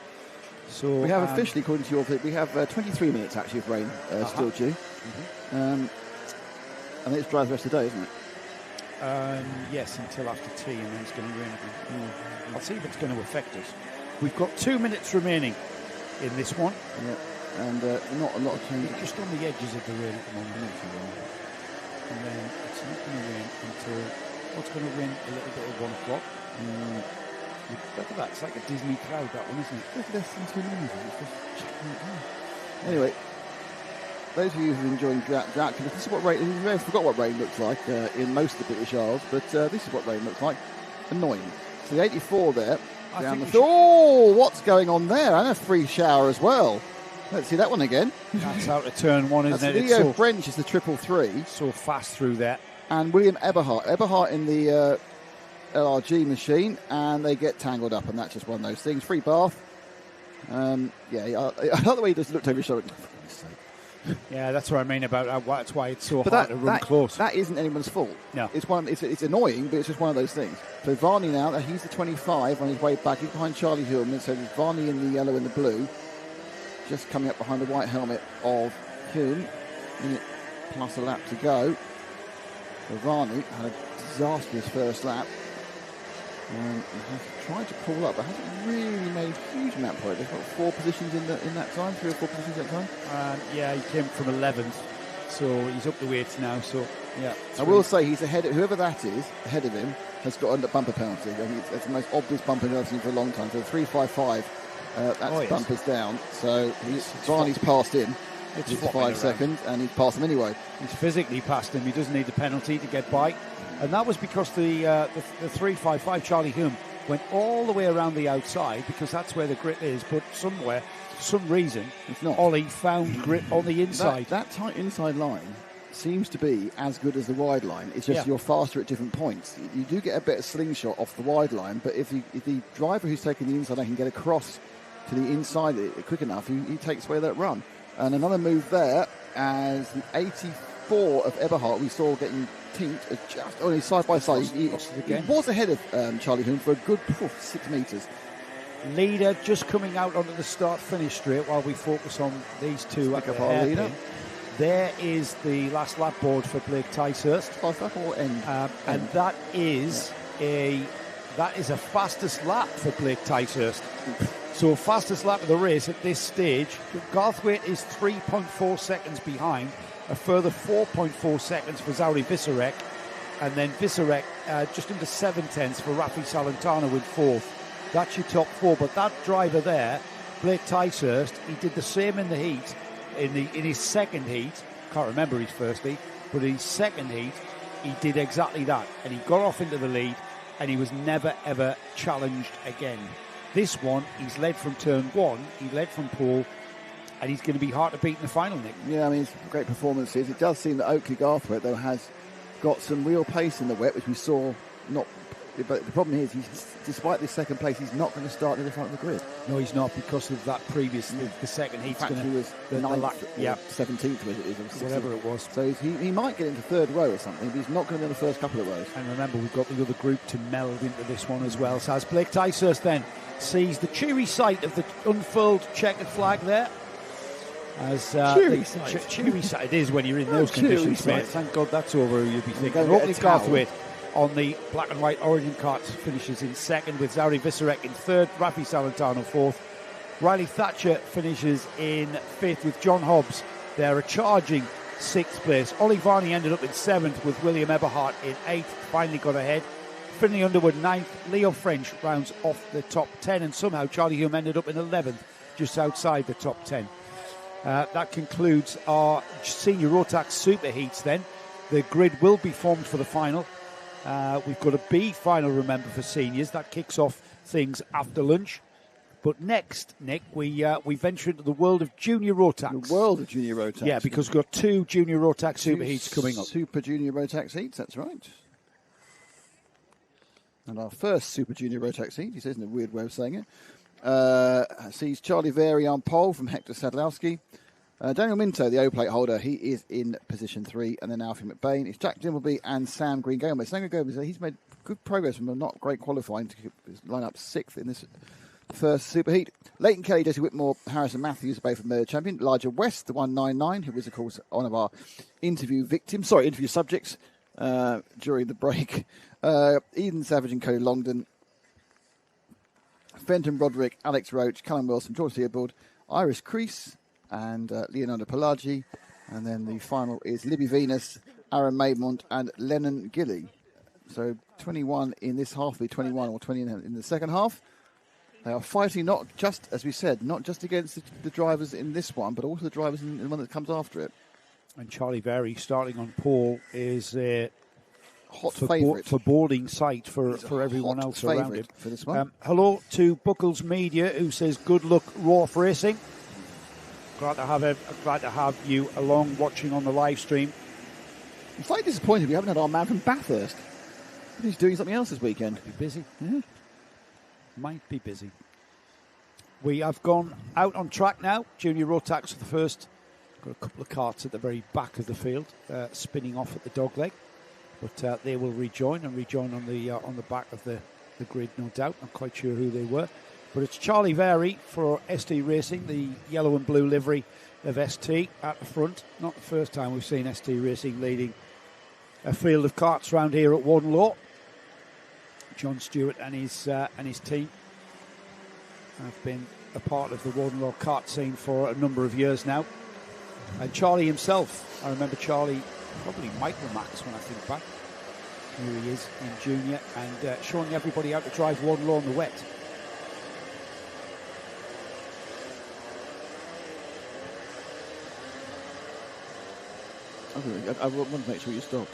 [SPEAKER 3] So
[SPEAKER 2] we have officially, according to your thing, we have 23 minutes actually of rain still due. And it's dry the rest of the day, isn't it?
[SPEAKER 3] Yes, until after tea, and then it's going to rain again. I'll see if it's going to affect us. We've got 2 minutes remaining in this one.
[SPEAKER 2] Yeah, and not a lot of change.
[SPEAKER 3] Just on the edges of the rain at the moment. And then it's not going to rain until it's going to rain a little bit at 1 o'clock. Look at that, it's like a Disney cloud, that one, isn't it?
[SPEAKER 2] Just less than 2 minutes. Anyway, those of you who are enjoying drought, this is what rain. You may have forgot what rain looks like in most of the British Isles, but this is what rain looks like. Annoying. So the 84 there. What's going on there? And a free shower as well. Let's see that one again.
[SPEAKER 3] That's out of turn 1, isn't it?
[SPEAKER 2] Leo French is the 333.
[SPEAKER 3] So fast through there.
[SPEAKER 2] And William Eberhardt. Eberhardt in the LRG machine, and they get tangled up, and that's just one of those things. Free bath. Yeah, I like the way he just looked over his shoulder. For goodness sake.
[SPEAKER 3] Yeah, that's what I mean about that's why it's so
[SPEAKER 2] But
[SPEAKER 3] hard to run close.
[SPEAKER 2] That isn't anyone's fault.
[SPEAKER 3] No.
[SPEAKER 2] It's annoying, but it's just one of those things. So Varney now, he's the 25 on his way back. He's behind Charlie Hillman. So there's Varney in the yellow and the blue. Just coming up behind the white helmet of Hume. Minute plus a lap to go. So Varney had a disastrous first lap. And has tried to pull up, but hasn't really made a huge amount of progress. Got 4 positions in that time, 3 or 4 positions that time.
[SPEAKER 3] Yeah, he came from 11th, so he's up the weights now. So yeah,
[SPEAKER 2] I will say he's ahead. Whoever that is ahead of him has got a bumper penalty. I think it's the most obvious bumper I've seen for a long time. So 3.55, that's bumpers down. So Varney's passed him. It's 5 seconds, and he's passed him anyway.
[SPEAKER 3] He's physically passed him. He doesn't need the penalty to get by. And that was because the 3.55 Charlie Hume went all the way around the outside because that's where the grip is. But somewhere, for some reason,
[SPEAKER 2] it's not.
[SPEAKER 3] Ollie found grip on the inside.
[SPEAKER 2] That tight inside line seems to be as good as the wide line. It's just you're faster at different points. You do get a better slingshot off the wide line, but if the driver who's taking the inside line can get across to the inside quick enough, he takes away that run. And another move there as the 84 of Eberhardt we saw getting tinked just only side by side. He was ahead of Charlie Hume for a good 6 metres.
[SPEAKER 3] Leader just coming out onto the start-finish straight while we focus on these two at the hairpin. There is the last lap board for Blake Ticehurst. And that is a fastest lap for Blake Ticehurst. So fastest lap of the race at this stage. Garthwaite is 3.4 seconds behind. A further 4.4 seconds for Zauri Visarek. And then Visarek just under 7/10 for Rafi Salentano in 4th. That's your top 4. But that driver there, Blake Ticehurst, he did the same in the heat. In his second heat, can't remember his first heat, but in his second heat, he did exactly that. And he got off into the lead, and he was never, ever challenged again. This one, he's led from turn 1, he led from pole, and he's going to be hard to beat in the final, Nick.
[SPEAKER 2] Yeah, I mean, it's great performances. It does seem that Oakley Garthwaite, though, has got some real pace in the wet, which we saw not. But the problem is, despite this second place, he's not going to start in the front of the grid.
[SPEAKER 3] No, he's not, because of that previous, the second heat's going to...
[SPEAKER 2] He was 17th, was it?
[SPEAKER 3] Whatever it was.
[SPEAKER 2] So he might get into 3rd row or something, but he's not going to be in the first couple of rows.
[SPEAKER 3] And remember, we've got the other group to meld into this one as well. So as Blake Ticehurst then sees the cheery sight of the unfurled checkered flag there. As
[SPEAKER 2] cheery sight.
[SPEAKER 3] Cheery sight it is when you're in those conditions, mate. Thank God that's over, you'll be thinking. Oakley Garthwaite on the black and white origin carts finishes in 2nd, with Zauri Visarek in 3rd, Rafi Salentano 4th. Riley Thatcher finishes in 5th with John Hobbs. They're a charging 6th place. Ollie Varney ended up in 7th with William Eberhardt in 8th, finally got ahead. Finlay Underwood 9th, Leo French rounds off the top 10, and somehow Charlie Hume ended up in 11th, just outside the top 10. That concludes our senior Rotax super heats then. The grid will be formed for the final. We've got a B final, remember, for seniors. That kicks off things after lunch. But next, Nick, we venture into the world of junior Rotax.
[SPEAKER 2] The world of junior Rotax.
[SPEAKER 3] Yeah, because we've got 2 junior Rotax super heats coming up.
[SPEAKER 2] Super junior Rotax heats, that's right. And our first super junior Rotax heat, he says in a weird way of saying it, sees Charlie Vary on pole from Hector Sadlowski. Daniel Minto, the O-plate holder, he is in position 3, and then Alfie McBain. It's Jack Dimbleby and Sam Green-Gomez. Sam Green-Gomez, he's made good progress from a not great qualifying to line up 6th in this first super heat. Leighton Kelly, Jesse Whitmore, Harrison Matthews, both from champion. Elijah West, the 199, who was, of course, one of our interview subjects during the break. Eden Savage and Cody Longdon. Fenton Broderick, Alex Roach, Callum Wilson, George Theobald, Iris Crease, and Leonardo Pelagi. And then the final is Libby Venus, Aaron Maidmont, and Lennon Gilly. So 21 in this half, will be 21 or 20 in the second half. They are fighting, not just, as we said, not just against the drivers in this one, but also the drivers in the one that comes after it.
[SPEAKER 3] And Charlie Vary, starting on pole, is a
[SPEAKER 2] hot favourite
[SPEAKER 3] for boarding sight for everyone else around him.
[SPEAKER 2] For this one.
[SPEAKER 3] Hello to Buckles Media, who says good luck, Roth Racing. Glad to have you along watching on the live stream.
[SPEAKER 2] I'm slightly disappointed we haven't had our man from Bathurst. He's doing something else this weekend.
[SPEAKER 3] Might be busy.
[SPEAKER 2] Yeah.
[SPEAKER 3] Might be busy. We have gone out on track now. Junior Rotax for the first. Got a couple of carts at the very back of the field, spinning off at the dog leg. But they will rejoin on the back of the grid, no doubt. I'm quite sure who they were. But it's Charlie Vary for ST Racing, the yellow and blue livery of ST at the front. Not the first time we've seen ST Racing leading a field of carts round here at Warden Law. John Stewart and his team have been a part of the Warden Law kart scene for a number of years now. And Charlie himself, I remember Charlie, probably Michael Max when I think back. Here he is in junior and showing everybody how to drive Warden Law in the wet.
[SPEAKER 2] I want to make sure you stopped.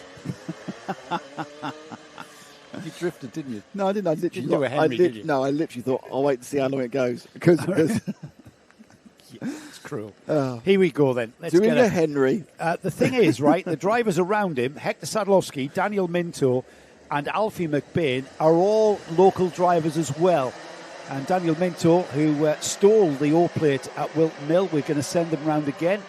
[SPEAKER 3] You drifted, didn't you?
[SPEAKER 2] No, I didn't. I literally
[SPEAKER 3] didn't do a Henry, did you?
[SPEAKER 2] No, I literally thought, I'll wait to see how long it goes. Because
[SPEAKER 3] it's cruel. Here we go then. Let's
[SPEAKER 2] doing
[SPEAKER 3] get
[SPEAKER 2] a Henry.
[SPEAKER 3] The thing is, right, the drivers around him, Hector Sadlowski, Daniel Minto and Alfie McBain are all local drivers as well. And Daniel Minto, who stole the O-plate at Wilton Mill, we're going to send them round again.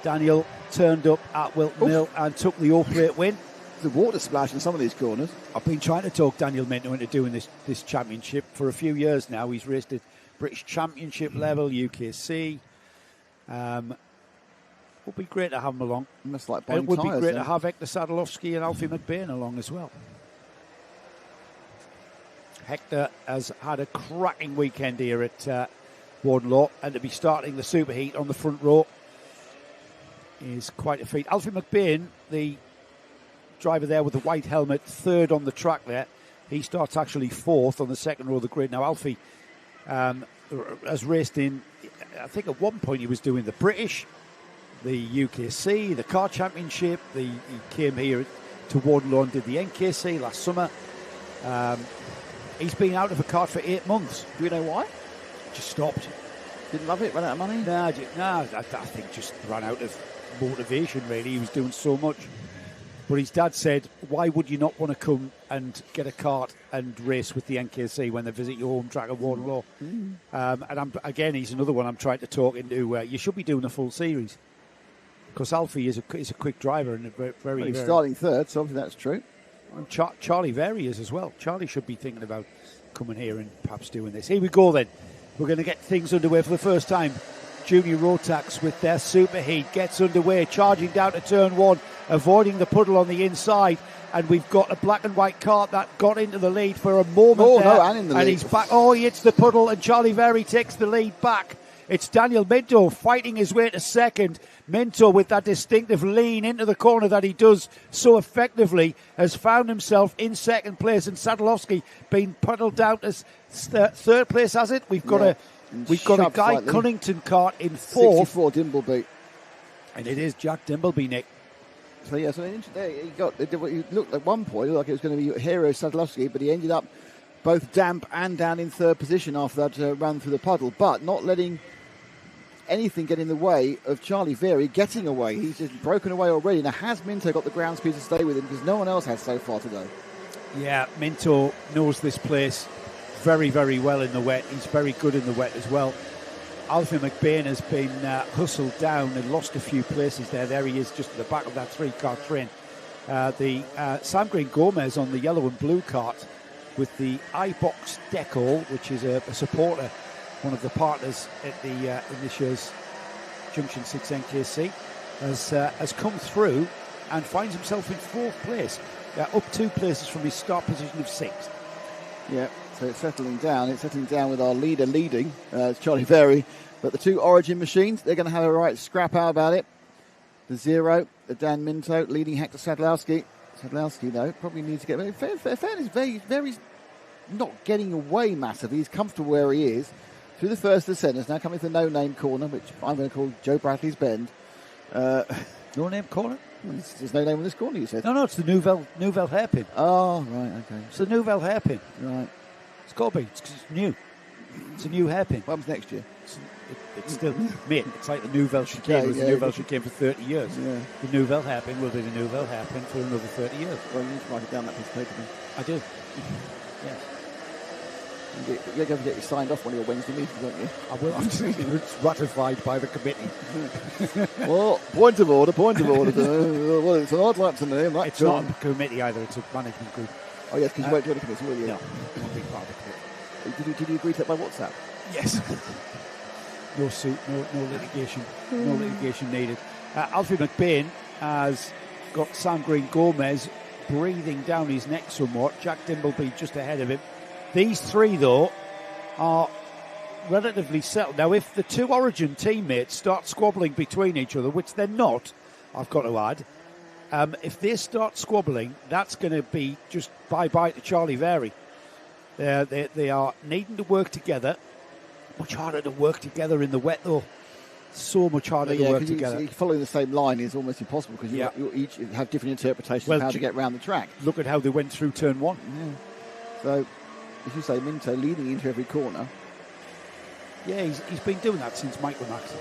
[SPEAKER 3] Daniel turned up at Wilton Mill and took the O-plate win.
[SPEAKER 2] The water splash in some of these corners.
[SPEAKER 3] I've been trying to talk Daniel Minto into doing this championship for a few years now. He's raced at British Championship level, UKC. Would be great to have him along.
[SPEAKER 2] Almost like
[SPEAKER 3] it would be great
[SPEAKER 2] then.
[SPEAKER 3] to have Hector Sadlowski and Alfie McBain along as well. Hector has had a cracking weekend here at Warden Law, and to be starting the superheat on the front row is quite a feat. Alfie McBain, the driver there with the white helmet, third on the track there. He starts actually fourth on the second row of the grid. Now, Alfie has raced in, I think at one point he was doing the British, the UKC, the Car Championship. He came here to Warden Law and did the NKC last summer. He's been out of a kart for 8 months.
[SPEAKER 2] Do you know why?
[SPEAKER 3] Just stopped.
[SPEAKER 2] Didn't love it, ran out of money?
[SPEAKER 3] No, I think just ran out of motivation, really. He was doing so much. But his dad said, why would you not want to come and get a kart and race with the NKC when they visit your home track at Warden Law? And he's another one I'm trying to talk into. You should be doing a full series. Because Alfie is a quick driver and a very...
[SPEAKER 2] He's starting third, so obviously that's true.
[SPEAKER 3] And Charlie Vary is as well. Charlie should be thinking about coming here and perhaps doing this. Here we go then. We're going to get things underway for the first time. Junior Rotax with their superheat gets underway, charging down to turn one, avoiding the puddle on the inside. And we've got a black and white kart that got into the lead for a moment there.
[SPEAKER 2] And in the lead.
[SPEAKER 3] He's back. Oh, he hits the puddle and Charlie Vary takes the lead back. It's Daniel Minto fighting his way to second. Minto, with that distinctive lean into the corner that he does so effectively, has found himself in second place. And Sadlowski being puddled down to third place, has it? We've got a Guy slightly. Cunnington kart in fourth.
[SPEAKER 2] 64 Dimbleby.
[SPEAKER 3] And it is Jack Dimbleby, Nick.
[SPEAKER 2] So he looked at one point like it was going to be Hero Sadlowski, but he ended up both damp and down in third position after that run through the puddle, but not letting anything get in the way of Charlie Vary getting away. He's just broken away already. Now, has Minto got the ground speed to stay with him? Because no one else has so far today.
[SPEAKER 3] Yeah, Minto knows this place very, very well in the wet. He's very good in the wet as well. Alfie McBain has been hustled down and lost a few places there. There he is, just at the back of that three-car train. Sam Green Gomez on the yellow and blue kart with the iBox Deco, which is a supporter, one of the partners at the in this year's Junction 6 NKC, has come through and finds himself in fourth place, up 2 places from his start position of sixth.
[SPEAKER 2] Yeah, so it's settling down. It's settling down with our leader leading, it's Charlie Vary. But the two Origin machines, they're going to have a right scrap out about it. The Zero, the Dan Minto, leading Hector Sadlowski. Sadlowski, though, probably needs to get... Fairness, very not getting away massively. He's comfortable where he is. Through the first of the centres, now coming to the no-name corner, which I'm going to call Joe Bradley's Bend.
[SPEAKER 3] No-name corner?
[SPEAKER 2] There's no name on this corner, you said?
[SPEAKER 3] No, it's the Nouvelle hairpin.
[SPEAKER 2] Oh, right, okay.
[SPEAKER 3] It's the Nouvelle hairpin.
[SPEAKER 2] Right.
[SPEAKER 3] It's got to be. It's new. It's a new hairpin.
[SPEAKER 2] What happens next year?
[SPEAKER 3] It's still, mate, it's like the Nouvelle Chicane was the Nouvelle Chicane for 30 years. Yeah. The Nouvelle hairpin will be the Nouvelle hairpin for another 30 years.
[SPEAKER 2] Well, you need to write it down that piece of paper then.
[SPEAKER 3] I do. Yes.
[SPEAKER 2] You're going to get you signed off one of your Wednesday meetings, don't you?
[SPEAKER 3] I will. It's ratified by the committee.
[SPEAKER 2] Well, point of order. Well, it's an odd lap to name. Right,
[SPEAKER 3] It's not a committee either, it's a management group.
[SPEAKER 2] Oh, yes, because you won't join the committee, will you?
[SPEAKER 3] No, I won't be part of the committee.
[SPEAKER 2] Did you agree to that by WhatsApp?
[SPEAKER 3] Yes. No suit, no litigation. No litigation needed. Alfie McBain has got Sam Green Gomez breathing down his neck somewhat. Jack Dimbleby just ahead of him. These three, though, are relatively settled. Now, if the two Origin teammates start squabbling between each other, which they're not, I've got to add, if they start squabbling, that's going to be just bye-bye to Charlie Very. They are needing to work together. Much harder to work together in the wet, though. So much harder to work together.
[SPEAKER 2] Following the same line is almost impossible because you each have different interpretations of how to get around the track.
[SPEAKER 3] Look at how they went through turn one.
[SPEAKER 2] Yeah. So, as you say, Minto leading into every corner.
[SPEAKER 3] Yeah, he's been doing that since Michael Max.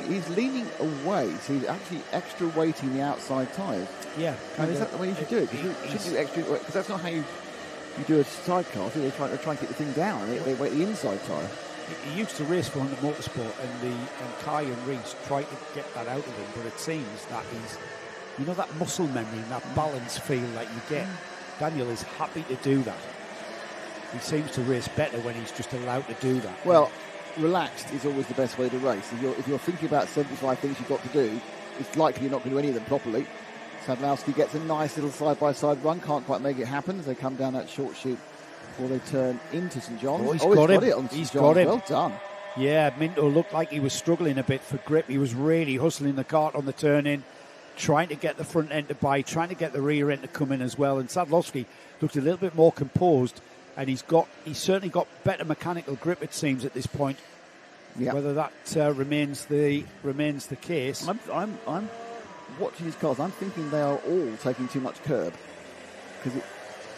[SPEAKER 2] He's leaning away, so he's actually extra weighting the outside tyres.
[SPEAKER 3] Yeah.
[SPEAKER 2] And is that the way you should do it? You should do extra, because that's not how you do a sidecar. So they try and get the thing down. They weight the inside tyre.
[SPEAKER 3] He used to race for Hunter Motorsport, and Kai and Reese tried to get that out of him, but it seems that he's, that muscle memory and that balance feel that you get. Daniel is happy to do that. He seems to race better when he's just allowed to do that.
[SPEAKER 2] Well, relaxed is always the best way to race. If you're thinking about 75 things you've got to do, it's likely you're not going to do any of them properly. Sadlowski gets a nice little side-by-side run, can't quite make it happen as they come down that short chute before they turn into St John's.
[SPEAKER 3] He's got him.
[SPEAKER 2] He's got him. Well done.
[SPEAKER 3] Yeah, Minto looked like he was struggling a bit for grip. He was really hustling the cart on the turn-in, trying to get the front end to bite, trying to get the rear end to come in as well. And Sadlowski looked a little bit more composed, and he's certainly got better mechanical grip, it seems, at this point. Yeah. Whether that remains the case.
[SPEAKER 2] I'm watching his cars. I'm thinking they are all taking too much curb because it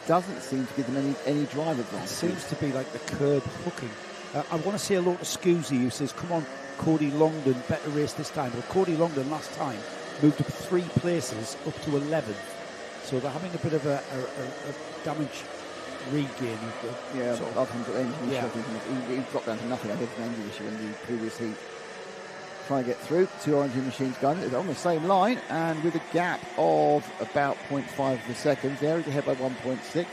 [SPEAKER 2] doesn't seem to give them any drive advantage.
[SPEAKER 3] It seems to be like the curb hooking. I want to say hello to Scoozy, who says, "Come on, Cody Longdon, better race this time." Well, Cody Longdon last time moved up 3 places up to 11th, so they're having a bit of a damage regain.
[SPEAKER 2] Yeah, after him got engine issue, he dropped down to nothing. I think an engine issue in the previous heat. Trying to get through. 2 Origin machines going. They're on the same line and with a gap of about 0.5 of a second. There is ahead by 1.6.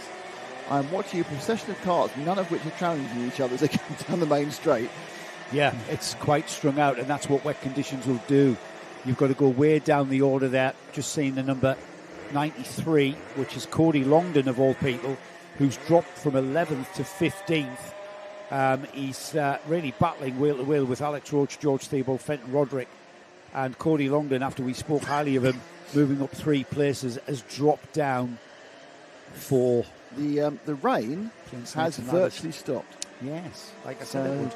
[SPEAKER 2] I'm watching a procession of cars, none of which are challenging each other as they come down the main straight.
[SPEAKER 3] Yeah, it's quite strung out, and that's what wet conditions will do. You've got to go way down the order there. Just seeing the number 93, which is Cody Longdon of all people, who's dropped from 11th to 15th. He's really battling wheel to wheel with Alex Roach, George Theobald, Fenton Roderick, and Cody Longdon, after we spoke highly of him, moving up 3 places, has dropped down 4.
[SPEAKER 2] The rain has virtually stopped.
[SPEAKER 3] Yes, like I said it would.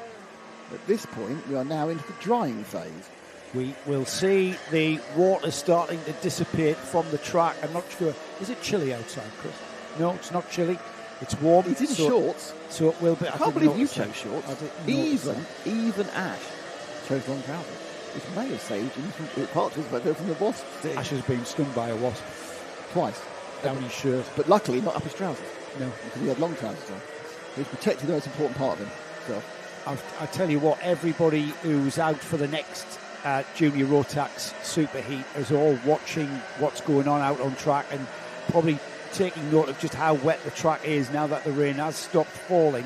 [SPEAKER 2] At this point, we are now into the drying phase.
[SPEAKER 3] We will see the water starting to dissipate from the track. I'm not sure. Is it chilly outside, Chris? No, it's not chilly. It's warm.
[SPEAKER 2] He's in shorts.
[SPEAKER 3] So it will be.
[SPEAKER 2] I can't believe you chose shorts. Even Ash chose long trousers, which may have saved him from parts of from the wasp sting.
[SPEAKER 3] Ash has been stung by a wasp.
[SPEAKER 2] Twice.
[SPEAKER 3] Down his shirt.
[SPEAKER 2] But luckily not up his trousers.
[SPEAKER 3] No.
[SPEAKER 2] Because he had long trousers on. He's protected the most important part of him. So.
[SPEAKER 3] I tell you what, everybody who's out for the next Junior Rotax Superheat is all watching what's going on out on track and probably taking note of just how wet the track is now that the rain has stopped falling.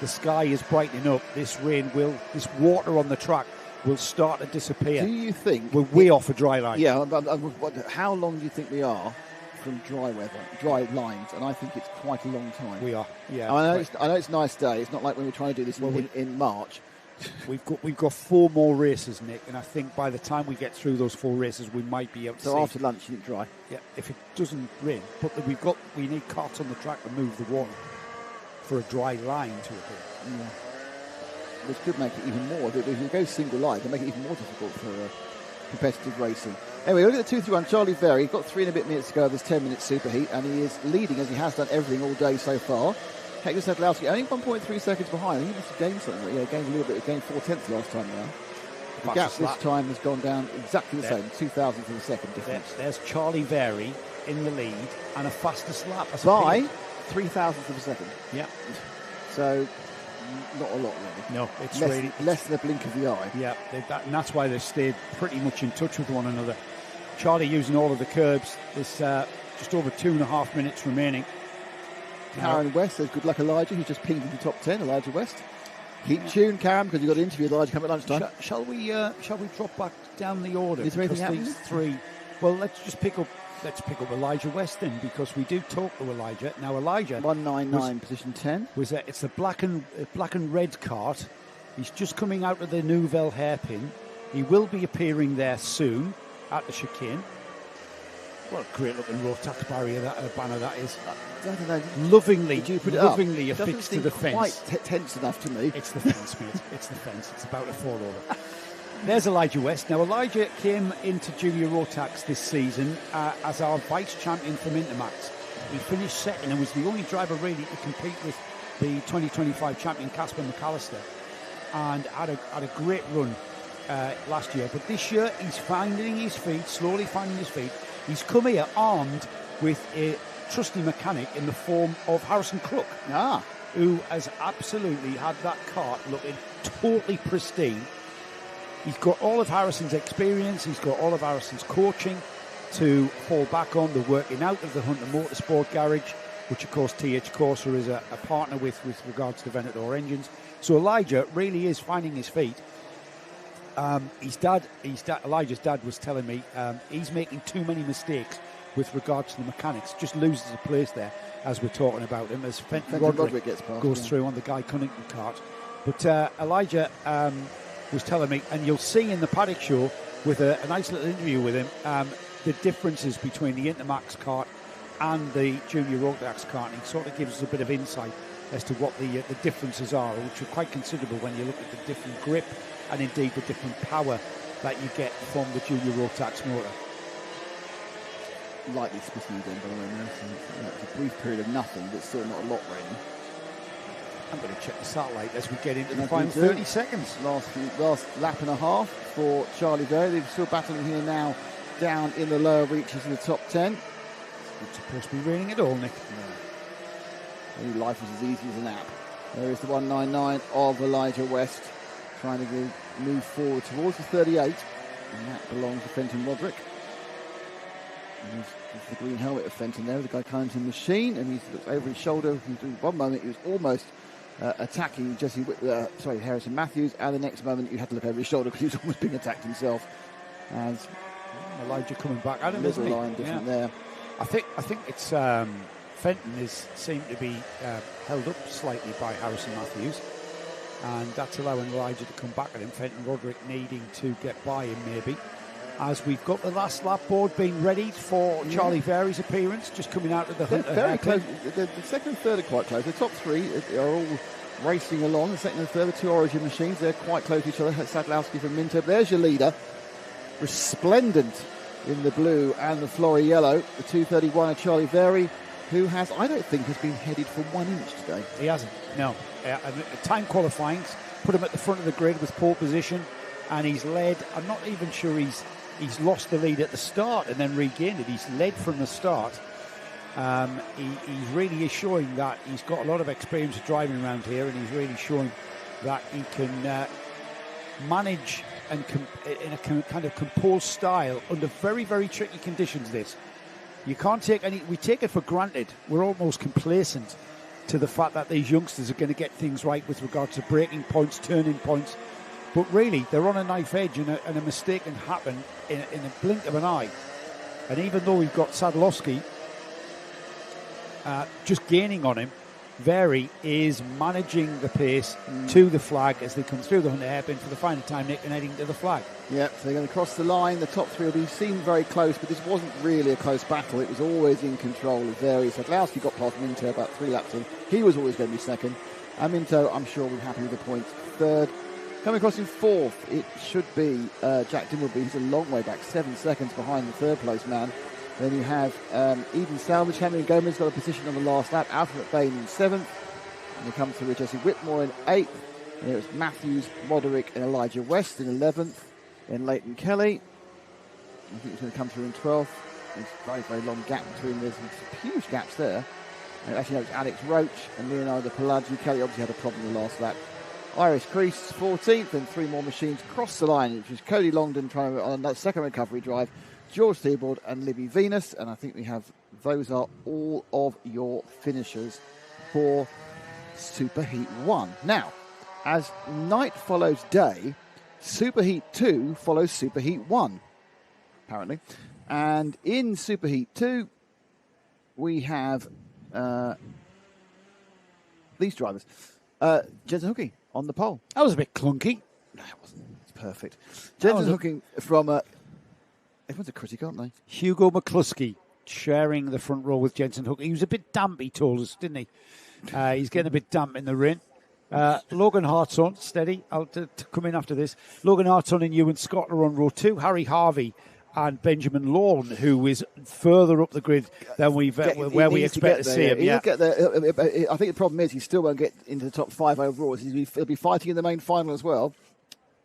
[SPEAKER 3] The sky is brightening up. This water on the track will start to disappear.
[SPEAKER 2] Do you think
[SPEAKER 3] we're way off a dry line?
[SPEAKER 2] Yeah. How long do you think we are from dry lines? And I think it's quite a long time.
[SPEAKER 3] We are. Yeah.
[SPEAKER 2] I know it's a nice day. It's not like when we're trying to do this in March.
[SPEAKER 3] We've got 4 more races, Nick, and I think by the time we get through those 4 races, we might be able to.
[SPEAKER 2] So after lunch, you dry.
[SPEAKER 3] Yeah, if it doesn't rain, but we need carts on the track to move the water for a dry line to appear.
[SPEAKER 2] Yeah. Which could make it even more. If you go single line, it can make it even more difficult for competitive racing. Anyway, look at the 2-3-1. Charlie Very. He's got 3 and a bit minutes to go of this 10-minute superheat, and he is leading as he has done everything all day so far. Hector Sadlowski only 1.3 seconds behind. He must have gained something. Yeah, gained a little bit. He gained 4/10 last time around. The gap this time has gone down exactly the same, 2,000th of a second difference.
[SPEAKER 3] There's Charlie Very in the lead and a fastest lap.
[SPEAKER 2] By 3,000th of a second.
[SPEAKER 3] Yeah.
[SPEAKER 2] So, not a lot really.
[SPEAKER 3] No, it's
[SPEAKER 2] less than a blink of the eye.
[SPEAKER 3] Yeah, and that's why they've stayed pretty much in touch with one another. Charlie using all of the curbs. There's just over 2.5 minutes remaining.
[SPEAKER 2] Karen West says, good luck, Elijah. He's just pinged into the top 10, Elijah West. Keep tuned, Karen, because you've got to interview Elijah coming at lunchtime.
[SPEAKER 3] Shall we drop back down the order?
[SPEAKER 2] Is there anything
[SPEAKER 3] because these three... Well, let's pick up Elijah West then, because we do talk to Elijah. Now, Elijah...
[SPEAKER 2] 199, position 10.
[SPEAKER 3] It's the black and red cart. He's just coming out of the Nouvelle hairpin. He will be appearing there soon at the chicane. What a great looking Rotax banner that is.
[SPEAKER 2] I don't know.
[SPEAKER 3] Lovingly
[SPEAKER 2] It
[SPEAKER 3] affixed to the fence.
[SPEAKER 2] Quite tense enough to me.
[SPEAKER 3] It's the fence, mate. It's the fence. It's about to fall over. There's Elijah West. Now, Elijah came into Junior Rotax this season as our vice champion from Intermax. He finished second and was the only driver really to compete with the 2025 champion Casper McAllister, and had a great run last year. But this year, he's finding his feet, slowly finding his feet. He's come here armed with a trusty mechanic in the form of Harrison Crook, who has absolutely had that cart looking totally pristine. He's got all of Harrison's experience, he's got all of Harrison's coaching to fall back on, the working out of the Hunter Motorsport Garage, which of course TH Corsa is a partner with regards to Venator engines. So Elijah really is finding his feet. Elijah's dad was telling me he's making too many mistakes with regards to the mechanics. Just loses a place there as we're talking about him, as Fenton Roderick
[SPEAKER 2] gets past,
[SPEAKER 3] goes through on the Guy Cunnington cart. But Elijah was telling me, and you'll see in the paddock show with a nice little interview with him, the differences between the Intermax cart and the Junior Rotax cart. And he sort of gives us a bit of insight as to what the differences are, which are quite considerable when you look at the different grip and indeed the different power that you get from the Junior Rotax motor.
[SPEAKER 2] Lightly splitting again, by the way, now. So it's a brief period of nothing, but still not a lot raining.
[SPEAKER 3] I'm going to check the satellite as we get into the final 30 seconds.
[SPEAKER 2] Last lap and a half for Charlie Berry. They're still battling here now, down in the lower reaches of the top 10.
[SPEAKER 3] It's supposed to be raining at all, Nick.
[SPEAKER 2] Maybe life was as easy as an app. There is the 199 of Elijah West, trying to move forward towards the 38, and that belongs to Fenton Roderick. And there's the green helmet of Fenton there, the Guy Cunnington machine, and he's looked over his shoulder. One moment he was almost attacking Harrison Matthews, and the next moment you had to look over his shoulder because he was almost being attacked himself. As
[SPEAKER 3] Elijah coming back at him,
[SPEAKER 2] little line different there.
[SPEAKER 3] I think it's Fenton seemed to be held up slightly by Harrison Matthews, and that's allowing Elijah to come back at him. Fenton Roderick needing to get by him maybe. As we've got the last lap board being ready for Charlie Verey's appearance, just coming out of the Hunter.
[SPEAKER 2] Very close. The second and third are quite close. The top three are all racing along. The second and third, the two Origin machines, they're quite close to each other. Sadlowski from Minto. There's your leader, resplendent in the blue and the flory yellow. The 231 of Charlie Verey, who I don't think has been headed for 1 inch today.
[SPEAKER 3] He hasn't, no. Time qualifying put him at the front of the grid with pole position, and he's led. I'm not even sure he's lost the lead at the start and then regained it. He's led from the start. He really is showing that he's got a lot of experience of driving around here, and he's really showing that he can manage and in a kind of composed style under very, very tricky conditions. You can't take we take it for granted. We're almost complacent to the fact that these youngsters are going to get things right with regard to braking points, turning points. But really, they're on a knife edge, and a mistake can happen in a blink of an eye. And even though we've got Sadlowski just gaining on him, Verey is managing the pace to the flag as they come through the Hunter hairpin for the final time, Nick, and heading to the flag. Yeah,
[SPEAKER 2] so they're going to cross the line. The top three will be seen very close, but this wasn't really a close battle. It was always in control of Verey. Sadlowski got past Minto about 3 laps in. He was always going to be second. And Minto, I'm sure, will be happy with the points. Third. Coming across in fourth, it should be Jack Dimbleby. He's a long way back, 7 seconds behind the third place man. Then you have Eden Salvage, Henry Gomez got a position on the last lap. Alfred McBain in 7th. And they come through Jesse Whitmore in 8th. And it was Matthews, Roderick and Elijah West in 11th. Then Leighton Kelly. I think he's going to come through in 12th. There's a very, very long gap between. There's some huge gaps there. Actually, no, it's Alex Roach and Leonardo Palaggi. Kelly obviously had a problem in the last lap. Irish Crease 14th, and 3 more machines cross the line, which is Cody Longdon trying on that second recovery drive, George Theobald and Libby Venus. And I think we have, those are all of your finishers for Superheat 1. Now, as night follows day, Superheat 2 follows Superheat 1, apparently. And in Superheat 2, we have these drivers. Jensen Hooking on the pole.
[SPEAKER 3] That was a bit clunky.
[SPEAKER 2] No, it wasn't. It's perfect. Jensen Hooking from... everyone's a critic, aren't they?
[SPEAKER 3] Hugo McCluskey sharing the front row with Jensen Hooking. He was a bit damp, he told us, didn't he? He's getting a bit damp in the rain. Logan Hartson, steady. I'll come in after this. Logan Hartson and Ewan Scott are on row 2. Harry Harvey and Benjamin Lawn, who is further up the grid than we expect to see him.
[SPEAKER 2] He'll get there. I think the problem is he still won't get into the top 5 overall. He'll be fighting in the main final as well.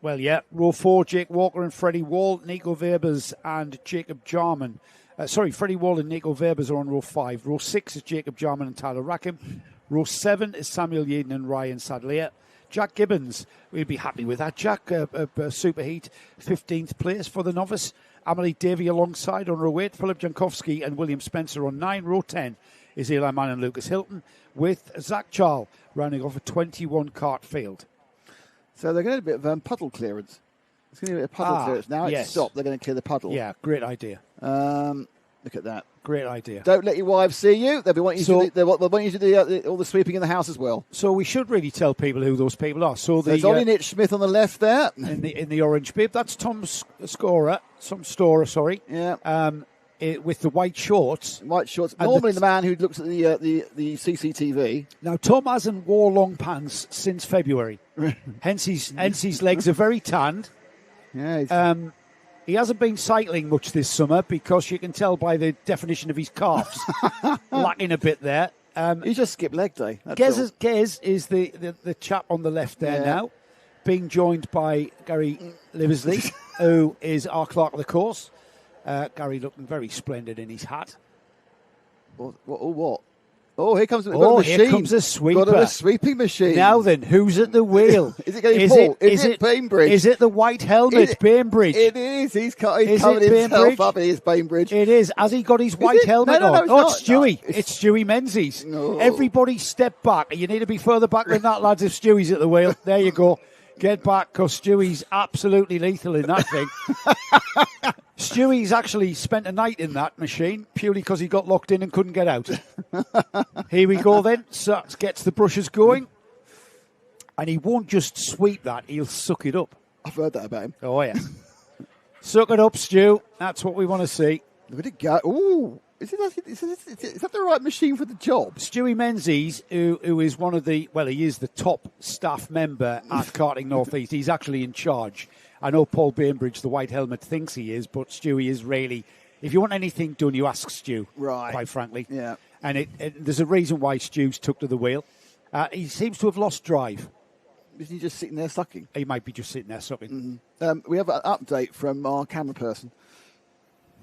[SPEAKER 3] Well, yeah. Row 4, Jake Walker and Freddie Wall, Nico Verbers and Jacob Jarman. Freddie Wall and Nico Verbers are on row 5. Row 6 is Jacob Jarman and Tyler Rackham. Row 7 is Samuel Yeadon and Ryan Sadlier. Jack Gibbons, we'll be happy with that. Jack, Superheat, 15th place for the novice. Amelie Davey alongside on row 8. Philip Jankowski and William Spencer on 9. Row 10 is Eli Mann and Lucas Hilton, with Zach Charles rounding off a 21-cart field.
[SPEAKER 2] So they're going to do a bit of puddle clearance. It's going to be a bit of puddle clearance. Now it's stopped. They're going to clear the puddle.
[SPEAKER 3] Yeah, great idea.
[SPEAKER 2] Look at that.
[SPEAKER 3] Great idea.
[SPEAKER 2] Don't let your wives see you. They'll want you to do all the sweeping in the house as well.
[SPEAKER 3] So we should really tell people who those people are. So
[SPEAKER 2] there's Ollie Nitch-Smith on the left there.
[SPEAKER 3] In the orange bib. That's Tom Storer,
[SPEAKER 2] Yeah.
[SPEAKER 3] With the white shorts.
[SPEAKER 2] White shorts. Normally the man who looks at the CCTV.
[SPEAKER 3] Now, Tom hasn't wore long pants since February. hence his legs are very tanned.
[SPEAKER 2] Yeah.
[SPEAKER 3] He hasn't been cycling much this summer because you can tell by the definition of his calves. Lacking a bit there.
[SPEAKER 2] He just skipped leg day.
[SPEAKER 3] Gez is the chap on the left there now, being joined by Gary Liversley, who is our clerk of the course. Gary looking very splendid in his hat.
[SPEAKER 2] What? Oh, here comes a machine.
[SPEAKER 3] Here comes a sweeper.
[SPEAKER 2] Got a sweeping machine.
[SPEAKER 3] Now then, who's at the wheel?
[SPEAKER 2] Is it going to be Paul? Is it Bainbridge?
[SPEAKER 3] Is it the white helmet, Bainbridge?
[SPEAKER 2] It is. He's covered himself up. It is Bainbridge.
[SPEAKER 3] It is. Has he got his white helmet on? It's Stewie. It's Stewie Menzies.
[SPEAKER 2] No.
[SPEAKER 3] Everybody step back. You need to be further back than that, lads, if Stewie's at the wheel. There you go. Get back, because Stewie's absolutely lethal in that thing. Stewie's actually spent a night in that machine purely because he got locked in and couldn't get out. Here we go then. So gets the brushes going. And he won't just sweep that, he'll suck it up.
[SPEAKER 2] I've heard that about him.
[SPEAKER 3] Oh, yeah. Suck it up, Stu. That's what we want to see.
[SPEAKER 2] Look at it go. Ooh. Is that the right machine for the job?
[SPEAKER 3] Stewie Menzies, who is he is the top staff member at Karting North East. He's actually in charge. I know Paul Bainbridge, the white helmet, thinks he is, but Stewie is really... If you want anything done, you ask Stu,
[SPEAKER 2] right?
[SPEAKER 3] Quite frankly.
[SPEAKER 2] Yeah.
[SPEAKER 3] And there's a reason why Stu's took to the wheel. He seems to have lost drive.
[SPEAKER 2] Isn't he just sitting there sucking?
[SPEAKER 3] He might be just sitting there sucking.
[SPEAKER 2] Mm-hmm. We have an update from our camera person.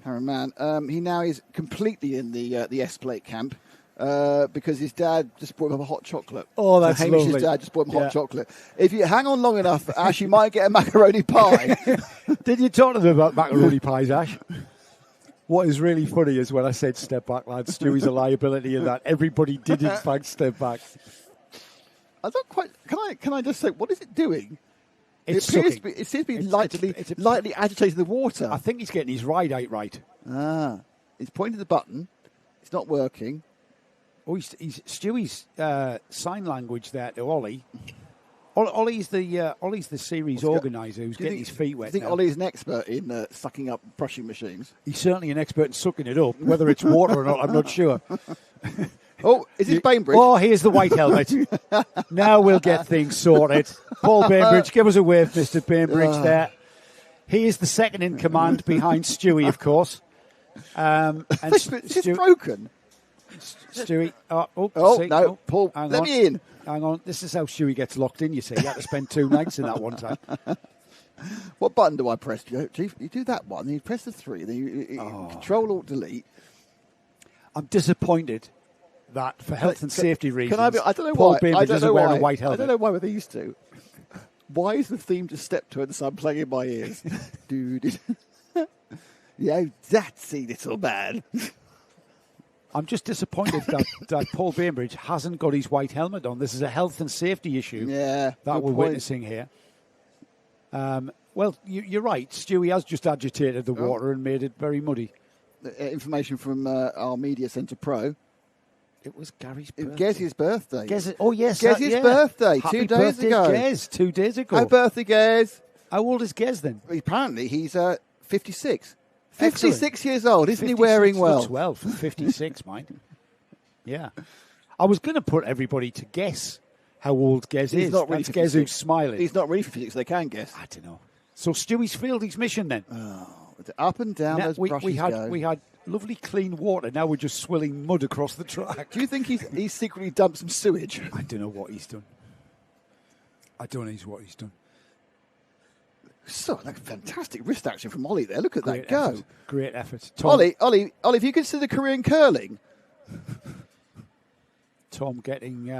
[SPEAKER 2] Man, he now is completely in the S-Plate camp because his dad just brought him a hot chocolate.
[SPEAKER 3] Oh, that's
[SPEAKER 2] Hamish's
[SPEAKER 3] lovely.
[SPEAKER 2] Dad just brought him hot chocolate. If you hang on long enough, Ash, you might get a macaroni pie.
[SPEAKER 3] Did you talk to them about macaroni pies, Ash? What is really funny is when I said step back, lads, Stewie's a liability in that. Everybody did, in fact, step back.
[SPEAKER 2] I don't quite... Can I just say, what is it doing? It seems to be lightly agitating the water.
[SPEAKER 3] I think he's getting his ride out right.
[SPEAKER 2] He's pointing the button. It's not working.
[SPEAKER 3] Oh, he's Stewie's sign language there to Ollie. Ollie's the series organiser who's getting his feet wet.
[SPEAKER 2] I think
[SPEAKER 3] now.
[SPEAKER 2] Ollie's an expert in sucking up brushing machines.
[SPEAKER 3] He's certainly an expert in sucking it up. Whether it's water or not, I'm not sure.
[SPEAKER 2] Oh, is this Bainbridge?
[SPEAKER 3] Oh, here's the white helmet. Now we'll get things sorted. Paul Bainbridge, give us a wave, Mr. Bainbridge there. He is the second in command behind Stewie, of course. And
[SPEAKER 2] it's broken.
[SPEAKER 3] Stewie.
[SPEAKER 2] Paul, let me in.
[SPEAKER 3] Hang on. This is how Stewie gets locked in, you see. He had to spend 2 nights in that one time.
[SPEAKER 2] What button do I press, Chief? You do that one, then you press the 3, then you Control-Alt-Delete.
[SPEAKER 3] I'm disappointed that for health and safety reasons.
[SPEAKER 2] I don't know
[SPEAKER 3] Paul
[SPEAKER 2] why.
[SPEAKER 3] Bainbridge isn't wearing a white
[SPEAKER 2] I
[SPEAKER 3] helmet.
[SPEAKER 2] don't know why with these two. Why is the theme to Steptoe and Son playing in my ears? Dude. Yeah, that's a little man.
[SPEAKER 3] I'm just disappointed that Paul Bainbridge hasn't got his white helmet on. This is a health and safety issue that we're witnessing here. Well, you're right. Stewie has just agitated the water and made it very muddy.
[SPEAKER 2] Information from our Media Centre Pro.
[SPEAKER 3] It was Gary's birthday.
[SPEAKER 2] Gez's birthday.
[SPEAKER 3] Oh, yes.
[SPEAKER 2] Gez's birthday,
[SPEAKER 3] Happy
[SPEAKER 2] 2 days
[SPEAKER 3] birthday,
[SPEAKER 2] ago.
[SPEAKER 3] Gez, 2 days ago.
[SPEAKER 2] Happy birthday, Gez.
[SPEAKER 3] How old is Gez then?
[SPEAKER 2] Apparently, he's 56.
[SPEAKER 3] Excellent.
[SPEAKER 2] 56 years old. Isn't he wearing well?
[SPEAKER 3] Looks well for 56, mind. Yeah. I was going to put everybody to guess how old Gez is.
[SPEAKER 2] He's not really
[SPEAKER 3] That's Gez who's smiling.
[SPEAKER 2] He's not really 56, they can guess.
[SPEAKER 3] I don't know. So Stewie's failed his mission then.
[SPEAKER 2] Up and down those brushes go.
[SPEAKER 3] We had lovely clean water. Now we're just swilling mud across the track.
[SPEAKER 2] Do you think he's secretly dumped some sewage?
[SPEAKER 3] I don't know what he's done. I don't know what he's done.
[SPEAKER 2] So, like, fantastic wrist action from Ollie there. Look at that go.
[SPEAKER 3] Effort. Great effort. Tom,
[SPEAKER 2] Ollie, if you consider Korean curling.
[SPEAKER 3] Tom getting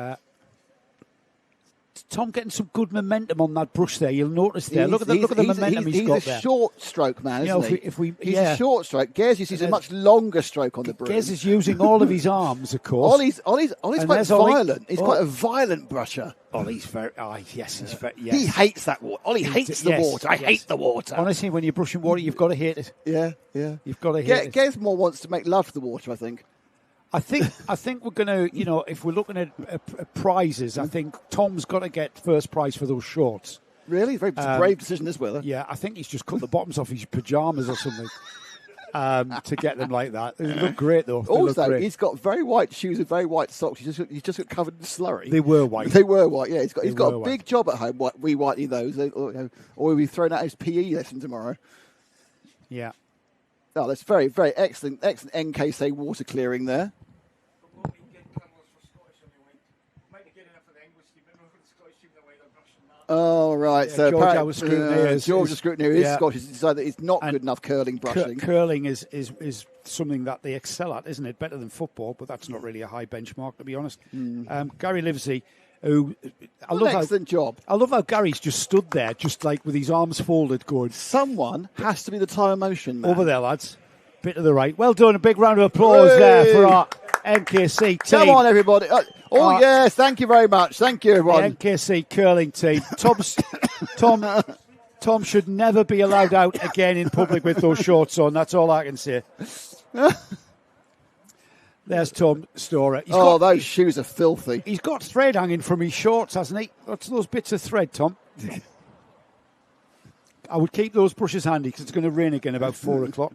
[SPEAKER 3] some good momentum on that brush there. You'll notice there. Look at the momentum he's got there.
[SPEAKER 2] He's a short stroke man, isn't he? He's a short stroke. Gez uses a much longer stroke on the broom.
[SPEAKER 3] Gez is using all of his arms, of course.
[SPEAKER 2] Ollie's quite violent. He's quite a violent brusher.
[SPEAKER 3] Ollie's very... yes, he's very... Yes.
[SPEAKER 2] He hates that water. Ollie hates the water. I hate the water.
[SPEAKER 3] Honestly, when you're brushing water, you've got to hate it.
[SPEAKER 2] Yeah.
[SPEAKER 3] You've got to hate it.
[SPEAKER 2] Gez more wants to make love to the water, I think.
[SPEAKER 3] I think we're going to, if we're looking at prizes, I think Tom's got to get first prize for those shorts.
[SPEAKER 2] Really? It's a brave decision this weather.
[SPEAKER 3] Yeah, I think he's just cut the bottoms off his pyjamas or something to get them like that. They look great, though.
[SPEAKER 2] Also, he's got very white shoes and very white socks. He's just got covered in slurry.
[SPEAKER 3] They were white.
[SPEAKER 2] Yeah. He's got a big job at home, re-whitening those, or he'll be thrown out his PE lesson tomorrow.
[SPEAKER 3] Yeah.
[SPEAKER 2] Oh, that's very, very excellent NKC water clearing there. Oh, right. So
[SPEAKER 3] George was scrutineering.
[SPEAKER 2] George was scrutineering his Scottish. He's decided that it's not good enough curling brushing.
[SPEAKER 3] Curling is something that they excel at, isn't it? Better than football, but that's not really a high benchmark, to be honest. Gary Livesey, who...
[SPEAKER 2] excellent job.
[SPEAKER 3] I love how Gary's just stood there, just like with his arms folded, going...
[SPEAKER 2] Someone has to be the time of motion man.
[SPEAKER 3] Over there, lads. Bit to the right. Well done. A big round of applause there for our NKC team.
[SPEAKER 2] Come on, everybody. Yes. Thank you very much. Thank you, everyone.
[SPEAKER 3] The NKC curling team. Tom should never be allowed out again in public with those shorts on. That's all I can say. There's Tom Storer.
[SPEAKER 2] Those shoes are filthy.
[SPEAKER 3] He's got thread hanging from his shorts, hasn't he? What's those bits of thread, Tom? I would keep those brushes handy because it's going to rain again about 4 o'clock.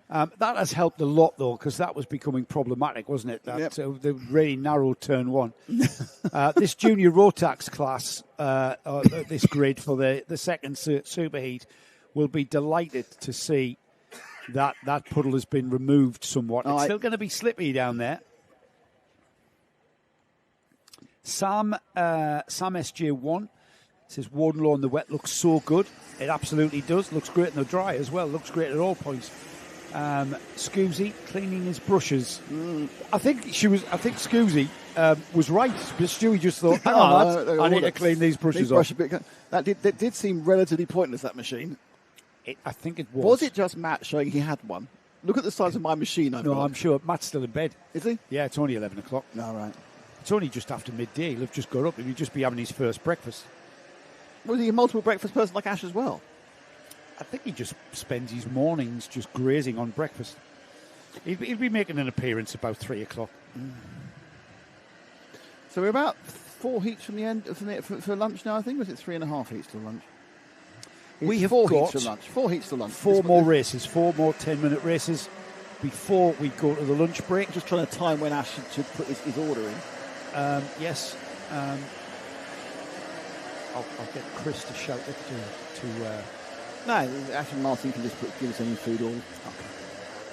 [SPEAKER 3] That has helped a lot, though, because that was becoming problematic, wasn't it? The really narrow turn one. This junior Rotax class, this grid for the second superheat, will be delighted to see that puddle has been removed somewhat. It's still going to be slippy down there. Sam SJ1 says Warden Law in the wet looks so good. It absolutely does. Looks great in the dry as well. Looks great at all points. Scoozy cleaning his brushes. I think Scoozy was right, but Stewie just thought, hang on, lads, I need to clean these brushes off.
[SPEAKER 2] That did seem relatively pointless, that machine.
[SPEAKER 3] I think it was.
[SPEAKER 2] Was it just Matt showing he had one? Look at the size of my machine.
[SPEAKER 3] I'm sure Matt's still in bed.
[SPEAKER 2] Is he?
[SPEAKER 3] Yeah, it's only 11 o'clock.
[SPEAKER 2] No, right.
[SPEAKER 3] It's only just after midday. He'll have just got up. He'll just be having his first breakfast.
[SPEAKER 2] Was he a multiple breakfast person like Ash as well?
[SPEAKER 3] I think he just spends his mornings just grazing on breakfast. He'll be making an appearance about 3 o'clock.
[SPEAKER 2] So we're about 4 heats from the end for lunch now, I think. Was it 3.5 heats till lunch?
[SPEAKER 3] We have
[SPEAKER 2] 4
[SPEAKER 3] got
[SPEAKER 2] heats to lunch. 4 heats to lunch.
[SPEAKER 3] 4 more races, 4 more 10-minute races before we go to the lunch break.
[SPEAKER 2] Just trying to time when Ash should put his order in.
[SPEAKER 3] Yes. I'll get Chris to shout it to
[SPEAKER 2] no, Ash and Martin can just give us any food order.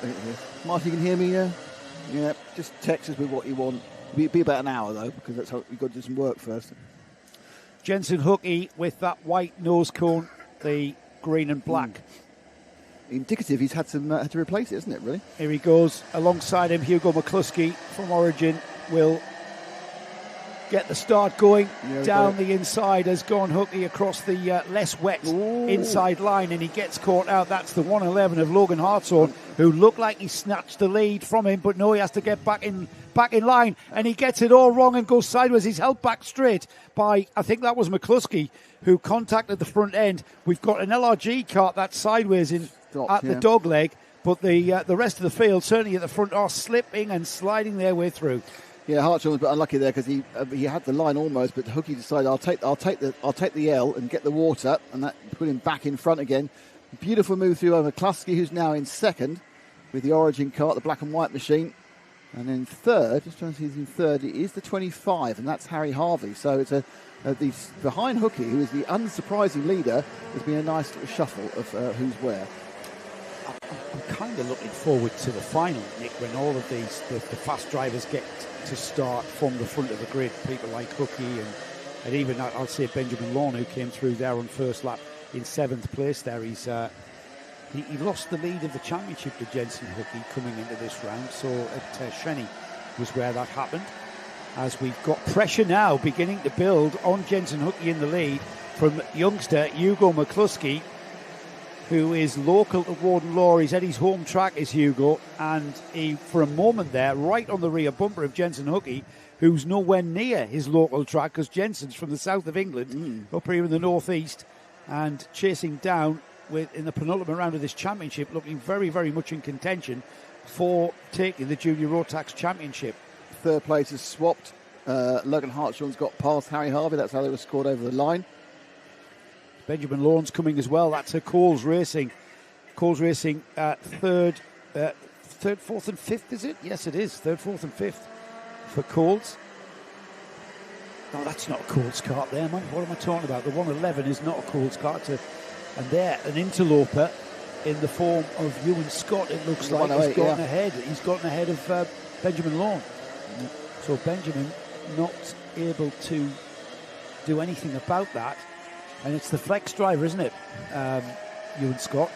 [SPEAKER 2] Okay. Martin, you can hear me? Yeah. Just text us with what you want. It'll be about an hour though, because that's how we've got to do some work first.
[SPEAKER 3] Jensen Hookie with that white nose cone, the green and black.
[SPEAKER 2] indicative he's had to replace it, isn't it, really?
[SPEAKER 3] Here he goes. Alongside him, Hugo McCluskey from Origin will get the start going down the inside as Gone Hooky across the less wet inside line, and he gets caught out. That's the 111 of Logan Hartshorn, who looked like he snatched the lead from him, but no, he has to get back in line, and he gets it all wrong and goes sideways. He's held back straight by, I think that was McCluskey, who contacted the front end. We've got an LRG cart that's sideways the dog leg, but the rest of the field, certainly at the front, are slipping and sliding their way through.
[SPEAKER 2] Yeah, Hartshorn was a bit unlucky there because he had the line almost, but Hooky decided I'll take the L and get the water, and that put him back in front again. Beautiful move through over McCluskey, who's now in second with the Origin cart, the black and white machine, and in third. Just trying to see who's in third. It is the 25, and that's Harry Harvey. So it's behind Hooky, who is the unsurprising leader. There's been a nice little shuffle of who's where.
[SPEAKER 3] I'm kind of looking forward to the final, Nick, when all of the fast drivers get to start from the front of the grid. People like Hooky and even, I'll say, Benjamin Lawn, who came through there on first lap in 7th place there. He lost the lead of the championship to Jensen Hooky coming into this round, so at Shenny was where that happened. As we've got pressure now beginning to build on Jensen Hooky in the lead from youngster Hugo McCluskey, who is local to Warden Law. He's at his home track, is Hugo, and he, for a moment there, right on the rear bumper of Jensen Hooky, who's nowhere near his local track, because Jensen's from the south of England, up here in the northeast, and chasing down in the penultimate round of this championship, looking very, very much in contention for taking the Junior Rotax Championship.
[SPEAKER 2] Third place is swapped. Logan Hartshorn's got past Harry Harvey. That's how they were scored over the line.
[SPEAKER 3] Benjamin Lawn's coming as well. That's a Coles Racing. Coles Racing third, fourth and fifth, is it? Yes, it is. Third, fourth and fifth for Coles. No, that's not a Coles cart there, man. What am I talking about? The 111 is not a Coles cart. And there, an interloper in the form of Ewan Scott, it looks like, has gotten ahead. He's gotten ahead of Benjamin Lawn. So Benjamin not able to do anything about that. And it's the flex driver, isn't it, Ewan Scott?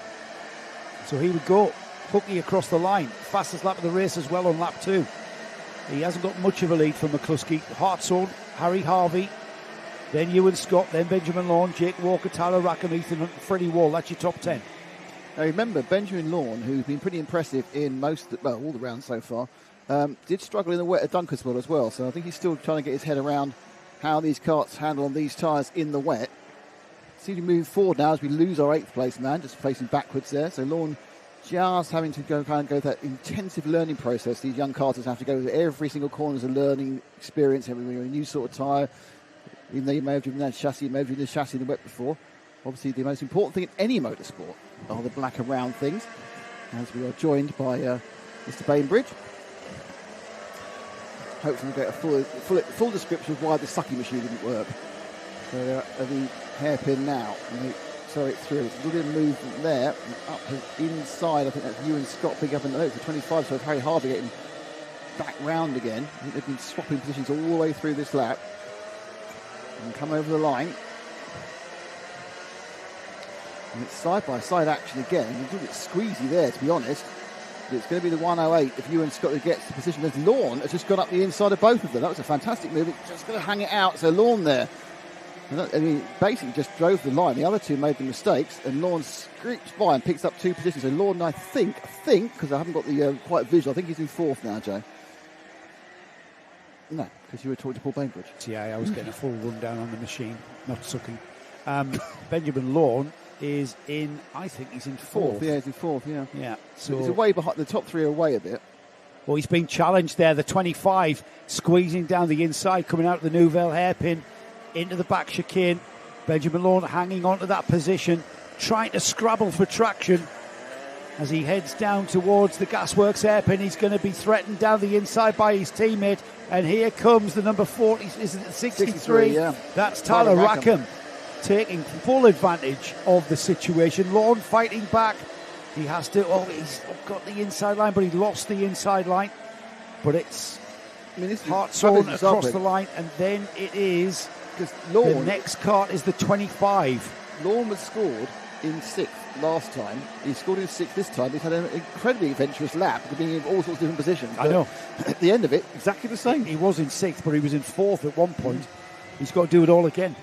[SPEAKER 3] So he would go. Hooky across the line. Fastest lap of the race as well on lap 2. He hasn't got much of a lead from McCluskey. Hartshorn, Harry Harvey, then Ewan Scott, then Benjamin Lawn, Jake Walker, Tyler Rackham, Ethan Hunt, Freddie Wall. That's your top 10.
[SPEAKER 2] Now remember, Benjamin Lawn, who's been pretty impressive in all the rounds so far, did struggle in the wet at Dunkersville as well. So I think he's still trying to get his head around how these karts handle on these tyres in the wet. See to move forward now as we lose our 8th place man, just facing backwards there. So Lawn just having to go that intensive learning process. These young karters have to go through every single corner as a learning experience. Every new sort of tyre, even though you may have driven that chassis, you may have driven the chassis in the wet before. Obviously, the most important thing in any motorsport are the black and round things. As we are joined by Mr. Bainbridge. Hopefully, we'll get a full description of why the sucking machine didn't work. So they're at the hairpin now, and they accelerate through. It's a little bit of movement there, and up inside. I think that's Ewan Scott picking up in the 25, so Harry Harvey getting back round again. I think they've been swapping positions all the way through this lap. And come over the line. And it's side-by-side action again. It's a little bit squeezy there, to be honest. But it's going to be the 108 if Ewan Scott gets the position. As Lawn has just gone up the inside of both of them. That was a fantastic move. It's just going to hang it out. So Lawn there. And he basically just drove the line. The other two made the mistakes, and Lawn screeched by and picks up 2 positions. So Lawn, I think, because I haven't got the quite visual, I think he's in 4th now, Joe. No, because you were talking to Paul Bainbridge.
[SPEAKER 3] Yeah, I was getting a full rundown on the machine, not sucking. Benjamin Lawn is in, I think he's in 4th.
[SPEAKER 2] Yeah, he's in 4th, yeah.
[SPEAKER 3] Yeah.
[SPEAKER 2] So he's away behind, the top 3 are away a bit.
[SPEAKER 3] Well, he's been challenged there. The 25 squeezing down the inside, coming out of the Nouvelle hairpin into the back chicane. Benjamin Lawn hanging on to that position, trying to scrabble for traction. As he heads down towards the Gasworks hairpin, he's going to be threatened down the inside by his teammate. And here comes the number 40, is it 63?
[SPEAKER 2] Yeah.
[SPEAKER 3] That's Tyler Rackham taking full advantage of the situation. Lawn fighting back. He has to, he's got the inside line, but he lost the inside line. But it's Hartshorn across the line, and then it is, the next kart is the 25.
[SPEAKER 2] Lawn was scored in 6th last time. He scored in 6th this time. He's had an incredibly adventurous lap, being in all sorts of different positions.
[SPEAKER 3] I know.
[SPEAKER 2] At the end of it, exactly the same.
[SPEAKER 3] He was in 6th, but he was in 4th at one point. He's got to do it all again.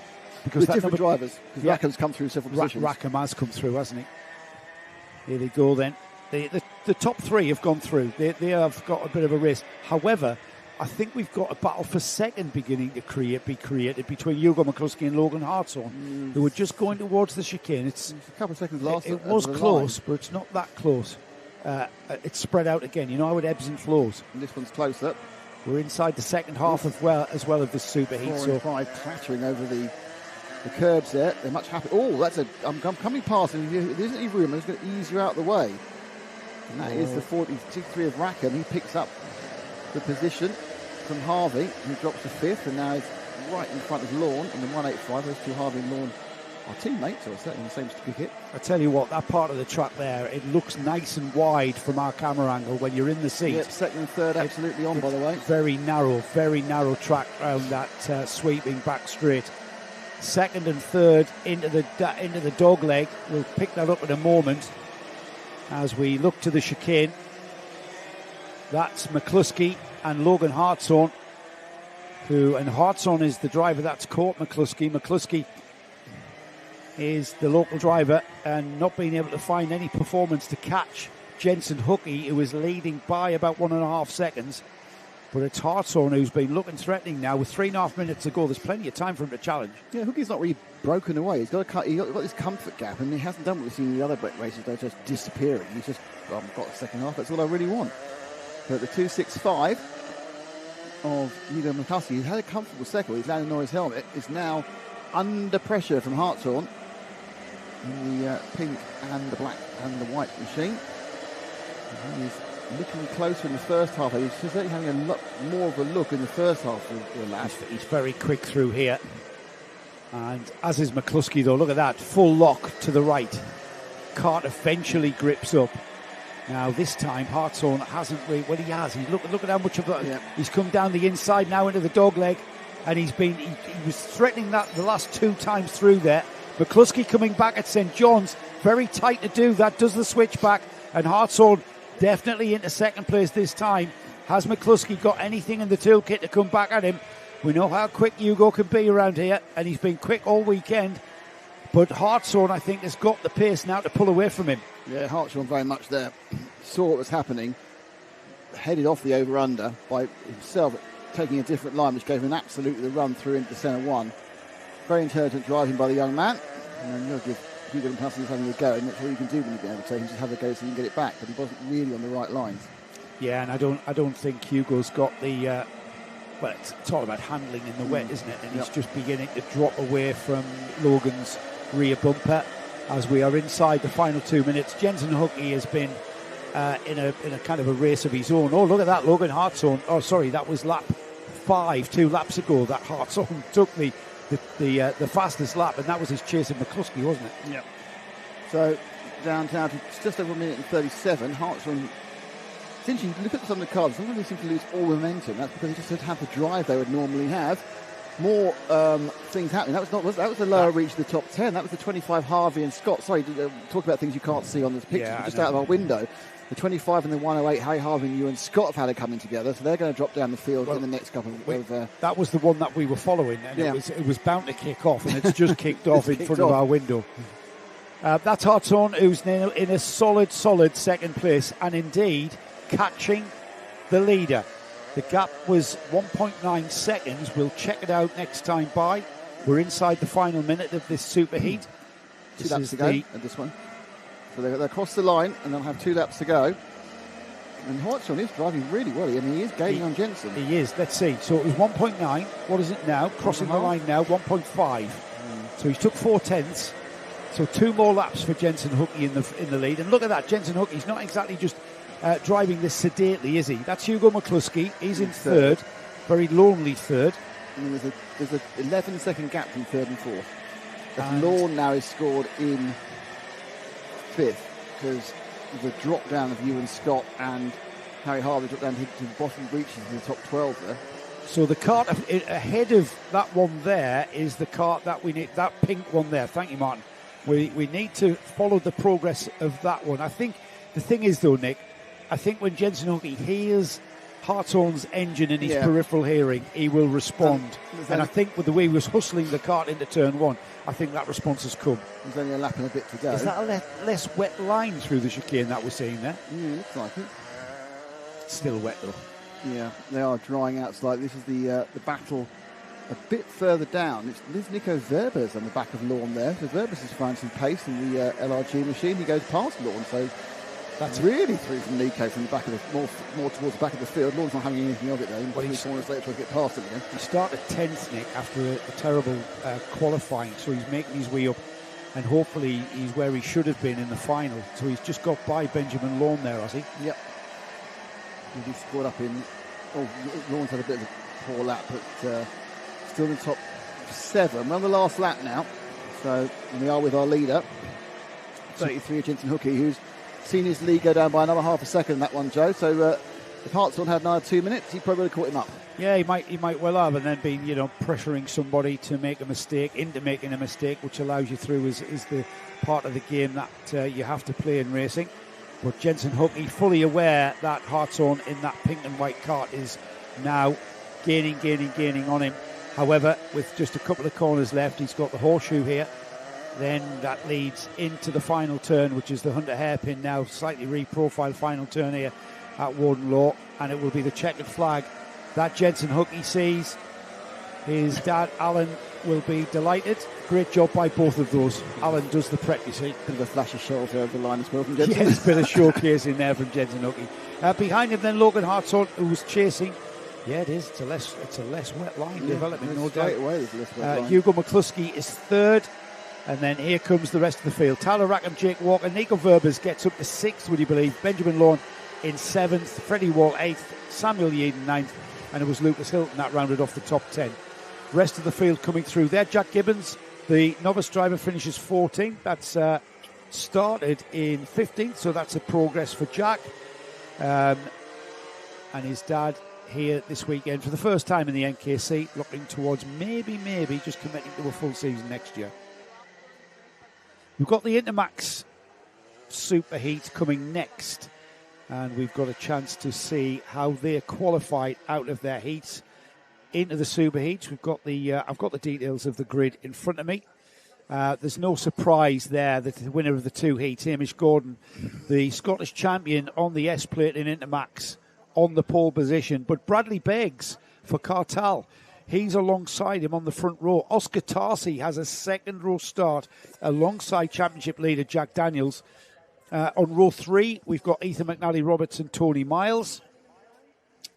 [SPEAKER 2] Because with different drivers. Because Rackham's come through several positions.
[SPEAKER 3] Rackham has come through, hasn't he? Here they go then. The top 3 have gone through. They have got a bit of a race. However, I think we've got a battle for second beginning to be created between Hugo McCluskey and Logan Hartshorn, who were just going towards the chicane. It's
[SPEAKER 2] a couple of seconds last.
[SPEAKER 3] It was close, but it's not that close. It's spread out again. You know how it ebbs and flows.
[SPEAKER 2] And this one's closer.
[SPEAKER 3] We're inside the second half as well of this superheat.
[SPEAKER 2] 4 and 5 clattering over the curbs there. They're much happier. Oh, I'm coming past, and there isn't any room. I'm just going to ease you out of the way. And that is the 43 of Rackham. He picks up the position from Harvey, who drops to 5th, and now is right in front of Lawn in the 185. Those two, Harvey and Lawn, are teammates, or certainly in the same certificate.
[SPEAKER 3] I tell you what, that part of the track there, it looks nice and wide from our camera angle when you're in the seat.
[SPEAKER 2] Yep, second and third absolutely on, by the way.
[SPEAKER 3] Very narrow track around that sweeping back straight. Second and third into the dog leg. We'll pick that up in a moment as we look to the chicane. That's McCluskey and Logan Hartshorn, and Hartshorn is the driver that's caught McCluskey. McCluskey is the local driver and not being able to find any performance to catch Jensen Hookey, who is leading by about 1.5 seconds. But it's Hartshorn who's been looking threatening now with 3.5 minutes to go. There's plenty of time for him to challenge.
[SPEAKER 2] Yeah, Hookey's not really broken away. He's got this comfort gap, and he hasn't done what we've seen in the other races. They're just disappearing. He's just got a second half. That's all I really want. But the 2.65 of Hugo McCluskey, he's had a comfortable second. He's landed on his helmet. Is now under pressure from Hartshorn in the pink and the black and the white machine. And he's looking closer in the first half. He's certainly having a lot more of a look in the first half of the lap.
[SPEAKER 3] He's very quick through here. And as is McCluskey, though, look at that. Full lock to the right. Cart eventually grips up. Now, this time, Hartshorn hasn't really... Well, he has. Look at how much of that... Yeah. He's come down the inside now into the dog leg. And he was threatening that the last 2 times through there. McCluskey coming back at St. John's. Very tight to do that. Does the switch back. And Hartshorn definitely into second place this time. Has McCluskey got anything in the toolkit to come back at him? We know how quick Hugo can be around here. And he's been quick all weekend. But Hartshorn, I think, has got the pace now to pull away from him.
[SPEAKER 2] Yeah, Hartshorn very much there. Saw what was happening. Headed off the over-under by himself taking a different line, which gave him absolutely the run through into centre one. Very intelligent driving by the young man. And you'll give Hugo McCluskey having a go. And that's all you can do when you get overtaken. Just have a go so you can get it back. But he wasn't really on the right lines.
[SPEAKER 3] Yeah, and I don't think Hugo's got the... well, it's all about handling in the wet, isn't it? And he's just beginning to drop away from Logan's rear bumper as we are inside the final 2 minutes. Jensen Hookey has been in a kind of a race of his own. Oh, look at that, Logan Hartshorn. Oh, sorry, that was lap 5, 2 laps ago. That Hartshorn took the fastest lap, and that was his chase of McCluskey, wasn't it?
[SPEAKER 2] Yeah. So down to just over 1 minute and 37. Hartshorn. It's interesting. Look at some of the cars. Some of them seem to lose all momentum. That's because they just don't have the drive they would normally have. More things happening. That was the lower reach of the top 10. That was the 25 Harvey and Scott. Sorry, talk about things you can't see on this picture, just out of our window. The 25 and the 108, Harry Harvey and you and Scott have had it coming together, so they're going to drop down the field in the next couple of...
[SPEAKER 3] that was the one that we were following, and it was bound to kick off, and it's just kicked off in front of our window. That's Hartshorn, who's in a solid second place, and indeed catching the leader. The gap was 1.9 seconds. We'll check it out next time by. We're inside the final minute of this superheat.
[SPEAKER 2] 2 laps to go at this one. So they're across the line, and they'll have 2 laps to go. And Hartshorn is driving really well, and he is gaining on Jensen.
[SPEAKER 3] He is. Let's see. So it was 1.9. What is it now? Crossing the line now, 1.5. So he's took 4 tenths. So 2 more laps for Jensen Hookey in the lead. And look at that. Jensen Hookey's not exactly just... driving this sedately, is he? That's Hugo McCluskey. He's in third. Very lonely third.
[SPEAKER 2] And there's a 11-second gap from third and fourth. And Lawn now is scored in 5th because the drop down of Ewan Scott and Harry Harvey dropped down to the bottom reaches in the top 12 there.
[SPEAKER 3] So the cart ahead of that one there is the cart that we need, that pink one there. Thank you, Martin. We need to follow the progress of that one. I think the thing is, though, Nick, I think when Jensen Hookie hears Hartshorn's engine in his peripheral hearing, he will respond. And I think with the way he was hustling the cart into turn one, I think that response has come.
[SPEAKER 2] There's only a lap and a bit to go.
[SPEAKER 3] Is that a less wet line through the chicane that we're seeing there?
[SPEAKER 2] Yeah, looks like it.
[SPEAKER 3] Still wet, though.
[SPEAKER 2] Yeah, they are drying out slightly. This is the battle a bit further down. It's Nico Verbers on the back of Lawn there. So Verbers is finding some pace in the LRG machine. He goes past Lawn, so that's really through from Nico from the back of the more towards the back of the field. Lawn's not having anything of it though. Well, he's 3 corners later to get past him again.
[SPEAKER 3] He started 10th, Nick, after a terrible qualifying, so he's making his way up, and hopefully he's where he should have been in the final. So he's just got by Benjamin Lawn there, has he?
[SPEAKER 2] Yep. He'll be scored up in. Oh, Lawn's had a bit of a poor lap, but still in the top 7. We're on the last lap now, so and we are with our leader, 33, Jensen Hookie, who's seen his lead go down by another half a second. That one, Joe. So if Hartshorn had another 2 minutes, he probably would have caught him up.
[SPEAKER 3] Yeah, he might well have, and then been pressuring somebody to make a mistake into making a mistake, which allows you through is the part of the game that you have to play in racing. But Jensen Hookie, fully aware that Hartshorn in that pink and white cart is now gaining on him. However, with just a couple of corners left, he's got the horseshoe here. Then that leads into the final turn, which is the Hunter hairpin now, slightly reprofiled final turn here at Warden Law, and it will be the checkered flag that Jensen Hookie sees. His dad, Alan, will be delighted. Great job by both of those. Alan does the prep, you see.
[SPEAKER 2] Bit of a flash of shoulder over the line as well from Jensen.
[SPEAKER 3] Yes, a bit of showcase in there from Jensen Hookie. Behind him then Logan Hartshorn, who was chasing. Yeah, it is. It's a less wet line developing, no doubt.
[SPEAKER 2] Away,
[SPEAKER 3] Hugo McCluskey is third. And then here comes the rest of the field. Tyler Rackham, Jake Walker, Nico Verbers gets up to 6th, would you believe? Benjamin Lawn in 7th, Freddie Wall 8th, Samuel Yeadon 9th, and it was Lucas Hilton that rounded off the top 10. Rest of the field coming through there. Jack Gibbons, the novice driver, finishes 14th. That's started in 15th, so that's a progress for Jack. And his dad here this weekend for the first time in the NKC, looking towards maybe just committing to a full season next year. We've got the Intermax Super Heat coming next, and we've got a chance to see how they're qualified out of their heats into the Super Heats. We've got I've got the details of the grid in front of me. There's no surprise there that the winner of the 2 heats, Hamish Gordon, the Scottish champion on the S plate in Intermax, on the pole position, but Bradley Beggs for Cartal. He's alongside him on the front row. Oscar Tarsi has a second row start alongside championship leader Jack Daniels. On row 3, we've got Ethan McNally Roberts and Tony Miles.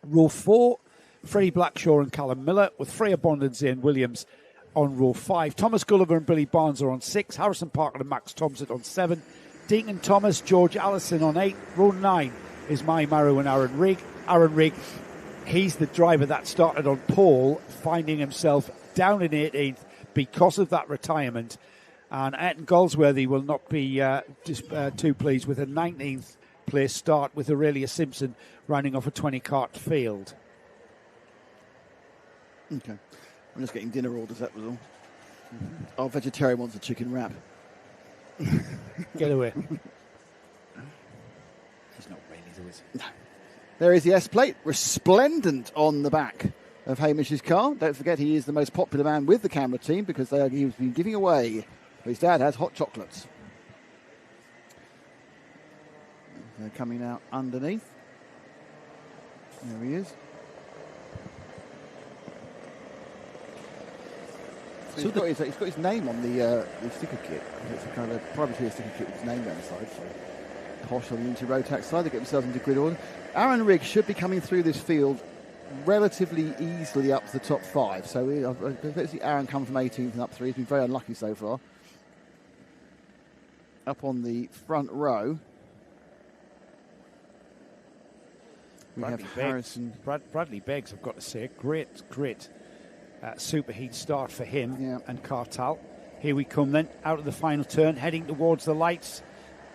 [SPEAKER 3] Row 4, Freddie Blackshaw and Callum Miller, with Freya Bond and Zane Williams on row 5. Thomas Gulliver and Billy Barnes are on 6. Harrison Parker and Max Thompson on 7. Deacon Thomas, George Allison on 8. Row 9 is Mai Maru and Aaron Rigg. Aaron Rigg, he's the driver that started on pole, finding himself down in 18th because of that retirement. And Ayrton Goldsworthy will not be too pleased with a 19th place start with Aurelia Simpson rounding off a 20-cart field.
[SPEAKER 2] Okay. I'm just getting dinner orders, that was all. Our vegetarian wants a chicken wrap.
[SPEAKER 3] Get away. He's not really, though, is he?
[SPEAKER 2] No. There is the S-plate, resplendent on the back of Hamish's car. Don't forget, he is the most popular man with the camera team because he's been giving away. His dad has hot chocolates. They're coming out underneath. There he is. So he's got his name on the sticker kit. It's a kind of privateer sticker kit with his name down the side. So posh on the Inter-Rotax side. They get themselves into grid order. Aaron Rigg should be coming through this field relatively easily up to the top 5. So let's see Aaron come from 18th and up 3. He's been very unlucky so far. Up on the front row, we have Harrison.
[SPEAKER 3] Bradley Beggs, I've got to say, great super heat start for him and Cartal. Here we come then, out of the final turn, heading towards the lights.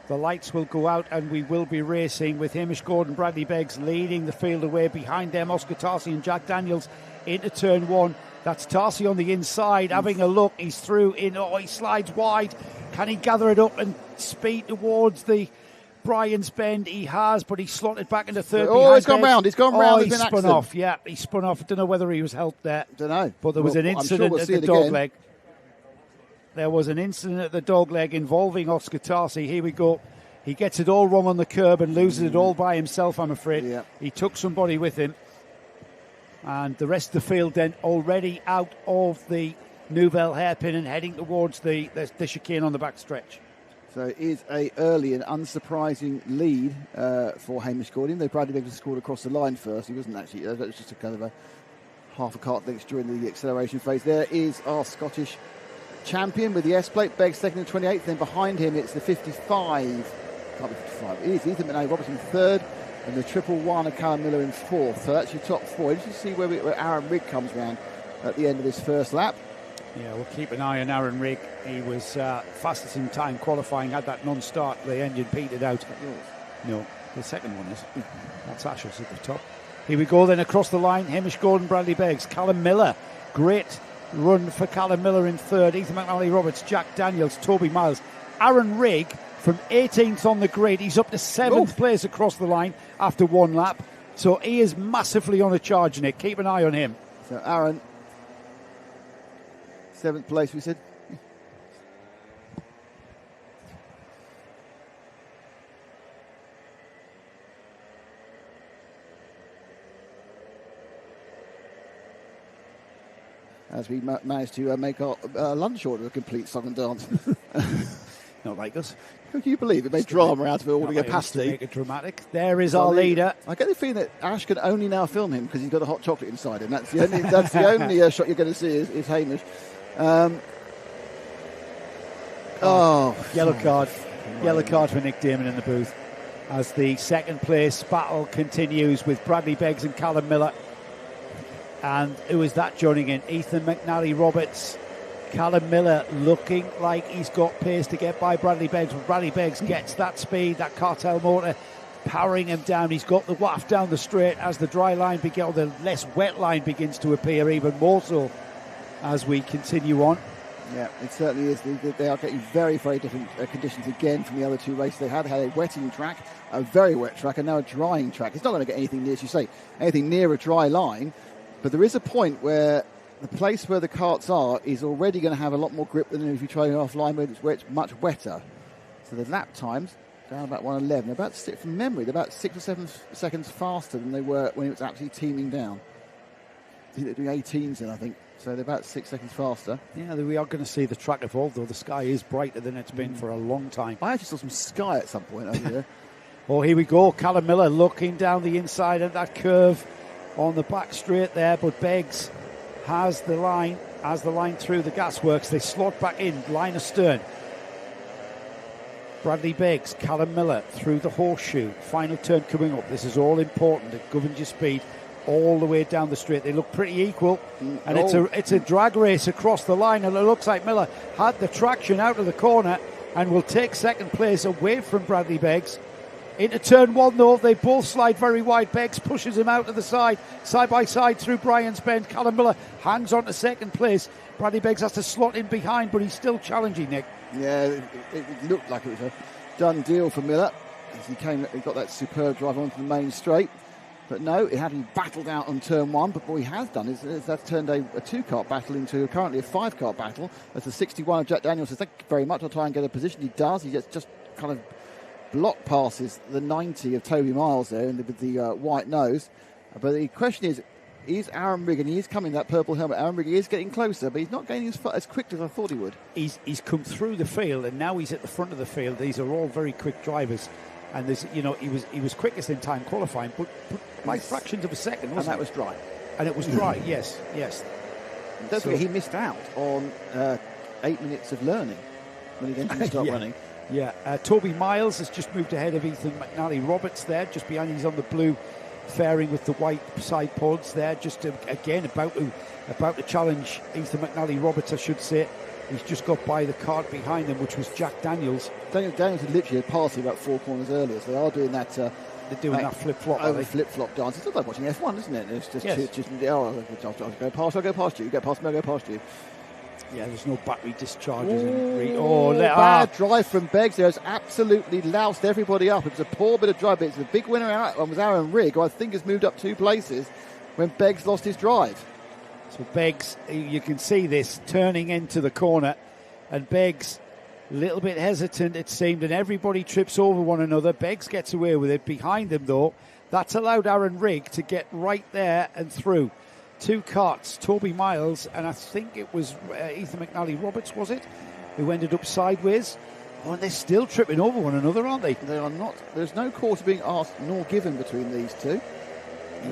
[SPEAKER 3] The lights will go out and we will be racing with Hamish Gordon, Bradley Beggs leading the field away. Behind them, Oscar Tarsi and Jack Daniels into turn 1. That's Tarsi on the inside, having a look. He's through in. Oh, he slides wide. Can he gather it up and speed towards the Brian's Bend? He has, but he slotted back into third.
[SPEAKER 2] Oh, he's gone round. He's gone round.
[SPEAKER 3] He spun off. Yeah, he spun off. I don't know whether he was helped there.
[SPEAKER 2] Don't know.
[SPEAKER 3] But there was an incident at the dog leg. There was an incident at the dog leg involving Oscar Tarsi. Here we go. He gets it all wrong on the curb and loses it all by himself, I'm afraid.
[SPEAKER 2] Yeah.
[SPEAKER 3] He took somebody with him. And the rest of the field then already out of the Nouvelle hairpin and heading towards the chicane on the back stretch.
[SPEAKER 2] So it is a early and unsurprising lead for Hamish Gordon. Though Bradley Beggs scored across the line first. He wasn't actually, it was just a kind of a half a cart length during the acceleration phase. There is our Scottish champion with the S plate. Beggs second and 28th. Then behind him it's the 55. Can't be 55. It is Ethan McNally Robertson third. And the 111 of Callum Miller in fourth. So that's your top four. You should see where Aaron Rigg comes round at the end of this first lap.
[SPEAKER 3] Yeah, we'll keep an eye on Aaron Rigg. He was fastest in time qualifying, had that non-start. The engine petered out. No, the second one is. That's Asher's at the top. Here we go then across the line. Hamish Gordon, Bradley Beggs, Callum Miller. Great run for Callum Miller in third. Ethan McNally Roberts, Jack Daniels, Toby Miles. Aaron Rigg from 18th on the grid. He's up to 7th place across the line after one lap. So he is massively on a charge, Nick. Keep an eye on him.
[SPEAKER 2] So Aaron, 7th place, we said. As we managed to make our lunch order a complete song and dance.
[SPEAKER 3] Not like us.
[SPEAKER 2] Can you believe it made drama out of ordering a pasty?
[SPEAKER 3] Make it dramatic. There is our leader.
[SPEAKER 2] I get the feeling that Ash can only now film him because he's got a hot chocolate inside him. That's the only shot you're going to see is Hamish.
[SPEAKER 3] Yellow card. Yellow card for Nick Damon in the booth. As the second place battle continues with Bradley Beggs and Callum Miller. And who is that joining in? Ethan McNally Roberts. Callum Miller looking like he's got pace to get by Bradley Beggs. When Bradley Beggs gets that speed, that cartel motor powering him down. He's got the waft down the straight as the dry line begins, or the less wet line begins to appear even more so as we continue on.
[SPEAKER 2] Yeah, it certainly is. They are getting very, very different conditions again from the other two races. They had a wetting track, a very wet track, and now a drying track. It's not going to get anything near, as you say, anything near a dry line. But there is a point where the place where the carts are is already going to have a lot more grip than if you try it offline where it's much wetter. So the lap times down about 1:11. They're about from memory, they're about 6 or 7 seconds faster than they were when it was absolutely teeming down. I think they're doing 18s in, I think. So they're about 6 seconds faster.
[SPEAKER 3] Yeah, we are going to see the track evolve, though. The sky is brighter than it's been for a long time.
[SPEAKER 2] I actually saw some sky at some point over there.
[SPEAKER 3] Oh, here we go. Callum Miller looking down the inside of that curve on the back straight there, but Beggs has the line through the gasworks. They slot back in, line astern. Bradley Beggs, Callum Miller through the horseshoe. Final turn coming up. This is all important. It governs your speed all the way down the straight. They look pretty equal, and it's a drag race across the line, and it looks like Miller had the traction out of the corner and will take second place away from Bradley Beggs. Into turn one, though, they both slide very wide. Beggs pushes him out to the side by side through Brian's Bend. Callum Miller hangs on to second place. Bradley Beggs has to slot in behind, but he's still challenging, Nick.
[SPEAKER 2] Yeah, it looked like it was a done deal for Miller as he got that superb drive onto the main straight. But no, it hadn't battled out on turn one. But what he has done is that's turned a 2-cart battle into currently a 5-cart battle. As the 61 of Jack Daniels says, thank you very much, I'll try and get a position. He does. He just kind of block passes the 90 of Toby Miles there with the white nose. But the question is Aaron Rigg, and he is coming, that purple helmet. Aaron Rigg is getting closer, but he's not gaining as quick as I thought he would.
[SPEAKER 3] He's come through the field, and now he's at the front of the field. These are all very quick drivers. And there's, he was quickest in time qualifying, but by fractions of a second, wasn't it?
[SPEAKER 2] And that was dry.
[SPEAKER 3] And it was dry, yes.
[SPEAKER 2] Don't forget, he missed out on 8 minutes of learning when he then didn't start running.
[SPEAKER 3] Yeah, Toby Miles has just moved ahead of Ethan McNally Roberts there, just behind. He's on the blue fairing with the white side pods there, just again about to challenge Ethan McNally Roberts, I should say. He's just got by the cart behind him, which was Jack Daniels.
[SPEAKER 2] Daniels had literally passed him about 4 corners earlier, so they are doing that
[SPEAKER 3] they're doing that flip-flop.
[SPEAKER 2] Flip-flop dance. It's like watching F1, isn't it? It's just,
[SPEAKER 3] yes.
[SPEAKER 2] I'll go past you. You go past me, I'll go past you.
[SPEAKER 3] Yeah, there's no battery discharges.
[SPEAKER 2] Bad drive from Beggs. There's absolutely loused everybody up. It was a poor bit of drive, but it's the big winner out was Aaron Rigg, who I think has moved up 2 places when Beggs lost his drive.
[SPEAKER 3] So Beggs, you can see this turning into the corner, and Beggs a little bit hesitant, it seemed, and everybody trips over one another. Beggs gets away with it. Behind him, though, that's allowed Aaron Rigg to get right there and through. 2 carts, Toby Miles, and I think it was Ethan McNally-Roberts, was it, who ended up sideways. Oh, and they're still tripping over one another, aren't they?
[SPEAKER 2] They are not. There's no quarter being asked nor given between these two.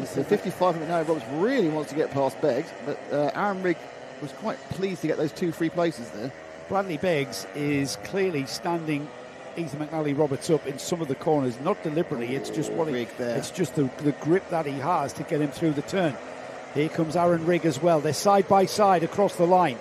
[SPEAKER 2] So 55 McNally-Roberts really wants to get past Beggs, but Aaron Rigg was quite pleased to get those 2 free places there.
[SPEAKER 3] Bradley Beggs is clearly standing Ethan McNally-Roberts up in some of the corners, not deliberately. It's just it's just the grip that he has to get him through the turn. Here comes Aaron Rigg as well. They're side by side across the line.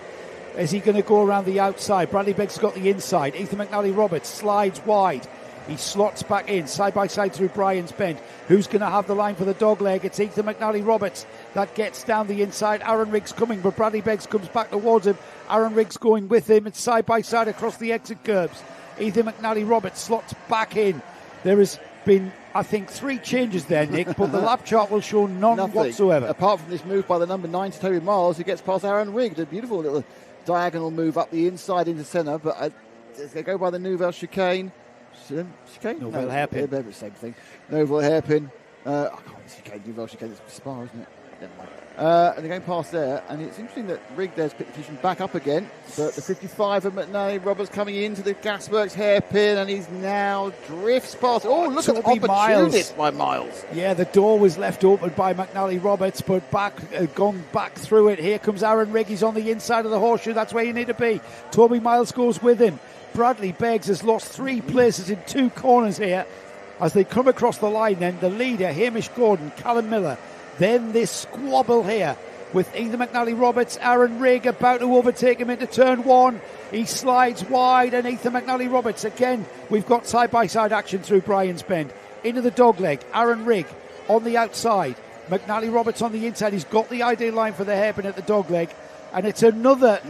[SPEAKER 3] Is he going to go around the outside? Bradley Beggs has got the inside. Ethan McNally-Roberts slides wide. He slots back in, side by side through Brian's Bend. Who's going to have the line for the dog leg? It's Ethan McNally-Roberts that gets down the inside. Aaron Rigg's coming, but Bradley Beggs comes back towards him. Aaron Rigg's going with him. It's side by side across the exit curbs. Ethan McNally-Roberts slots back in. There has been, I think, 3 changes there, Nick, but the lap chart will show none whatsoever.
[SPEAKER 2] Apart from this move by the number 9 to Toby Miles, who gets past Aaron Rigg. A beautiful little diagonal move up the inside into centre, but they go by the Nouvelle chicane. Chicane?
[SPEAKER 3] Nouvelle hairpin.
[SPEAKER 2] Same thing. Nouvelle hairpin. I can't chicane, Nouvelle chicane. It's Spa, isn't it? Never mind. And they're going past there, and it's interesting that Rigg there's picked the position back up again, but the 55 of McNally-Roberts coming into the Gasworks hairpin, and he's now drifts past. Oh, look at the opportunist by Miles.
[SPEAKER 3] Yeah, the door was left open by McNally-Roberts, but gone back through it. Here comes Aaron Rigg. He's on the inside of the horseshoe. That's where you need to be. Toby Miles goes with him. Bradley Beggs has lost 3 places in 2 corners here. As they come across the line, then the leader, Hamish Gordon, Callum Miller. Then this squabble here with Ethan McNally-Roberts, Aaron Rigg about to overtake him into turn 1. He slides wide, and Ethan McNally-Roberts, again, we've got side-by-side action through Brian's Bend. Into the dogleg, Aaron Rigg on the outside. McNally-Roberts on the inside. He's got the ideal line for the hairpin at the dogleg. And it's another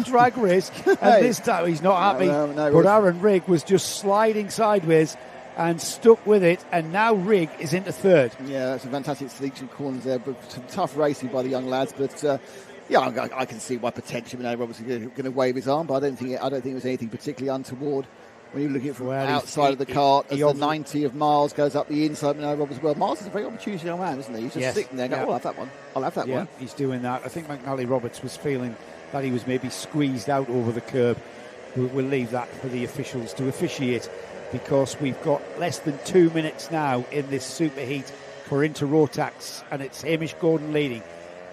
[SPEAKER 3] drag race. And this time he's not happy. But Aaron Rigg was just sliding sideways and stuck with it, and now Rigg is into 3rd.
[SPEAKER 2] Yeah, that's a fantastic selection corners there, but some tough racing by the young lads. But yeah, I can see why potentially Roberts is going to wave his arm, but I don't think it was anything particularly untoward when you're looking at it from outside of the cart as the 90 of Miles goes up the inside. Roberts as well. Miles is a very opportunist young man, isn't he? He's just sitting there going, I'll have that one. I'll have that one.
[SPEAKER 3] He's doing that. I think McNally-Roberts was feeling that he was maybe squeezed out over the curb. We'll leave that for the officials to officiate, because we've got less than 2 minutes now in this superheat for Inter-Rotax, and it's Hamish Gordon leading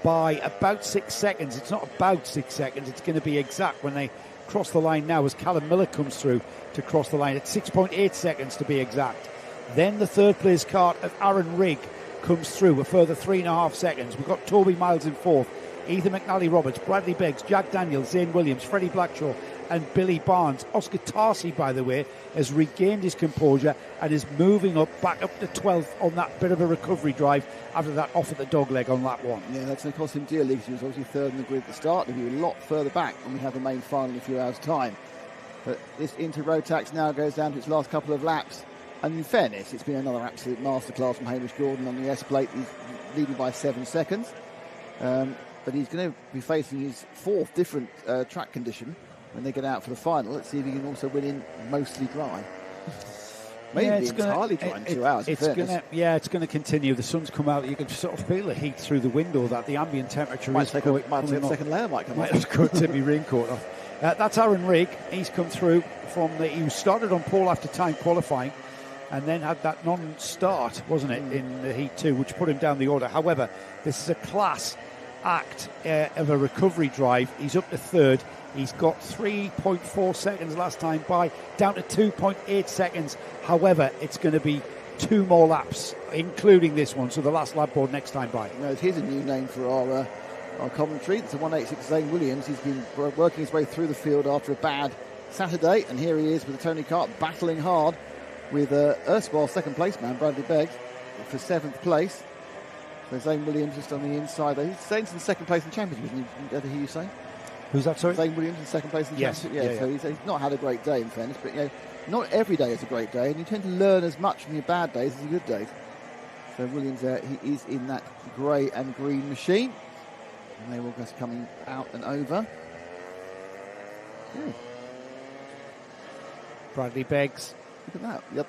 [SPEAKER 3] by about 6 seconds. It's not about 6 seconds, it's going to be exact when they cross the line now, as Callum Miller comes through to cross the line at 6.8 seconds to be exact. Then the 3rd place cart of Aaron Rigg comes through, a further 3.5 seconds. We've got Toby Miles in 4th, Ethan McNally-Roberts, Bradley Beggs, Jack Daniels, Zane Williams, Freddie Blackshaw and Billy Barnes. Oscar Tarsi, by the way, has regained his composure and is moving back up to 12th on that bit of a recovery drive after that off at the dog leg on lap 1.
[SPEAKER 2] Yeah, that's going to cost him dearly, because he was obviously 3rd in the grid at the start. He'll be a lot further back when we have the main final in a few hours' time. But this Inter-Rotax now goes down to its last couple of laps. And in fairness, it's been another absolute masterclass from Hamish Gordon on the S-plate. He's leading by 7 seconds. But he's going to be facing his 4th different track condition when they get out for the final. Let's see if he can also win in mostly dry. Maybe entirely dry in 2 hours.
[SPEAKER 3] It's going to continue. The sun's come out. You can sort of feel the heat through the window. That the ambient temperature
[SPEAKER 2] might take a second layer. Might
[SPEAKER 3] have got to be raincoat off. That's Aaron Rigg. He's come through he started on pole after time qualifying, and then had that non-start, wasn't it, in the Heat 2, which put him down the order. However, this is a class act of a recovery drive. He's up to 3rd. He's got 3.4 seconds last time by, down to 2.8 seconds. However, it's going to be 2 more laps, including this one, so the last lap board next time by.
[SPEAKER 2] Here's a new name for our commentary. It's a 186 Zane Williams. He's been working his way through the field after a bad Saturday, and here he is with the Tony Kart battling hard with erstwhile second place man Bradley Beggs for 7th place. So Zane Williams just on the inside there. Zane's in second place in the championship, isn't he? Did I hear you say?
[SPEAKER 3] Who's that, sorry?
[SPEAKER 2] Zane Williams in second place in the
[SPEAKER 3] yes.
[SPEAKER 2] championship. Yeah, so he's not had a great day in fairness, but not every day is a great day, and you tend to learn as much from your bad days as your good days. So Williams, he is in that grey and green machine, and they will just coming out and over. Yeah.
[SPEAKER 3] Bradley Beggs.
[SPEAKER 2] Look at that.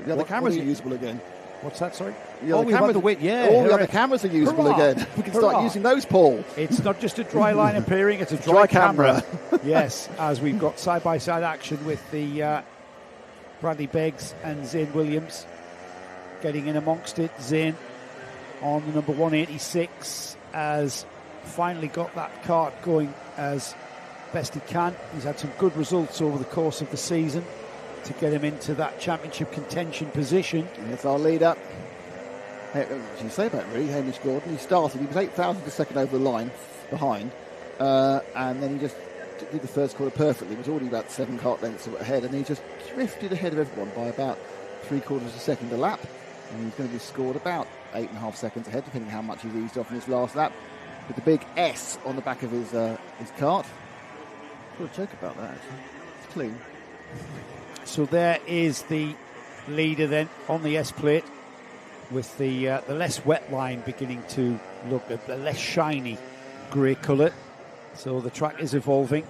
[SPEAKER 2] The other cameras are usable again.
[SPEAKER 3] What's that, sorry?
[SPEAKER 2] All the other cameras are usable again. We can start using those, Paul.
[SPEAKER 3] It's not just a dry line appearing, it's a dry camera. Yes, as we've got side-by-side action with the Bradley Beggs and Zane Williams getting in amongst it. Zane on the number 186 has finally got that cart going as best he can. He's had some good results over the course of the season to get him into that championship contention position.
[SPEAKER 2] And that's our leader. What did you say about it, really? Hamish Gordon. He started, he was 8,000 per second over the line behind, and then he just did the first quarter perfectly. He was already about 7 cart lengths ahead, and he just drifted ahead of everyone by about 3/4 of a second a lap. And he's going to be scored about 8.5 seconds ahead, depending how much he's eased off in his last lap, with the big S on the back of his cart. Got a joke about that, actually. It's clean.
[SPEAKER 3] So there is the leader then on the S plate, with the less wet line beginning to look a less shiny grey colour. So the track is evolving.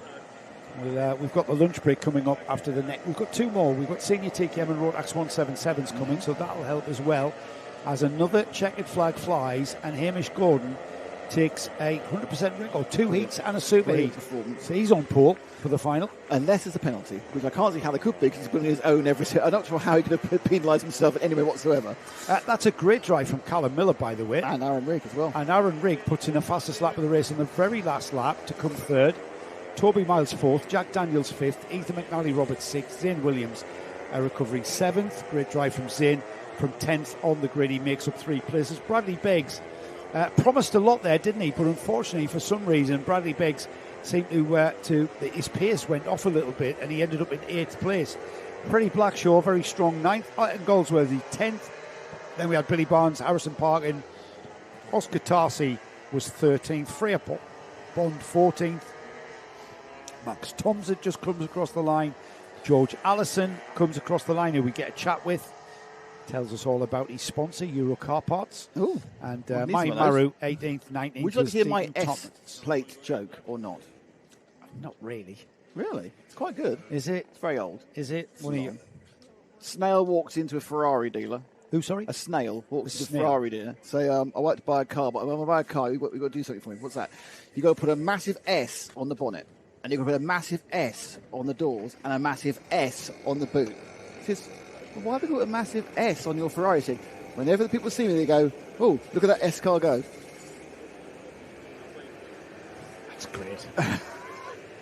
[SPEAKER 3] We've got the lunch break coming up after the next. We've got 2 more. We've got Senior TKM and Rotax 177s coming, so that'll help as well. As another checkered flag flies, and Hamish Gordon takes a 100% record, 2 heats and a super heat. So he's on pole for the final.
[SPEAKER 2] Unless there's a penalty, which I can't see how there could be, because he's putting his own every. I'm not sure how he could have penalised himself in any way whatsoever.
[SPEAKER 3] That's a great drive from Callum Miller, by the way.
[SPEAKER 2] And Aaron Rigg as well.
[SPEAKER 3] And Aaron Rigg puts in the fastest lap of the race on the very last lap to come third. Toby Miles 4th, Jack Daniels 5th, Ethan McNally Roberts 6th, Zane Williams recovering 7th. Great drive from Zane from 10th on the grid. He makes up 3 places. Bradley Beggs promised a lot there, didn't he? But unfortunately, for some reason, Bradley Beggs seemed to his pace went off a little bit, and he ended up in 8th place. Freddie Blackshaw, very strong 9th. And Goldsworthy 10th. Then we had Billy Barnes, Harrison Parkin, Oscar Tarsi was 13th. Freya Bond 14th. Max Thompson just comes across the line. George Allison comes across the line, who we get a chat with. Tells us all about his sponsor, Euro Car Parts.
[SPEAKER 2] Ooh.
[SPEAKER 3] And Mai Maru, 18th, 19th.
[SPEAKER 2] Would you like to hear my S-plate joke or not?
[SPEAKER 3] Not really.
[SPEAKER 2] Really? It's quite good.
[SPEAKER 3] Is it?
[SPEAKER 2] It's very old.
[SPEAKER 3] Is it?
[SPEAKER 2] What are you? Snail walks into a Ferrari dealer.
[SPEAKER 3] Who, sorry?
[SPEAKER 2] A snail walks into a Ferrari dealer. Say, I want to buy a car, but when I buy a car, you've got to do something for me. What's that? You've got to put a massive S on the bonnet, and you've got to put a massive S on the doors, and a massive S on the boot. He says, well, why have you got a massive S on your Ferrari? He said, whenever the people see me, they go, oh, look at that S car go.
[SPEAKER 3] That's great.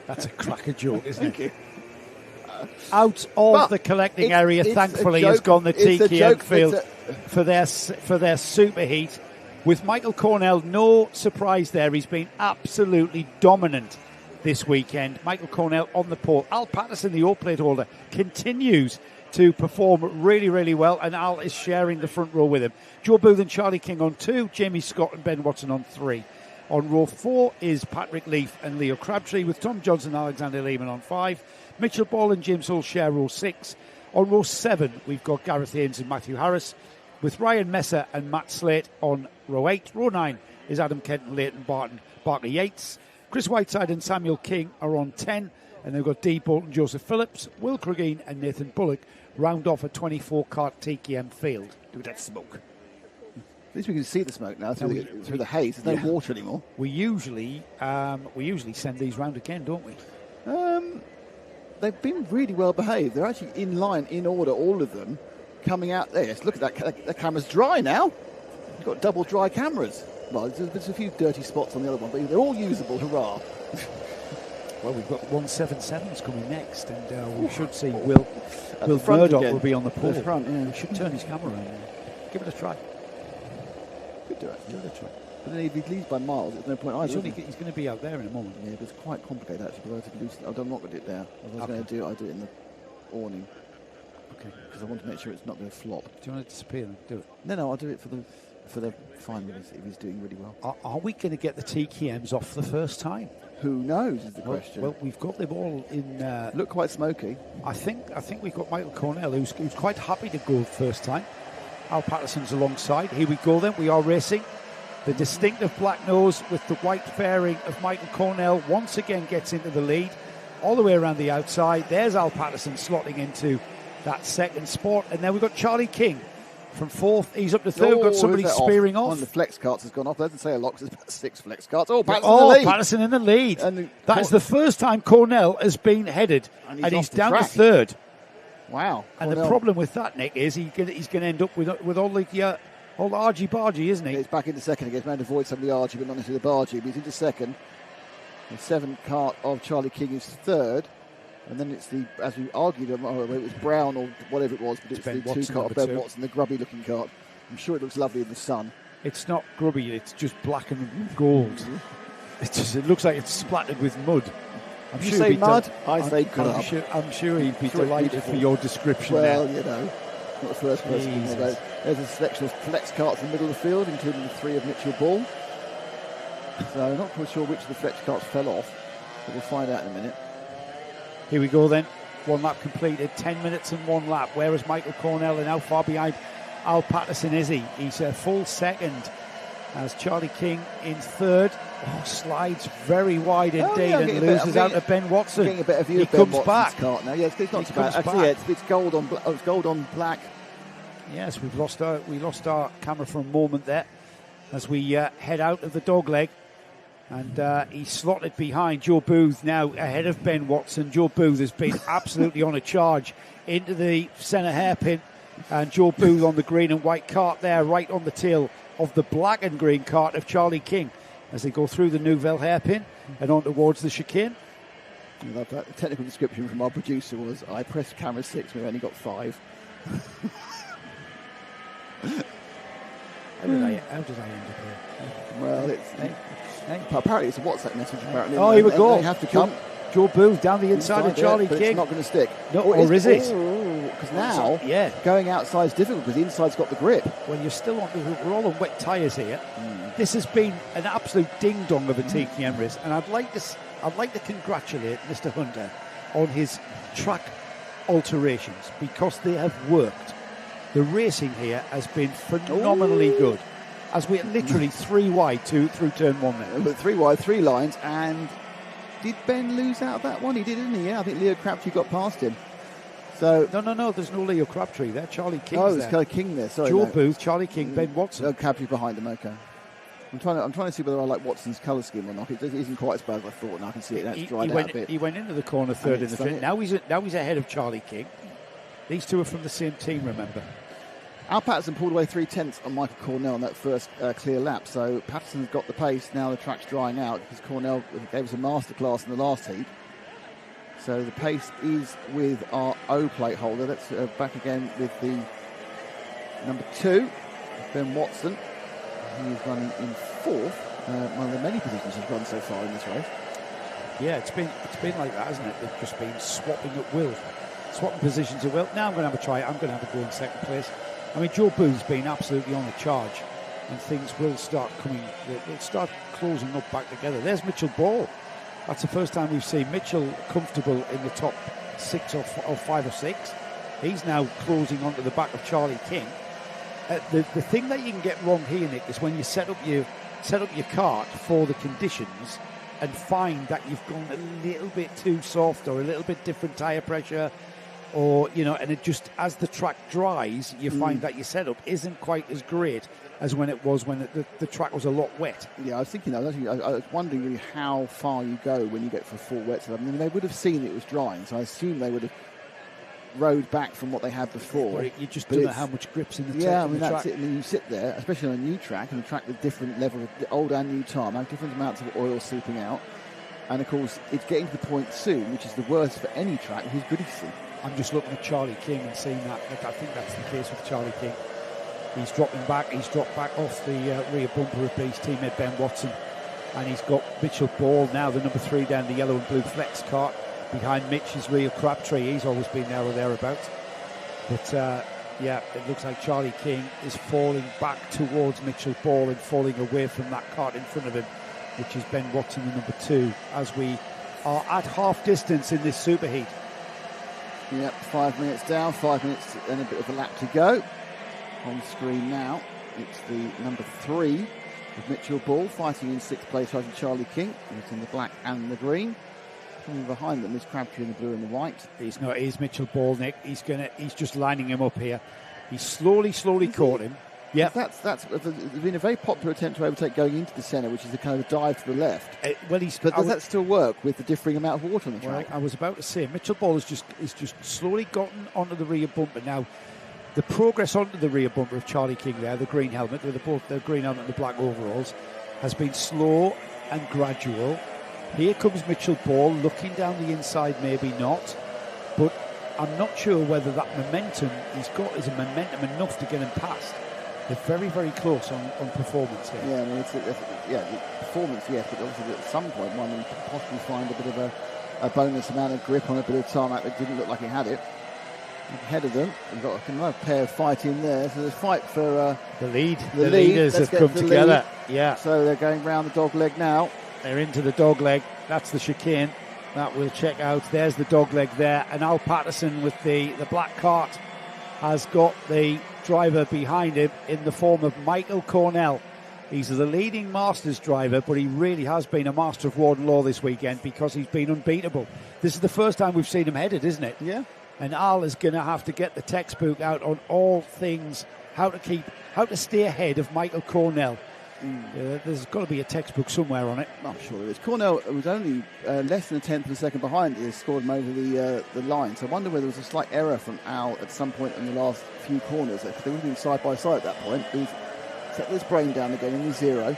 [SPEAKER 3] That's a cracker joke, isn't
[SPEAKER 2] Thank
[SPEAKER 3] it?
[SPEAKER 2] you.
[SPEAKER 3] Out of the collecting area, thankfully, has gone the TKM field for their superheat. With Michael Cornell, no surprise there. He's been absolutely dominant this weekend. Michael Cornell on the pole. Al Patterson, the all-plate holder, continues to perform really, really well, and Al is sharing the front row with him. Joe Booth and Charlie King on 2, Jamie Scott and Ben Watson on 3. On row 4 is Patrick Leaf and Leo Crabtree, with Tom Johnson and Alexander Lehman on 5. Mitchell Ball and James Hull share row 6. On row 7, we've got Gareth Haynes and Matthew Harris, with Ryan Messer and Matt Slate on row 8. Row 9 is Adam Kent and Leighton Barker Yates. Chris Whiteside and Samuel King are on 10. And they've got Dee Bolton, Joseph Phillips, Will Cregeen and Nathan Bullock round off a 24-cart TKM field.
[SPEAKER 2] Do that smoke. At least we can see the smoke now through the haze. There's no water anymore.
[SPEAKER 3] We usually send these round again, don't we?
[SPEAKER 2] They've been really well behaved. They're actually in line, in order, all of them, coming out there. Yes, look at that. That camera's dry now. You've got double dry cameras. Well, there's a few dirty spots on the other one, but they're all usable. Hurrah.
[SPEAKER 3] Well, we've got 177s coming next, and we should see Will Murdoch will be on the pole.
[SPEAKER 2] Front, yeah.
[SPEAKER 3] We should turn his camera around. Give it a try.
[SPEAKER 2] Could do it. Give it a try. But then if he leaves by miles, there's no point either.
[SPEAKER 3] He's going to be out there in a moment.
[SPEAKER 2] Yeah, but it's quite complicated actually. Because I'm not going to do it there. I was going to do it in the awning.
[SPEAKER 3] Okay.
[SPEAKER 2] Because I want to make sure it's not going to flop.
[SPEAKER 3] Do you want to disappear then? Do it.
[SPEAKER 2] No, I'll do it for the final if he's doing really well.
[SPEAKER 3] Are we going to get the TKMs off the first time?
[SPEAKER 2] Who knows is the question.
[SPEAKER 3] Well, we've got them all in.
[SPEAKER 2] Look quite smoky.
[SPEAKER 3] I think we've got Michael Cornell, who's quite happy to go first time. Al Patterson's alongside. Here we go then. We are racing. The distinctive black nose with the white fairing of Michael Cornell once again gets into the lead. All the way around the outside. There's Al Patterson slotting into that second spot. And then we've got Charlie King from fourth. He's up to third. We've got somebody spearing off.
[SPEAKER 2] One of the flex carts has gone off. Doesn't say a lot because there's about 6 flex carts. Oh, Patterson in the lead.
[SPEAKER 3] Patterson in the lead. That is the first time Cornell has been headed. And he's down to third.
[SPEAKER 2] Wow.
[SPEAKER 3] And the problem with that, Nick, is he's going to end up with all the argy-bargy, isn't he?
[SPEAKER 2] He's back into second again. He's managed to avoid some of the argy, but not necessarily the bargy. But he's into second. The 7 cart of Charlie King is third. And then it's as we argued, it was Brown or whatever it was, but it's the 2 cart of Ben Watson, the grubby-looking cart. I'm sure it looks lovely in the sun.
[SPEAKER 3] It's not grubby, it's just black and gold. It looks like it's splattered with mud.
[SPEAKER 2] You say mud, I say grub.
[SPEAKER 3] I'm sure he'd be delighted for your description.
[SPEAKER 2] Well, you know, not the first person to go. There's a selection of flex carts in the middle of the field, including the 3 of Mitchell Ball. So I'm not quite sure which of the flex carts fell off, but we'll find out in a minute.
[SPEAKER 3] Here we go then. 1 lap completed, 10 minutes and 1 lap. Where is Michael Cornell and how far behind Al Patterson is he? He's a full second as Charlie King in third. Slides very wide indeed and loses out to Ben Watson.
[SPEAKER 2] Getting a better view of Ben Watson's cart now. Yes, it's not so bad. Actually, it's gold on black.
[SPEAKER 3] Yes, we lost our camera for a moment there as we head out of the dogleg. And he's slotted behind Joe Booth now ahead of Ben Watson. Joe Booth has been absolutely on a charge into the centre hairpin. And Joe Booth on the green and white cart there, right on the tail of the black and green cart of Charlie King as they go through the Nouvelle hairpin and on towards the chicane.
[SPEAKER 2] I love that. The technical description from our producer was, I pressed camera 6, we've only got 5.
[SPEAKER 3] How did I end up here?
[SPEAKER 2] Well, apparently it's a WhatsApp message. Apparently,
[SPEAKER 3] here we go.
[SPEAKER 2] They have to come.
[SPEAKER 3] Joe Booth down the inside of Charlie King.
[SPEAKER 2] It's not going to stick.
[SPEAKER 3] No, or is it?
[SPEAKER 2] Because now, going outside is difficult because the inside's got the grip.
[SPEAKER 3] Well, you're still on. We're all on wet tyres here. This has been an absolute ding dong of a TKM race, and I'd like to congratulate Mr. Hunter on his track alterations because they have worked. The racing here has been phenomenally good. As we're literally 3 wide through turn 1 there.
[SPEAKER 2] But 3 wide, 3 lines, and did Ben lose out of that one? He did, didn't he? Yeah, I think Leo Crabtree got past him. So
[SPEAKER 3] No, there's no Leo Crabtree there. Charlie King's
[SPEAKER 2] there. Oh, there's Charlie King there, sorry.
[SPEAKER 3] Joe Booth, Charlie King, Ben Watson.
[SPEAKER 2] No, Crabtree behind him, okay. I'm trying to see whether I like Watson's colour scheme or not. It isn't quite as bad as I thought, and I can see it. That's dried out a bit.
[SPEAKER 3] He went into the corner third in the sprint. Now he's ahead of Charlie King. These two are from the same team, remember.
[SPEAKER 2] Al Patterson pulled away 3/10 on Michael Cornell on that first clear lap. So Patterson's got the pace. Now the track's drying out because Cornell gave us a masterclass in the last heat. So the pace is with our O plate holder. That's back again with the number 2, Ben Watson. He's running in 4th. One of the many positions he's run so far in this race.
[SPEAKER 3] Yeah, it's been like that, hasn't it? They've just been swapping at will, swapping positions at will. Now I'm going to have a try. I'm going to have a go in second place. I mean, Joe Booth's been absolutely on the charge, and things will start coming. They'll start closing up back together. There's Mitchell Ball. That's the first time we've seen Mitchell comfortable in the top 6 or 5 or 6. He's now closing onto the back of Charlie King. The thing that you can get wrong here, Nick, is when you set up your cart for the conditions and find that you've gone a little bit too soft or a little bit different tyre pressure, or and it just, as the track dries, you find that your setup isn't quite as great as when it was when the track was a lot wet.
[SPEAKER 2] Yeah, I was thinking, I was wondering really how far you go when you get for a full wet setup. I mean, they would have seen it was drying, so I assume they would have rode back from what they had before.
[SPEAKER 3] Well, you just don't know how much grip's in the track.
[SPEAKER 2] Yeah, I mean, that's it. I mean, you sit there, especially on a new track, and a track with different level of old and new tarmac, different amounts of oil seeping out. And, of course, it's getting to the point soon, which is the worst for any track, which is greasy.
[SPEAKER 3] I'm just looking at Charlie King and seeing that. I think that's the case with Charlie King. He's dropping back. He's dropped back off the rear bumper of his teammate Ben Watson. And he's got Mitchell Ball now, the number 3 down the yellow and blue flex cart. Behind Mitch is Leo Crabtree. He's always been there or thereabouts. But yeah, it looks like Charlie King is falling back towards Mitchell Ball and falling away from that cart in front of him, which is Ben Watson, the number 2, as we are at half distance in this superheat.
[SPEAKER 2] Yep, 5 minutes down, 5 minutes and a bit of a lap to go. On screen now, it's the number 3 of Mitchell Ball fighting in 6th place, fighting Charlie King. He's in the black and the green. Coming behind them is Crabtree in the blue and the white.
[SPEAKER 3] He's Mitchell Ball, Nick. He's just lining him up here. He slowly caught him. Yeah,
[SPEAKER 2] that's been a very popular attempt to overtake going into the centre, which is a kind of a dive to the left. But does that still work with the differing amount of water on the track?
[SPEAKER 3] Well, I was about to say Mitchell Ball is just slowly gotten onto the rear bumper now. The progress onto the rear bumper of Charlie King there, the green helmet with both the green helmet and the black overalls, has been slow and gradual. Here comes Mitchell Ball looking down the inside, maybe not, but I'm not sure whether that momentum he's got is a momentum enough to get him past. They're very, very close on performance here.
[SPEAKER 2] Yeah, I mean, the performance, yes, but obviously at some point one can possibly find a bit of a bonus amount of grip on a bit of tarmac that didn't look like he had it. Ahead of them, we've got another pair of fight in there, so there's a fight for
[SPEAKER 3] the lead. The leaders have come together. Yeah.
[SPEAKER 2] So they're going round the dog leg now.
[SPEAKER 3] They're into the dog leg. That's the chicane. That we'll check out. There's the dog leg there. And Al Patterson with the black cart has got the driver behind him in the form of Michael Cornell. He's the leading Masters driver, but he really has been a master of Warden Law this weekend because he's been unbeatable. This is the first time we've seen him headed, isn't it?
[SPEAKER 2] Yeah.
[SPEAKER 3] And Al is going to have to get the textbook out on all things, how to stay ahead of Michael Cornell. There's got to be a textbook somewhere on it.
[SPEAKER 2] I'm sure there is. Cornell was only less than a tenth of a second behind. He scored him over the line. So I wonder whether there was a slight error from Al at some point in the last few corners. They would have been side by side at that point. He's set this brain down again in the 0.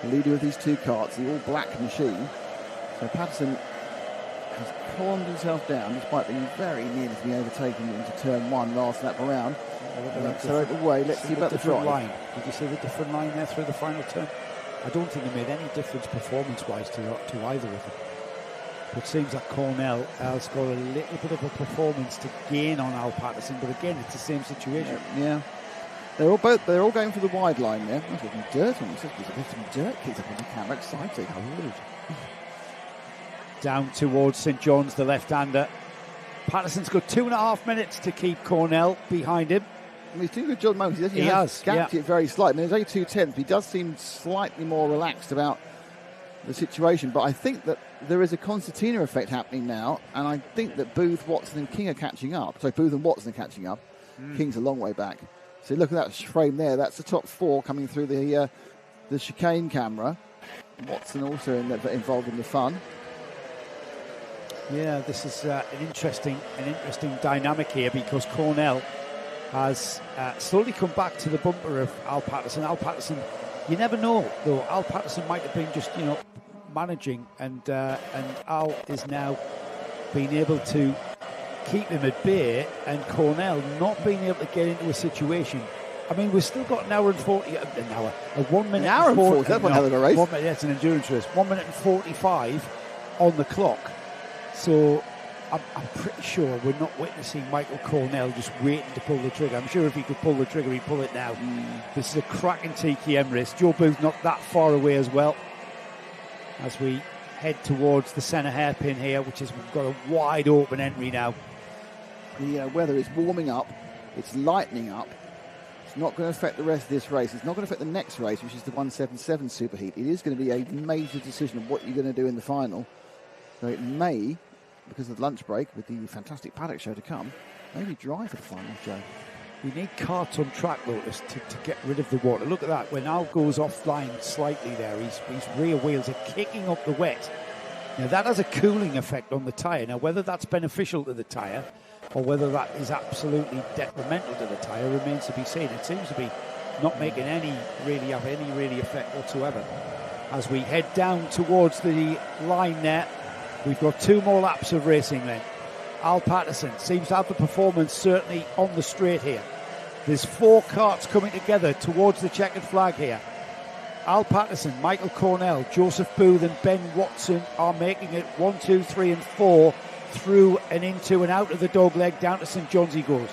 [SPEAKER 2] The leader of these 2 carts, the all-black machine. So Patterson has calmed himself down despite being very near to be overtaken into turn 1 last lap around. So out the way, let's see about the drive.
[SPEAKER 3] Line. Did you see the different line there through the final turn? I don't think it made any difference performance-wise to either of them. But it seems that Cornell has got a little bit of a performance to gain on Al Patterson, but again, it's the same situation.
[SPEAKER 2] Yeah. They're all going for the wide line there. There's some dirt on this. There's a bit of dirt kicked up on the camera. Exciting.
[SPEAKER 3] Down towards St John's, the left-hander. Patterson's got 2.5 minutes to keep Cornell behind him.
[SPEAKER 2] He's doing a good job at the moment. He has gapped it very slightly. I mean, it's only 2/10. He does seem slightly more relaxed about the situation, but I think that there is a concertina effect happening now, and I think that Booth, Watson and King are catching up. So Booth and Watson are catching up. King's a long way back. So look at that frame there. That's the top 4 coming through the chicane camera. Watson also involved in the fun.
[SPEAKER 3] Yeah, this is an interesting dynamic here because Cornell has slowly come back to the bumper of Al Patterson. Al Patterson, you never know though. Al Patterson might have been just managing, and Al is now being able to keep him at bay, and Cornell not being able to get into a situation. I mean, we've still got an hour and 40. A 1 minute.
[SPEAKER 2] An hour and 40. That's one hell of a race.
[SPEAKER 3] That's an endurance race. 1 minute and 45 on the clock. So I'm pretty sure we're not witnessing Michael Cornell just waiting to pull the trigger. I'm sure if he could pull the trigger, he'd pull it now. This is a cracking TKM race. Joe Booth not that far away as well. As we head towards the centre hairpin here, which is, we've got a wide open entry now.
[SPEAKER 2] The weather is warming up. It's lightening up. It's not going to affect the rest of this race. It's not going to affect the next race, which is the 177 Superheat. It is going to be a major decision of what you're going to do in the final. So it may, because of the lunch break, with the fantastic paddock show to come, maybe drive for the final show.
[SPEAKER 3] We need carts on track, Lotus, to get rid of the water. Look at that. When Al goes offline slightly there, his rear wheels are kicking up the wet. Now, that has a cooling effect on the tyre. Now, whether that's beneficial to the tyre or whether that is absolutely detrimental to the tyre remains to be seen. It seems to be not making any really effect whatsoever. As we head down towards the line there, we've got 2 more laps of racing then. Al Patterson seems to have the performance certainly on the straight here. There's 4 carts coming together towards the checkered flag here. Al Patterson, Michael Cornell, Joseph Booth and Ben Watson are making it 1, 2, 3 and 4 through and into and out of the dog leg. Down to St John's he goes.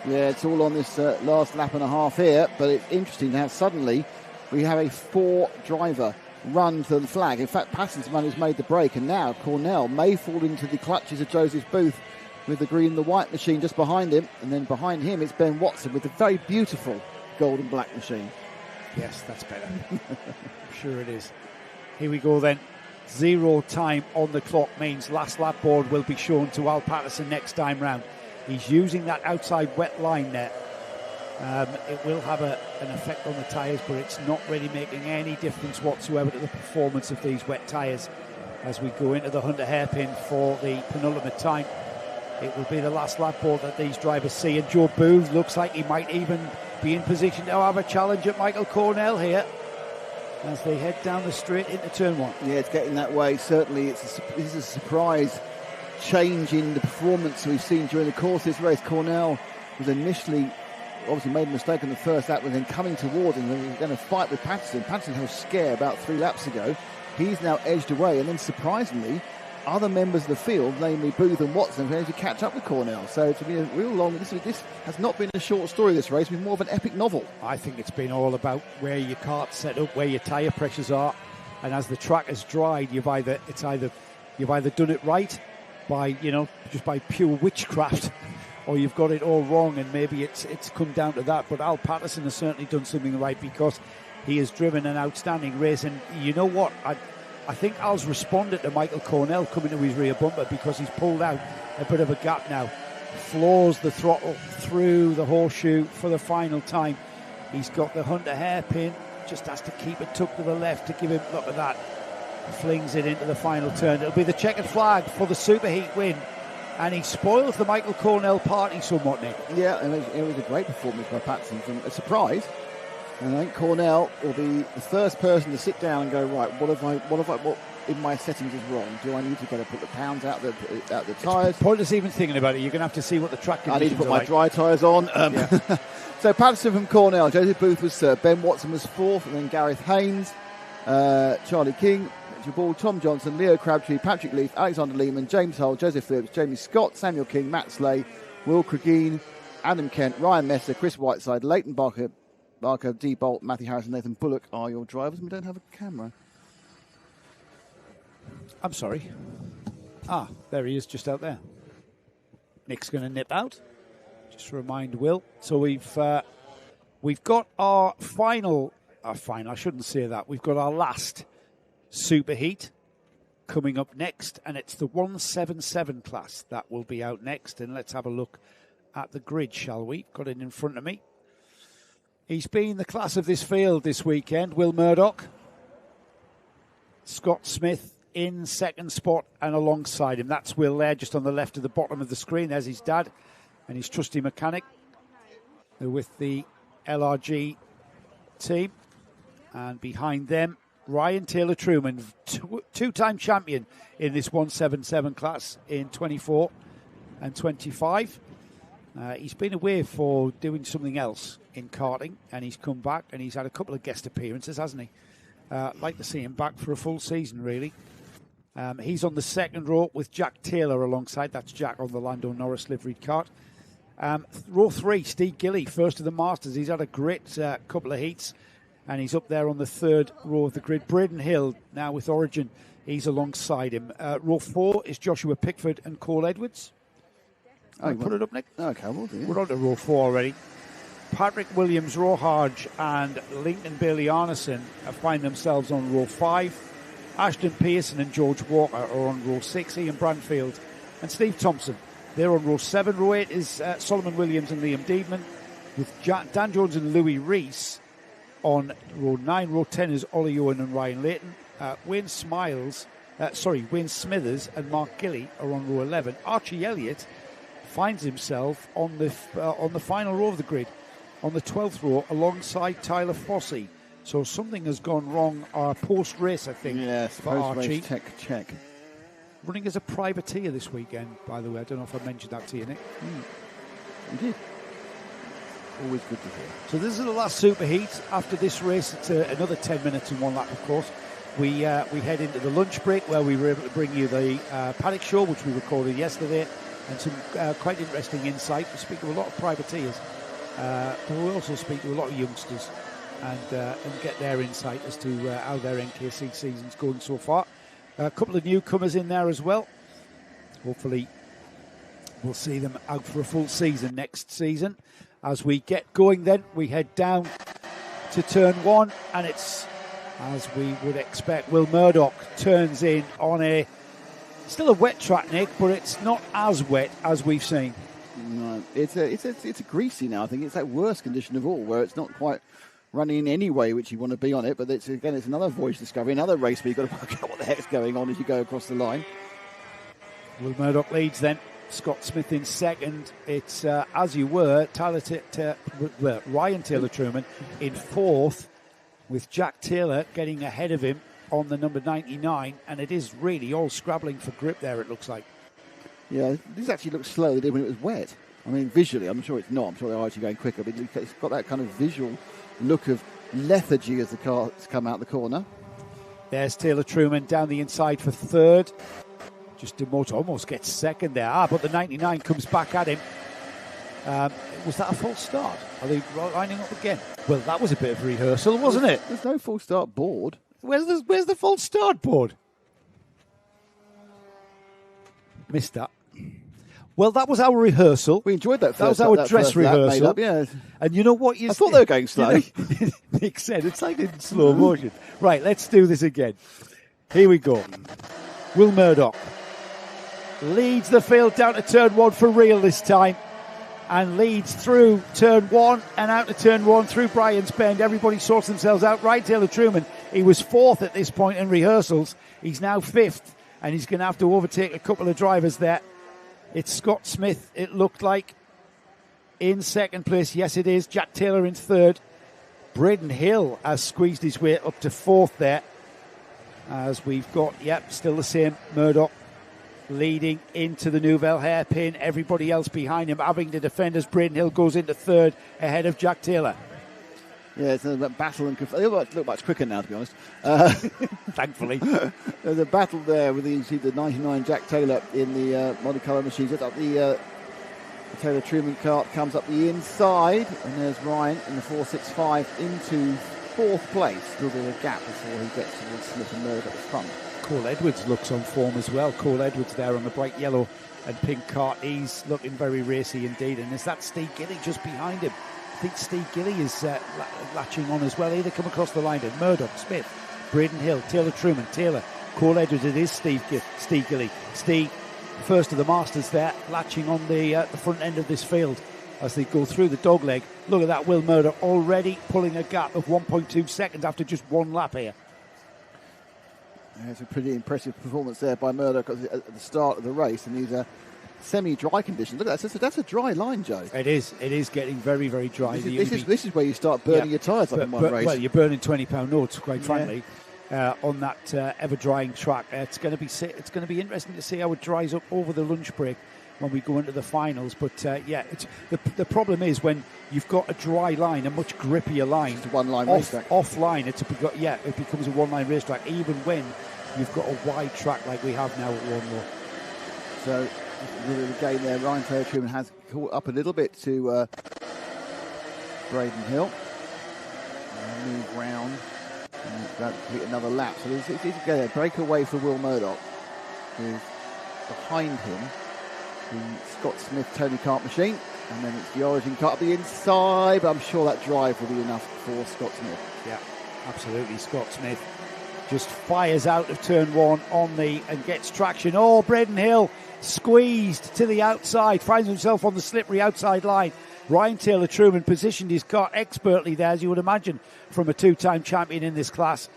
[SPEAKER 2] Yeah, it's all on this last lap and a half here, but it's interesting how suddenly we have a 4-driver run to the flag. In fact, Patterson's man has made the break, and now Cornell may fall into the clutches of Joseph Booth with the green and the white machine just behind him, and then behind him it's Ben Watson with the very beautiful gold and black machine.
[SPEAKER 3] Yes, that's better. I'm sure it is. Here we go then. 0 time on the clock means last lap board will be shown to Al Patterson next time round. He's using that outside wet line there. It will have an effect on the tyres, but it's not really making any difference whatsoever to the performance of these wet tyres as we go into the Hunter hairpin for the penultimate time. It will be the last lap board that these drivers see, and Joe Booth looks like he might even be in position to have a challenge at Michael Cornell here as they head down the straight into turn 1.
[SPEAKER 2] Yeah, it's getting that way. Certainly, this is a surprise change in the performance we've seen during the course of this race. Cornell was initially obviously made a mistake in the first lap, and then coming towards him, and he was going to fight with Patterson. Patterson was scared about 3 laps ago. He's now edged away, and then surprisingly, other members of the field, namely Booth and Watson, have managed to catch up with Cornell. So to be a real long, this has not been a short story, this race. It's been more of an epic novel.
[SPEAKER 3] I think it's been all about where your cart's set up, where your tyre pressures are, and as the track has dried, you've either done it right by, just by pure witchcraft, or you've got it all wrong, and maybe it's come down to that. But Al Patterson has certainly done something right because he has driven an outstanding race, and you know what? I think Al's responded to Michael Cornell coming to his rear bumper because he's pulled out a bit of a gap now. Floors the throttle through the horseshoe for the final time. He's got the Hunter hairpin, just has to keep it tucked to the left to give him, look at that, flings it into the final turn. It'll be the checkered flag for the superheat win, and he spoils the Michael Cornell party somewhat, Nick.
[SPEAKER 2] Yeah, and it was a great performance by Patterson, from a surprise. And I think Cornell will be the first person to sit down and go, right, what in my settings is wrong? Do I need to put the pounds out the tyres?
[SPEAKER 3] Pointless even thinking about it. You're going to have to see what the track conditions
[SPEAKER 2] I need to put
[SPEAKER 3] my
[SPEAKER 2] like. Dry tyres on.
[SPEAKER 3] Yeah.
[SPEAKER 2] So Patterson from Cornell, Joseph Booth was third, Ben Watson was fourth, and then Gareth Haynes, Charlie King, Richard Ball, Tom Johnson, Leo Crabtree, Patrick Leaf, Alexander Lehman, James Hull, Joseph Phillips, Jamie Scott, Samuel King, Matt Slay, Will Cregeen, Adam Kent, Ryan Messer, Chris Whiteside, Leighton Barker, D. Bolt, Matthew Harris and Nathan Bullock are your drivers. We don't have a camera.
[SPEAKER 3] I'm sorry. There he is, just out there. Nick's going to nip out. Just to remind Will. So we've got our final. I shouldn't say that. We've got our last superheat coming up next, and it's the 177 class that will be out next. And let's have a look at the grid, shall we? Got it in front of me. He's been the class of this field this weekend. Will Murdoch, Scott Smith in second spot, and alongside him, that's Will there, just on the left of the bottom of the screen. There's his dad and his trusty mechanic. They're with the LRG team. And behind them, Ryan Taylor-Truman, two-time champion in this 177 class in 24 and 25. He's been away for doing something else in karting, and he's come back, and he's had a couple of guest appearances, hasn't he? Like to see him back for a full season, really. He's on the second row with Jack Taylor alongside. That's Jack on the Lando Norris liveried kart. Row 3, Steve Gilly, first of the Masters. He's had a great couple of heats, and he's up there on the third row of the grid. Braden Hill, now with Origin, he's alongside him. Row 4 is Joshua Pickford and Cole Edwards. Put it up, Nick.
[SPEAKER 2] Okay, we'll do it.
[SPEAKER 3] We're on to row 4 already. Patrick Williams, Roharge, and Lincoln Bailey Arneson find themselves on row 5. Ashton Pearson and George Walker are on row 6. Ian Brandfield and Steve Thompson, they're on row 7. Row 8 is Solomon Williams and Liam Deedman, with Dan Jones and Louis Rees on row 9. Row 10 is Ollie Owen and Ryan Layton. Wayne Smithers and Mark Gilly are on row 11. Archie Elliott finds himself on the final row of the grid, on the 12th row, alongside Tyler Fossey. So something has gone wrong post-race, I think, for Archie.
[SPEAKER 2] Tech check.
[SPEAKER 3] Running as a privateer this weekend, by the way. I don't know if I mentioned that to you, Nick.
[SPEAKER 2] You did. Always good to hear.
[SPEAKER 3] So this is the last superheat. After this race, it's another 10 minutes and one lap, of course. We head into the lunch break, where we were able to bring you the paddock show, which we recorded yesterday. and some quite interesting insight. We speak to a lot of privateers, but we also speak to a lot of youngsters and get their insight as to how their NKC season's going so far. A couple of newcomers in there as well. Hopefully we'll see them out for a full season next season. As we get going then, we head down to turn 1, and it's, as we would expect, Will Murdoch turns in on a still a wet track, Nick, but it's not as wet as we've seen.
[SPEAKER 2] No, it's a greasy now. I think it's that worst condition of all, where it's not quite running in any way which you want to be on it. But it's another voyage discovery, another race where you've got to work out what the heck's going on as you go across the line.
[SPEAKER 3] Will Murdoch leads then. Scott Smith in second. It's, as you were, Ryan Taylor-Truman in fourth, with Jack Taylor getting ahead of him on the number 99, and it is really all scrabbling for grip there, it looks like.
[SPEAKER 2] Yeah, this actually looks slower than it did when it was wet. I mean, visually, I'm sure it's not. I'm sure they're actually going quicker, but it's got that kind of visual look of lethargy as the car's come out the corner. There's
[SPEAKER 3] Taylor-Truman down the inside for third. Just almost gets second there. But the 99 comes back at him. Was that a false start? Are they lining up again? Well, that was a bit of rehearsal, wasn't it?
[SPEAKER 2] There's no false start board.
[SPEAKER 3] Where's the false start board? Missed that. Well, that was our rehearsal.
[SPEAKER 2] We enjoyed that.
[SPEAKER 3] That was our dress rehearsal.
[SPEAKER 2] Up, yeah.
[SPEAKER 3] And you know what?
[SPEAKER 2] I thought they were going slow.
[SPEAKER 3] Nick said it's like in slow motion. Right, let's do this again. Here we go. Will Murdoch leads the field down to turn 1 for real this time, and leads through turn 1 and out to turn 1 through Brian's Bend. Everybody sorts themselves out. Ryan Taylor-Truman, he was 4th at this point in rehearsals. He's now 5th, and he's going to have to overtake a couple of drivers there. It's Scott Smith, it looked like, in second place. Yes, it is. Jack Taylor in third. Braden Hill has squeezed his way up to 4th there, as we've got, still the same, Murdoch leading into the Nouvelle hairpin. Everybody else behind him having to defend as Braden Hill goes into third ahead of Jack Taylor.
[SPEAKER 2] Yeah, it's a battle and they look much quicker now, to be honest.
[SPEAKER 3] Thankfully.
[SPEAKER 2] There's a battle there with the 99 Jack Taylor in the Monte Carlo machines. The Taylor-Truman cart comes up the inside, and there's Ryan in the 465 into 4th place. A little bit of a gap before he gets towards Smith and Murdoch at the front.
[SPEAKER 3] Cole Edwards looks on form as well. Cole Edwards there on the bright yellow and pink cart. He's looking very racy indeed. And is that Steve Gilly just behind him? I think Steve Gilly is latching on as well. Here they come across the line. And Murdoch, Smith, Braden Hill, Taylor-Truman, Taylor, Cole Edwards. It is Steve Gilly. Steve, first of the Masters there, latching on the front end of this field as they go through the dogleg. Look at that, Will Murdoch already pulling a gap of 1.2 seconds after just one lap here.
[SPEAKER 2] Yeah, it's a pretty impressive performance there by Murdoch at the start of the race, and these semi-dry conditions. Look at that, that's a dry line, Joe.
[SPEAKER 3] It is getting very, very dry.
[SPEAKER 2] This is where you start burning your tyres up in one race.
[SPEAKER 3] Well, you're burning £20 notes, quite frankly, on that ever-drying track. It's going to be interesting to see how it dries up over the lunch break when we go into the finals. But it's the problem is when you've got a dry line, a much grippier line,
[SPEAKER 2] it's a one-line racetrack.
[SPEAKER 3] Offline, it becomes a one-line racetrack, even when you've got a wide track like we have now at Warden Law.
[SPEAKER 2] So, a little bit of a game there. Ryan Taylor-Truman has caught up a little bit to Braden Hill. Move round and complete another lap. So it's a breakaway for Will Murdoch, who's behind him. The Scott Smith Tony Kart machine, and then it's the Origin Kart up the inside, but I'm sure that drive will be enough for Scott Smith.
[SPEAKER 3] Yeah, absolutely. Scott Smith just fires out of turn 1 and gets traction. Braden Hill squeezed to the outside, finds himself on the slippery outside line. Ryan Taylor-Truman positioned his car expertly there, as you would imagine, from a 2-time champion in this class.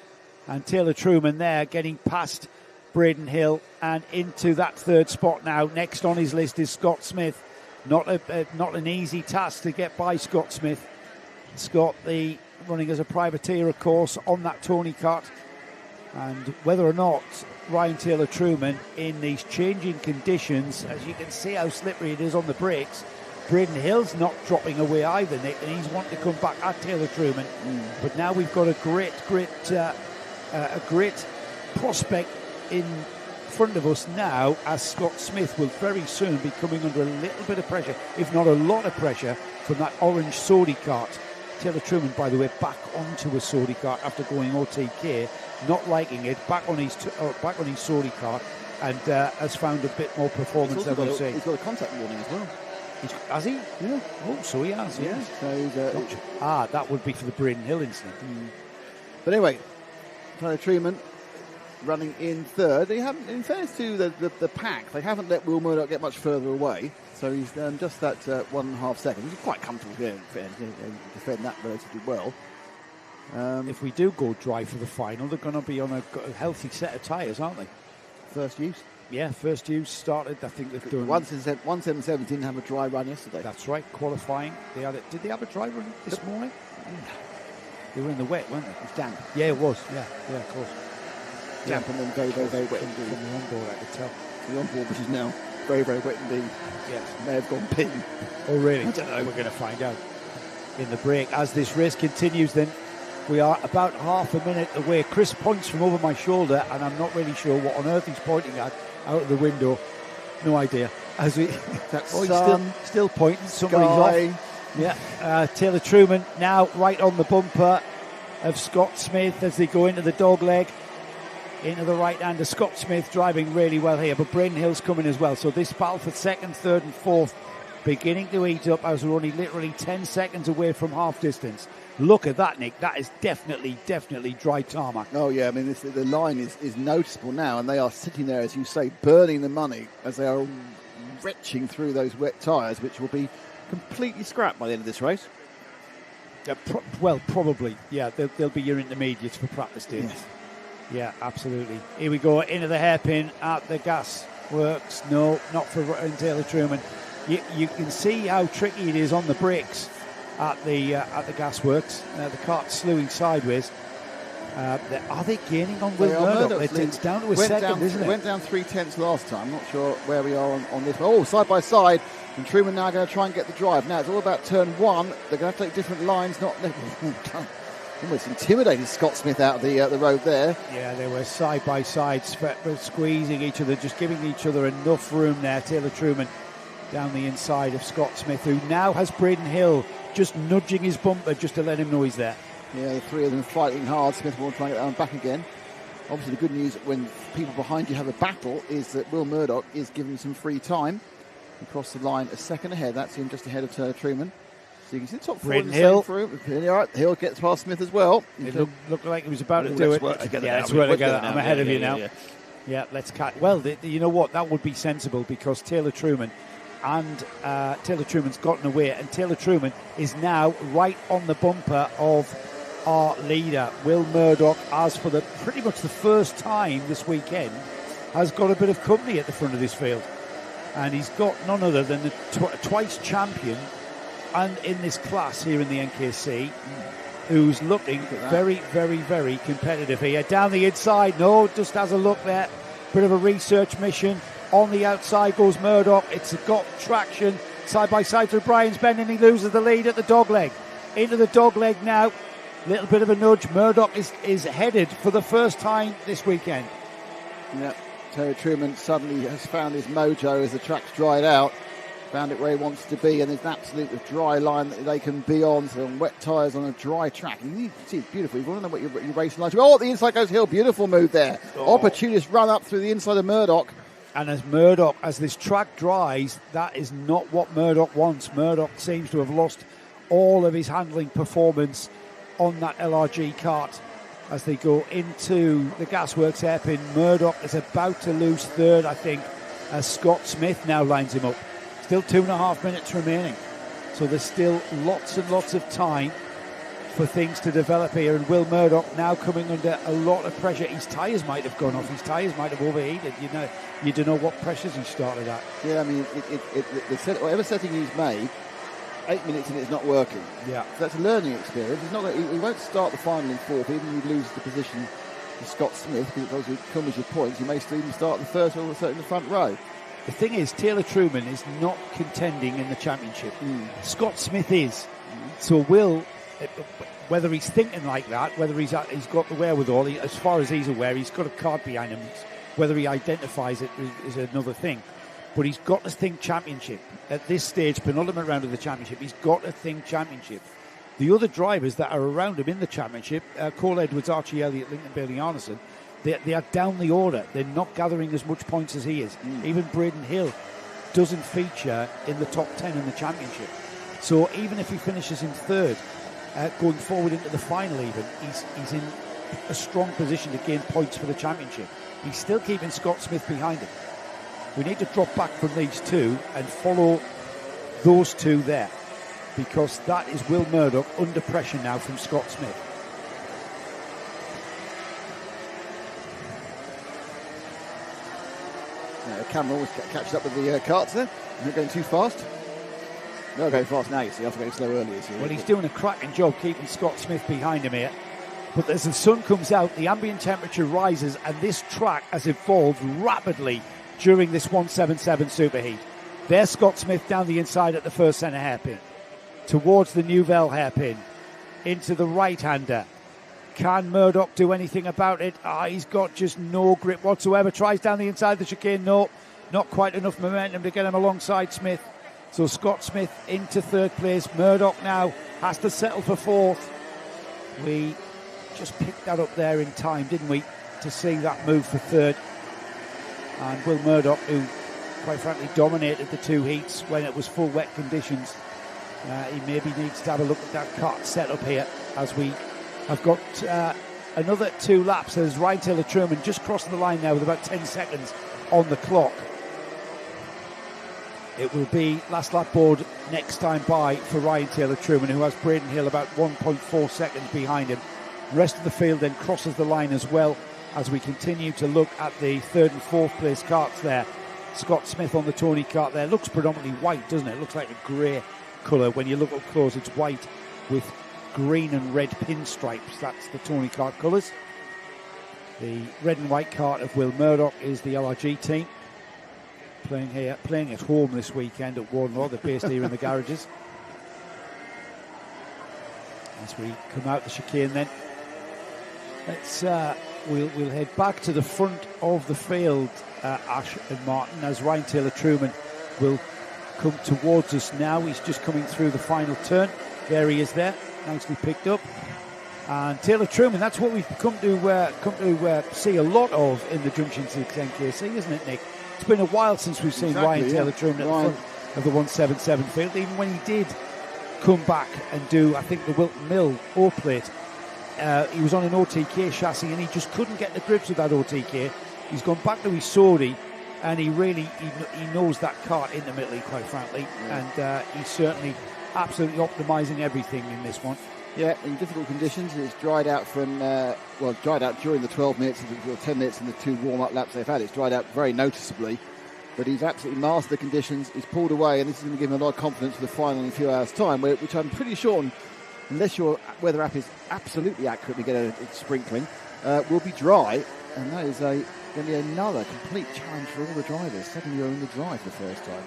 [SPEAKER 3] And Taylor-Truman there getting past Braden Hill and into that 3rd spot now. Next on his list is Scott Smith. Not an easy task to get by Scott Smith. Scott, running as a privateer, of course, on that Tony Kart. And whether or not Ryan Taylor-Truman, in these changing conditions, as you can see how slippery it is on the brakes, Braden Hill's not dropping away either, Nick, and he's wanting to come back at Taylor-Truman. But now we've got a great prospect in front of us now, as Scott Smith will very soon be coming under a little bit of pressure, if not a lot of pressure, from that orange Saudi cart. Taylor Truman, by the way, back onto a Saudi cart after going OTK, not liking it, back on his Saudi cart, and has found a bit more performance.
[SPEAKER 2] He's got a contact warning as well.
[SPEAKER 3] Has he?
[SPEAKER 2] Yeah.
[SPEAKER 3] Oh, so he has.
[SPEAKER 2] Yeah.
[SPEAKER 3] So he's, that would be for the Braden Hill incident.
[SPEAKER 2] But anyway, Taylor Truman running in third. They haven't, in fairness to the pack, they haven't let Will Murdoch get much further away. So he's just that 1.5 seconds. He's quite comfortable to defend that relatively well.
[SPEAKER 3] If we do go dry for the final, they're going to be on a healthy set of tyres, aren't they?
[SPEAKER 2] First use.
[SPEAKER 3] Yeah, first use started. I think they've done.
[SPEAKER 2] 177 didn't have a dry run yesterday.
[SPEAKER 3] That's right. Qualifying. Did they have a dry run this morning? They were in the wet, weren't they?
[SPEAKER 2] It was damp.
[SPEAKER 3] Yeah, it was. Yeah, of course.
[SPEAKER 2] Damp and then very, very, very wet indeed.
[SPEAKER 3] From the onboard, I could tell.
[SPEAKER 2] The onboard, which is now very, very wet indeed.
[SPEAKER 3] Yes.
[SPEAKER 2] May have gone ping.
[SPEAKER 3] Oh, really?
[SPEAKER 2] I don't know.
[SPEAKER 3] We're going to find out in the break. As this race continues, then, we are about half a minute away. Chris points from over my shoulder, and I'm not really sure what on earth he's pointing at out of the window. No idea. As we, he's still pointing. Somebody's off. Yeah. Taylor Truman now right on the bumper of Scott Smith as they go into the dog leg. Into the right hander. Scott Smith driving really well here, but Braden Hill's coming as well. So this battle for second, third, and fourth beginning to heat up as we're only literally 10 seconds away from half distance. Look at that, Nick. That is definitely dry tarmac.
[SPEAKER 2] Oh, yeah. I mean, the line is noticeable now, and they are sitting there, as you say, burning the money as they are retching through those wet tyres, which will be completely scrapped by the end of this race.
[SPEAKER 3] Probably. Yeah, they'll be your intermediates for practice days.
[SPEAKER 2] Yes.
[SPEAKER 3] Yeah, absolutely. Here we go into the hairpin at the gas works. No, not for Taylor Truman. You can see how tricky it is on the brakes at the gas works. The cart's slewing sideways. Are they gaining on Will Murdoch? It's down to a second, isn't it?
[SPEAKER 2] Went down 0.3 last time. Not sure where we are on this. Oh, side by side. And Truman now going to try and get the drive. Now it's all about turn one. They're going to take different lines. Almost intimidated Scott Smith out of the road there.
[SPEAKER 3] Yeah, they were side by side, squeezing each other, just giving each other enough room there. Taylor Truman down the inside of Scott Smith, who now has Braden Hill just nudging his bumper just to let him know he's there.
[SPEAKER 2] Yeah, the three of them fighting hard. Smith will try and get that one back again. Obviously, the good news when people behind you have a battle is that Will Murdoch is given some free time. Across the line, a second ahead. That's him just ahead of Taylor Truman. So you can see top four.
[SPEAKER 3] Braden Hill.
[SPEAKER 2] Hill gets past Smith as well.
[SPEAKER 3] It looked like he was about to do it.
[SPEAKER 2] Work together
[SPEAKER 3] let's work together. I'm ahead of you now. Yeah, let's cut. Well, you know what? That would be sensible because Taylor Truman and Taylor Truman's gotten away, and Taylor Truman is now right on the bumper of our leader, Will Murdoch, as for pretty much the first time this weekend, has got a bit of company at the front of this field. And he's got none other than the twice champion and in this class here in the NKC, who's looking very, very, very competitive here. Down the inside, just has a look there. Bit of a research mission. On the outside goes Murdoch. It's got traction. Side by side through Brian's Bend, and he loses the lead at the dog leg. Into the dog leg now. Little bit of a nudge. Murdoch is headed for the first time this weekend.
[SPEAKER 2] Yeah. Taylor Truman suddenly has found his mojo as the track's dried out. Found it where he wants to be, and there's an absolute dry line that they can be on. So on wet tyres on a dry track. And you see it's beautiful. You want to know what your racing like. Oh, the inside goes Hill. Beautiful move there. Opportunist run up through the inside of Murdoch.
[SPEAKER 3] And as this track dries, that is not what Murdoch wants. Murdoch seems to have lost all of his handling performance on that LRG kart. As they go into the gasworks hairpin, Murdoch is about to lose third, I think, as Scott Smith now lines him up. Still 2.5 minutes remaining. So there's still lots and lots of time for things to develop here. And Will Murdoch now coming under a lot of pressure. His tyres might have gone off. His tyres might have overheated. You don't know what pressures he started at.
[SPEAKER 2] Yeah, I mean, whatever setting he's made, 8 minutes and it's not working.
[SPEAKER 3] Yeah.
[SPEAKER 2] So that's a learning experience. He won't start the final in fourth, even if he loses the position to Scott Smith, because it obviously comes with points. He may still even start the first or in the front row.
[SPEAKER 3] The thing is, Taylor Truman is not contending in the championship. Scott Smith is. So Will, whether he's thinking like that, whether he's got the wherewithal, as far as he's aware, he's got a card behind him. Whether he identifies it is another thing. But he's got to think championship. At this stage, penultimate round of the championship, he's got to think championship. The other drivers that are around him in the championship, Cole Edwards, Archie Elliott, Lincoln Bailey Arneson, they are down the order. They're not gathering as much points as he is. Even Braden Hill doesn't feature in the top 10 in the championship. So even if he finishes in third, going forward into the final even, he's in a strong position to gain points for the championship. He's still keeping Scott Smith behind him. We need to drop back from these two and follow those two there, because that is Will Murdoch under pressure now from Scott Smith.
[SPEAKER 2] The camera always catches up with the carts there. Not going too fast. No, going fast now, you see. I was going slow earlier.
[SPEAKER 3] Well, he's doing a cracking job keeping Scott Smith behind him here. But as the sun comes out, the ambient temperature rises, and this track has evolved rapidly during this 177 superheat. There's Scott Smith down the inside at the first centre hairpin, towards the Nouvelle hairpin, into the right-hander. Can Murdoch do anything about it? He's got just no grip whatsoever. Tries down the inside of the chicane. No, not quite enough momentum to get him alongside Smith. So Scott Smith into third place. Murdoch now has to settle for fourth. We just picked that up there in time, didn't we, to see that move for third. And Will Murdoch, who quite frankly dominated the two heats when it was full wet conditions, he maybe needs to have a look at that kart setup here, as we have got another 2 laps as Ryan Taylor-Truman just crossing the line now with about 10 seconds on the clock. It will be last lap board next time by for Ryan Taylor-Truman, who has Braden Hill about 1.4 seconds behind him. The rest of the field then crosses the line as well, as we continue to look at the third and fourth place karts there. Scott Smith on the Tony kart there. Looks predominantly white, doesn't it? It looks like a grey colour. When you look up close, it's white with green and red pinstripes. That's the Tony kart colours. The red and white kart of Will Murdoch is the LRG team. Playing at home this weekend at Warden Law. They're based here in the garages. As we come out the chicane then, let's we'll head back to the front of the field, Ash and Martin, as Ryan Taylor-Truman will come towards us now. He's just coming through the final turn. There he is there, nicely picked up. And Taylor-Truman, that's what we've come to see a lot of in the Junction 6 NKC, isn't it, Nick? It's been a while since we've seen Ryan Taylor-Truman at the front of the 177 field. Even when he did come back and do, I think, the Wilton Mill O-plate, he was on an OTK chassis and he just couldn't get the grips with that OTK. He's gone back to his Sodi, and he knows that kart intimately, quite frankly, and he's certainly absolutely optimising everything in this one.
[SPEAKER 2] Yeah, in difficult conditions. It's dried out dried out during the 12 minutes or 10 minutes in the 2 warm-up laps they've had. It's dried out very noticeably, but he's absolutely mastered the conditions. He's pulled away, and this is going to give him a lot of confidence for the final in a few hours' time, which I'm pretty sure, unless your weather app is absolutely accurate to get a sprinkling, will be dry, and that is going to be another complete challenge for all the drivers. Suddenly you're in the dry for the first time.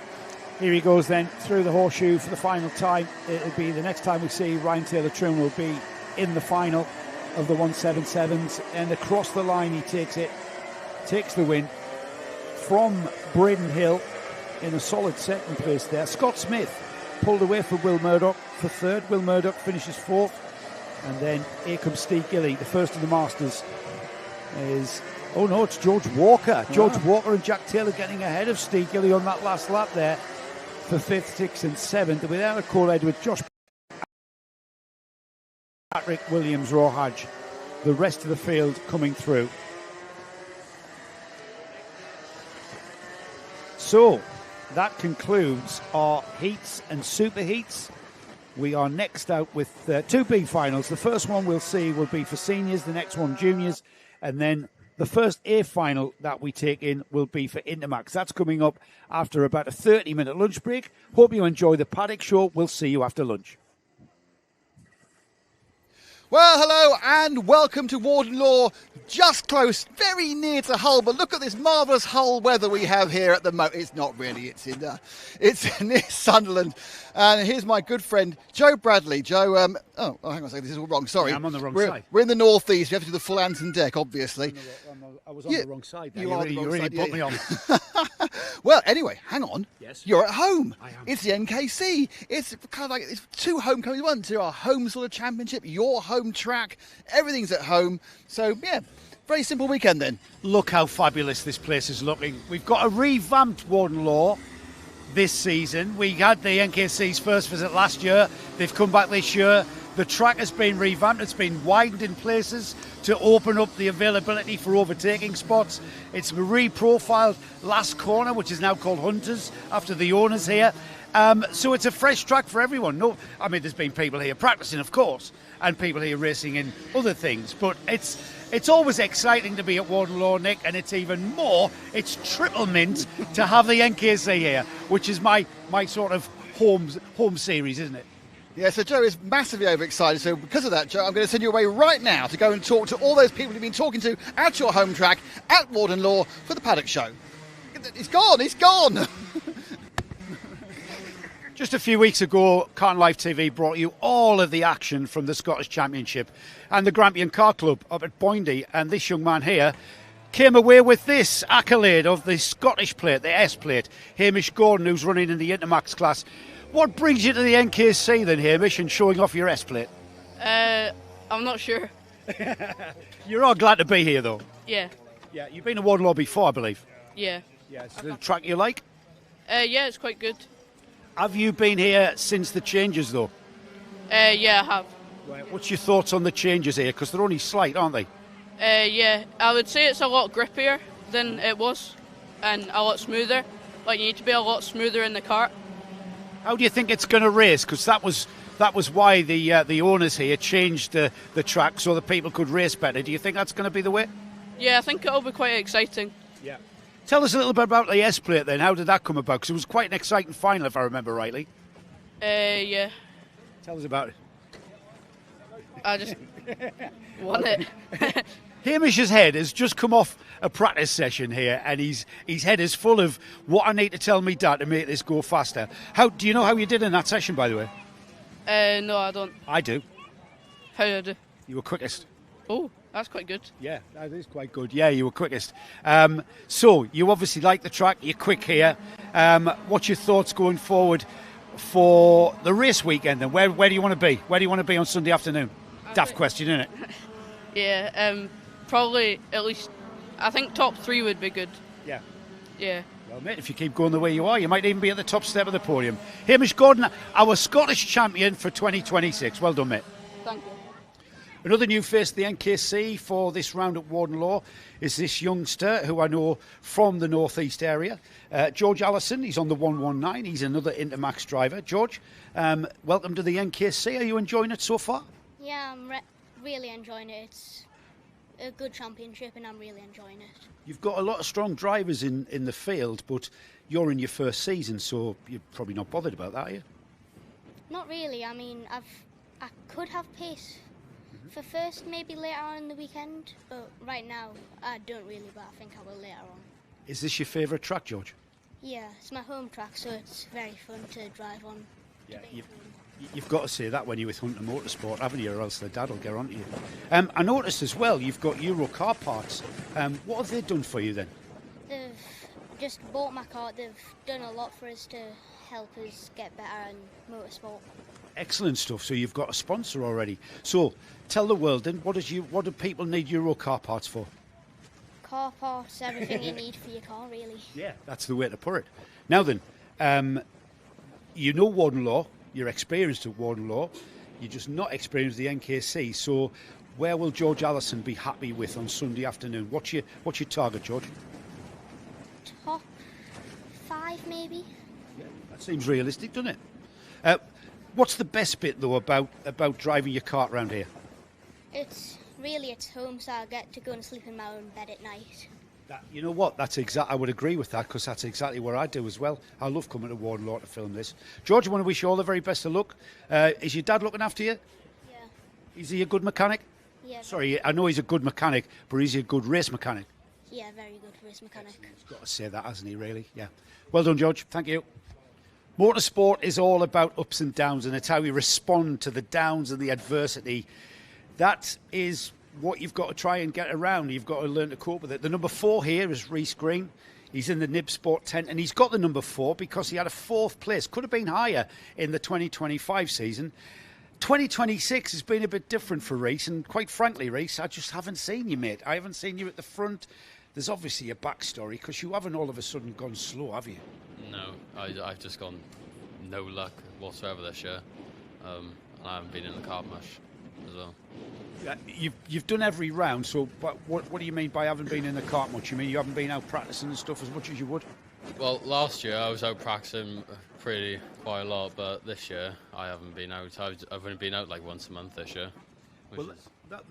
[SPEAKER 3] Here he goes then through the horseshoe for the final time. It'll be the next time we see Ryan Taylor-Truman will be in the final of the 177s, and across the line he takes the win from Braden Hill in a solid second place there. Scott Smith pulled away for Will Murdoch for third. Will Murdoch finishes fourth, and then here comes Steve Gilly, the first of the Masters. It's George Walker. George Walker and Jack Taylor getting ahead of Steve Gilly on that last lap there for 5th, 6th and 7th. Without Cole Edwards, Josh Patrick Williams, Rawhaj, the rest of the field coming through. So that concludes our heats and super heats. We are next out with 2 B finals. The first one we'll see will be for seniors, the next one juniors, and then the first A final that we take in will be for Intermax. That's coming up after about a 30-minute lunch break. Hope you enjoy the Paddock Show. We'll see you after lunch.
[SPEAKER 2] Well, hello and welcome to Warden Law, just close, very near to Hull, but look at this marvellous Hull weather we have here at the moment. It's not really, it's near Sunderland. And here's my good friend, Joe Bradley. Joe, hang on a second, this is all wrong, sorry.
[SPEAKER 3] I'm on the wrong side.
[SPEAKER 2] We're in the northeast, we have to do the full Anton deck, obviously.
[SPEAKER 3] I was on the wrong side there.
[SPEAKER 2] You
[SPEAKER 3] really put me on.
[SPEAKER 2] Well, anyway, hang on.
[SPEAKER 3] Yes.
[SPEAKER 2] You're at home.
[SPEAKER 3] I am.
[SPEAKER 2] It's the NKC. It's kind of like it's two homecomings, one to our home sort of championship, your home track. Everything's at home. So, yeah, very simple weekend then.
[SPEAKER 3] Look how fabulous this place is looking. We've got a revamped Warden Law this season. We had the NKC's first visit last year. They've come back this year. The track has been revamped. It's been widened in places to open up the availability for overtaking spots. It's re-profiled last corner, which is now called Hunters, after the owners here. So it's a fresh track for everyone. There's been people here practicing, of course, and people here racing in other things. But it's always exciting to be at Warden Law, Nick, and it's even more. It's triple mint to have the NKC here, which is my sort of home series, isn't it?
[SPEAKER 2] Yeah, so Joe is massively overexcited. So because of that, Joe, I'm going to send you away right now to go and talk to all those people you've been talking to at your home track at Warden Law for the Paddock Show. He's gone.
[SPEAKER 3] Just a few weeks ago, Carton Life TV brought you all of the action from the Scottish Championship and the Grampian Car Club up at Boyndy. And this young man here came away with this accolade of the Scottish plate, the S plate. Hamish Gordon, who's running in the Intermax class. What brings you to the NKC then, Hamish, and showing off your S plate?
[SPEAKER 4] I'm not sure.
[SPEAKER 3] You're all glad to be here, though.
[SPEAKER 4] Yeah.
[SPEAKER 3] Yeah, you've been to Warden Law before, I believe.
[SPEAKER 4] Yeah.
[SPEAKER 3] Yeah, it's the track you like?
[SPEAKER 4] Yeah, it's quite good.
[SPEAKER 3] Have you been here since the changes, though?
[SPEAKER 4] Yeah, I have.
[SPEAKER 3] Right. What's your thoughts on the changes here? Because they're only slight, aren't they?
[SPEAKER 4] Yeah, I would say it's a lot grippier than it was, and a lot smoother. Like, you need to be a lot smoother in the kart.
[SPEAKER 3] How do you think it's going to race? Because that was why the owners here changed the track so that people could race better. Do you think that's going to be the way?
[SPEAKER 4] Yeah, I think it'll be quite exciting.
[SPEAKER 3] Yeah. Tell us a little bit about the S plate then. How did that come about? Because it was quite an exciting final, if I remember rightly.
[SPEAKER 4] Yeah.
[SPEAKER 3] Tell us about it.
[SPEAKER 4] I just won it.
[SPEAKER 3] Hamish's head has just come off a practice session here, and his head is full of what I need to tell me dad to make this go faster. Do you know how you did in that session, by the way?
[SPEAKER 4] No, I don't.
[SPEAKER 3] I do.
[SPEAKER 4] How did I do?
[SPEAKER 3] You were quickest.
[SPEAKER 4] Oh, that's quite good.
[SPEAKER 3] Yeah, that is quite good. Yeah, you were quickest. So you obviously like the track. You're quick here. What's your thoughts going forward for the race weekend? Then where do you want to be? Where do you want to be on Sunday afternoon? Daft question, isn't it?
[SPEAKER 4] Yeah. Probably at least. I think top 3 would be good.
[SPEAKER 3] Yeah.
[SPEAKER 4] Yeah.
[SPEAKER 3] Well, mate, if you keep going the way you are, you might even be at the top step of the podium. Hamish Gordon, our Scottish champion for 2026. Well done, mate.
[SPEAKER 4] Thank you.
[SPEAKER 3] Another new face to the NKC for this round at Warden Law is this youngster who I know from the North East area, George Allison. He's on the 119. He's another Intermax driver. George, welcome to the NKC. Are you enjoying it so far?
[SPEAKER 5] Yeah, I'm really enjoying it. It's a good championship and I'm really enjoying it.
[SPEAKER 3] You've got a lot of strong drivers in the field, but you're in your first season, so you're probably not bothered about that, are you?
[SPEAKER 5] Not really. I mean, I could have pace for first, maybe later on in the weekend, but right now I don't really, but I think I will later on.
[SPEAKER 3] Is this your favourite track, George?
[SPEAKER 5] Yeah, it's my home track, so it's very fun to drive on.
[SPEAKER 3] Yeah, you've got to say that when you're with Hunter Motorsport, haven't you, or else the dad will get on to you. I noticed as well you've got Euro car parts. What have they done for you then?
[SPEAKER 5] They've just bought my car. They've done a lot for us to help us get better in motorsport.
[SPEAKER 3] Excellent stuff. So you've got a sponsor already. So tell the world then, what do people need Euro car parts for?
[SPEAKER 5] Car parts, everything you need for your car, really.
[SPEAKER 3] Yeah, that's the way to put it. Now then, you know Warden Law. You're experienced at Warden Law. You're just not experienced at the NKC. So where will George Allison be happy with on Sunday afternoon? What's your target, George?
[SPEAKER 5] Top 5, maybe.
[SPEAKER 3] Yeah, that seems realistic, doesn't it? What's the best bit, though, about driving your kart around here?
[SPEAKER 5] It's home, so I get to go and sleep in my own bed at night.
[SPEAKER 3] You know what? I would agree with that, because that's exactly what I do as well. I love coming to Warden Law to film this. George, I want to wish you all the very best of luck. Is your dad looking after you?
[SPEAKER 5] Yeah.
[SPEAKER 3] Is he a good mechanic?
[SPEAKER 5] Yeah.
[SPEAKER 3] Sorry, I know he's a good mechanic, but is he a good race mechanic?
[SPEAKER 5] Yeah, very good race mechanic.
[SPEAKER 3] He's got to say that, hasn't he, really? Yeah. Well done, George. Thank you. Motorsport is all about ups and downs, and it's how we respond to the downs and the adversity. That is what you've got to try and get around. You've got to learn to cope with it. The number 4 here is Rhys Green. He's in the Nib Sport tent, and he's got the number 4 because he had a 4th place. Could have been higher in the 2025 season. 2026 has been a bit different for Rhys, and quite frankly, Rhys, I just haven't seen you, mate. I haven't seen you at the front. There's obviously a backstory because you haven't all of a sudden gone slow, have you?
[SPEAKER 6] No, I've just gone no luck whatsoever this year. And I haven't been in the cart much as well.
[SPEAKER 3] You've done every round, so but what do you mean by haven't been in the cart much? You mean you haven't been out practicing and stuff as much as you would?
[SPEAKER 6] Well, last year I was out practicing quite a lot, but this year I haven't been out. I've only been out like once a month this year.
[SPEAKER 3] Well,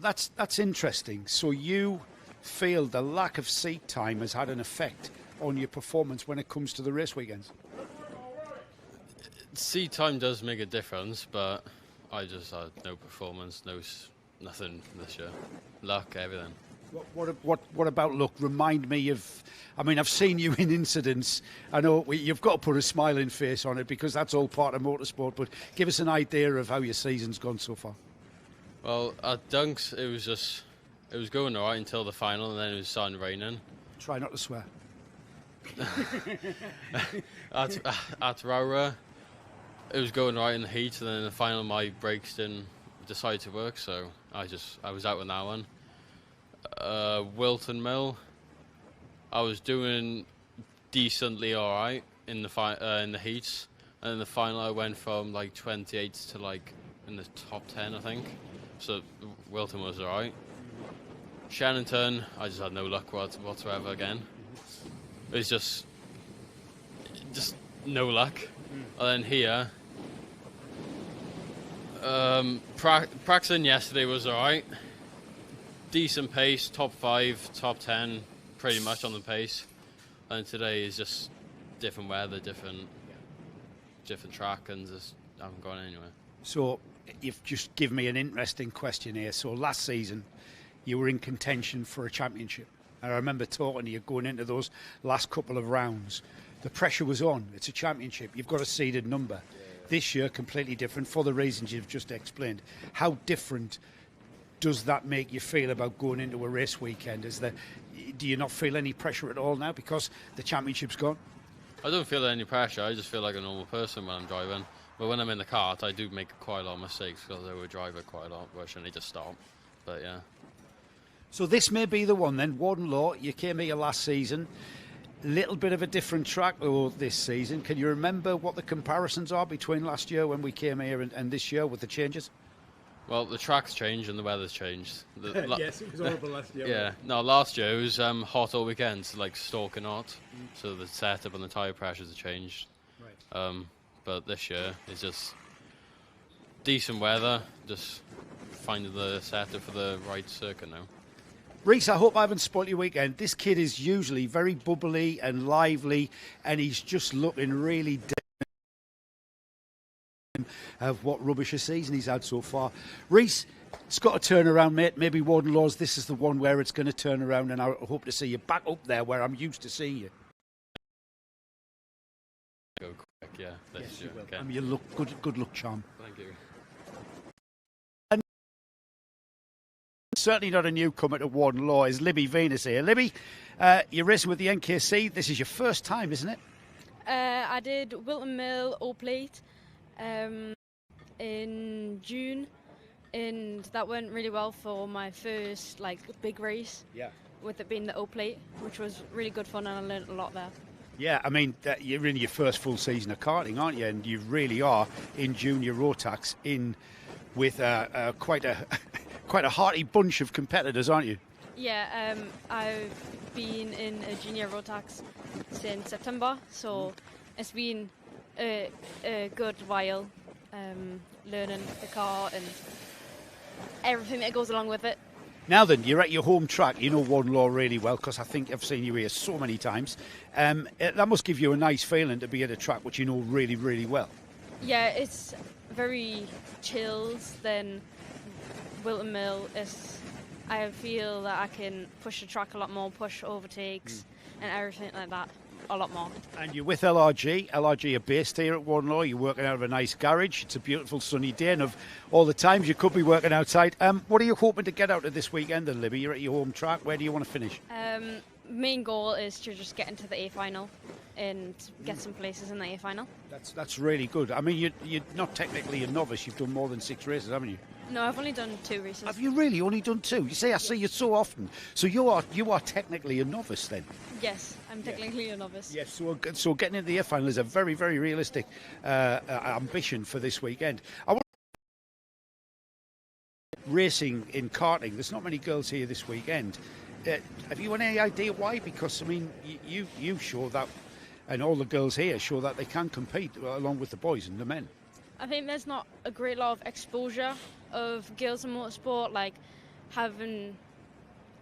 [SPEAKER 3] that's interesting. So you feel the lack of seat time has had an effect on your performance when it comes to the race weekends?
[SPEAKER 6] Seat time does make a difference, but I just had no performance, nothing this year. Luck, everything.
[SPEAKER 3] What about luck? Remind me of. I mean, I've seen you in incidents. I know you've got to put a smiling face on it because that's all part of motorsport. But give us an idea of how your season's gone so far.
[SPEAKER 6] Well, at Dunks, it was going alright until the final, and then it was starting raining.
[SPEAKER 3] Try not to swear.
[SPEAKER 6] At Rowra, it was going right in the heat, and then in the final my brakes didn't decide to work, so I was out on that one. Wilton Mill, I was doing decently alright in the heats, and in the final I went from like 28 to like in the top 10, I think. So Wilton was alright. Shannonton, I just had no luck whatsoever again. It was just no luck. And then here, practicing yesterday was alright. Decent pace, top 5, top 10, pretty much on the pace. And today is just different weather, different track, and just haven't gone anywhere.
[SPEAKER 3] So you've just given me an interesting question here. So last season, you were in contention for a championship. And I remember talking to you going into those last couple of rounds. The pressure was on. It's a championship. You've got a seeded number. This year, completely different for the reasons you've just explained. How different does that make you feel about going into a race weekend? Do you not feel any pressure at all now because the championship's gone?
[SPEAKER 6] I don't feel any pressure. I just feel like a normal person when I'm driving. But when I'm in the cart, I do make quite a lot of mistakes because I would drive it quite a lot, which I need to stop. But yeah.
[SPEAKER 3] So this may be the one then. Warden Law, you came here last season. Little bit of a different track this season. Can you remember what the comparisons are between last year when we came here and this year with the changes?
[SPEAKER 6] Well, the track's changed and the weather's changed.
[SPEAKER 3] Yes, it was horrible last year.
[SPEAKER 6] Yeah, no, last year it was hot all weekend, like stalking hot. So the setup and the tyre pressures have changed. Right. But this year it's just decent weather, just finding the setup for the right circuit now.
[SPEAKER 3] Rhys, I hope I haven't spoilt your weekend. This kid is usually very bubbly and lively, and he's just looking really of what rubbish a season he's had so far. Rhys, it's got to turn around, mate. Maybe Warden Laws, this is the one where it's going to turn around, and I hope to see you back up there where I'm used to seeing you.
[SPEAKER 6] Go quick, yeah.
[SPEAKER 3] Yes, you will.
[SPEAKER 6] Okay.
[SPEAKER 3] I mean, you look good luck, Charm.
[SPEAKER 6] Thank you.
[SPEAKER 3] Certainly not a newcomer to Warden Law is Libby Venus here. Libby, you're racing with the NKC. This is your first time, isn't it?
[SPEAKER 7] I did Wilton Mill O Plate in June, and that went really well for my first big race. Yeah. With it being the O Plate, which was really good fun, and I learned a lot there. Yeah,
[SPEAKER 3] I mean, you're in your first full season of karting, aren't you? And you really are in junior Rotax with quite a hearty bunch of competitors, aren't you?
[SPEAKER 7] Yeah, I've been in a junior Rotax since September, so it's been a good while learning the car and everything that goes along with it.
[SPEAKER 3] Now then, you're at your home track. You know Warden Law really well because I think I've seen you here so many times. That must give you a nice feeling to be at a track which you know really, really well.
[SPEAKER 7] Yeah, it's very chilled. Then Wilton Mill I feel that I can push the track a lot more, push overtakes and everything like that. a lot more.
[SPEAKER 1] And you're with LRG. LRG are based here at Warden Law. You're working out of a nice garage. It's a beautiful sunny day, and of all the times you could be working outside. What are you hoping to get out of this weekend then, Libby? You're at your home track. Where do you want to finish?
[SPEAKER 7] Main goal is to just get into the A final and get some places in the A final.
[SPEAKER 1] That's really good. I mean, you're not technically a novice. You've done more than 6 races, haven't you?
[SPEAKER 7] No, I've only done 2 races.
[SPEAKER 1] Have you really only done 2? You say I see you so often. So you are technically a novice then?
[SPEAKER 7] Yes, I'm technically a novice.
[SPEAKER 1] Yes, so getting into the A final is a very, very realistic ambition for this weekend. I want racing in karting. There's not many girls here this weekend. Have you any idea why? Because, I mean, you show that, and all the girls here show that they can compete along with the boys and the men.
[SPEAKER 7] I think there's not a great lot of exposure of girls in motorsport, like having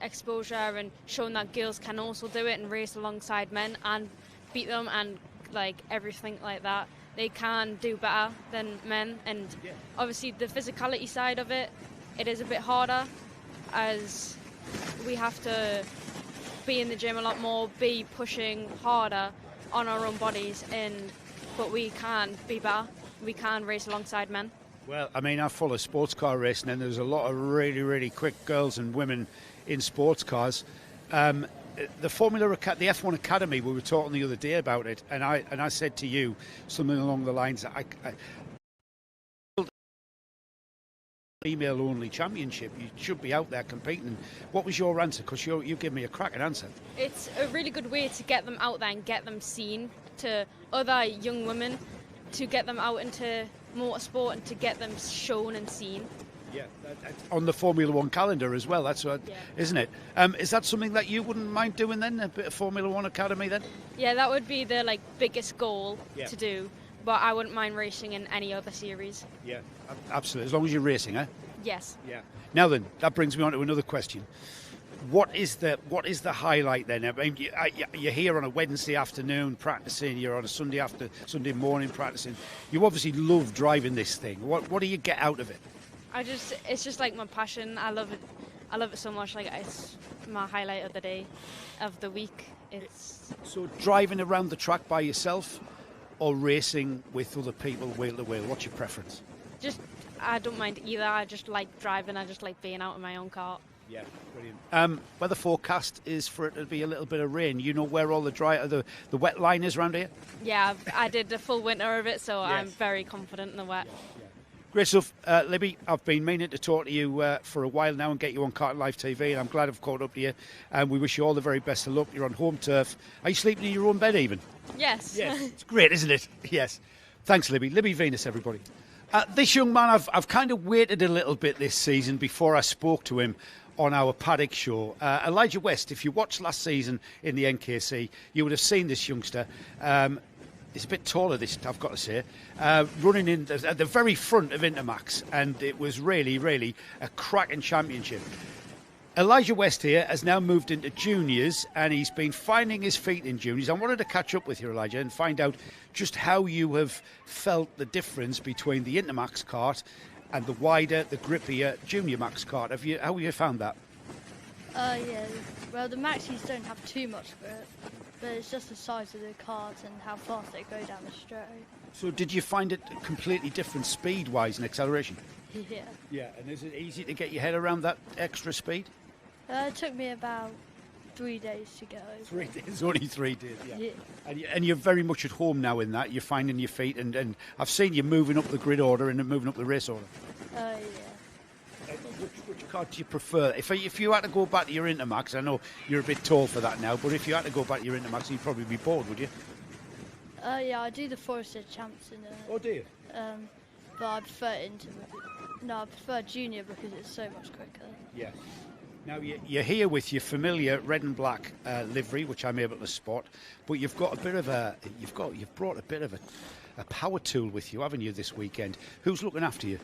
[SPEAKER 7] exposure and showing that girls can also do it and race alongside men and beat them and like everything like that. They can do better than men, and obviously the physicality side of it is a bit harder, as we have to be in the gym a lot more, be pushing harder on our own bodies, but we can be better. We can race alongside men.
[SPEAKER 1] Well, I mean, I follow sports car racing, and there's a lot of really, really quick girls and women in sports cars. The F1 Academy, we were talking the other day about it, and I said to you something along the lines that female-only championship. You should be out there competing. What was your answer? Because you gave me a cracking answer.
[SPEAKER 7] It's a really good way to get them out there and get them seen to other young women, to get them out into motorsport and to get them shown and seen.
[SPEAKER 1] Yeah, on the Formula One calendar as well. That's what, isn't it? Is that something that you wouldn't mind doing then? A bit of Formula One Academy then?
[SPEAKER 7] Yeah, that would be the biggest goal to do. But I wouldn't mind racing in any other series. Yeah,
[SPEAKER 1] absolutely. As long as you're racing, eh?
[SPEAKER 7] Yes.
[SPEAKER 1] Yeah. Now then, that brings me on to another question. What is the highlight then? I mean, you're here on a Wednesday afternoon practicing. You're on a Sunday morning practicing. You obviously love driving this thing. What do you get out of it?
[SPEAKER 7] It's just like my passion. I love it. I love it so much. Like, it's my highlight of the day, of the week.
[SPEAKER 1] So driving around the track by yourself, or racing with other people wheel to wheel? What's your preference?
[SPEAKER 7] I don't mind either. I just like driving. I just like being out in my own car.
[SPEAKER 1] Yeah, brilliant. Weather forecast is for it to be a little bit of rain. You know where all the wet line is around here?
[SPEAKER 7] Yeah, I did the full winter of it, so yes. I'm very confident in the wet.
[SPEAKER 1] Yeah. Great stuff. Libby, I've been meaning to talk to you for a while now and get you on Karting Live TV, and I'm glad I've caught up to you. And we wish you all the very best of luck. You're on home turf. Are you sleeping in your own bed even?
[SPEAKER 7] Yes.
[SPEAKER 1] Yes. It's great, isn't it? Yes. Thanks, Libby. Libby Venus, everybody. This young man, I've kind of waited a little bit this season before I spoke to him on our paddock show. Elijah West, if you watched last season in the NKC, you would have seen this youngster. He's a bit taller, this, I've got to say, running in at the very front of Intermax, and it was really, really a cracking championship. Elijah West here has now moved into juniors, and he's been finding his feet in juniors. I wanted to catch up with you, Elijah, and find out just how you have felt the difference between the Intermax kart and the wider, the grippier Junior Max kart. How have you found that?
[SPEAKER 8] Yeah, well, the Maxis don't have too much grip, but it's just the size of the carts and how fast they go down the straight.
[SPEAKER 1] So did you find it completely different speed-wise and acceleration?
[SPEAKER 8] Yeah.
[SPEAKER 1] Yeah, and is it easy to get your head around that extra speed?
[SPEAKER 8] It took me about 3 days to get over.
[SPEAKER 1] 3 days, only 3 days, yeah.
[SPEAKER 8] Yeah.
[SPEAKER 1] And you're very much at home now in that. You're finding your feet, and I've seen you moving up the grid order and moving up the race order.
[SPEAKER 8] Yeah.
[SPEAKER 1] Which car do you prefer? If you had to go back to your Intermax, I know you're a bit tall for that now, but if you had to go back to your Intermax, you'd probably be bored, would you?
[SPEAKER 8] Yeah, I do the Forester Champs in
[SPEAKER 1] Oh, do you?
[SPEAKER 8] But I prefer I prefer Junior because it's so much quicker.
[SPEAKER 1] Yeah. Now you're here with your familiar red and black livery, which I'm able to spot, but you've brought a bit of a power tool with you, haven't you, this weekend? Who's looking after you?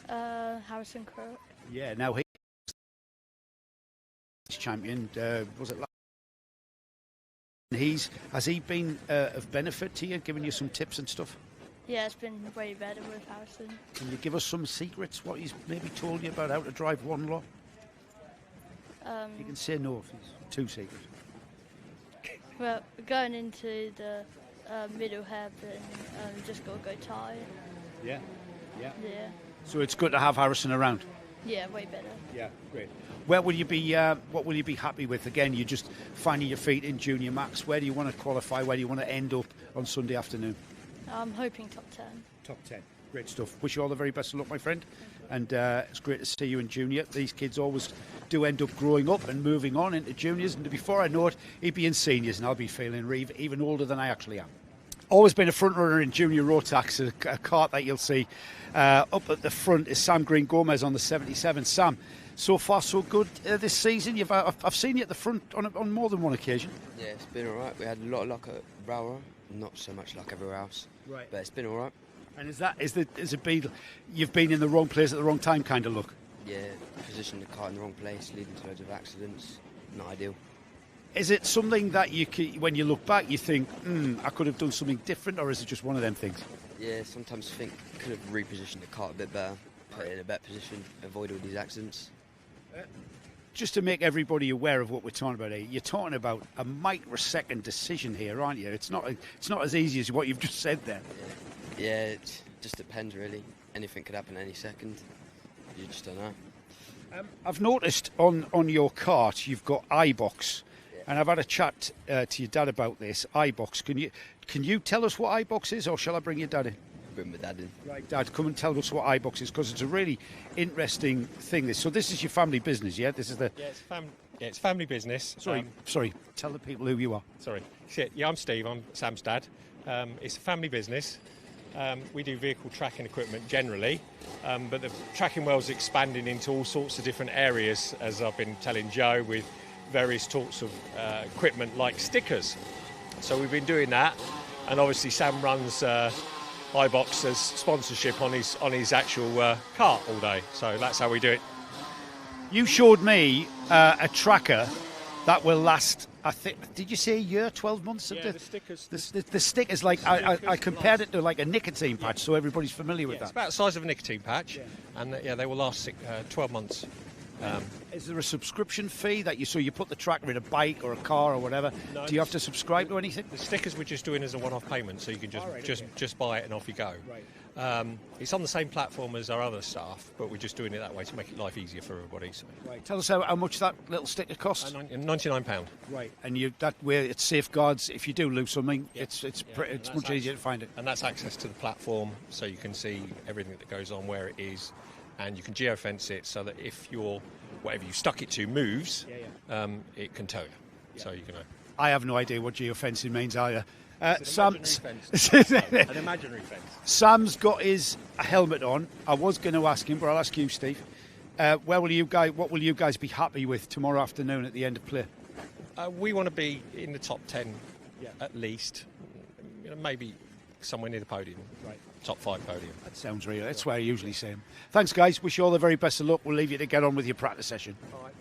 [SPEAKER 8] Harrison Crook.
[SPEAKER 1] Yeah. Now he's champion. Was it? Has he been of benefit to you, giving you some tips and stuff?
[SPEAKER 8] Yeah, it's been way better with Harrison.
[SPEAKER 1] Can you give us some secrets? What he's maybe told you about how to drive Warden Law? You can say no if it's too secret.
[SPEAKER 8] Well, going into the middle hairpin, just got to go tight.
[SPEAKER 1] Yeah.
[SPEAKER 8] Yeah.
[SPEAKER 1] So it's good to have Harrison around.
[SPEAKER 8] Yeah, way better.
[SPEAKER 1] Yeah, great. Where will you be? What will you be happy with? Again, you're just finding your feet in Junior Max. Where do you want to qualify? Where do you want to end up on Sunday afternoon?
[SPEAKER 8] I'm hoping top 10.
[SPEAKER 1] Top 10. Great stuff. Wish you all the very best of luck, my friend. And it's great to see you in junior. These kids always do end up growing up and moving on into juniors. And before I know it, he'd be in seniors, and I'll be feeling even older than I actually am. Always been a front runner in junior Rotax. A kart that you'll see up at the front is Sam Green Gomez on the 77. Sam, so far so good this season. I've seen you at the front on more than one occasion.
[SPEAKER 9] Yeah, it's been all right. We had a lot of luck at Rower, not so much luck everywhere else.
[SPEAKER 1] Right.
[SPEAKER 9] But it's been all right.
[SPEAKER 1] And is it been you've been in the wrong place at the wrong time kind of look?
[SPEAKER 9] Yeah, positioned the car in the wrong place, leading to loads of accidents. Not ideal.
[SPEAKER 1] Is it something that when you look back, you think, I could have done something different, or is it just one of them things?
[SPEAKER 9] Yeah, sometimes think could have repositioned the car a bit better, put it in a better position, avoid all these accidents.
[SPEAKER 1] Just to make everybody aware of what we're talking about here, you're talking about a microsecond decision here, aren't you? It's not as easy as what you've just said there.
[SPEAKER 9] Yeah, it just depends really. Anything could happen any second. You just don't know.
[SPEAKER 1] I've noticed on your kart you've got iBox. And I've had a chat to your dad about this iBox. Can you tell us what iBox is, or shall I bring your dad in?
[SPEAKER 9] Bring my dad in.
[SPEAKER 1] Right, Dad, come and tell us what iBox is, because it's a really interesting thing. So this is your family business, yeah? This is the
[SPEAKER 10] it's family business.
[SPEAKER 1] Sorry. Tell the people who you are.
[SPEAKER 10] Sorry. Yeah, I'm Steve. I'm Sam's dad. It's a family business. We do vehicle tracking equipment generally, but the tracking world's expanding into all sorts of different areas, as I've been telling Joe, with various sorts of equipment like stickers. So we've been doing that, and obviously Sam runs iBox as sponsorship on his actual cart all day. So that's how we do it.
[SPEAKER 1] You showed me a tracker that will last, I think, did you say a year, 12 months?
[SPEAKER 10] Yeah, the stickers.
[SPEAKER 1] The stickers, like I compared it to like a nicotine patch, so everybody's familiar with that.
[SPEAKER 10] It's about the size of a nicotine patch, and they will last 12 months.
[SPEAKER 1] Is there a subscription fee that you put the tracker in a bike or a car or whatever?
[SPEAKER 10] No,
[SPEAKER 1] do you have to subscribe to anything?
[SPEAKER 10] The stickers we're just doing as a one-off payment, so you can just buy it and off you go. Right. It's on the same platform as our other stuff, but we're just doing it that way to make it life easier for everybody. So.
[SPEAKER 1] Right. Tell us how much that little sticker costs.
[SPEAKER 10] £99.
[SPEAKER 1] Right. And that way it safeguards if you do lose something.
[SPEAKER 10] Yeah.
[SPEAKER 1] It's much easier to find it.
[SPEAKER 10] And that's access to the platform, so you can see everything that goes on, where it is, and you can geofence it so that if whatever you stuck it to moves, it can tow you. Yeah. So you can.
[SPEAKER 1] I have no idea what geofencing means either.
[SPEAKER 10] Sam's an imaginary fence.
[SPEAKER 1] Sam's got his helmet on. I was going to ask him, but I'll ask you, Steve. What will you guys be happy with tomorrow afternoon at the end of play?
[SPEAKER 10] We want to be in the top 10 at least. Maybe somewhere near the podium. Right. Top 5 podium.
[SPEAKER 1] That sounds real. That's where I usually see him. Thanks, guys. Wish you all the very best of luck. We'll leave you to get on with your practice session.
[SPEAKER 10] All right.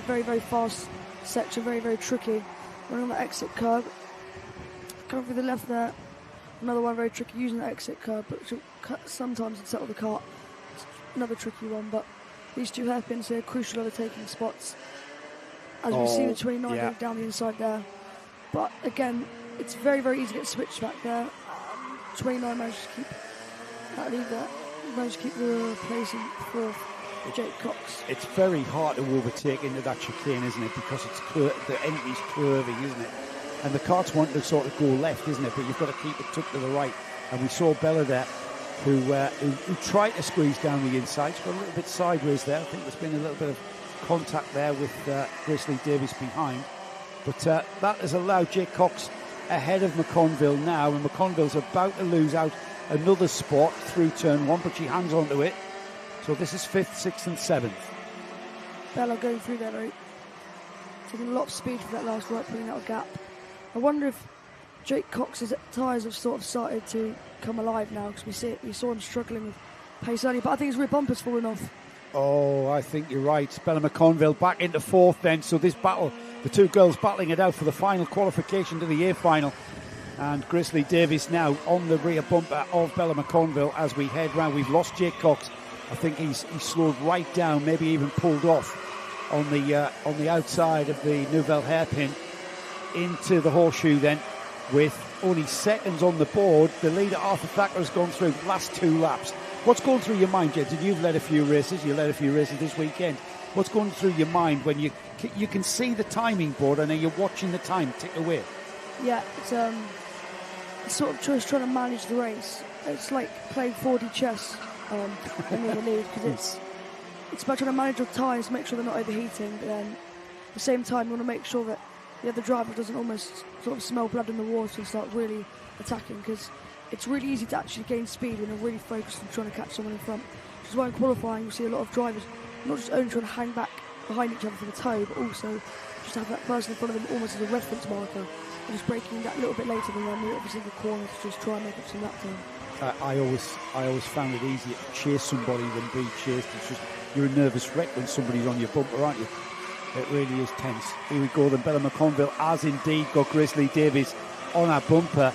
[SPEAKER 11] very, very fast section, very, very tricky. Running on the exit curb. Coming through the left there. Another one very tricky, using the exit curb, but sometimes to settle the kart. It's another tricky one, but these two hairpins here, crucial overtaking spots. As we see the 29 going down the inside there. But again, it's very, very easy to get switched back there. 29 managed to keep that lead there. Managed to keep the place in fourth. Jake Cox.
[SPEAKER 3] It's very hard to overtake into that chicane, isn't it? Because it's the entry's curving, isn't it? And the karts want to sort of go left, isn't it? But you've got to keep it tucked to the right. And we saw Bella there, who tried to squeeze down the inside. She's got a little bit sideways there. I think there's been a little bit of contact there with Grizzly Davis behind. But that has allowed Jake Cox ahead of McConville now. And McConville's about to lose out another spot through turn one, but she hangs on to it. So this is 5th, 6th and 7th.
[SPEAKER 11] Bella going through there, right? Taking a lot of speed for that last right, pulling out a gap. I wonder if Jake Cox's tyres have sort of started to come alive now, because we saw him struggling with pace earlier, but I think his rear bumper's fallen off.
[SPEAKER 3] Oh, I think you're right. Bella McConville back into 4th then, so this battle, the two girls battling it out for the final qualification to the A final. And Grizzly Davis now on the rear bumper of Bella McConville as we head round. We've lost Jake Cox. I think he's slowed right down, maybe even pulled off on the outside of the Nouvelle hairpin into the horseshoe then, with only seconds on the board. The leader, Arthur Thacker, has gone through the last 2 laps. What's going through your mind, Jensen? You've led a few races. You led a few races this weekend. What's going through your mind when you can see the timing board and you're watching the time tick away?
[SPEAKER 11] Yeah, it's sort of just trying to manage the race. It's like playing 4D chess. In the lead, because it's about trying to manage your tyres, make sure they're not overheating, but then at the same time you want to make sure that the other driver doesn't almost sort of smell blood in the water and start really attacking, because it's really easy to actually gain speed when you're really focused on trying to catch someone in front. Which is why in qualifying you see a lot of drivers not just only trying to hang back behind each other for the toe, but also just have that person in front of them almost as a reference marker, and just braking that little bit later than them, obviously the corner, to just try and make up some lap time.
[SPEAKER 3] I always found it easier to chase somebody than be chased. It's just, you're a nervous wreck when somebody's on your bumper, aren't you? It really is tense. Here we go then. Bella McConville has indeed got Grizzly Davies on our bumper.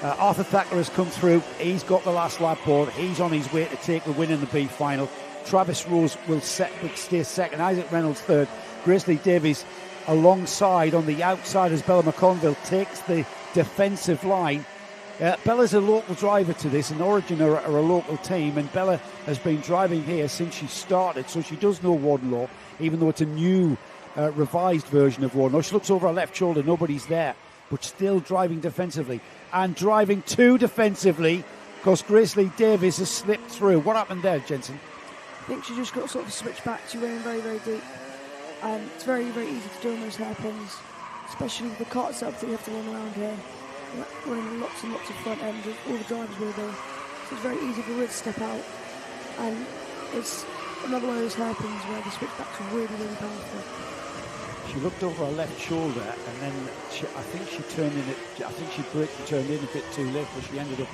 [SPEAKER 3] Arthur Thacker has come through. He's got the last lap board. He's on his way to take the win in the B final. Travis Rose will stay second. Isaac Reynolds third. Grizzly Davies alongside on the outside as Bella McConville takes the defensive line. Bella's a local driver to this, and Origin are a local team, and Bella has been driving here since she started, so she does know Warden Law, even though it's a new, revised version of Warden Law. She looks over her left shoulder, nobody's there, but still driving defensively, and driving too defensively, because Grizzly Davis has slipped through. What happened there, Jensen?
[SPEAKER 11] I think she just got sort of switched back. She went in very, very deep, and it's very, very easy to do on those hairpins, especially with the kart setup that you have to run around here. Running lots and lots of front end, all the drivers will do. So it's very easy for her to step out, and it's another one of those hairpins where the switchbacks are really, really powerful.
[SPEAKER 3] She looked over her left shoulder, and then I think she braked and turned in a bit too late, but she ended up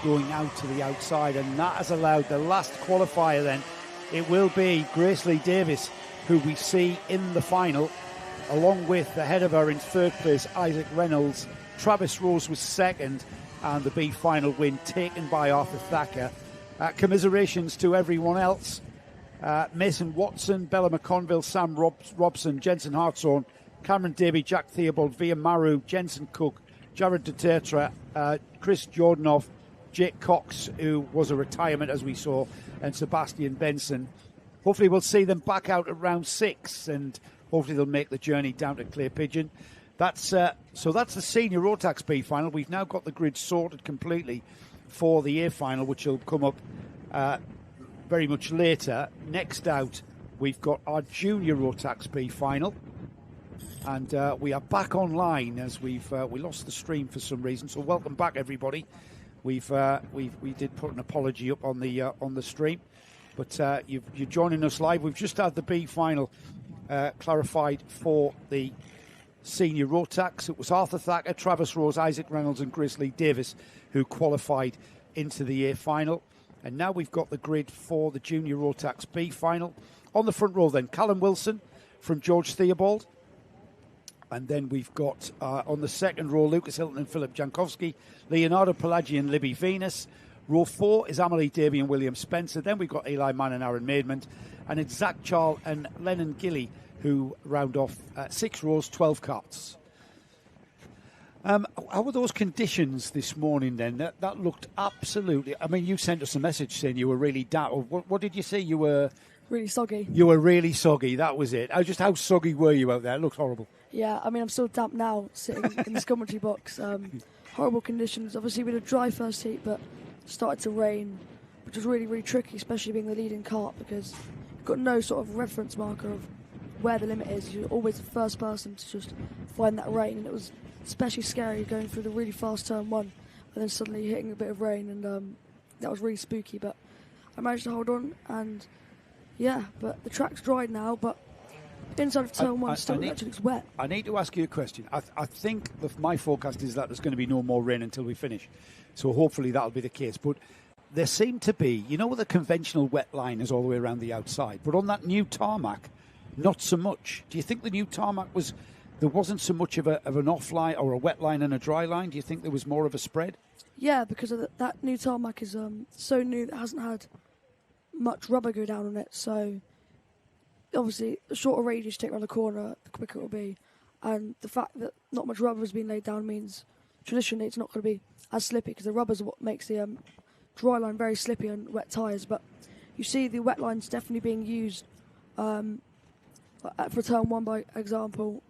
[SPEAKER 3] going out to the outside, and that has allowed the last qualifier then. It will be Grizzly Davis, who we see in the final, along with ahead of her in third place, Isaac Reynolds. Travis Rose was second, and the B final win taken by Arthur Thacker. Commiserations to everyone else. Mason Watson, Bella McConville, Sam Robson, Jensen Hartshorn, Cameron Davey, Jack Theobald, Via Maru, Jensen Cook, Jared Dutertra, Chris Jordanoff, Jake Cox, who was a retirement as we saw, and Sebastian Benson. Hopefully we'll see them back out at round 6, and hopefully they'll make the journey down to Clay Pigeon. That's the senior Rotax B final. We've now got the grid sorted completely for the A final, which will come up very much later. Next out, we've got our junior Rotax B final, and we are back online as we lost the stream for some reason. So welcome back, everybody. We did put an apology up on the stream, but you're joining us live. We've just had the B final clarified for the senior Rotax. It was Arthur Thacker, Travis Rose, Isaac Reynolds and Grizzly Davis who qualified into the A final. And now we've got the grid for the junior Rotax B final. On the front row then, Callum Wilson from George Theobald. And then we've got on the second row, Lucas Hilton and Philip Jankowski, Leonardo Pelagi and Libby Venus. Row 4 is Amelie Davy and William Spencer. Then we've got Eli Mann and Aaron Maidment. And it's Zach Charles and Lennon Gilly who round off 6 rows, 12 carts. How were those conditions this morning then? That looked absolutely... I mean, you sent us a message saying you were really down. What did you say? You were...
[SPEAKER 11] Really soggy.
[SPEAKER 3] You were really soggy, that was it. How soggy were you out there? It looked horrible.
[SPEAKER 11] Yeah, I mean, I'm still damp now, sitting in this commentary box. Horrible conditions. Obviously, we had a dry first heat, but started to rain, which was really, really tricky, especially being the leading cart, because you've got no sort of reference marker of where the limit is. You're always the first person to just find that rain, and it was especially scary going through the really fast turn 1 and then suddenly hitting a bit of rain, and that was really spooky, but I managed to hold on, and yeah, but the track's dried now, but inside of turn 1 still actually looks wet.
[SPEAKER 3] I need to ask you a question. I think my forecast is that there's going to be no more rain until we finish, so hopefully that'll be the case, but there seemed to be, the conventional wet line is all the way around the outside, but on that new tarmac, not so much. Do you think the new tarmac there wasn't so much of an off line or a wet line and a dry line? Do you think there was more of a spread?
[SPEAKER 11] Yeah, because of that new tarmac is so new that it hasn't had much rubber go down on it. So obviously, the shorter radius you take around the corner, the quicker it will be. And the fact that not much rubber has been laid down means traditionally it's not going to be as slippy, because the rubber's what makes the dry line very slippy on wet tyres. But you see the wet lines definitely being used for turn 1, by example,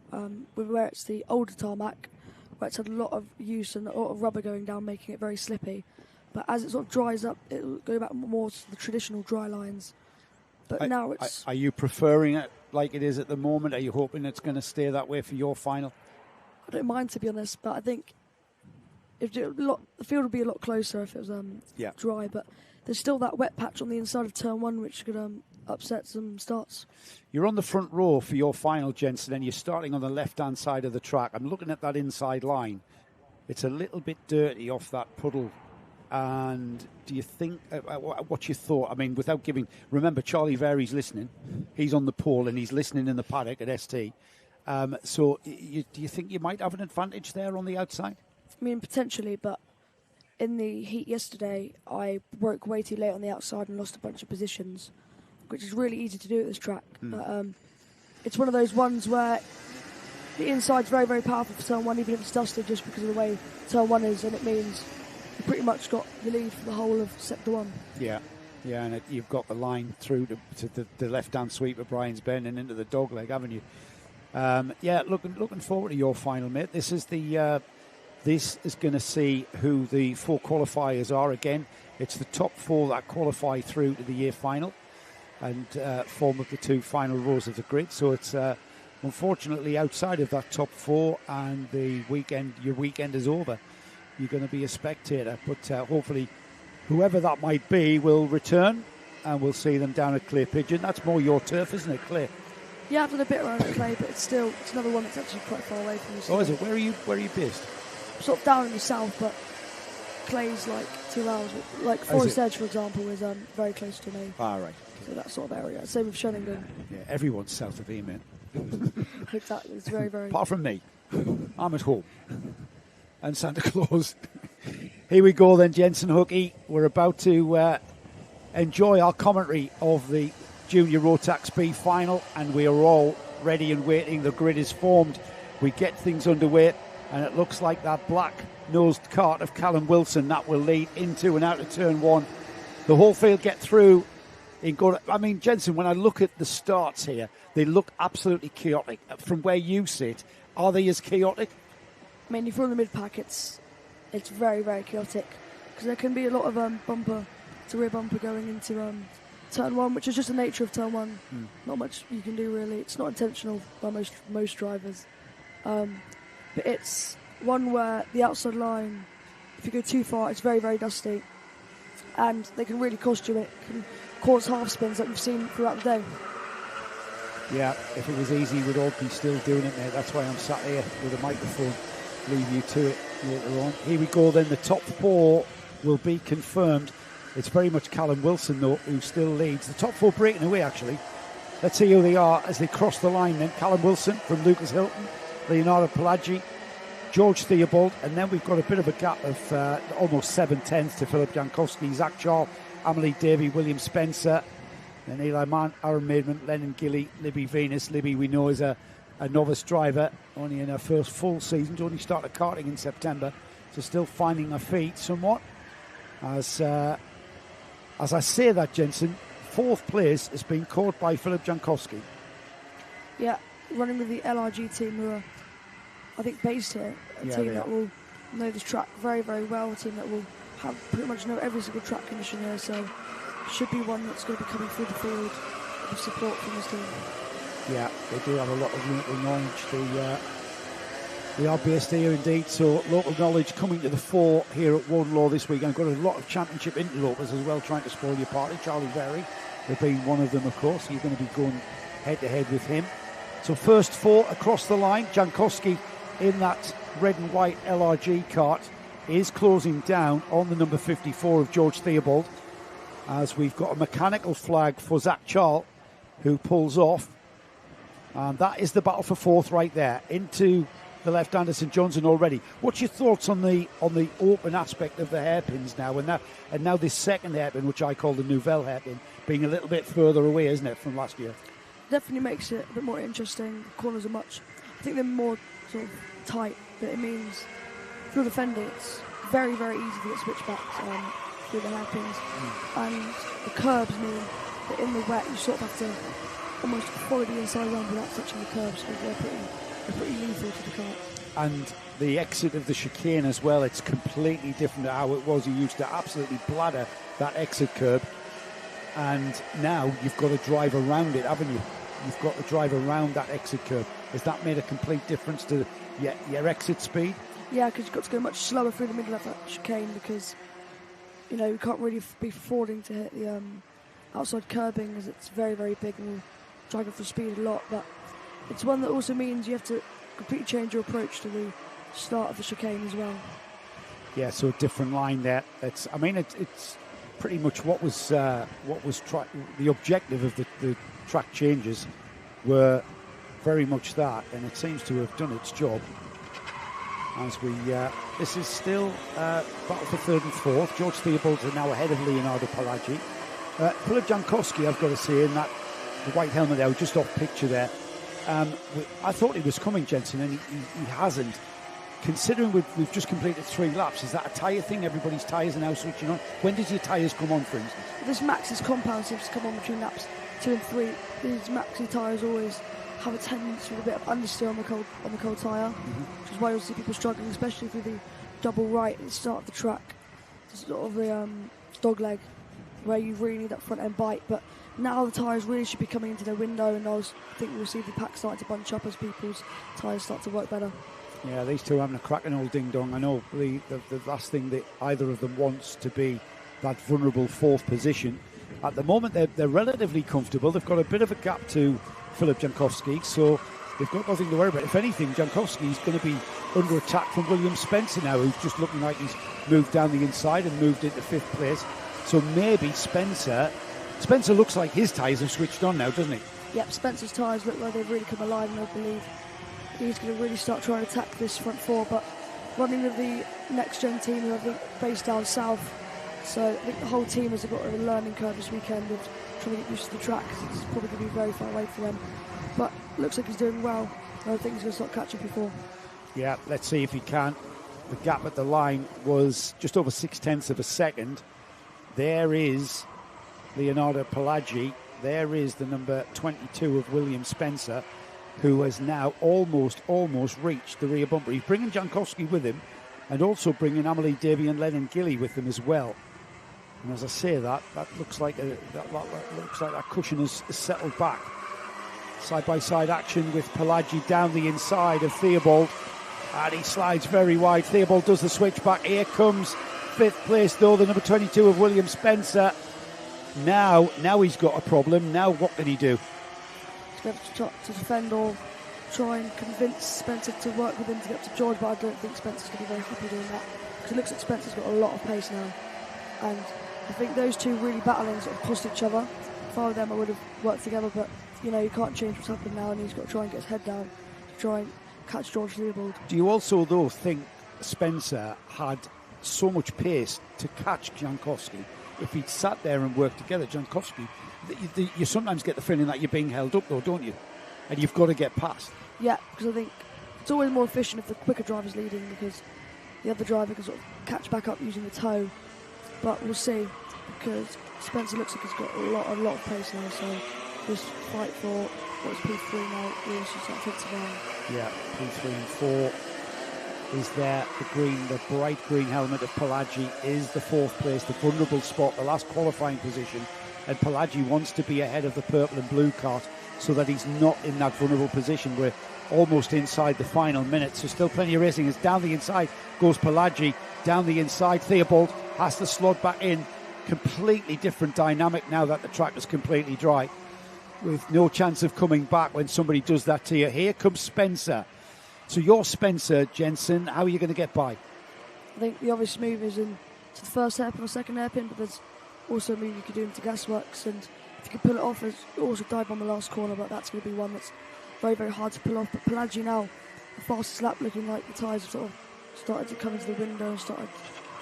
[SPEAKER 11] where it's the older tarmac, where it's had a lot of use and a lot of rubber going down, making it very slippy. But as it sort of dries up, it'll go back more to the traditional dry lines. But now it's...
[SPEAKER 3] Are you preferring it like it is at the moment? Are you hoping it's going to stay that way for your final?
[SPEAKER 11] I don't mind, to be honest, but I think the field would be a lot closer if it was dry. But there's still that wet patch on the inside of turn 1, which could upset some starts.
[SPEAKER 3] You're on the front row for your final, Jensen, and you're starting on the left-hand side of the track. I'm looking at that inside line. It's a little bit dirty off that puddle. And do you think, what's your thought? I mean, without giving... Remember, Charlie Vary's listening. He's on the pole and he's listening in the paddock at ST. Do you think you might have an advantage there on the outside?
[SPEAKER 11] I mean, potentially, but in the heat yesterday, I broke way too late on the outside and lost a bunch of positions, which is really easy to do at this track. But it's one of those ones where the inside's very, very powerful for turn 1, even if it's dusted, just because of the way turn 1 is, and it means you pretty much got your lead for the whole of sector 1.
[SPEAKER 3] Yeah, and you've got the line through to the left-hand sweep of Brian's Bend and into the dogleg, haven't you? Looking forward to your final, mate. This is going to see who the 4 qualifiers are again. It's the top 4 that qualify through to the year final and form of the 2 final rows of the grid. So it's unfortunately outside of that top 4, and your weekend is over. You're going to be a spectator, but hopefully whoever that might be will return, and we'll see them down at Clay Pigeon. That's more your turf, isn't it, Clay?
[SPEAKER 11] Yeah, I've done a bit around at Clay, but it's another one that's actually quite far away from us.
[SPEAKER 3] Oh, is it? Where are you based?
[SPEAKER 11] Sort of down in the south, but Clay's like 2 hours. Like Forest Edge, for example, is very close to me.
[SPEAKER 3] Ah, right.
[SPEAKER 11] So that sort of area. Same with Sheringham.
[SPEAKER 3] Yeah, everyone's south of here, man.
[SPEAKER 11] Exactly. It's very, very...
[SPEAKER 3] Apart from me. I'm at home. And Santa Claus. Here we go then, Jensen Hookie. We're about to enjoy our commentary of the Junior Rotax B final, and we are all ready and waiting. The grid is formed. We get things underway, and it looks like that black-nosed cart of Callum Wilson that will lead into and out of turn 1. The whole field get through in good... I mean, Jensen, when I look at the starts here, they look absolutely chaotic. From where you sit, are they as chaotic?
[SPEAKER 11] I mean, if you're in the mid-pack, it's very, very chaotic, because there can be a lot of bumper to rear bumper going into turn 1, which is just the nature of turn 1. Not much you can do, really. It's not intentional by most drivers. But it's one where the outside line, if you go too far, it's very, very dusty, and they can really cost you. It can cause half spins like we've seen throughout the day.
[SPEAKER 3] Yeah, if it was easy, we'd all be still doing it, mate. That's why I'm sat here with a microphone. Leave you to it later on. Here we go then. The top 4 will be confirmed. It's very much Callum Wilson, though, who still leads. The top 4 breaking away, actually. Let's see who they are as they cross the line then. Callum Wilson from Lucas Hilton, Leonardo Palagi, George Theobald, and then we've got a bit of a gap of almost 7/10 to Philip Jankowski, Zach Charles, Amelie Davey, William Spencer, then Eli Mann, Aaron Maidman, Lennon Gilly, Libby Venus. Libby, we know, is a novice driver, only in her first full season, only started karting in September, so still finding her feet somewhat. As I say that, Jensen, 4th place has been caught by Philip Jankowski.
[SPEAKER 11] Yeah, running with the LRG team who are, I think, based here. A team that will know this track very, very well. A team that will have pretty much know every single track condition here. So should be one that's going to be coming through the field with support from this team.
[SPEAKER 3] Yeah, they do have a lot of local knowledge. They are based here indeed, so local knowledge coming to the fore here at Warden Law this week. I've got a lot of championship interlopers as well trying to spoil your party. Charlie Berry, they've been one of them, of course. So you're going to be going head-to-head with him. So first 4 across the line. Jankowski in that red and white LRG kart is closing down on the number 54 of George Theobald, as we've got a mechanical flag for Zach Charles, who pulls off. And that is the battle for 4th right there, into the left-hander St Johnson already. What's your thoughts on the open aspect of the hairpins now, and now this second hairpin, which I call the Nouvelle hairpin, being a little bit further away, isn't it, from last year?
[SPEAKER 11] Definitely makes it a bit more interesting. The corners are I think they're more sort of tight, but it means for the defender it's very, very easy to get switchbacks through the hairpins. And the curbs mean that in the wet you sort of have to almost follow the inside line without touching the curbs, because they're pretty lethal to the car.
[SPEAKER 3] And the exit of the chicane as well, it's completely different to how it was. You used to absolutely bladder that exit curb, and now you've got to drive around it, haven't you? You've got to drive around that exit curb. Has that made a complete difference to your exit speed?
[SPEAKER 11] Yeah, because you've got to go much slower through the middle of that chicane, because you can't really be affording to hit the outside curbing, as it's very, very big and will drag up the speed a lot. But it's one that also means you have to completely change your approach to the start of the chicane as well.
[SPEAKER 3] Yeah, so a different line there. It's pretty much what was the objective of the track changes were very much that, and it seems to have done its job. As this is still battle for 3rd and 4th. George Theobald are now ahead of Leonardo Palagi. Philip Jankowski, I've got to say, in that the white helmet there, just off picture there. I thought he was coming, Jensen, and he hasn't. Considering we've just completed 3 laps, is that a tyre thing? Everybody's tyres are now switching on. When does your tyres come on, for instance?
[SPEAKER 11] This Max's compound seems to come on between laps 2 and 3. These Maxi tyres always have a tendency with a bit of understeer on the cold tyre, which is why you'll see people struggling, especially through the double right at the start of the track, sort of the dog leg, where you really need that front end bite. But now the tyres really should be coming into their window, and I think we'll see the pack starting to bunch up as people's tyres start to work better.
[SPEAKER 3] Yeah, these two having a cracking old ding-dong. I know the last thing that either of them wants to be that vulnerable 4th position. At the moment, they're relatively comfortable. They've got a bit of a gap to Philip Jankowski, so they've got nothing to worry about. If anything, Jankowski's going to be under attack from William Spencer now, who's just looking like he's moved down the inside and moved into 5th place. So maybe Spencer looks like his tyres have switched on now, doesn't he?
[SPEAKER 11] Yep, Spencer's tyres look like they've really come alive, and I believe he's going to really start trying to attack this front 4. But running with the next gen team, who I think based down south, so I think the whole team has got a learning curve this weekend of trying to get used to the track. It's probably going to be very far away for them, but looks like he's doing well. I think he's going to start catching before. Yeah,
[SPEAKER 3] let's see if he can. The gap at the line was just over 0.6 of a second. There is Leonardo Palagi. There is the number 22 of William Spencer, who has now almost reached the rear bumper. He's bringing Jankowski with him, and also bringing Amelie Davey and Lennon Gilly with him as well. And as I say that looks like that cushion has settled back. Side-by-side action with Palagi down the inside of Theobald, and he slides very wide. Theobald does the switch back. Here comes 5th place, though, the number 22 of William Spencer. Now he's got a problem. Now what can he do?
[SPEAKER 11] He's going to try to defend or try and convince Spencer to work with him to get up to George, but I don't think Spencer's going to be very happy doing that, because it looks like Spencer's got a lot of pace now, and I think those two really battling sort of cost each other. If I were them, I would have worked together, but you know, you can't change what's happened now, and he's got to try and get his head down to try and catch George Theobald.
[SPEAKER 3] Do you also, though, think Spencer had so much pace to catch Jankowski? If he'd sat there and worked together, Jankowski, you sometimes get the feeling that you're being held up, though, don't you? And you've got to get past.
[SPEAKER 11] Yeah, because I think it's always more efficient if the quicker driver's leading, because the other driver can sort of catch back up using the toe. But we'll see, because Spencer looks like he's got a lot of pace now, so just fight for what's P3 now, really should start fixing around.
[SPEAKER 3] Yeah, P3 and 4 is there. The bright green helmet of Pelagi is the 4th place, the vulnerable spot, the last qualifying position. And Pelagi wants to be ahead of the purple and blue cart so that he's not in that vulnerable position. We're almost inside the final minute, so still plenty of racing. As down the inside goes Pelagi, down the inside Theobald has to slot back in. Completely different dynamic now that the track is completely dry, with no chance of coming back when somebody does that to you. Here comes Spencer. So you're Spencer, Jensen. How are you going to get by?
[SPEAKER 11] I think the obvious move is into the first hairpin or second hairpin, but there's also a move you could do into gasworks, and if you can pull it off, there's also dive on the last corner, but that's going to be one that's very, very hard to pull off. But Pelagi now, the fastest lap, looking like the tyres have sort of started to come into the window and started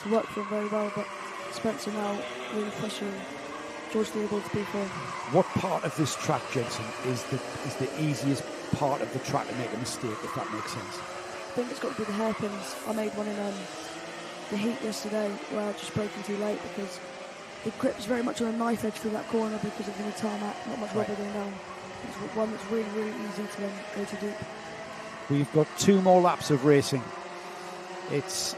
[SPEAKER 11] to work for him very well, but Spencer now really pressuring George Theobald to P4.
[SPEAKER 3] What part of this track, Jensen, is the easiest part of the track to make a mistake, if that makes sense?
[SPEAKER 11] I think it's got to be the hairpins. I made one in the heat yesterday where I just braking too late because the grip's very much on a knife edge through that corner because of the new tarmac, not much rubber going down. It's one that's really, really easy to then go too deep.
[SPEAKER 3] We've got 2 more laps of racing. It's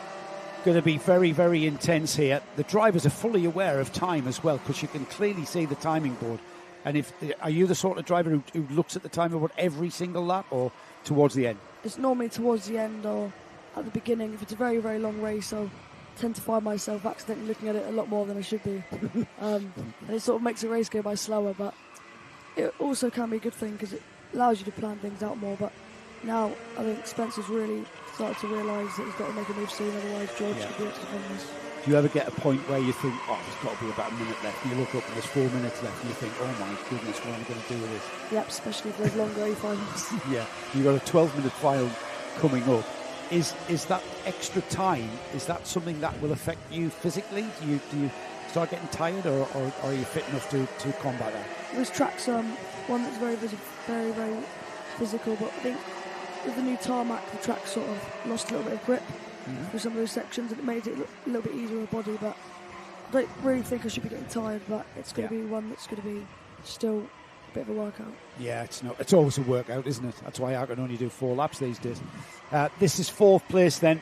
[SPEAKER 3] going to be very, very intense here. The drivers are fully aware of time as well, because you can clearly see the timing board. And are you the sort of driver who looks at the timing board every single lap or towards the end?
[SPEAKER 11] It's normally towards the end or at the beginning. If it's a very, very long race, I'll tend to find myself accidentally looking at it a lot more than I should be. And it sort of makes the race go by slower, but it also can be a good thing because it allows you to plan things out more. But now I think Spencer's really started to realise that he's got to make a move soon, otherwise George could be able to win this.
[SPEAKER 3] Do you ever get a point where you think, oh, there's got to be about a minute left, and you look up and there's 4 minutes left, and you think, oh my goodness, what am I going to do with this?
[SPEAKER 11] Yep, especially if there's longer A finals.
[SPEAKER 3] Yeah, you've got a 12-minute final coming up. Is that extra time, is that something that will affect you physically? Do you start getting tired, or are you fit enough to combat that?
[SPEAKER 11] This track's one that's very, very, very physical, but I think with the new tarmac, the track sort of lost a little bit of grip for some of those sections, and it made it a little bit easier on the body, but I don't really think I should be getting tired, but it's going to be one that's going to be still a bit of a workout. Yeah, it's always a workout, isn't it? That's why I can only do 4 laps these days. This is 4th place then,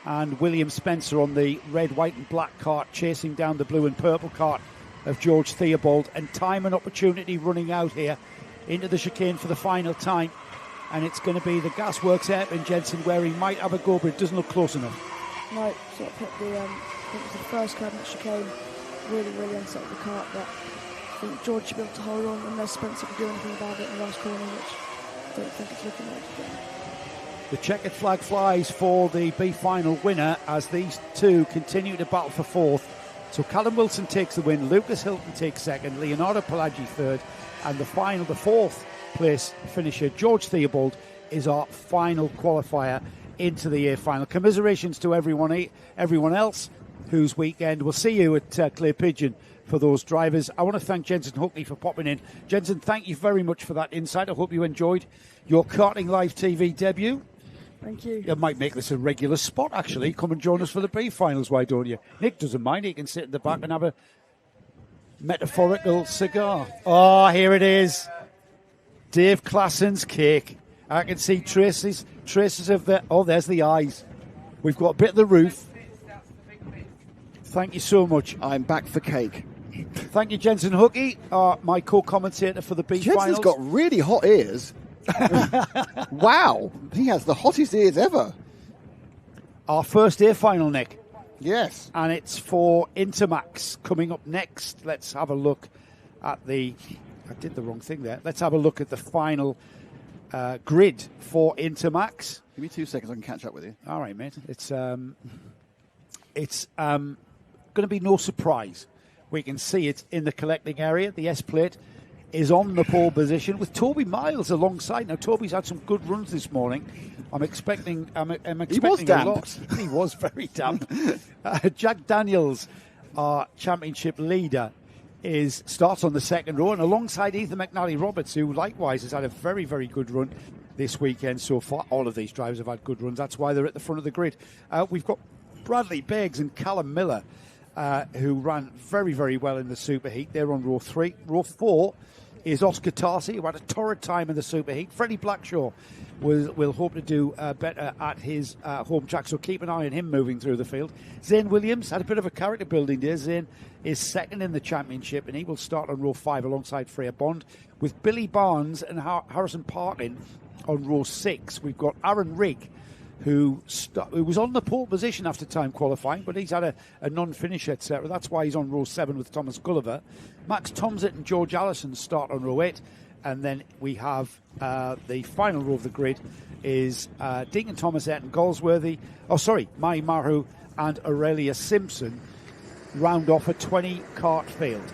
[SPEAKER 11] and William Spencer on the red, white and black cart chasing down the blue and purple cart of George Theobald, and time and opportunity running out here into the chicane for the final time. And it's going to be the gasworks hairpin, Jensen, where he might have a go, but it doesn't look close enough. Might sort of hit I think it was the first curve that chicane, really, really unsettled the cart, but I think George should be able to hold on unless Spencer can do anything about it in the last corner, which I don't think it's looking like again. The checkered flag flies for the B final winner as these two continue to battle for 4th. So Callum Wilson takes the win, Lucas Hilton takes 2nd, Leonardo Pelagi 3rd, and the 4th place finisher George Theobald is our final qualifier into the A final. Commiserations to everyone else whose weekend. We'll see you at Clear Pigeon for those drivers. I want to thank Jensen Hookley for popping in. Jensen, thank you very much for that insight. I hope you enjoyed your Karting Live TV debut. Thank you. You might make this a regular spot, actually. Come and join us for the B finals, why don't you? Nick doesn't mind. He can sit in the back and have a metaphorical cigar. Oh, here it is. Dave Classen's cake. I can see traces of the... Oh, there's the eyes. We've got a bit of the roof. Thank you so much. I'm back for cake. Thank you, Jensen Hookie, my co-commentator for the B finals. Jensen's got really hot ears. Wow. He has the hottest ears ever. Our first A final, Nick. Yes. And it's for Intermax coming up next. Let's have a look at the... I did the wrong thing there. Let's have a look at the final grid for Intermax. Give me 2 seconds, I can catch up with you. All right, mate. It's going to be no surprise. We can see it in the collecting area. The S plate
[SPEAKER 3] is on the pole position with Toby Miles alongside. Now, Toby's had some good runs this morning. I'm expecting
[SPEAKER 2] He was
[SPEAKER 3] a
[SPEAKER 2] damp.
[SPEAKER 3] lot. He was very damp. Jack Daniels, our championship leader, starts on the second row, and alongside Ethan McNally-Roberts, who likewise has had a very, very good run this weekend so far. All of these drivers have had good runs. That's why they're at the front of the grid. We've got Bradley Beggs and Callum Miller, who ran very, very well in the Superheat. They're on row 3. Row 4 is Oscar Tarsi, who had a torrid time in the Superheat. Freddie Blackshaw will hope to do better at his home track, so keep an eye on him moving through the field. Zane Williams had a bit of a character building day. Zane is second in the championship, and he will start on row 5 alongside Freya Bond, with Billy Barnes and Harrison Parkin on row 6. We've got Aaron Rigg, who was on the pole position after time qualifying, but he's had a non-finish, etc. That's why he's on row 7 with Thomas Gulliver. Max Tomzett and George Allison start on row 8, and then we have the final row of the grid is Deacon Thomas, Ayrton Goldsworthy, Mai Maru and Aurelia Simpson round off a 20-cart field.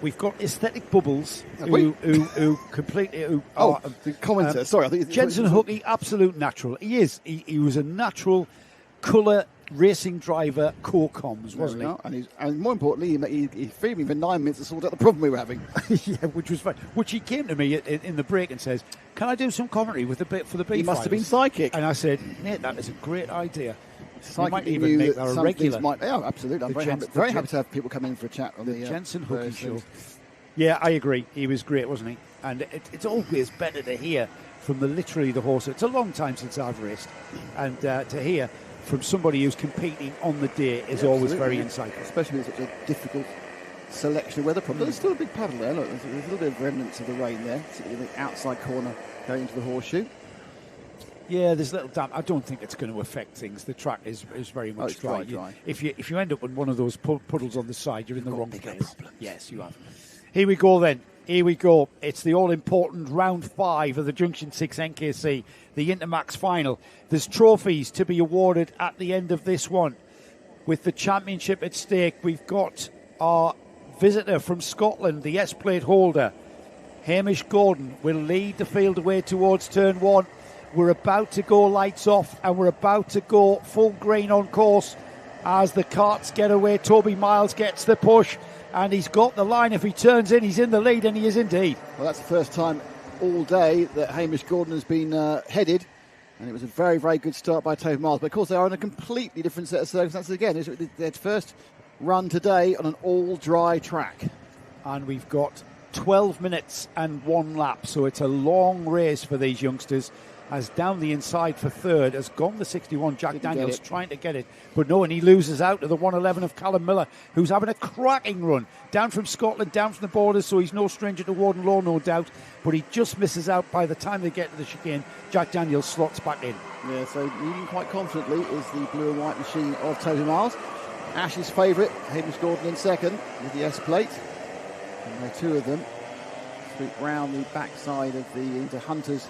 [SPEAKER 3] We've got Aesthetic Bubbles, who completely...
[SPEAKER 2] the commentator. Sorry, I think
[SPEAKER 3] Jensen Hookey, absolute natural. He is. He was a natural colour racing driver, core comms, wasn't he?
[SPEAKER 2] And more importantly, he freed me for 9 minutes to sort out the problem we were having.
[SPEAKER 3] Yeah, which was fun. Which he came to me in the break and says, "Can I do some commentary for the B5?"
[SPEAKER 2] He must have been psychic.
[SPEAKER 3] And I said, "Mate, that is a great idea."
[SPEAKER 2] Psychic,
[SPEAKER 3] might even make that a regular.
[SPEAKER 2] Yeah, absolutely. I'm very happy to have people come in for a chat on the
[SPEAKER 3] Jensen Hookey show. Yeah, I agree. He was great, wasn't he? And it's always better to hear from literally the horse. It's a long time since I've raced, and to hear from somebody who's competing on the day is always very insightful.
[SPEAKER 2] Especially with such a difficult selection of weather problems. There's still a big puddle there. Look, there's a little bit of remnants of the rain there, sitting in the outside corner going into the horseshoe.
[SPEAKER 3] Yeah, there's a little damp. I don't think it's going to affect things. The track is very much dry. If you end up in one of those puddles on the side, you're in the wrong place. Yes, you have. Here we go then. Here we go. It's the all-important round 5 of the Junction 6 NKC, the Intermax final. There's trophies to be awarded at the end of this one. With the championship at stake, we've got our visitor from Scotland, the S-plate holder. Hamish Gordon will lead the field away towards turn 1. We're about to go lights off, and we're about to go full green on course as the carts get away. Toby Miles gets the push, and he's got the line. If he turns in, he's in the lead, and he is indeed.
[SPEAKER 2] Well, that's the first time all day that Hamish Gordon has been headed, and it was a very, very good start by Toby Miles. But of course, they are on a completely different set of circumstances again. It's their first run today on an all-dry track.
[SPEAKER 3] And we've got 12 minutes and 1 lap, so it's a long race for these youngsters. As down the inside for third has gone the 61 Jack Daniels trying to get it, but no, and he loses out to the 111 of Callum Miller, who's having a cracking run down from Scotland, down from the borders, so he's no stranger to Warden Law, no doubt, but he just misses out. By the time they get to the chicane, Jack Daniels slots back in.
[SPEAKER 2] Yeah, so leading quite confidently is the blue and white machine of Toby Miles. Ash's favourite, Hamish Gordon in second with the S-plate, and the two of them sweep round the backside of into Hunter's,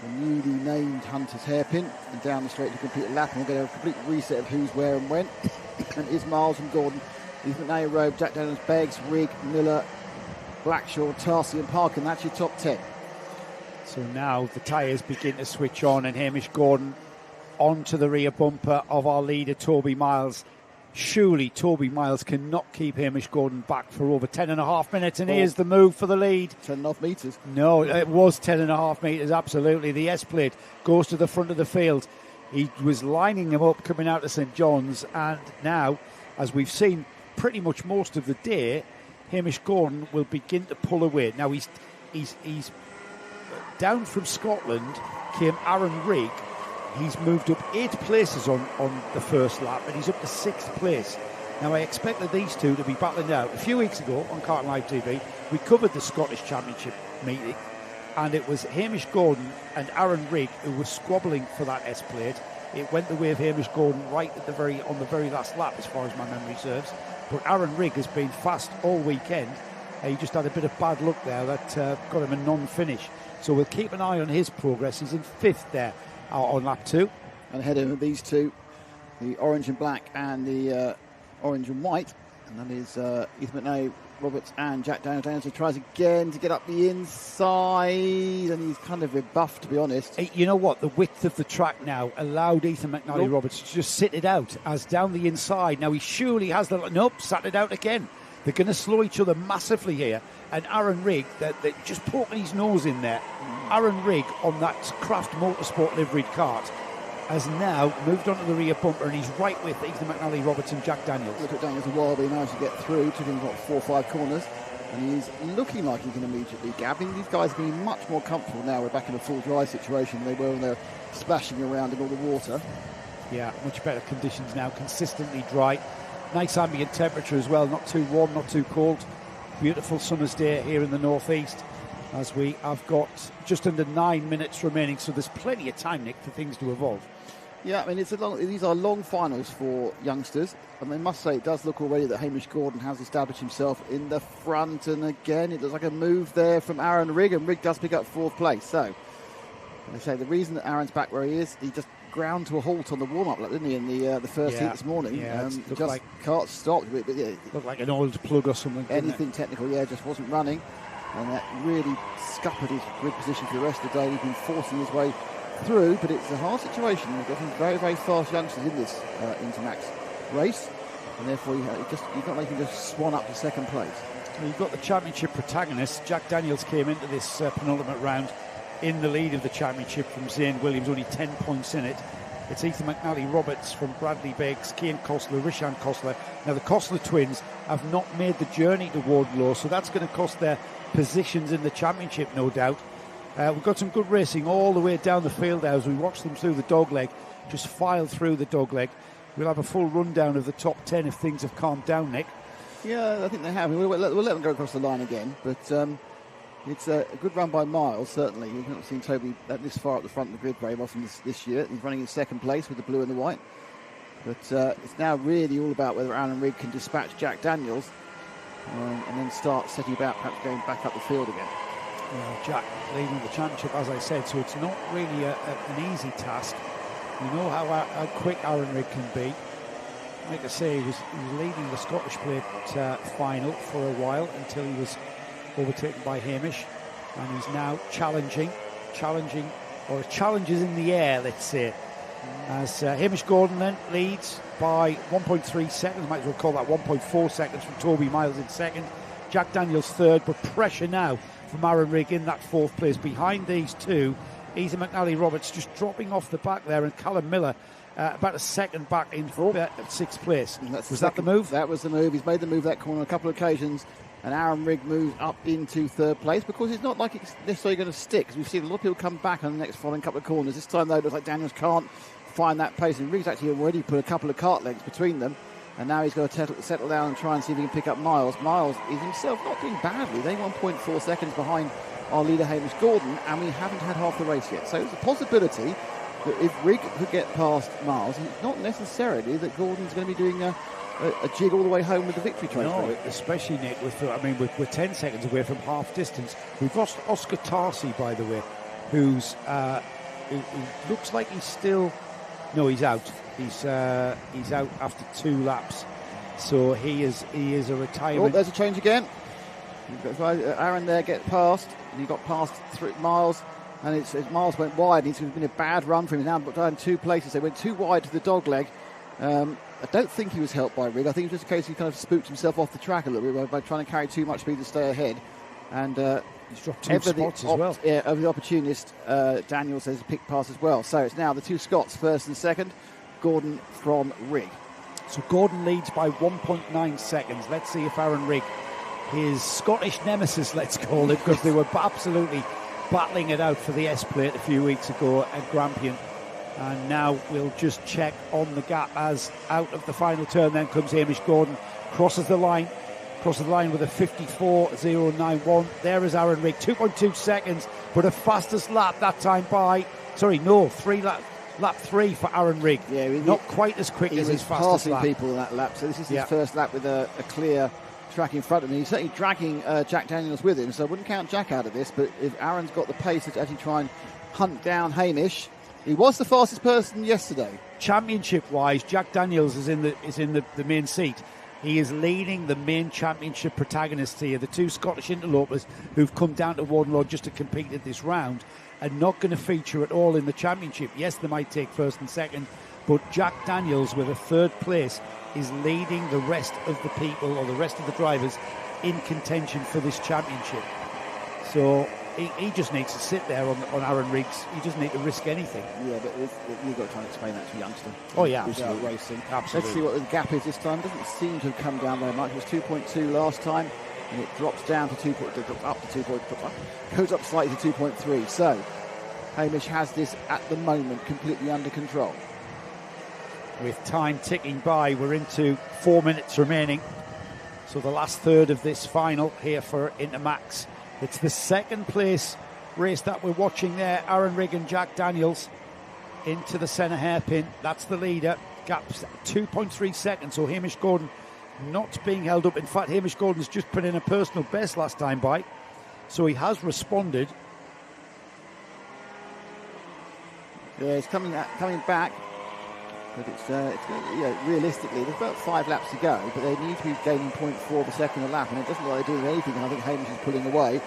[SPEAKER 2] the newly named Hunter's hairpin, and down the straight to complete a lap, and we'll get a complete reset of who's where and when. And it's Miles and Gordon, Ethan McNally, Jack Daniels, Beggs, Rigg, Miller, Blackshaw, Tarsi and Parkin. That's your top 10.
[SPEAKER 3] So now the tyres begin to switch on, and Hamish Gordon onto the rear bumper of our leader Toby Miles. Surely Toby Miles cannot keep Hamish Gordon back for over 10.5 minutes, and here's the move for the lead.
[SPEAKER 2] 10.5 metres.
[SPEAKER 3] No, it was 10.5 metres, absolutely. The S-plate goes to the front of the field. He was lining him up coming out of St John's, and now, as we've seen pretty much most of the day, Hamish Gordon will begin to pull away. Now he's down from Scotland, came Aaron Rigg. He's moved up 8 places on the first lap, and he's up to 6th place. Now, I expected these two to be battling out. A few weeks ago on Carlton Live TV, we covered the Scottish Championship meeting, and it was Hamish Gordon and Aaron Rigg who were squabbling for that S-plate. It went the way of Hamish Gordon right on the very last lap, as far as my memory serves. But Aaron Rigg has been fast all weekend. He just had a bit of bad luck there that got him a non-finish. So we'll keep an eye on his progress. He's in 5th there on lap 2.
[SPEAKER 2] And ahead of these two, the orange and black and the orange and white, And that is Ethan McNally Roberts and Jack Daniels. He tries again to get up the inside, and he's kind of rebuffed, to be honest.
[SPEAKER 3] You know what? The width of the track now allowed Ethan McNally Roberts to just sit it out as down the inside. Now he surely has the... Nope, sat it out again. They're going to slow each other massively here. And Aaron Rigg, they're just poking his nose in there. Aaron Rigg on that Craft Motorsport liveried kart has now moved onto the rear bumper, and he's right with Ethan McNally Roberts and Jack Daniels.
[SPEAKER 2] Look at Daniels a while, but he managed to get through. Took him, 4 or 5 corners. And he's looking like he can immediately gap. These guys are being much more comfortable now. We're back in a full dry situation than they were when they're splashing around in all the water.
[SPEAKER 3] Yeah, much better conditions now, consistently dry. Nice ambient temperature as well, not too warm, not too cold. Beautiful summer's day here in the northeast, as we have got just under 9 minutes remaining, so there's plenty of time, Nick, for things to evolve.
[SPEAKER 2] Yeah, I mean, these are long finals for youngsters, and I must say it does look already that Hamish Gordon has established himself in the front, and again it looks like a move there from Aaron Rigg, and Rigg does pick up 4th place. So, I say the reason that Aaron's back where he is, he just ground to a halt on the warm-up lap, didn't he, in the first heat this morning?
[SPEAKER 3] Yeah,
[SPEAKER 2] just like kart stopped. But yeah,
[SPEAKER 3] looked like an oiled plug or something.
[SPEAKER 2] Anything technical, just wasn't running, and that really scuppered his grid position for the rest of the day. He's been forcing his way through, but it's a hard situation. We've got some very, very fast youngsters in this Intermax race, and therefore you can't make him just swan up to 2nd place.
[SPEAKER 3] Well, you've got the championship protagonists. Jack Daniels came into this penultimate round in the lead of the championship from Zane Williams, only 10 points in it. It's Ethan McNally Roberts from Bradley Beggs, Cian Costler, Rishan Costler. Now the Costler twins have not made the journey to Warden Law, so that's going to cost their positions in the championship, no doubt. We've got some good racing all the way down the field now as we watch them through the dogleg, just file through the dogleg. We'll have a full rundown of the top 10 if things have calmed down, Nick.
[SPEAKER 2] Yeah, I think they have. We'll let them go across the line again, but it's a good run by Miles, certainly. We've not seen Toby this far up the front of the grid very often this year. He's running in 2nd place with the blue and the white. But it's now really all about whether Aaron Rigg can dispatch Jack Daniels and then start setting about perhaps going back up the field again.
[SPEAKER 3] Well, Jack leading the championship, as I said, so it's not really an easy task. You know how quick Aaron Rigg can be. Like I say, he was leading the Scottish Plate final for a while until he was overtaken by Hamish, and he's now challenging, or challenges in the air, let's say, as Hamish Gordon then leads by 1.3 seconds, might as well call that 1.4 seconds from Toby Miles in 2nd, Jack Daniels 3rd, but pressure now from Aaron Rigg in that 4th place. Behind these two, Ethan McNally Roberts just dropping off the back there, and Callum Miller about a 2nd back in 6th place. Was that the move?
[SPEAKER 2] That was the move. He's made the move that corner on a couple of occasions, and Aaron Rigg moved up into 3rd place because it's not like it's necessarily going to stick, because we've seen a lot of people come back on the next following couple of corners. This time, though, it looks like Daniels can't find that pace, and Rigg's actually already put a couple of kart lengths between them, and now he's got to settle down and try and see if he can pick up Miles. Miles is himself not doing badly. They're 1.4 seconds behind our leader Hamish Gordon, and we haven't had half the race yet. So it's a possibility that if Rigg could get past Miles, it's not necessarily that Gordon's going to be doing a jig all the way home with the victory train.
[SPEAKER 3] No, especially, Nick, we're 10 seconds away from half distance. We've lost Oscar Tarsi, by the way, who looks like he's still... No, he's out. He's out after 2 laps. So he is a retirement.
[SPEAKER 2] Oh, there's a change again. Aaron there get past, and he got past Miles, and it's Miles went wide. It's been a bad run for him. He's now down 2 places. They went too wide to the dog leg. I don't think he was helped by Rigg. I think it was just a case he kind of spooked himself off the track a little bit by trying to carry too much speed to stay ahead. And
[SPEAKER 3] he's dropped 2 spots as well.
[SPEAKER 2] Yeah, over the opportunist, Daniels has picked past as well. So it's now the 2 Scots, 1st and 2nd. Gordon from Rigg.
[SPEAKER 3] So Gordon leads by 1.9 seconds. Let's see if Aaron Rigg, his Scottish nemesis, let's call it, because they were absolutely battling it out for the S-Plate a few weeks ago at Grampian. And now we'll just check on the gap as out of the final turn then comes Hamish Gordon, crosses the line with a 54.091. There is Aaron Rigg, 2.2 seconds, but a fastest lap that time by, lap 3 for Aaron Rigg. Yeah, not quite as quick as his fastest lap.
[SPEAKER 2] He was passing people in that lap, so this is his first lap with a clear track in front of him. He's certainly dragging Jack Daniels with him, so I wouldn't count Jack out of this, but if Aaron's got the pace to actually try and hunt down Hamish, he was the fastest person yesterday.
[SPEAKER 3] Championship-wise, Jack Daniels is in the main seat. He is leading the main championship protagonists here. The two Scottish interlopers who've come down to Warden Law just to compete at this round are not going to feature at all in the championship. Yes, they might take first and second, but Jack Daniels with a third place is leading the rest of the people, or the rest of the drivers, in contention for this championship. So he just needs to sit there on Aaron Riggs. He doesn't need to risk anything.
[SPEAKER 2] Yeah, but you've got to try and explain that to a youngster.
[SPEAKER 3] Oh, yeah,
[SPEAKER 2] without
[SPEAKER 3] absolutely.
[SPEAKER 2] racing.
[SPEAKER 3] Absolutely.
[SPEAKER 2] Let's see what the gap is this time. Doesn't seem to have come down very much. It was 2.2 last time, and it drops down to 2. Up to 2. Goes up slightly to 2.3. So Hamish has this at the moment completely under control.
[SPEAKER 3] With time ticking by, we're into 4 minutes remaining. So the last third of this final here for Intermax. It's the second place race that we're watching there. Aaron Rigg and Jack Daniels into the centre hairpin. That's the leader. Gap's 2.3 seconds. So Hamish Gordon not being held up. In fact, Hamish Gordon's just put in a personal best last time by. So he has responded.
[SPEAKER 2] Yeah, it's coming back. But it's realistically, there's about 5 laps to go, but they need to be gaining 0.4 of a second a lap, and it doesn't look like they're doing anything, and I think Hamish is pulling away.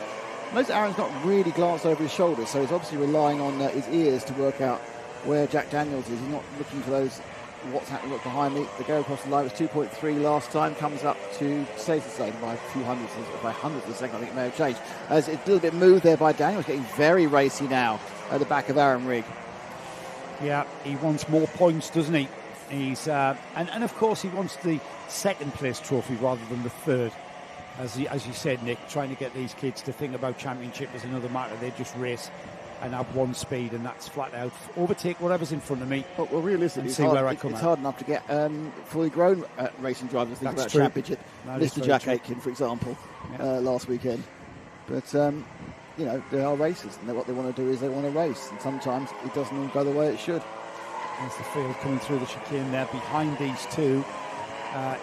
[SPEAKER 2] Notice Aaron's not really glanced over his shoulder, so he's obviously relying on his ears to work out where Jack Daniels is. He's not looking for those, what's happening, what's behind me. The go across the line was 2.3 last time, comes up to, stays the same by a few hundredths of a second. I think it may have changed. As it's a little bit moved there by Daniels, getting very racy now at the back of Aaron Rigg.
[SPEAKER 3] Yeah, he wants more points, doesn't he? He's and of course he wants the second place trophy rather than the third. As you said, Nick, trying to get these kids to think about championship is another matter. They just race and have one speed, and that's flat out overtake whatever's in front of me.
[SPEAKER 2] Well, realistically,
[SPEAKER 3] it's
[SPEAKER 2] hard enough to get fully grown racing drivers to think about championship. Mr. Jack Aitken, for example, last weekend. But they are racers, and what they want to do is they want to race, and sometimes it doesn't all go the way it should.
[SPEAKER 3] There's the field coming through the chicane there. Behind these two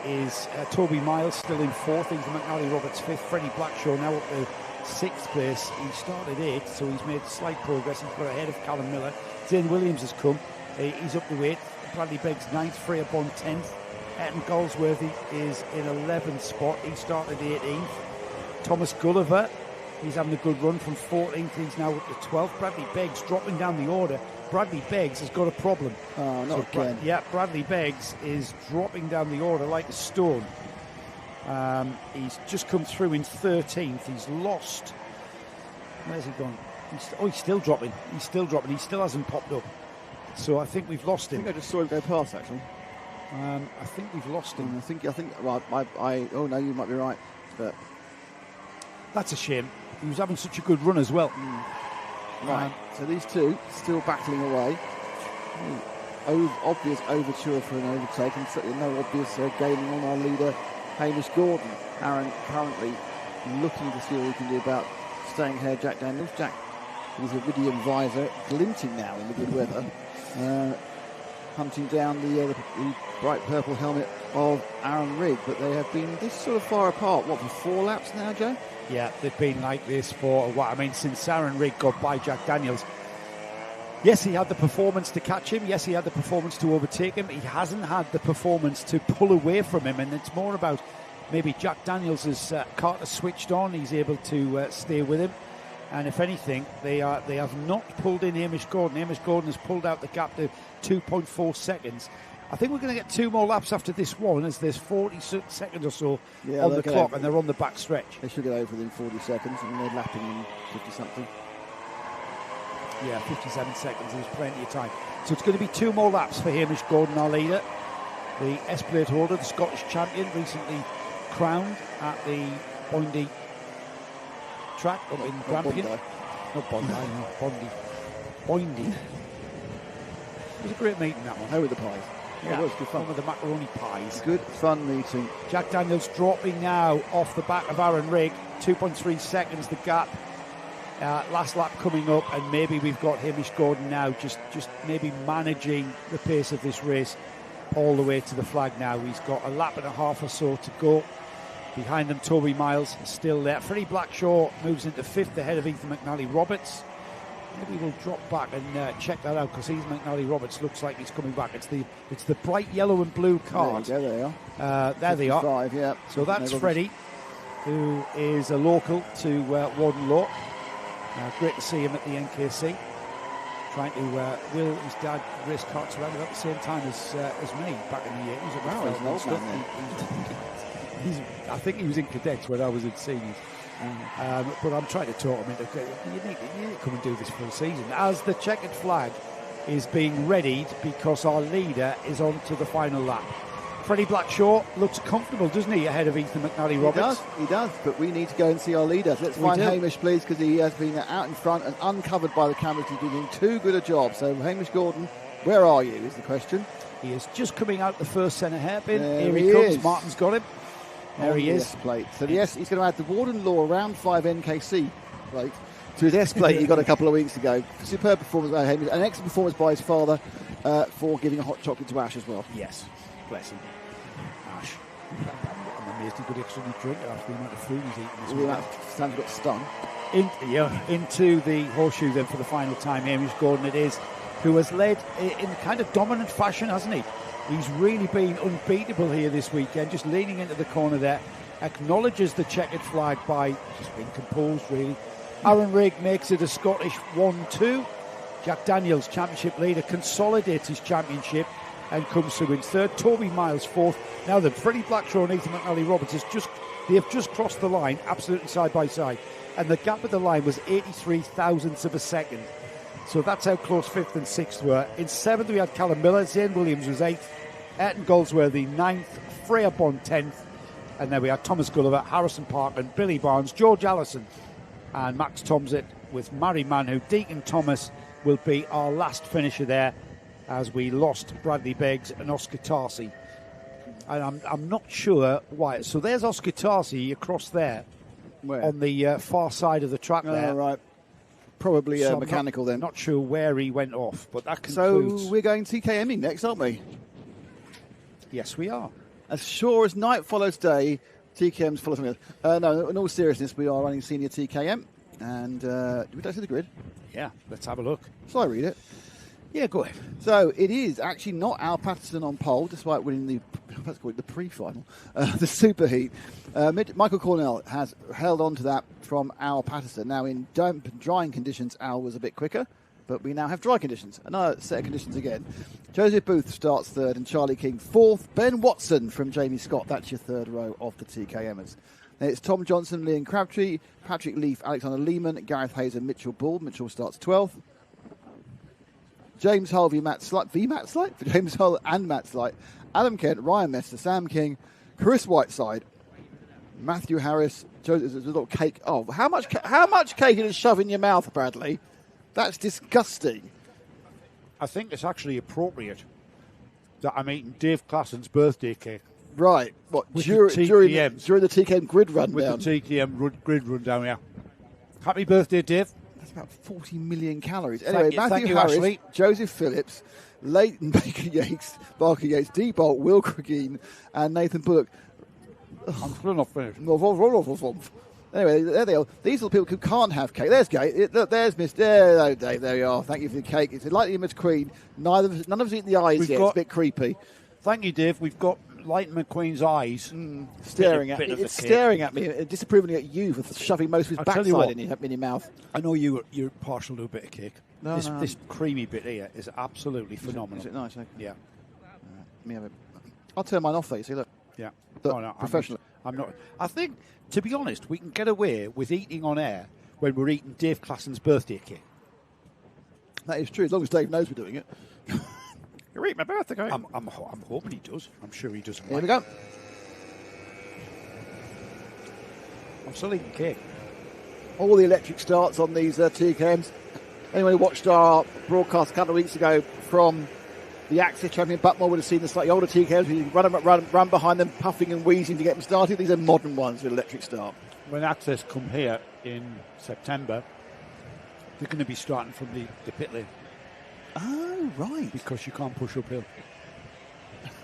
[SPEAKER 3] is Toby Miles still in fourth. Ethan McNally Roberts fifth. Freddie Blackshaw now up to sixth place. He started eighth, so he's made slight progress. He's got ahead of Callum Miller. Zane Williams has come. He's up to eighth. Bradley Beggs ninth. Freya Bond 10th. Eton Goldsworthy is in 11th spot. He started 18th. Thomas Gulliver, he's having a good run from 14th. He's now up to 12th. Bradley Beggs dropping down the order. Bradley Beggs has got a problem.
[SPEAKER 2] Oh, not again.
[SPEAKER 3] Bradley Beggs is dropping down the order like a stone. He's just come through in 13th. He's lost. Where's he gone? He's still dropping. He still hasn't popped up. So I think we've lost him.
[SPEAKER 2] I think I just saw him go past, actually.
[SPEAKER 3] I think we've lost him.
[SPEAKER 2] I think. Right, oh no, you might be right. But
[SPEAKER 3] that's a shame. He was having such a good run as well.
[SPEAKER 2] Right, so these two still battling away. Obvious overture for an overtake, and certainly no obvious gaining on our leader, Hamish Gordon. Aaron currently looking to see what he can do about staying here. Jack Daniels. Jack with his iridium visor, glinting now in the good weather, hunting down the bright purple helmet of Aaron Rigg. But they have been this sort of far apart, for 4 laps now, Joe?
[SPEAKER 3] Yeah, they've been like this for since Aaron Rigg got by Jack Daniels. Yes, he had the performance to catch him. Yes, he had the performance to overtake him. He hasn't had the performance to pull away from him, and it's more about maybe Jack Daniels' cart has switched on. He's able to stay with him, and if anything, they have not pulled in Hamish Gordon. Hamish Gordon has pulled out the gap to 2.4 seconds. I think we're going to get 2 more laps after this one, as there's 40 seconds or so on the clock, and they're on the back stretch.
[SPEAKER 2] They should get over within 40 seconds, and they're lapping in 50-something.
[SPEAKER 3] Yeah, 57 seconds, there's plenty of time. So it's going to be 2 more laps for Hamish Gordon, our leader. The S-plate holder, the Scottish champion, recently crowned at the Bondi track up in Grampian. Not Bondi, no, Bondi. Bondi. It was a great meeting, that one.
[SPEAKER 2] How were the pies?
[SPEAKER 3] Yeah,
[SPEAKER 2] it was good fun.
[SPEAKER 3] With the macaroni pies.
[SPEAKER 2] Good fun meeting.
[SPEAKER 3] Jack Daniels dropping now off the back of Aaron Rigg. 2.3 seconds the gap. Last lap coming up, and maybe we've got Hamish Gordon now just maybe managing the pace of this race all the way to the flag now. He's got a lap and a half or so to go. Behind them, Toby Miles is still there. Freddie Blackshaw moves into 5th ahead of Ethan McNally Roberts. Maybe we'll drop back and check that out because McNally Roberts looks like he's coming back. It's the bright yellow and blue card.
[SPEAKER 2] There they are.
[SPEAKER 3] There they are.
[SPEAKER 2] 55, yeah.
[SPEAKER 3] So that's Freddie, who is a local to Warden Law. Great to see him at the NKC. Trying to will his dad race karts around about the same time as me back in the year. He's
[SPEAKER 2] an old man
[SPEAKER 3] I think he was in cadets when I was in seniors. But I'm trying to talk him into you need to come and do this full season. As the checkered flag is being readied because our leader is on to the final lap. Freddie Blackshaw looks comfortable, doesn't he, ahead of Ethan McNally Roberts?
[SPEAKER 2] He does, but we need to go and see our leader. Let's find Hamish, please, because he has been out in front and uncovered by the cameras. He's been doing too good a job. So, Hamish Gordon, where are you, is the question.
[SPEAKER 3] He is just coming out the first centre hairpin.
[SPEAKER 2] Here
[SPEAKER 3] he comes. Martin's got him. There he is.
[SPEAKER 2] S-plate. So, yes, he's going to add the Warden Law Round 5 NKC plate to his S-plate he got a couple of weeks ago. Superb performance by Hamish. An excellent performance by his father for giving a hot chocolate to Ash as well.
[SPEAKER 3] Yes, bless him. Ash. I'm amazed he could actually drink after the amount of food he's eaten this week.
[SPEAKER 2] Sam's got stung.
[SPEAKER 3] Into the horseshoe then for the final time. Hamish Gordon it is, who has led in kind of dominant fashion, hasn't he? He's really been unbeatable here this weekend, just leaning into the corner there. Acknowledges the checkered flag by just being composed, really. Aaron Rigg makes it a Scottish 1-2. Jack Daniels, championship leader, consolidates his championship and comes to win third. Toby Miles fourth. Now then, Freddie Blackshaw and Ethan McNally Roberts they have just crossed the line, absolutely side by side, and the gap at the line was 83 thousandths of a second. So that's how close fifth and sixth were. In seventh we had Callum Miller, Zane Williams was eighth, Ayrton Goldsworthy ninth, Freya Bond 10th, and then we had Thomas Gulliver, Harrison Parkin, Billy Barnes, George Allison and Max Tomsit with Mary Manhu. Deacon Thomas will be our last finisher there as we lost Bradley Beggs and Oscar Tarsi. And I'm not sure why. So there's Oscar Tarsi across there.
[SPEAKER 2] Where?
[SPEAKER 3] On the far side of the track there.
[SPEAKER 2] Oh, right. Probably
[SPEAKER 3] so
[SPEAKER 2] mechanical then.
[SPEAKER 3] Not sure where he went off, but that concludes.
[SPEAKER 2] So we're going TKMing next, aren't we?
[SPEAKER 3] Yes, we are.
[SPEAKER 2] As sure as night follows day, TKMs follow something else. No, in all seriousness, we are running senior TKM. And we don't see the grid.
[SPEAKER 3] Yeah, let's have a look.
[SPEAKER 2] Shall I read it?
[SPEAKER 3] Yeah, go ahead.
[SPEAKER 2] So it is actually not Al Patterson on pole, despite winning the pre-final, the superheat. Michael Cornell has held on to that from Al Patterson. Now, in drying conditions, Al was a bit quicker, but we now have dry conditions. Another set of conditions again. Joseph Booth starts third and Charlie King fourth. Ben Watson from Jamie Scott. That's your third row of the TKMers. Then it's Tom Johnson, Liam Crabtree, Patrick Leaf, Alexander Lehman, Gareth Hayes and Mitchell Bull. Mitchell starts 12th. James Hull v. Matt Slight. For James Hull and Matt Slight. Adam Kent, Ryan Mester, Sam King, Chris Whiteside, Matthew Harris. There's a little cake. Oh, how much cake you shove in your mouth, Bradley? That's disgusting.
[SPEAKER 3] I think it's actually appropriate that I'm eating Dave Classen's birthday cake.
[SPEAKER 2] Right. What, during the TKM grid rundown?
[SPEAKER 3] With the TKM grid rundown, yeah. Happy birthday, Dave.
[SPEAKER 2] That's about 40 million calories. Anyway,
[SPEAKER 3] Matthew
[SPEAKER 2] Harris,
[SPEAKER 3] Ashley.
[SPEAKER 2] Joseph Phillips, Leighton Barker Yates, Dee Bolt, Will Cregeen, and Nathan Bullock.
[SPEAKER 3] I'm still not finished.
[SPEAKER 2] Anyway, there they are. These are the people who can't have cake. There's Kate. Look, there's Miss. There you are. Thank you for the cake. It's like the Miss Queen. None of us eaten the eyes yet. It's a bit creepy.
[SPEAKER 3] Thank you, Dave. We've got Lighton McQueen's eyes
[SPEAKER 2] staring at me. It's staring at me, disapprovingly at you for shoving most of his backside in your mouth.
[SPEAKER 3] I know you're partial to a bit of cake. This creamy bit here is absolutely phenomenal.
[SPEAKER 2] Is it nice?
[SPEAKER 3] Yeah.
[SPEAKER 2] Let me have it. I'll turn mine off, though. You see, look.
[SPEAKER 3] Yeah.
[SPEAKER 2] Professional.
[SPEAKER 3] I'm not. I think, to be honest, we can get away with eating on air when we're eating Dave Classen's birthday cake.
[SPEAKER 2] That is true, as long as Dave knows we're doing it.
[SPEAKER 3] You're eating my birthday cake. I'm hoping he does. I'm sure he does.
[SPEAKER 2] Here we go.
[SPEAKER 3] I'm still eating cake.
[SPEAKER 2] All the electric starts on these TKMs. Anyone who watched our broadcast a couple of weeks ago from the Axis Champion Buckmore would have seen the slightly older TKMs. We run behind them, puffing and wheezing to get them started. These are modern ones with electric start.
[SPEAKER 3] When Access come here in September, they're going to be starting from the pit lane.
[SPEAKER 2] Oh, right.
[SPEAKER 3] Because you can't push uphill.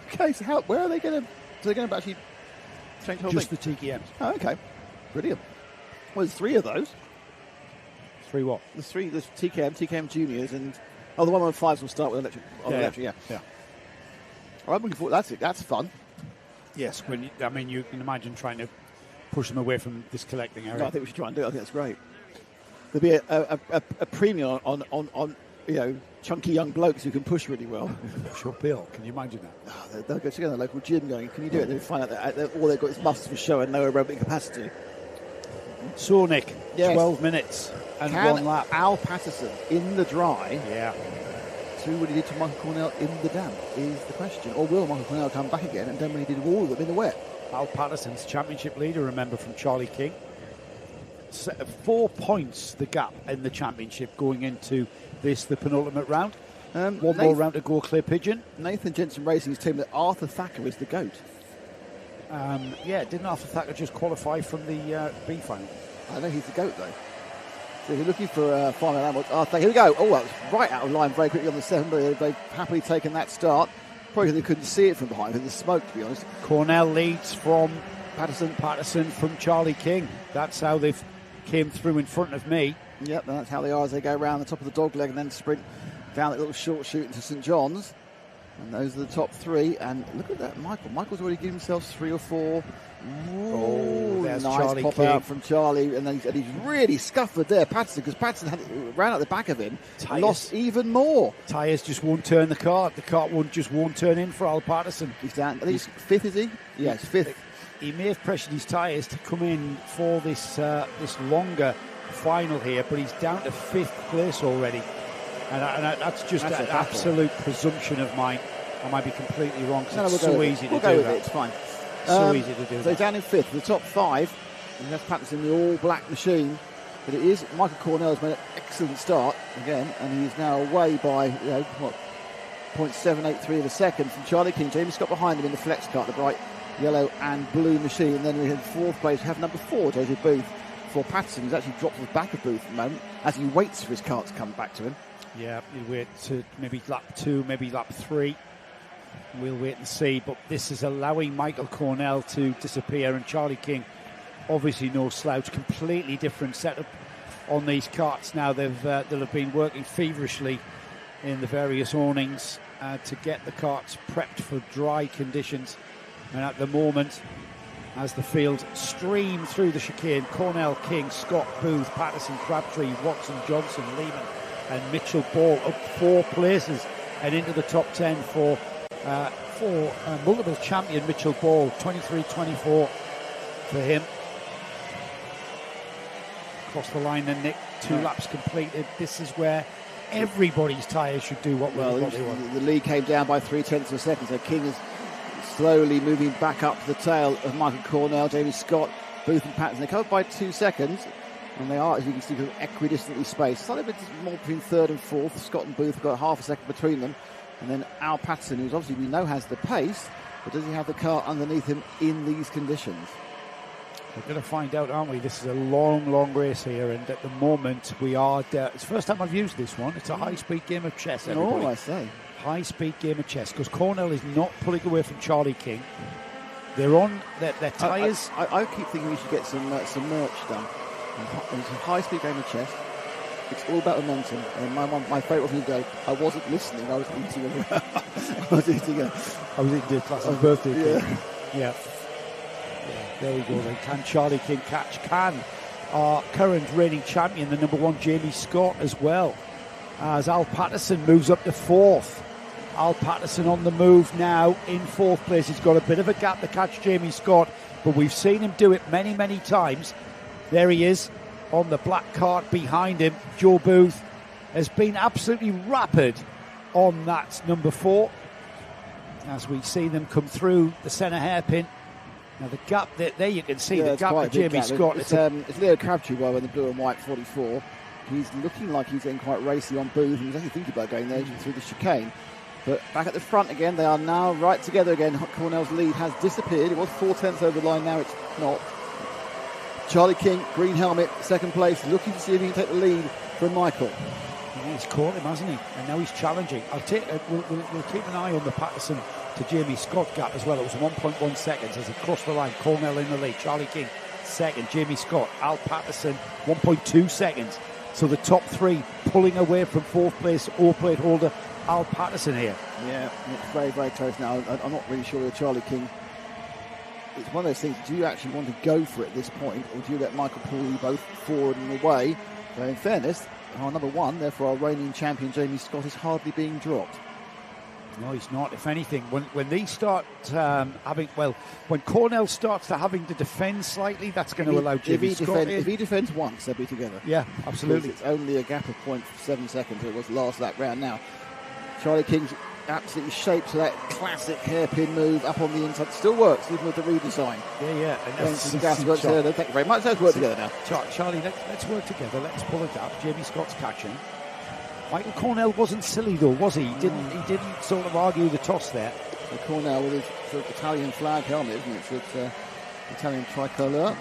[SPEAKER 2] Okay, so where are they going to... So they're going to actually change the whole
[SPEAKER 3] Just
[SPEAKER 2] thing?
[SPEAKER 3] the TKMs.
[SPEAKER 2] Oh, okay. Brilliant. Well, there's 3 of those.
[SPEAKER 3] 3 what?
[SPEAKER 2] The TKM juniors, and the 115s will start with electric.
[SPEAKER 3] Yeah.
[SPEAKER 2] I'm looking forward. That's fun.
[SPEAKER 3] Yes, you can imagine trying to push them away from this collecting area.
[SPEAKER 2] No, I think we should try and do it. I think that's great. There'll be a premium on chunky young blokes who can push really well.
[SPEAKER 3] Sure, Bill. Can you imagine that?
[SPEAKER 2] Oh, they'll go together in a local gym going, can you do it? They'll find out that all they've got is muscles for show and no aerobic capacity.
[SPEAKER 3] So, Nick,
[SPEAKER 2] yes.
[SPEAKER 3] 12 minutes and
[SPEAKER 2] Can
[SPEAKER 3] 1 lap.
[SPEAKER 2] Al Patterson in the dry do what he did to Michael Cornell in the damp is the question. Or will Michael Cornell come back again and do what he did all of them in the wet?
[SPEAKER 3] Al Patterson's championship leader, remember, from Charlie King. 4 points the gap in the championship going into the penultimate round. One more round to go, Clear Pigeon.
[SPEAKER 2] Nathan Jensen Racing's team that Arthur Thacker is the GOAT.
[SPEAKER 3] Didn't Arthur Thacker just qualify from the B final?
[SPEAKER 2] I know he's the GOAT though. So if you're looking for final animals, here we go. Oh, that was right out of line very quickly on the 7, but they've happily taken that start. Probably because they couldn't see it from behind because of the smoke, to be honest.
[SPEAKER 3] Cornell leads from Patterson from Charlie King. That's how they've came through in front of me.
[SPEAKER 2] Yep, and that's how they are as they go around the top of the dog leg and then sprint down that little short shoot into St John's. And those are the top 3. And look at that, Michael's already given himself 3 or 4. Ooh,
[SPEAKER 3] there's
[SPEAKER 2] nice
[SPEAKER 3] Charlie
[SPEAKER 2] pop
[SPEAKER 3] King.
[SPEAKER 2] out from Charlie, and he's really scuffered there, Patterson, because Patterson ran out the back of him, lost even more.
[SPEAKER 3] Tyres just won't turn the cart. The cart won't turn in for Al Patterson.
[SPEAKER 2] He's down. I think he's 5th, is he? Yeah, he's 5th.
[SPEAKER 3] He may have pressured his tyres to come in for this longer final here, but he's down to 5th place already. And that's just an absolute presumption of mine. I might be completely wrong because it's so easy to do that.
[SPEAKER 2] We'll go with it, it's fine.
[SPEAKER 3] So easy to do
[SPEAKER 2] so down in 5th, the top 5, and that's Patterson, the all-black machine. But it is Michael Cornell's made an excellent start again, and he is now away by 0.783 of a second from Charlie King. Jamie Scott behind him in the flex car, the bright yellow and blue machine. And then we had 4th place. We have number 4, Joseph Booth, for Patterson. He's actually dropped to the back of Booth at the moment as he waits for his car to come back to him.
[SPEAKER 3] Yeah, he'll wait to maybe lap 2, maybe lap 3. We'll wait and see, but this is allowing Michael Cornell to disappear, and Charlie King, obviously no slouch, completely different setup on these carts now. They'll have been working feverishly in the various awnings to get the carts prepped for dry conditions, and at the moment, as the field stream through the chicane, Cornell, King, Scott, Booth, Patterson, Crabtree, Watson, Johnson, Lehman and Mitchell Ball up 4 places and into the top 10 for multiple champion Mitchell Ball, 23-24 for him. Across the line then, Nick, 2 laps completed. This is where everybody's tyres should do what they want.
[SPEAKER 2] The lead came down by 0.3 of a second, so King is slowly moving back up to the tail of Michael Cornell, Jamie Scott, Booth and Patterson. They're covered by 2 seconds, and they are, as you can see, equidistantly spaced. Slightly bit more between 3rd and 4th. Scott and Booth have got half a second between them. And then Al Patterson, who's obviously we know has the pace, but does he have the car underneath him in these conditions?
[SPEAKER 3] We're going to find out, aren't we? This is a long, long race here, and at the moment we are. It's the first time I've used this one. It's a high-speed game of chess, everybody.
[SPEAKER 2] Oh, I say.
[SPEAKER 3] High-speed game of chess, because Cornell is not pulling away from Charlie King. They're on their tyres.
[SPEAKER 2] I keep thinking we should get some merch done. It's a high-speed game of chess. It's all about momentum. And my favourite of the day, I wasn't listening, I was eating I was eating
[SPEAKER 3] Dave Class's birthday cake. Yeah. There we go then. Can Charlie King catch? Can our current reigning champion, the number 1 Jamie Scott, as well, as Al Patterson moves up to 4th. Al Patterson on the move now in 4th place. He's got a bit of a gap to catch Jamie Scott, but we've seen him do it many, many times. There he is on the black cart behind him. Joe Booth has been absolutely rapid on that number 4 as we see them come through the centre hairpin. Now the gap there you can see the gap of Jamie Scott.
[SPEAKER 2] It's Leo Crabtree in the blue and white 44. He's looking like he's getting quite racy on Booth, and he's actually thinking about going there through the chicane. But back at the front again, they are now right together again. Cornell's lead has disappeared. It was 4/10 over the line, now it's not. Charlie King, green helmet, 2nd place, looking to see if he can take the lead from Michael.
[SPEAKER 3] He's caught him, hasn't he? And now he's challenging. We'll keep an eye on the Patterson to Jamie Scott gap as well. It was 1.1 seconds as he crossed the line. Cornell in the lead. Charlie King 2nd. Jamie Scott, Al Patterson 1.2 seconds So the top three pulling away from fourth place all plate holder Al Patterson here.
[SPEAKER 2] Yeah, it's very, very close now. I'm not really sure with Charlie King. It's one of those things, do you actually want to go for it at this point, or do you let Michael pull you both forward and away? So in fairness, our number one, therefore our reigning champion Jamie Scott, is hardly being dropped.
[SPEAKER 3] No, he's not. If anything, when they start when Cornell starts to having to defend slightly, that's going to allow Jamie Scott.
[SPEAKER 2] If he defends once, they'll be together.
[SPEAKER 3] Yeah, absolutely.
[SPEAKER 2] It's only a gap of 0.7 seconds. It was last lap round now. Charlie King's absolutely shaped to that classic hairpin move up on the inside. Still works, even with the redesign.
[SPEAKER 3] Yeah. And
[SPEAKER 2] thank you very much. Let's work together now.
[SPEAKER 3] Charlie, let's work together. Let's pull it up. Jamie Scott's catching. Michael Cornell wasn't silly though, was he? He didn't sort of argue the toss there.
[SPEAKER 2] So Cornell with his sort of Italian flag helmet, isn't it? So it's Italian tricolour.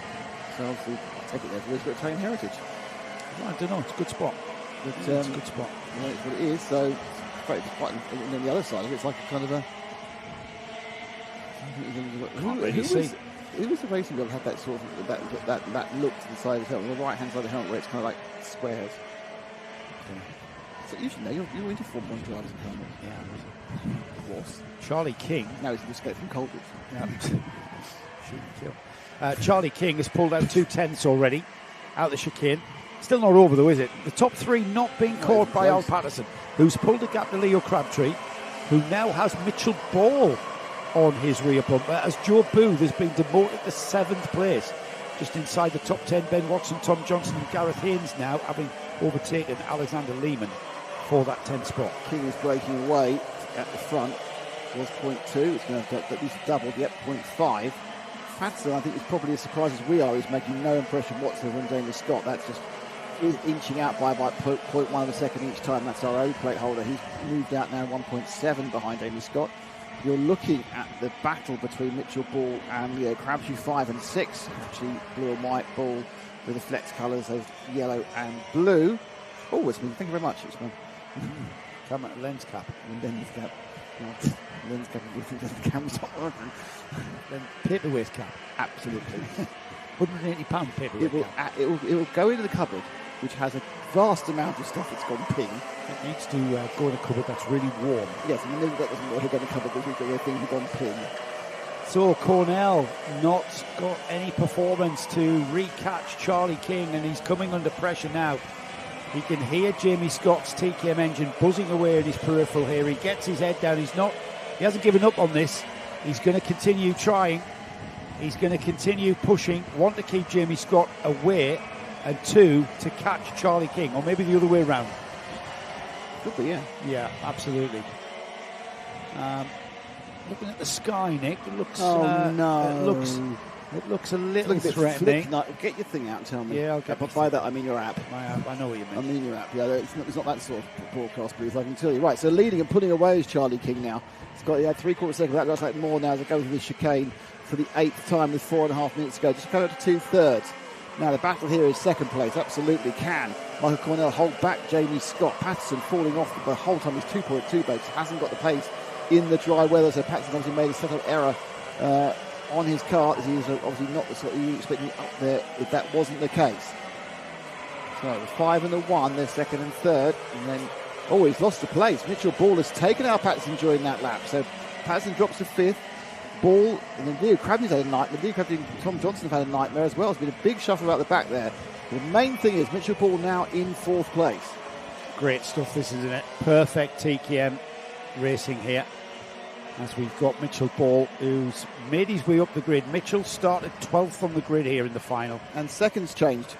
[SPEAKER 2] So obviously, I take it there. He's got Italian heritage.
[SPEAKER 3] I don't know. It's a good spot. It's a good spot.
[SPEAKER 2] Yeah, it's what it is. So it's quite on the other side of it, it's like a kind of a. Who was the racing girl that had that sort of that look to the side of the helmet, the right hand side of the helmet, where it's kind of like squares? So you should know, you're into Formula 1 drivers and helmets. Yeah. Was.
[SPEAKER 3] Charlie King.
[SPEAKER 2] Now he's escaped from Coldridge.
[SPEAKER 3] Yeah. Charlie King has pulled out 2/10 already out the chicane. Still not over though, is it? The top three not being caught by Al Patterson, who's pulled a gap to Leo Crabtree, who now has Mitchell Ball on his rear bumper, as Joe Booth has been demoted to 7th place. Just inside the top 10, Ben Watson, Tom Johnson and Gareth Haynes now having overtaken Alexander Lehman for that 10th spot.
[SPEAKER 2] King is breaking away at the front. Was 0.2. It's going to have at least doubled. Yep, 0.5. Patterson, I think, is probably as surprised as we are. He's making no impression whatsoever on Jamie Scott. That's just is inching out by about 0.1 of a second each time. That's our O plate holder. He's moved out now 1.7 behind Jamie Scott. You're looking at the battle between Mitchell Ball and Leo Crabtree, 5 and 6. Crabtree, blue and white, Ball with the flex colours of yellow and blue. Oh, it's been, thank you very much. It's been
[SPEAKER 3] lens cap.
[SPEAKER 2] Lens cap. Lens cap. The camera's not working.
[SPEAKER 3] Then paperweight cap.
[SPEAKER 2] Absolutely.
[SPEAKER 3] £180 paperweight cap.
[SPEAKER 2] It will go into the cupboard, which has a vast amount of stuff that's gone ping.
[SPEAKER 3] It needs to go in a cupboard that's really warm.
[SPEAKER 2] Yes, and then that doesn't work in a cupboard where things have gone ping.
[SPEAKER 3] So Cornell not got any performance to recatch Charlie King, and he's coming under pressure now. He can hear Jamie Scott's TKM engine buzzing away in his peripheral here. He gets his head down. He hasn't given up on this. He's going to continue trying. He's going to continue pushing. Want to keep Jamie Scott away, and 2 to catch Charlie King, or maybe the other way around.
[SPEAKER 2] Could be, yeah.
[SPEAKER 3] Yeah, absolutely. Looking at the sky, Nick, it looks. It looks a little threatening.
[SPEAKER 2] Get your thing out and tell me.
[SPEAKER 3] Yeah, I'll get
[SPEAKER 2] But by that, I mean your app.
[SPEAKER 3] My app, I know what you mean.
[SPEAKER 2] I mean your app. Yeah, it's not that sort of broadcast booth, I can tell you. Right, so leading and pulling away is Charlie King now. He had 3/4 seconds. That looks like more now as it goes through the chicane for the 8th time with 4.5 minutes to go. Just coming up to 2/3. Now the battle here is second place. Absolutely can Michael Cornell hold back Jamie Scott. Patterson falling off the whole time. He's 2.2 base. Hasn't got the pace in the dry weather. So Patterson obviously made a setup error on his car. He's obviously not the sort of you expecting up there if that wasn't the case. So the 5 and the 1, they're second and third, and then he's lost the place. Mitchell Ball has taken out Patterson during that lap. So Patterson drops to 5th. Ball, and then Leo Crabtree's had a nightmare. Leo Crabtree and Tom Johnson have had a nightmare as well. It's been a big shuffle out the back there. The main thing is Mitchell Ball now in 4th place.
[SPEAKER 3] Great stuff, this, isn't it? Perfect TKM racing here. As we've got Mitchell Ball, who's made his way up the grid. Mitchell started 12th on the grid here in the final.
[SPEAKER 2] And seconds changed.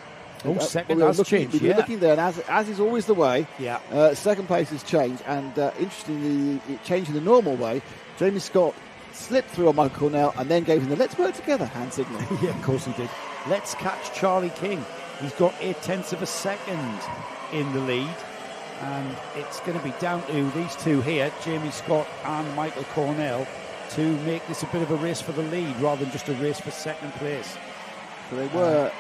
[SPEAKER 3] Second has changed,
[SPEAKER 2] yeah. Looking there, and as is always the way,
[SPEAKER 3] yeah.
[SPEAKER 2] Second place has changed. And interestingly, it changed in the normal way. Jamie Scott slipped through on Michael Cornell and then gave him the "let's work together" hand signal.
[SPEAKER 3] Yeah, of course he did. Let's catch Charlie King. He's got 0.8 of a second in the lead, and it's going to be down to these two here, Jamie Scott and Michael Cornell, to make this a bit of a race for the lead rather than just a race for second place.
[SPEAKER 2] So they were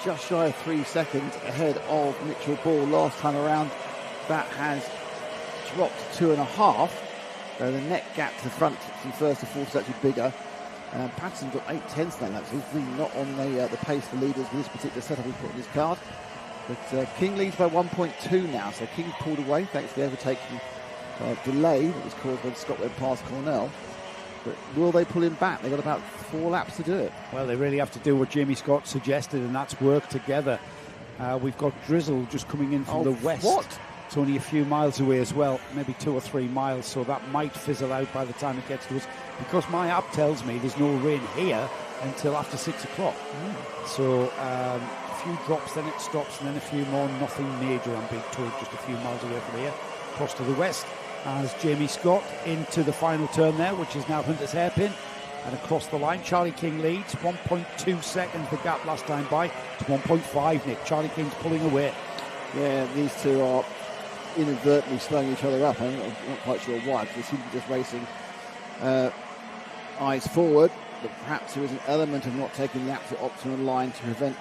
[SPEAKER 2] just shy of 3 seconds ahead of Mitchell Ball last time around. That has dropped 2.5. So the net gap to the front from first to fourth is actually bigger. Patterson got 0.8 now, so he's really not on the pace for leaders with this particular setup he's put on his card. But King leads by 1.2 now, so King pulled away thanks to the overtaking delay that was caused when Scott went past Cornell. But will they pull him back? They've got about 4 laps to do it.
[SPEAKER 3] Well, they really have to do what Jamie Scott suggested, and that's work together. We've got drizzle just coming in from the west.
[SPEAKER 2] What?
[SPEAKER 3] It's only a few miles away as well, maybe 2 or 3 miles, so that might fizzle out by the time it gets to us. Because my app tells me there's no rain here until after 6 o'clock. So a few drops, then it stops, and then a few more. Nothing major, I'm being told, just a few miles away from here. Across to the west as Jamie Scott into the final turn there, which is now Hunter's Hairpin. And across the line, Charlie King leads, 1.2 seconds the gap last time by to 1.5, Nick. Charlie King's pulling away.
[SPEAKER 2] Yeah, these two are inadvertently slowing each other up. I'm not quite sure why, because they seem to be just racing eyes forward, but perhaps there is an element of not taking the absolute optimum line to prevent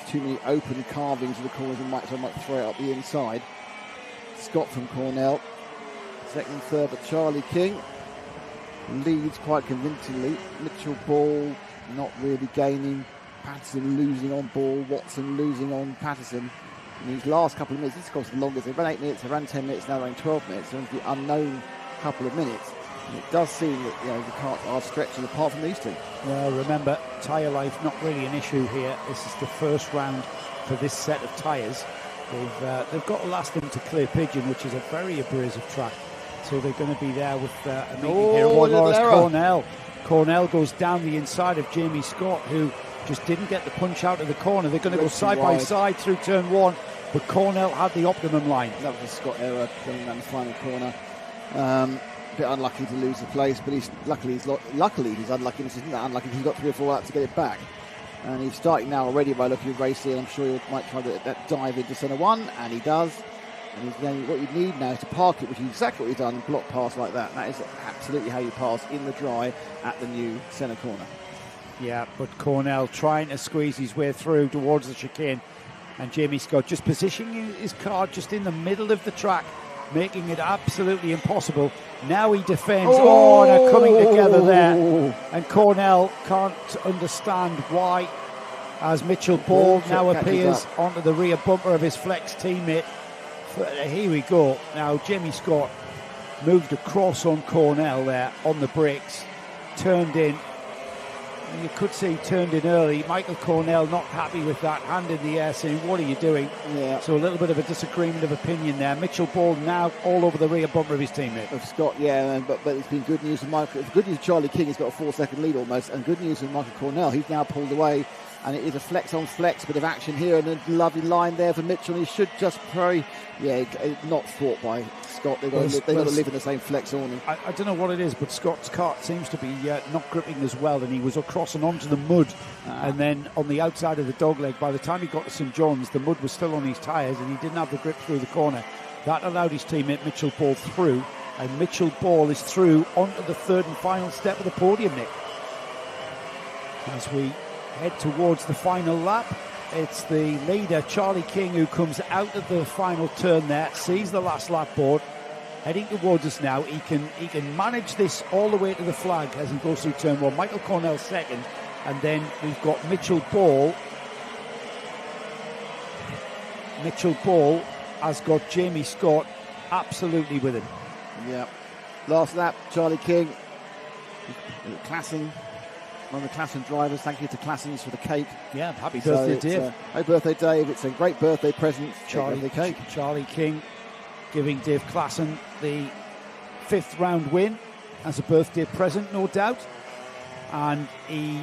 [SPEAKER 2] too many open carvings of the corners and might throw it up the inside. Scott from Cornell, second and third, but Charlie King leads quite convincingly. Mitchell Ball not really gaining, Patterson losing on Ball, Watson losing on Patterson. In these last couple of minutes, this is of course the longest. They ran 8 minutes, they ran 10 minutes, now they're running 12 minutes. So it's the unknown couple of minutes. And it does seem that the carts are stretching apart from these two.
[SPEAKER 3] Well, remember, tyre life not really an issue here. This is the first round for this set of tyres. They've got to last them to Clear Pigeon, which is a very abrasive track. So they're going to be there with a meeting here. Warden Law, Cornell goes down the inside of Jamie Scott, who just didn't get the punch out of the corner. They're going to go side by side through turn 1, but Cornell had the optimum line.
[SPEAKER 2] That was a Scott error going around the final corner. A bit unlucky to lose the place, but he's luckily he's unlucky. This isn't that unlucky. He's got 3 or 4 laps to get it back. And he's starting now already by looking at racing. I'm sure he might try that dive into centre 1, and he does. And what you need now is to park it, which is exactly what he's done, and block pass like that. That is absolutely how you pass in the dry at the new centre corner.
[SPEAKER 3] Yeah, but Cornell trying to squeeze his way through towards the chicane, and Jamie Scott just positioning his car just in the middle of the track, making it absolutely impossible. Now he defends. Oh, they're coming together there, and Cornell can't understand why, as Mitchell Ball now appears onto the rear bumper of his Flex teammate. Here we go. Now Jamie Scott moved across on Cornell there on the brakes, turned in. You could see turned in early. Michael Cornell not happy with that, hand in the air saying, what are you doing?
[SPEAKER 2] Yeah.
[SPEAKER 3] So a little bit of a disagreement of opinion there. Mitchell Ball now all over the rear bumper of his teammate.
[SPEAKER 2] Of Scott, yeah, but it's been good news for Michael. Good news Charlie King has got a 4-second lead almost, and good news for Michael Cornell. He's now pulled away, and it is a flex on flex, bit of action here, and a lovely line there for Mitchell. He should just probably, not fought by Scott. They've got to live in the same flex awning.
[SPEAKER 3] I don't know what it is, but Scott's kart seems to be not gripping as well, and he was across and onto the mud, and then on the outside of the dogleg. By the time he got to St John's, the mud was still on his tyres, and he didn't have the grip through the corner. That allowed his teammate Mitchell Ball through, and Mitchell Ball is through onto the third and final step of the podium, Nick. As we head towards the final lap, it's the leader Charlie King who comes out of the final turn there, sees the last lap board heading towards us now. He can manage this all the way to the flag as he goes through turn 1. Michael Cornell second, and then we've got Mitchell Ball. Mitchell Ball has got Jamie Scott absolutely with him.
[SPEAKER 2] Yeah. Last lap, Charlie King. Klassen, one of the Klassen drivers. Thank you to Klassens for the cake.
[SPEAKER 3] Yeah, happy birthday, Dave.
[SPEAKER 2] Happy birthday, Dave. It's a great birthday present.
[SPEAKER 3] Charlie King giving Dave Klassen the 5th round win as a birthday present, no doubt. And he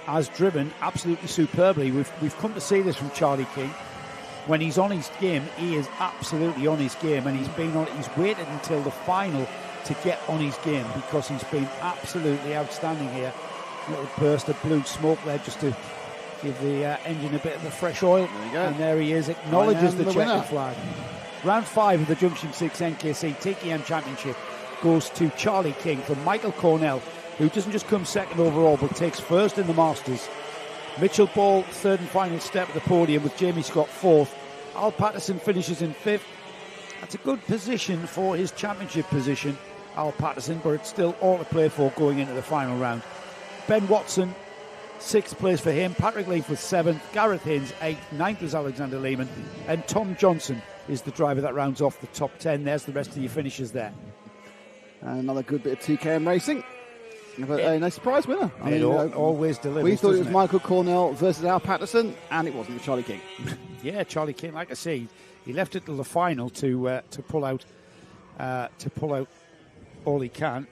[SPEAKER 3] has driven absolutely superbly. We've come to see this from Charlie King. When he's on his game, he is absolutely on his game, and he's waited until the final to get on his game because he's been absolutely outstanding here. A little burst of blue smoke there just to give the engine a bit of a fresh oil.
[SPEAKER 2] There you go.
[SPEAKER 3] And there he is, acknowledges the checkered flag. Round 5 of the Junction 6 NKC TKM Championship goes to Charlie King from Michael Cornell, who doesn't just come second overall but takes first in the Masters. Mitchell Ball, third and final step of the podium with Jamie Scott fourth. Al Patterson finishes in 5th. That's a good position for his championship position, Al Patterson, but it's still all to play for going into the final round. Ben Watson 6th place for him. Patrick Leaf was 7th. Gareth Haynes 8th. 9th was Alexander Lehman. And Tom Johnson is the driver that rounds off the top 10. There's the rest of your finishers there.
[SPEAKER 2] And another good bit of TKM racing. But a nice surprise winner.
[SPEAKER 3] Always delivers.
[SPEAKER 2] We thought it was Michael Cornell versus Al Patterson, and it wasn't. It was Charlie King.
[SPEAKER 3] Yeah, Charlie King. Like I say, he left it till the final to pull out all he can.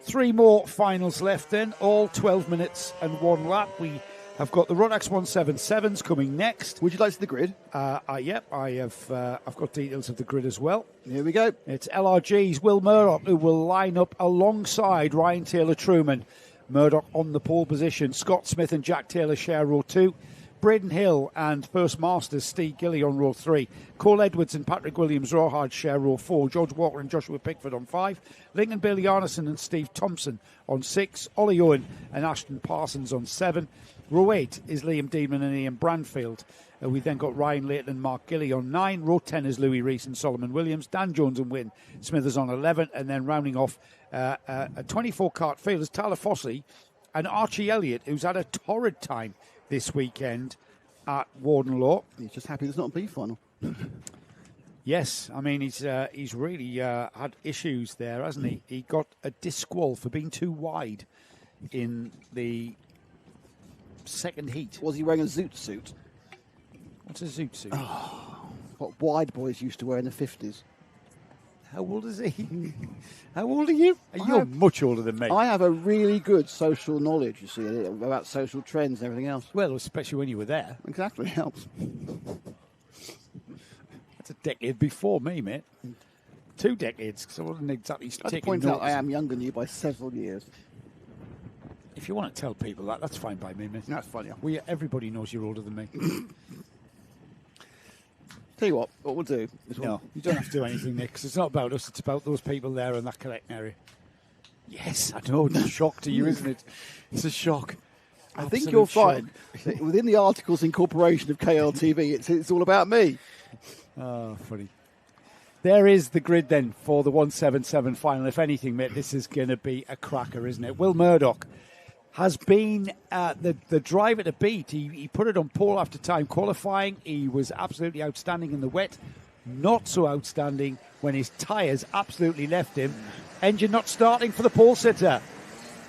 [SPEAKER 3] 3 more finals left. Then all 12 minutes and 1 lap. We have got the Rotax 177s coming next.
[SPEAKER 2] Would you like to see the grid?
[SPEAKER 3] Yep, I have. I've got details of the grid as well.
[SPEAKER 2] Here we go.
[SPEAKER 3] It's LRG's Will Murdoch who will line up alongside Ryan Taylor-Truman. Murdoch on the pole position. Scott Smith and Jack Taylor share row 2. Braden Hill and First Masters Steve Gilly on row 3. Cole Edwards and Patrick Williams Rawhard share row 4. George Walker and Joshua Pickford on 5. Lincoln Bailey Arneson and Steve Thompson on 6. Ollie Owen and Ashton Parsons on 7. Row 8 is Liam Deedman and Ian Brandfield. We then got Ryan Layton and Mark Gilly on 9. Row 10 is Louis Rees and Solomon Williams. Dan Jones and Wynne Smithers on 11. And then rounding off a 24-cart field is Tyler Fossey and Archie Elliott, who's had a torrid time this weekend at Warden Law.
[SPEAKER 2] He's just happy there's not a B final.
[SPEAKER 3] Yes, I mean, he's really had issues there, hasn't he? He got a disqual for being too wide in the second heat.
[SPEAKER 2] Was he wearing a zoot suit?
[SPEAKER 3] What's a zoot suit?
[SPEAKER 2] Oh, what wide boys used to wear in the 50s.
[SPEAKER 3] How old is he? How old are you? You're much older than me.
[SPEAKER 2] I have a really good social knowledge, you see, about social trends and everything else.
[SPEAKER 3] Well, especially when you were there.
[SPEAKER 2] Exactly, helps.
[SPEAKER 3] That's a decade before me, mate. 2 decades, because I wasn't exactly
[SPEAKER 2] I'd
[SPEAKER 3] taking
[SPEAKER 2] point
[SPEAKER 3] notice.
[SPEAKER 2] out I am younger than you by several years.
[SPEAKER 3] If you want to tell people that, that's fine by me, mate.
[SPEAKER 2] That's funny.
[SPEAKER 3] Everybody knows you're older than me.
[SPEAKER 2] Tell you what we'll do is
[SPEAKER 3] No, you don't have to do anything, Nick, because it's not about us, it's about those people there in that collecting area. Yes, I know, it's a shock to you, isn't it? It's a shock.
[SPEAKER 2] I think you'll find that within the articles incorporation of KLTV, it's all about me.
[SPEAKER 3] Oh, funny. There is the grid then for the 177 final. If anything, mate, this is going to be a cracker, isn't it? Will Murdoch has been the driver to beat. He put it on pole after time qualifying. He was absolutely outstanding in the wet. Not so outstanding when his tyres absolutely left him. Engine not starting for the pole sitter.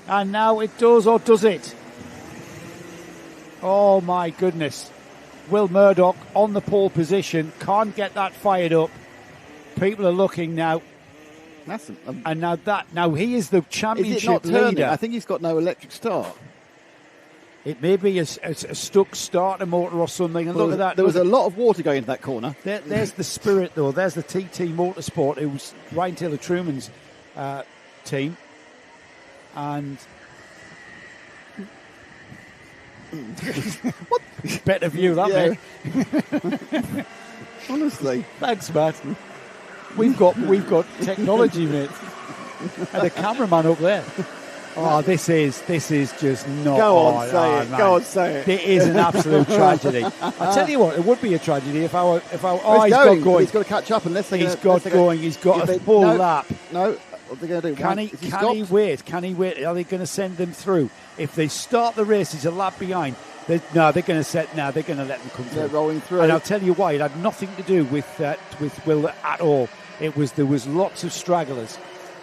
[SPEAKER 3] And now it does, or does it? Oh, my goodness. Will Murdoch on the pole position. Can't get that fired up. People are looking now. And now he is the championship leader.
[SPEAKER 2] I think he's got no electric start.
[SPEAKER 3] It may be a stuck starter motor or something. And
[SPEAKER 2] Well,
[SPEAKER 3] look at that.
[SPEAKER 2] There was a lot of water going into that corner.
[SPEAKER 3] There's the Spirit, though. There's the TT Motorsport, who's Ryan Taylor-Truman's team. And
[SPEAKER 2] what?
[SPEAKER 3] Better view that, mate.
[SPEAKER 2] Honestly.
[SPEAKER 3] Thanks, Matt. We've got technology, mate. And a cameraman up there. Oh, this is just not.
[SPEAKER 2] Go on, say it.
[SPEAKER 3] Man.
[SPEAKER 2] Go on, say it.
[SPEAKER 3] It is an absolute tragedy. I tell you what, it would be a tragedy if our.
[SPEAKER 2] He's
[SPEAKER 3] got going.
[SPEAKER 2] He's got to catch up unless they.
[SPEAKER 3] He's got a full lap.
[SPEAKER 2] No, what are they going to do?
[SPEAKER 3] Can he wait? Can he wait? Are they going to send them through? If they start the race, he's a lap behind. They're going to let them come through.
[SPEAKER 2] They're rolling through.
[SPEAKER 3] And I'll tell you why. It had nothing to do with Will at all. There was lots of stragglers.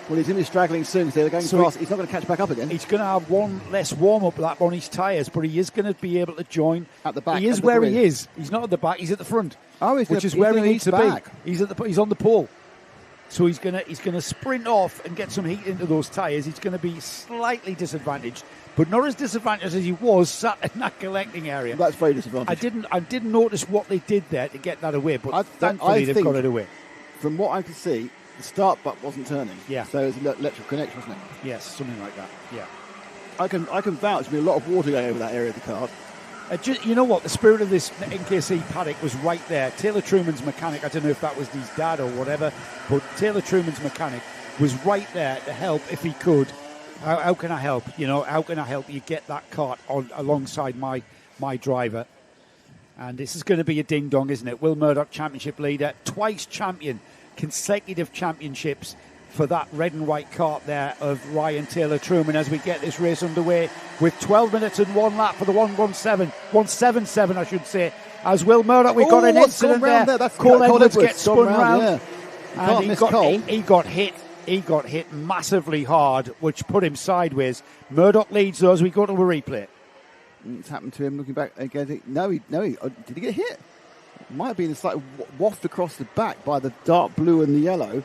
[SPEAKER 2] Well, he's going to be straggling soon because they're going fast. He's not going to catch back up again.
[SPEAKER 3] He's going to have one less warm-up lap on his tyres, but he is going to be able to join.
[SPEAKER 2] At the back.
[SPEAKER 3] He is where he is. He's not at the back. He's at the front.
[SPEAKER 2] Oh,
[SPEAKER 3] which is where he needs to be. He's on the pole. So he's going to sprint off and get some heat into those tyres. He's going to be slightly disadvantaged, but not as disadvantaged as he was sat in that collecting area.
[SPEAKER 2] That's very disadvantaged.
[SPEAKER 3] I didn't notice what they did there to get that away, but thankfully they've got it away.
[SPEAKER 2] From what I could see, the start button wasn't turning.
[SPEAKER 3] Yeah.
[SPEAKER 2] So it was an electrical connection, wasn't it?
[SPEAKER 3] Yes, something like that. Yeah.
[SPEAKER 2] I can vouch there's been a lot of water going over that area of the card.
[SPEAKER 3] You know what? The spirit of this NKC paddock was right there. Taylor-Truman's mechanic, I don't know if that was his dad or whatever, but Taylor-Truman's mechanic was right there to help if he could. How can I help? How can I help you get that cart on alongside my driver? And this is going to be a ding-dong, isn't it? Will Murdoch, championship leader, twice champion, consecutive championships for that red and white cart there of Ryan Taylor-Truman as we get this race underway with 12 minutes and 1 lap for the 177, I should say. As Will Murdoch, we've got an incident there. Cole Edwards gets spun round.
[SPEAKER 2] Yeah.
[SPEAKER 3] And he got hit. He got hit massively hard, which put him sideways. Murdoch leads though as we go to a replay.
[SPEAKER 2] It's happened to him looking back again. No, did he get hit? Might have been a slight waft across the back by the dark blue and the yellow.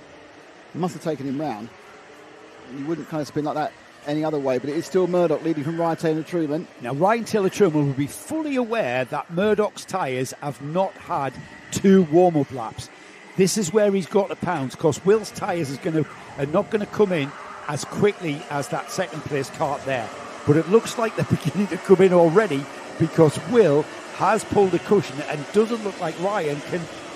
[SPEAKER 2] Must have taken him round. You wouldn't kind of spin like that any other way, but it is still Murdoch leading from Ryan Taylor-Truman.
[SPEAKER 3] Now, Ryan Taylor-Truman will be fully aware that Murdoch's tyres have not had 2 warm-up laps. This is where he's got to pounce, because Will's tyres are not going to come in as quickly as that second place kart there. But it looks like they're beginning to come in already, because Will has pulled a cushion and doesn't look like Ryan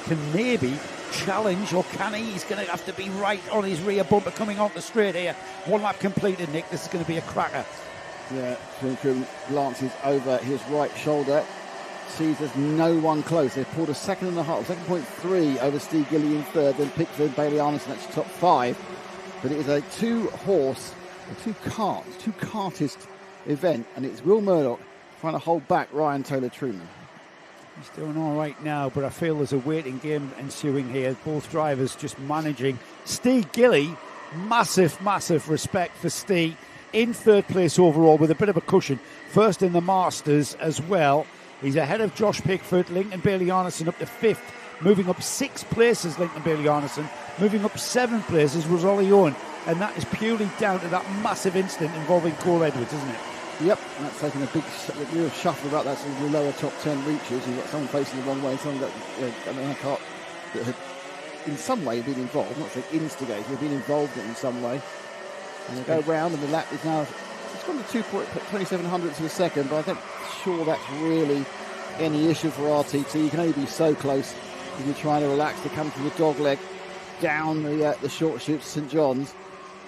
[SPEAKER 3] can maybe challenge, or can he? He's going to have to be right on his rear bumper coming on the straight here. 1 lap completed, Nick. This is going to be a cracker.
[SPEAKER 2] Yeah, Truman glances over his right shoulder, sees there's no one close. They've pulled a 2.3 over Steve Gilly in third, then Pickford, Bailey Arneson, that's top 5. But it is a 2-horse, a 2-kartist event, and it's Will Murdoch trying to hold back Ryan Taylor-Truman.
[SPEAKER 3] He's doing all right now, but I feel there's a waiting game ensuing here. Both drivers just managing. Steve Gilly, massive respect for Steve. In third place overall with a bit of a cushion. First in the Masters as well. He's ahead of Josh Pickford. Lincoln Bailey Arneson up to 5th. Moving up 6 places, Lincoln Bailey Arneson. Moving up 7 places was Ollie Owen. And that is purely down to that massive incident involving Cole Edwards, isn't it?
[SPEAKER 2] Yep, that's taking a big real shuffle about that, so the lower top 10 reaches. You've got someone facing the wrong way, someone got a car that had in some way been involved, not saying instigated, had been involved in some way. And they go round, and the lap is now, it's gone to 2.27 hundredths of a second, but I'm not sure that's really any issue for RTT. You can only be so close if you're trying to relax to come from the dog leg down the short chute to St John's.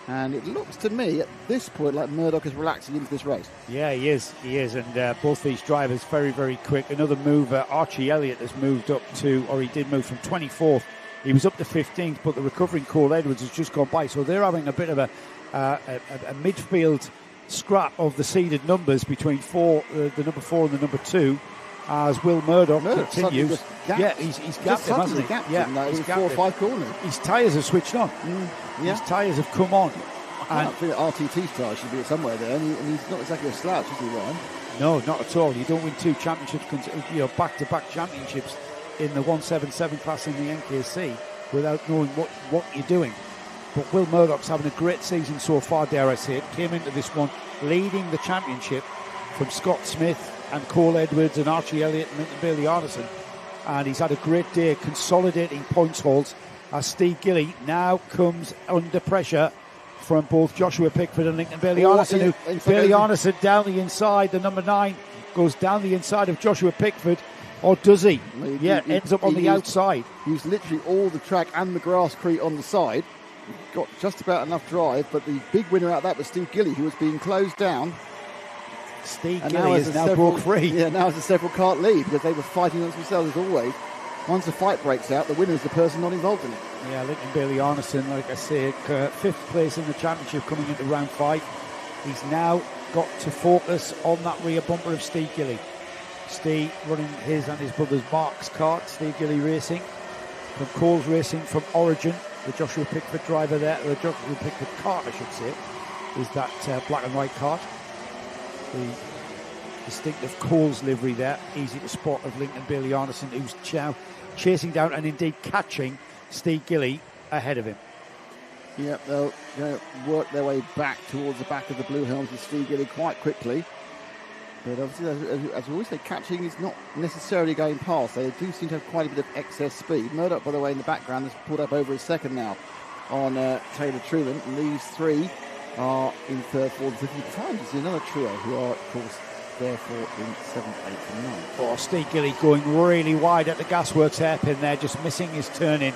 [SPEAKER 2] And it looks to me at this point like Murdoch is relaxing into this race.
[SPEAKER 3] Yeah, he is. And both these drivers very, very quick. Another mover, Archie Elliott, has moved up to, or he did move from 24th. He was up to 15th, but the recovering Cole Edwards has just gone by. So they're having a bit of a midfield scrap of the seeded numbers between the number 4 and the number 2. As Will Murdoch continues. He's gapped him, hasn't he?
[SPEAKER 2] He's 4 or 5 corners.
[SPEAKER 3] His tyres have switched on. His tyres have come on.
[SPEAKER 2] I think RTT's tyres should be somewhere there, and he's not exactly a slouch, is he, Ryan?
[SPEAKER 3] No, not at all. You don't win 2 championships, back-to-back championships in the 177 class in the NKC without knowing what you're doing. But Will Murdoch's having a great season so far, dare I say it. Came into this one leading the championship from Scott Smith and Cole Edwards and Archie Elliott and Lincoln Bailey Arneson. And he's had a great day consolidating points hauls as Steve Gilly now comes under pressure from both Joshua Pickford and Lincoln Bailey Arneson. Bailey Arneson down the inside, the number 9 goes down the inside of Joshua Pickford. Or does he? Ends up on the outside.
[SPEAKER 2] Used literally all the track and the grasscrete on the side. Got just about enough drive, but the big winner out of that was Steve Gilly, who was being closed down.
[SPEAKER 3] Steve Gilly is now broke free.
[SPEAKER 2] Yeah, now it's a several kart lead because they were fighting amongst themselves as always. Once the fight breaks out, the winner is the person not involved in it.
[SPEAKER 3] Yeah, Lincoln Bailey Arneson, like I say, 5th place in the championship coming into round 5. He's now got to focus on that rear bumper of Steve Gilly. Steve running his and his brother's Mark's kart, Steve Gilly Racing. From Coles Racing from Origin, the Joshua Pickford driver there, the Joshua Pickford kart, I should say, is that black and white kart. The distinctive Coles livery there, easy to spot, of Lincoln Bailey Arneson, who's now chasing down and indeed catching Steve Gilly ahead of him.
[SPEAKER 2] Yep, they'll work their way back towards the back of the Blue Helms with Steve Gilly quite quickly. But obviously, as we always say, catching is not necessarily going past. They do seem to have quite a bit of excess speed. Murdoch, by the way, in the background has pulled up over a second now on Taylor-Truman. And these 3 are in 3rd, 4th, 5th. And there's another trio who are, of course, therefore in 7th, 8th and 9th.
[SPEAKER 3] Oh, Steve Gilly going really wide at the Gasworks hairpin there, just missing his turn-in,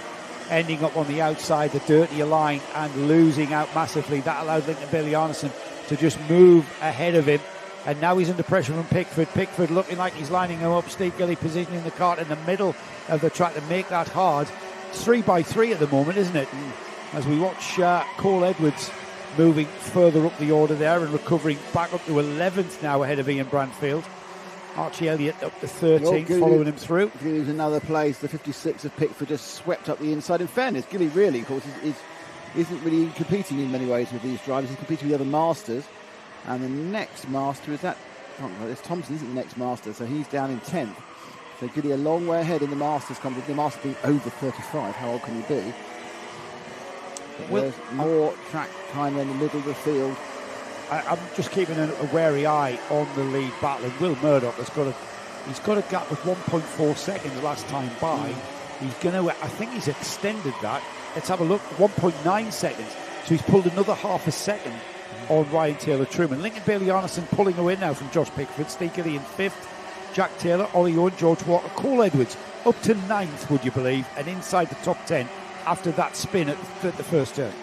[SPEAKER 3] ending up on the outside, the dirtier line, and losing out massively. That allowed Lincoln Bailey Arneson to just move ahead of him. And now he's under pressure from Pickford. Pickford looking like he's lining him up. Steve Gilly positioning the kart in the middle of the track to make that hard. It's 3 by 3 at the moment, isn't it? as we watch Cole Edwards moving further up the order there and recovering back up to 11th now ahead of Ian Brandfield. Archie Elliott up to 13th, following him through.
[SPEAKER 2] Gilly's another place. The 56 of Pickford just swept up the inside. In fairness, Gilly really, of course, isn't really competing in many ways with these drivers. He's competing with other masters. And the next master is that... It's Thompson isn't the next master, so he's down in 10th. So Gilly a long way ahead in the masters. The master being over 35. How old can he be? There's more track time in the middle of the field.
[SPEAKER 3] I'm just keeping a wary eye on the lead battle. And Will Murdoch he's got a gap of 1.4 seconds last time by. He's going to, I think he's extended that. Let's have a look. 1.9 seconds. So he's pulled another half a second on Ryan Taylor-Truman. Lincoln Bailey-Arneson pulling away now from Josh Pickford. Steve Gilly in 5th. Jack Taylor, Ollie Owen, George Walker, Cole Edwards up to 9th, would you believe, and inside the top 10 after that spin at the first turn.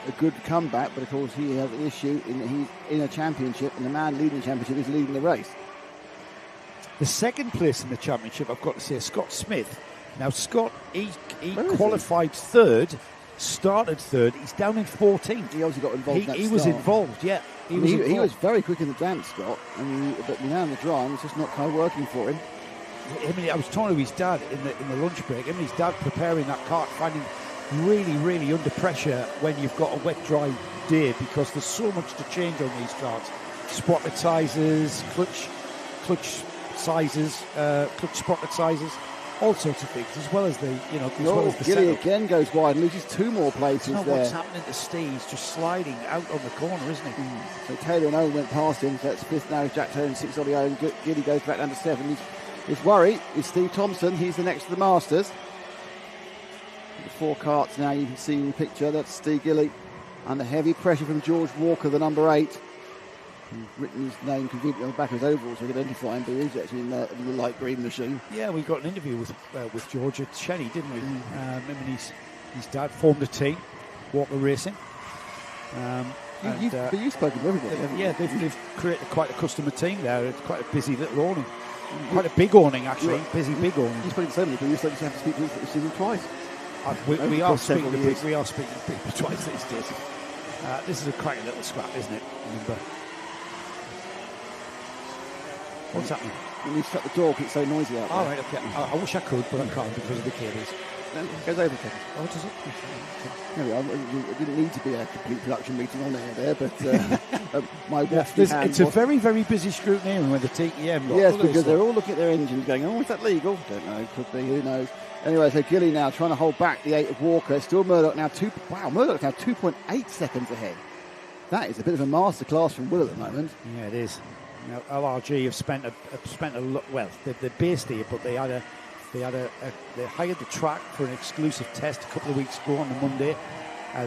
[SPEAKER 2] A good comeback, but of course he has an issue in that he's in a championship, and the man leading the championship is leading the race.
[SPEAKER 3] The second place in the championship, I've got to say, Scott Smith. Now, Scott, he qualified third, started third. He's down in 14th.
[SPEAKER 2] He obviously got involved.
[SPEAKER 3] He was involved, yeah. He
[SPEAKER 2] was very quick in the damp, Scott, but now in the dry, it's just not quite working for him.
[SPEAKER 3] I was talking to his dad in the lunch break. Him and his dad preparing that kart, finding really, really under pressure when you've got a wet, dry day, because there's so much to change on these karts. Sprocket sizes, clutch sizes, clutch sprocket sizes, all sorts of things, as well as the
[SPEAKER 2] Gilly
[SPEAKER 3] setup.
[SPEAKER 2] again goes wide and loses 2 more places there.
[SPEAKER 3] What's happening to Steve? He's just sliding out on the corner, isn't he?
[SPEAKER 2] So Taylor and Owen went past him, so that's 5th now. Jack Taylor and 6th Ollie Owen. Gilly goes back down to 7th. His worry is Steve Thompson. He's the next to the Masters. The 4 karts now you can see in the picture. That's Steve Gilly under heavy pressure from George Walker, the number 8. He's written his name conveniently on the back of his overalls so you can identify him, but he's actually in the light green machine.
[SPEAKER 3] Yeah, we got an interview with George at Shenny, didn't we? Him and his dad formed a team, Walker Racing.
[SPEAKER 2] But you've spoken to everybody.
[SPEAKER 3] Yeah, they've created quite a customer team there. It's quite a busy little awning. Quite a big awning, actually. Busy, big awning.
[SPEAKER 2] You've spoken to so many people, you have to speak to them twice.
[SPEAKER 3] We are speaking to people twice these days. This is a cracking little scrap, isn't it? Remember. What's happening?
[SPEAKER 2] When you shut the door, it's so noisy out there.
[SPEAKER 3] All right, okay. I wish I could, but I can't because of the cables.
[SPEAKER 2] It goes over, Kevin.
[SPEAKER 3] Oh, does it?
[SPEAKER 2] There we are. It didn't need to be a complete production meeting on there, but my wafty hand.
[SPEAKER 3] It's a very, very busy scrutiny with the TEM.
[SPEAKER 2] Yes, because they're all looking at their engines going, oh, is that legal? Don't know. Could be. Who knows? Anyway, so Gilly now trying to hold back the 8 of Walker. Still Murdoch now Murdoch's now 2.8 seconds ahead. That is a bit of a masterclass from Will at the moment.
[SPEAKER 3] Yeah, it is. Now, LRG have spent a lot. Well, they're based here, but they hired the track for an exclusive test a couple of weeks ago on the Monday.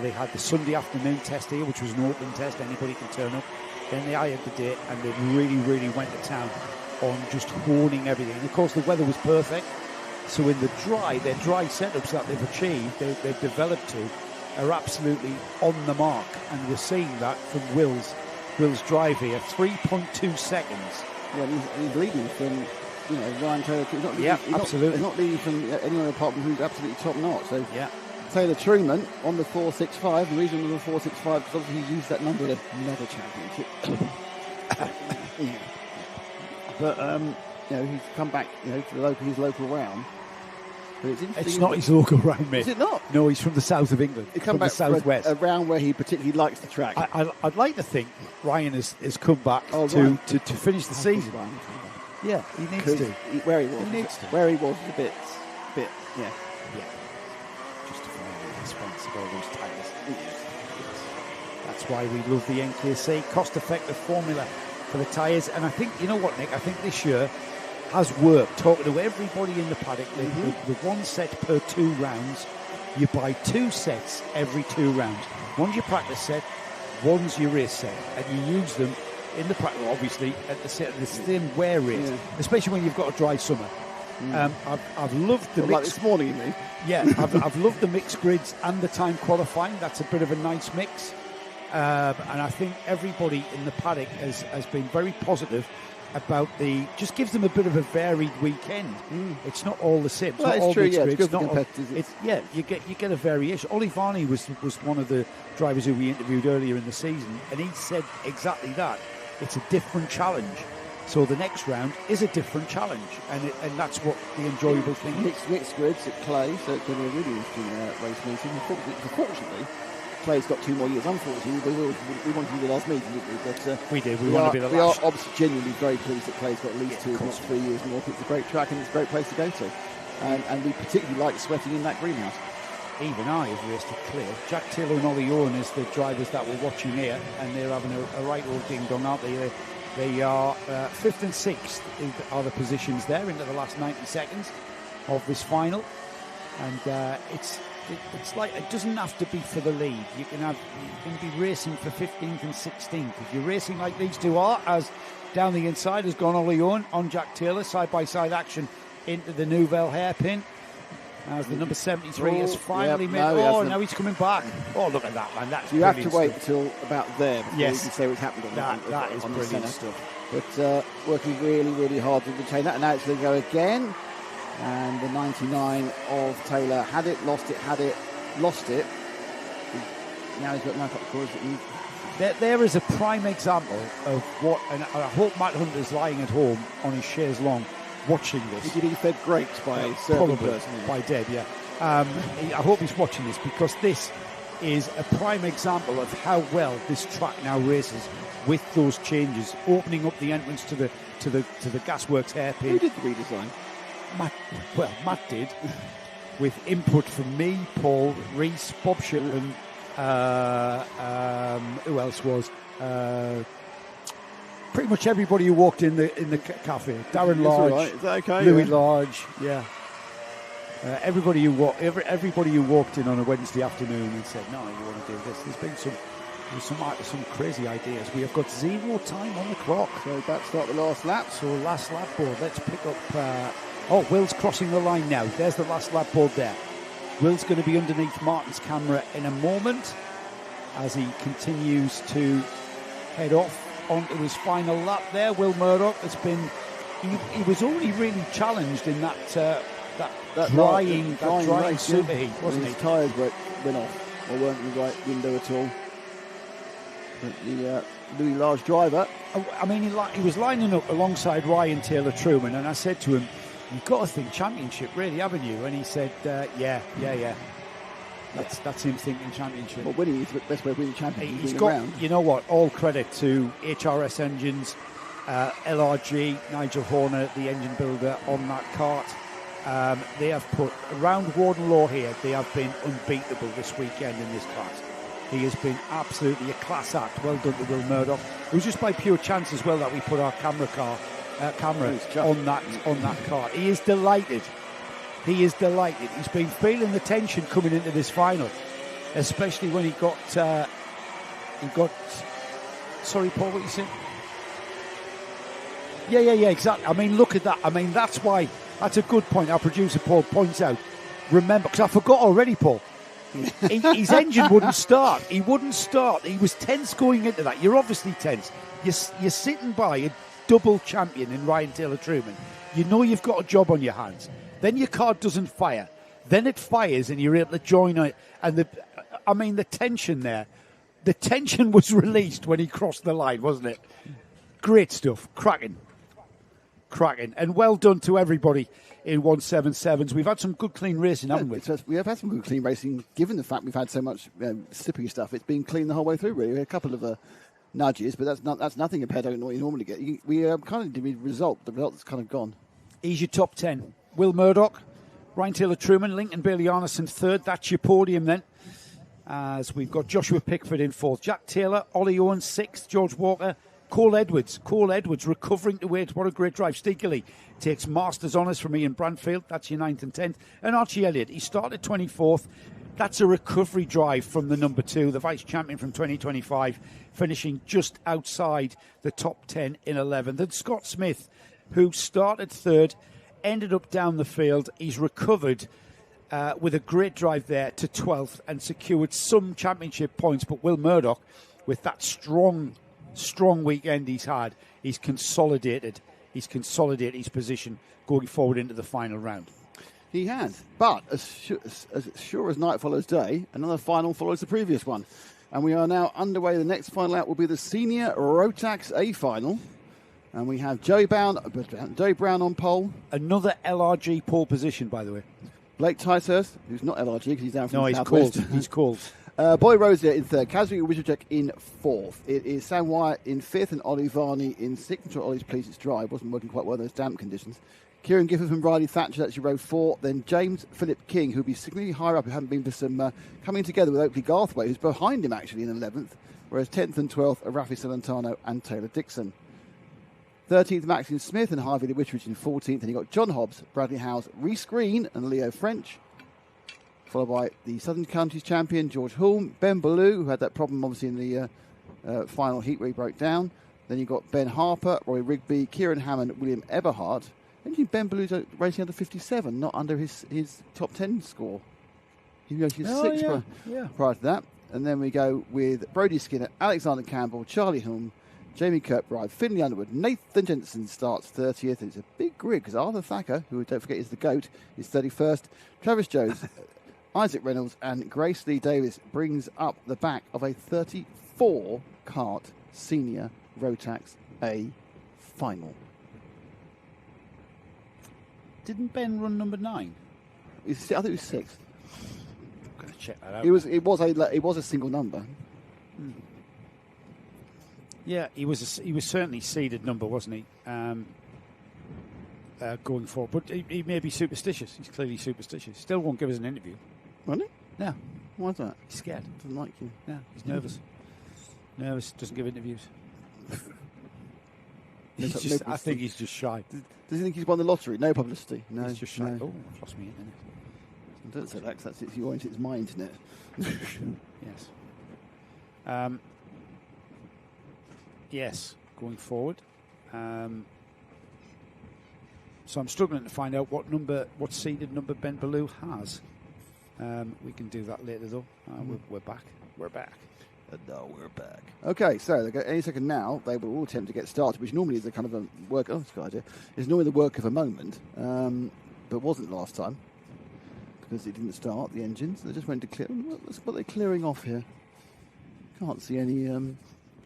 [SPEAKER 3] They had the Sunday afternoon test here, which was an open test, anybody can turn up. Then they hired the day, and they really, really went to town on just honing everything. And of course, the weather was perfect. So in their dry setups that they've achieved, they've developed to, are absolutely on the mark. And we're seeing that from Will's drive here, 3.2 seconds.
[SPEAKER 2] Yeah, he's leading from, Ryan Taylor.
[SPEAKER 3] Absolutely.
[SPEAKER 2] He's not leading from anyone apart from who's absolutely top notch. So
[SPEAKER 3] yeah.
[SPEAKER 2] Taylor Truman on the 465. The reason on the 465 because obviously he used that number in another championship. But he's come back, to his local round. But
[SPEAKER 3] it's not his local round, mate.
[SPEAKER 2] Is it not?
[SPEAKER 3] No, he's from the south of England.
[SPEAKER 2] He come back
[SPEAKER 3] from the southwest,
[SPEAKER 2] a round where he particularly likes the track.
[SPEAKER 3] I'd like to think Ryan has come back to finish the season. Yeah, he needs to.
[SPEAKER 2] Where he was a bit, yeah.
[SPEAKER 3] Justifying the expense of all those tyres. Yes. That's why we love the NKC cost-effective formula for the tyres. And I think, you know what, Nick? I think this year has worked. Talking to everybody in the paddock, the 1 set per 2 rounds. You buy 2 sets every 2 rounds. One's your practice set, one's your race set, and you use them in the practice, obviously, at the same wear rate, especially when you've got a dry summer. I've loved the mix.
[SPEAKER 2] Like this morning, you mean?
[SPEAKER 3] Yeah, I've loved the mixed grids and the time qualifying. That's a bit of a nice mix. And I think everybody in the paddock has been very positive about just gives them a bit of a varied weekend. It's not all the same. It's
[SPEAKER 2] Well,
[SPEAKER 3] not
[SPEAKER 2] it's
[SPEAKER 3] all
[SPEAKER 2] true,
[SPEAKER 3] mixed
[SPEAKER 2] yeah,
[SPEAKER 3] grids,
[SPEAKER 2] it's good for
[SPEAKER 3] not all-
[SPEAKER 2] competitors.
[SPEAKER 3] you get a variation. Ollie Varney was one of the drivers who we interviewed earlier in the season, and he said exactly that. It's a different challenge. So the next round is a different challenge, and that's what the enjoyable thing is.
[SPEAKER 2] Mixed grids at Clay, so it's going to be a really interesting race meeting. Unfortunately, Clay's got 2 more years. Unfortunately, we wanted to do the last meeting, didn't we? But
[SPEAKER 3] we did. We want to be the
[SPEAKER 2] we
[SPEAKER 3] last.
[SPEAKER 2] are obviously genuinely very pleased that Clay's got at least 2, if not 3 years more. It's a great track and it's a great place to go to. And we particularly like sweating in that greenhouse.
[SPEAKER 3] Even I have raced it clear. Jack Taylor and Ollie Owen is the drivers that we're watching here, and they're having a right old ding-dong, aren't they? They are 5th and 6th are the positions there into the last 90 seconds of this final. And it's like it doesn't have to be for the lead. You can be racing for 15th and 16th. If you're racing like these two are, as down the inside has gone Ollie Owen on Jack Taylor, side-by-side action into the Nouvelle hairpin. As the number 73 has finally made... now he's coming back. Oh, look at that, man. That's
[SPEAKER 2] You have to wait
[SPEAKER 3] stuff.
[SPEAKER 2] until about there before you can say what's happened on
[SPEAKER 3] that is
[SPEAKER 2] on the
[SPEAKER 3] brilliant
[SPEAKER 2] centre.
[SPEAKER 3] stuff.
[SPEAKER 2] But working really, really hard to retain that. And now it's going to go again. And the 99 of Taylor had it, lost it, lost it. Now he's got no couple of corners that need...
[SPEAKER 3] There is a prime example of what... And I hope Matt Hunter's lying at home on his chaise long watching this.
[SPEAKER 2] Did he fed grapes by a serving
[SPEAKER 3] Probably,
[SPEAKER 2] person?
[SPEAKER 3] by Deb, yeah. I hope he's watching this, because this is a prime example of how well this track now races with those changes, opening up the entrance to the gasworks hairpin.
[SPEAKER 2] Who did the redesign?
[SPEAKER 3] Matt did, with input from me, Paul, Reese, Bob Shipman, who else was? Pretty much everybody who walked in the cafe. Darren Large,
[SPEAKER 2] right. Is that okay?
[SPEAKER 3] Louis Large, yeah. Everybody who walked in on a Wednesday afternoon and said, "No, you want to do this." There's been some crazy ideas. We have got 0 time on the clock.
[SPEAKER 2] So about to start the last lap.
[SPEAKER 3] So last lap board. Let's pick up. Will's crossing the line now. There's the last lap board there. Will's going to be underneath Martin's camera in a moment as he continues to head off onto his final lap there. Will Murdoch has been... He was only really challenged in that drying superheat, wasn't he?
[SPEAKER 2] His tyres went off or weren't in the right window at all. But the Louis Large driver...
[SPEAKER 3] I mean, he was lining up alongside Ryan Taylor-Truman, and I said to him, "You've got to think championship, really, haven't you?" And he said, yeah. That's him thinking championship.
[SPEAKER 2] Well, winning is the best way of winning championship.
[SPEAKER 3] He's got, you know what, all credit to HRS Engines, LRG, Nigel Horner, the engine builder, on that kart. They have put, around Warden Law here, they have been unbeatable this weekend in this class. He has been absolutely a class act. Well done to Will Murdoch. It was just by pure chance as well that we put our camera on that kart. He is delighted. He is delighted. He's been feeling the tension coming into this final, especially when he got. Sorry, Paul, what you saying? Yeah, exactly. I mean, look at that. I mean, that's why. That's a good point. Our producer Paul points out. Remember, because I forgot already, Paul. His engine wouldn't start. He wouldn't start. He was tense going into that. You're obviously tense. You're sitting by a double champion in Ryan Taylor-Truman. You know you've got a job on your hands. Then your car doesn't fire. Then it fires and you're able to join it. And the tension there. The tension was released when he crossed the line, wasn't it? Great stuff. Cracking. And well done to everybody in 177s. We've had some good, clean racing, haven't we?
[SPEAKER 2] We have had some good, clean racing, given the fact we've had so much slippery stuff. It's been clean the whole way through, really. A couple of nudges, but that's nothing compared to what you normally get. We kind of did the result's kind of gone.
[SPEAKER 3] Here's your top 10. Will Murdoch, Ryan Taylor-Truman, Lincoln Bailey-Arneson third. That's your podium then. As we've got Joshua Pickford in fourth. Jack Taylor, Ollie Owen sixth. George Walker, Cole Edwards recovering to weight. What a great drive. Stiggerly takes Masters honours from Ian Brandfield. That's your 9th and 10th. And Archie Elliott, he started 24th. That's a recovery drive from the number 2, the vice champion from 2025, finishing just outside the top 10 in 11th. And Scott Smith, who started third, ended up down the field. He's recovered with a great drive there to 12th and secured some championship points. But Will Murdoch, with that strong strong weekend he's had, he's consolidated his position going forward into the final round.
[SPEAKER 2] He has, but as sure as night follows day, another final follows the previous one. And we are now underway. The next final out will be the Senior Rotax A final. And we have Joey Brown on pole.
[SPEAKER 3] Another LRG pole position, by the way.
[SPEAKER 2] Blake Ticehurst, who's not LRG because he's down from the
[SPEAKER 3] he's
[SPEAKER 2] southwest.
[SPEAKER 3] called. He's called.
[SPEAKER 2] Boy Rosier in third. Kazui Wizardek in fourth. It is Sam Wyatt in fifth and Ollie Varney in sixth. I'm sure Ollie's pleased it's dry. It wasn't working quite well in those damp conditions. Kieran Gifford and Riley Thatcher, that's your row 4. Then James Philip King, who'll be significantly higher up, who haven't been for some coming together with Oakley Garthwaite, who's behind him actually in 11th. Whereas 10th and 12th are Rafi Celentano and Taylor Dixon. 13th, Maxine Smith and Harvey Whitridge in 14th. And you've got John Hobbs, Bradley Howes, Reece Green and Leo French. Followed by the Southern Counties champion, George Hulme, Ben Ballou, who had that problem obviously in the final heat where he broke down. Then you've got Ben Harper, Roy Rigby, Kieran Hammond, William Eberhard. I think Ben Ballou's racing under 57, not under his top 10 score. He was sixth prior to that. And then we go with Brodie Skinner, Alexander Campbell, Charlie Hulme, Jamie Kirkbride, Finley Underwood, Nathan Jensen starts 30th. It's a big grid because Arthur Thacker, who don't forget is the GOAT, is 31st. Travis Jones, Isaac Reynolds and Grace Lee Davis brings up the back of a 34-kart Senior Rotax A final.
[SPEAKER 3] Didn't Ben run number 9?
[SPEAKER 2] I think it was 6th.
[SPEAKER 3] I'm going to check that out.
[SPEAKER 2] It was a single number.
[SPEAKER 3] Yeah, he was certainly seeded number, wasn't he? Going forward, but he may be superstitious. He's clearly superstitious. Still won't give us an interview.
[SPEAKER 2] Really?
[SPEAKER 3] No.
[SPEAKER 2] Why's that?
[SPEAKER 3] He's scared.
[SPEAKER 2] Doesn't like you.
[SPEAKER 3] No, he's nervous. Nervous. Doesn't give interviews. I think he's just shy.
[SPEAKER 2] Does he think he's won the lottery? No publicity. No,
[SPEAKER 3] he's just shy.
[SPEAKER 2] No.
[SPEAKER 3] Oh, I've lost me internet.
[SPEAKER 2] Don't say that, 'cause that's it's my internet.
[SPEAKER 3] Yes. Yes, going forward. So I'm struggling to find out what seeded number Ben Ballou has. We can do that later, though. We're back. We're back.
[SPEAKER 2] And now we're back. Okay, so any second now, they will all attempt to get started, which normally is a kind of a work. Oh, that's a good idea. It's normally the work of a moment, but wasn't last time because it didn't start the engines. They just went to clear. What are they clearing off here? Can't see any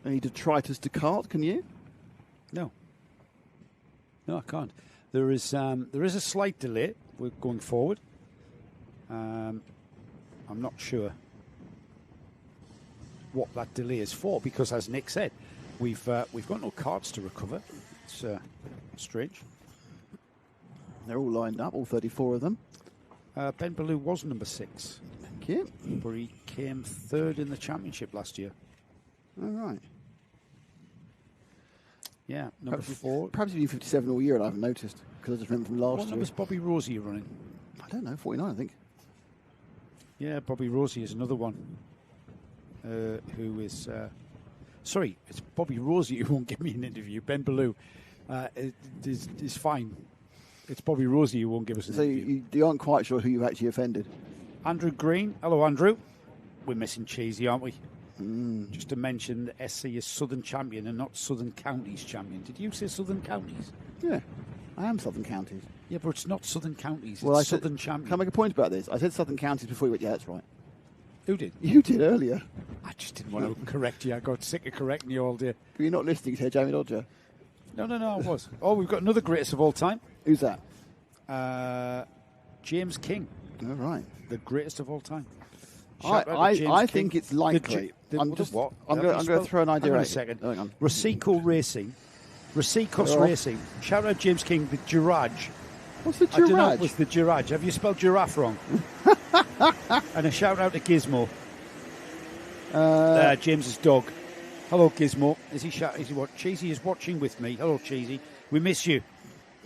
[SPEAKER 2] detritus to cart. Can you?
[SPEAKER 3] No, I can't. There is a slight delay. We're going forward. I'm not sure what that delay is for, because as Nick said, we've got no cards to recover. It's strange.
[SPEAKER 2] They're all lined up, all 34 of them.
[SPEAKER 3] Ben Ballou was number 6.
[SPEAKER 2] Thank you.
[SPEAKER 3] But he came 3rd in the championship last year.
[SPEAKER 2] All right.
[SPEAKER 3] Yeah, number 4.
[SPEAKER 2] Perhaps he's been 57 all year and I haven't noticed, because I just remember from last
[SPEAKER 3] What
[SPEAKER 2] year.
[SPEAKER 3] number is Bobby Rosie running?
[SPEAKER 2] I don't know, 49 I think.
[SPEAKER 3] Yeah, Bobby Rosie is another one. Who is... sorry, it's Bobby Rosie who won't give me an interview. Ben Ballou is fine. It's Bobby Rosie who won't give us an interview.
[SPEAKER 2] So you aren't quite sure who you actually offended?
[SPEAKER 3] Andrew Green. Hello, Andrew. We're missing Cheesy, aren't we? Just to mention that SC is Southern Champion and not Southern Counties Champion. Did you say Southern Counties?
[SPEAKER 2] Yeah, I am Southern Counties.
[SPEAKER 3] Yeah, but it's not Southern Counties.
[SPEAKER 2] Well,
[SPEAKER 3] it's Southern Champion.
[SPEAKER 2] Can I make a point about this? I said Southern Counties before you went, yeah, that's right.
[SPEAKER 3] Who did?
[SPEAKER 2] You did earlier.
[SPEAKER 3] I just didn't want to correct you. I got sick of correcting you all day.
[SPEAKER 2] Were you not listening to Jamie Dodger?
[SPEAKER 3] No, I was. Oh, we've got another greatest of all time.
[SPEAKER 2] Who's that?
[SPEAKER 3] James King.
[SPEAKER 2] All right.
[SPEAKER 3] The greatest of all time.
[SPEAKER 2] I think it's likely. I'm going to throw an idea out.
[SPEAKER 3] A second. Rosico Racing. Rosicos Racing. Shout out James King, the Girage.
[SPEAKER 2] What's the
[SPEAKER 3] I don't know,
[SPEAKER 2] Girage?
[SPEAKER 3] it was the Girage. Have you spelled giraffe wrong? And a shout out to Gizmo. James's dog. Hello, Gizmo. Is he what? Cheesy is watching with me. Hello, Cheesy. We miss you.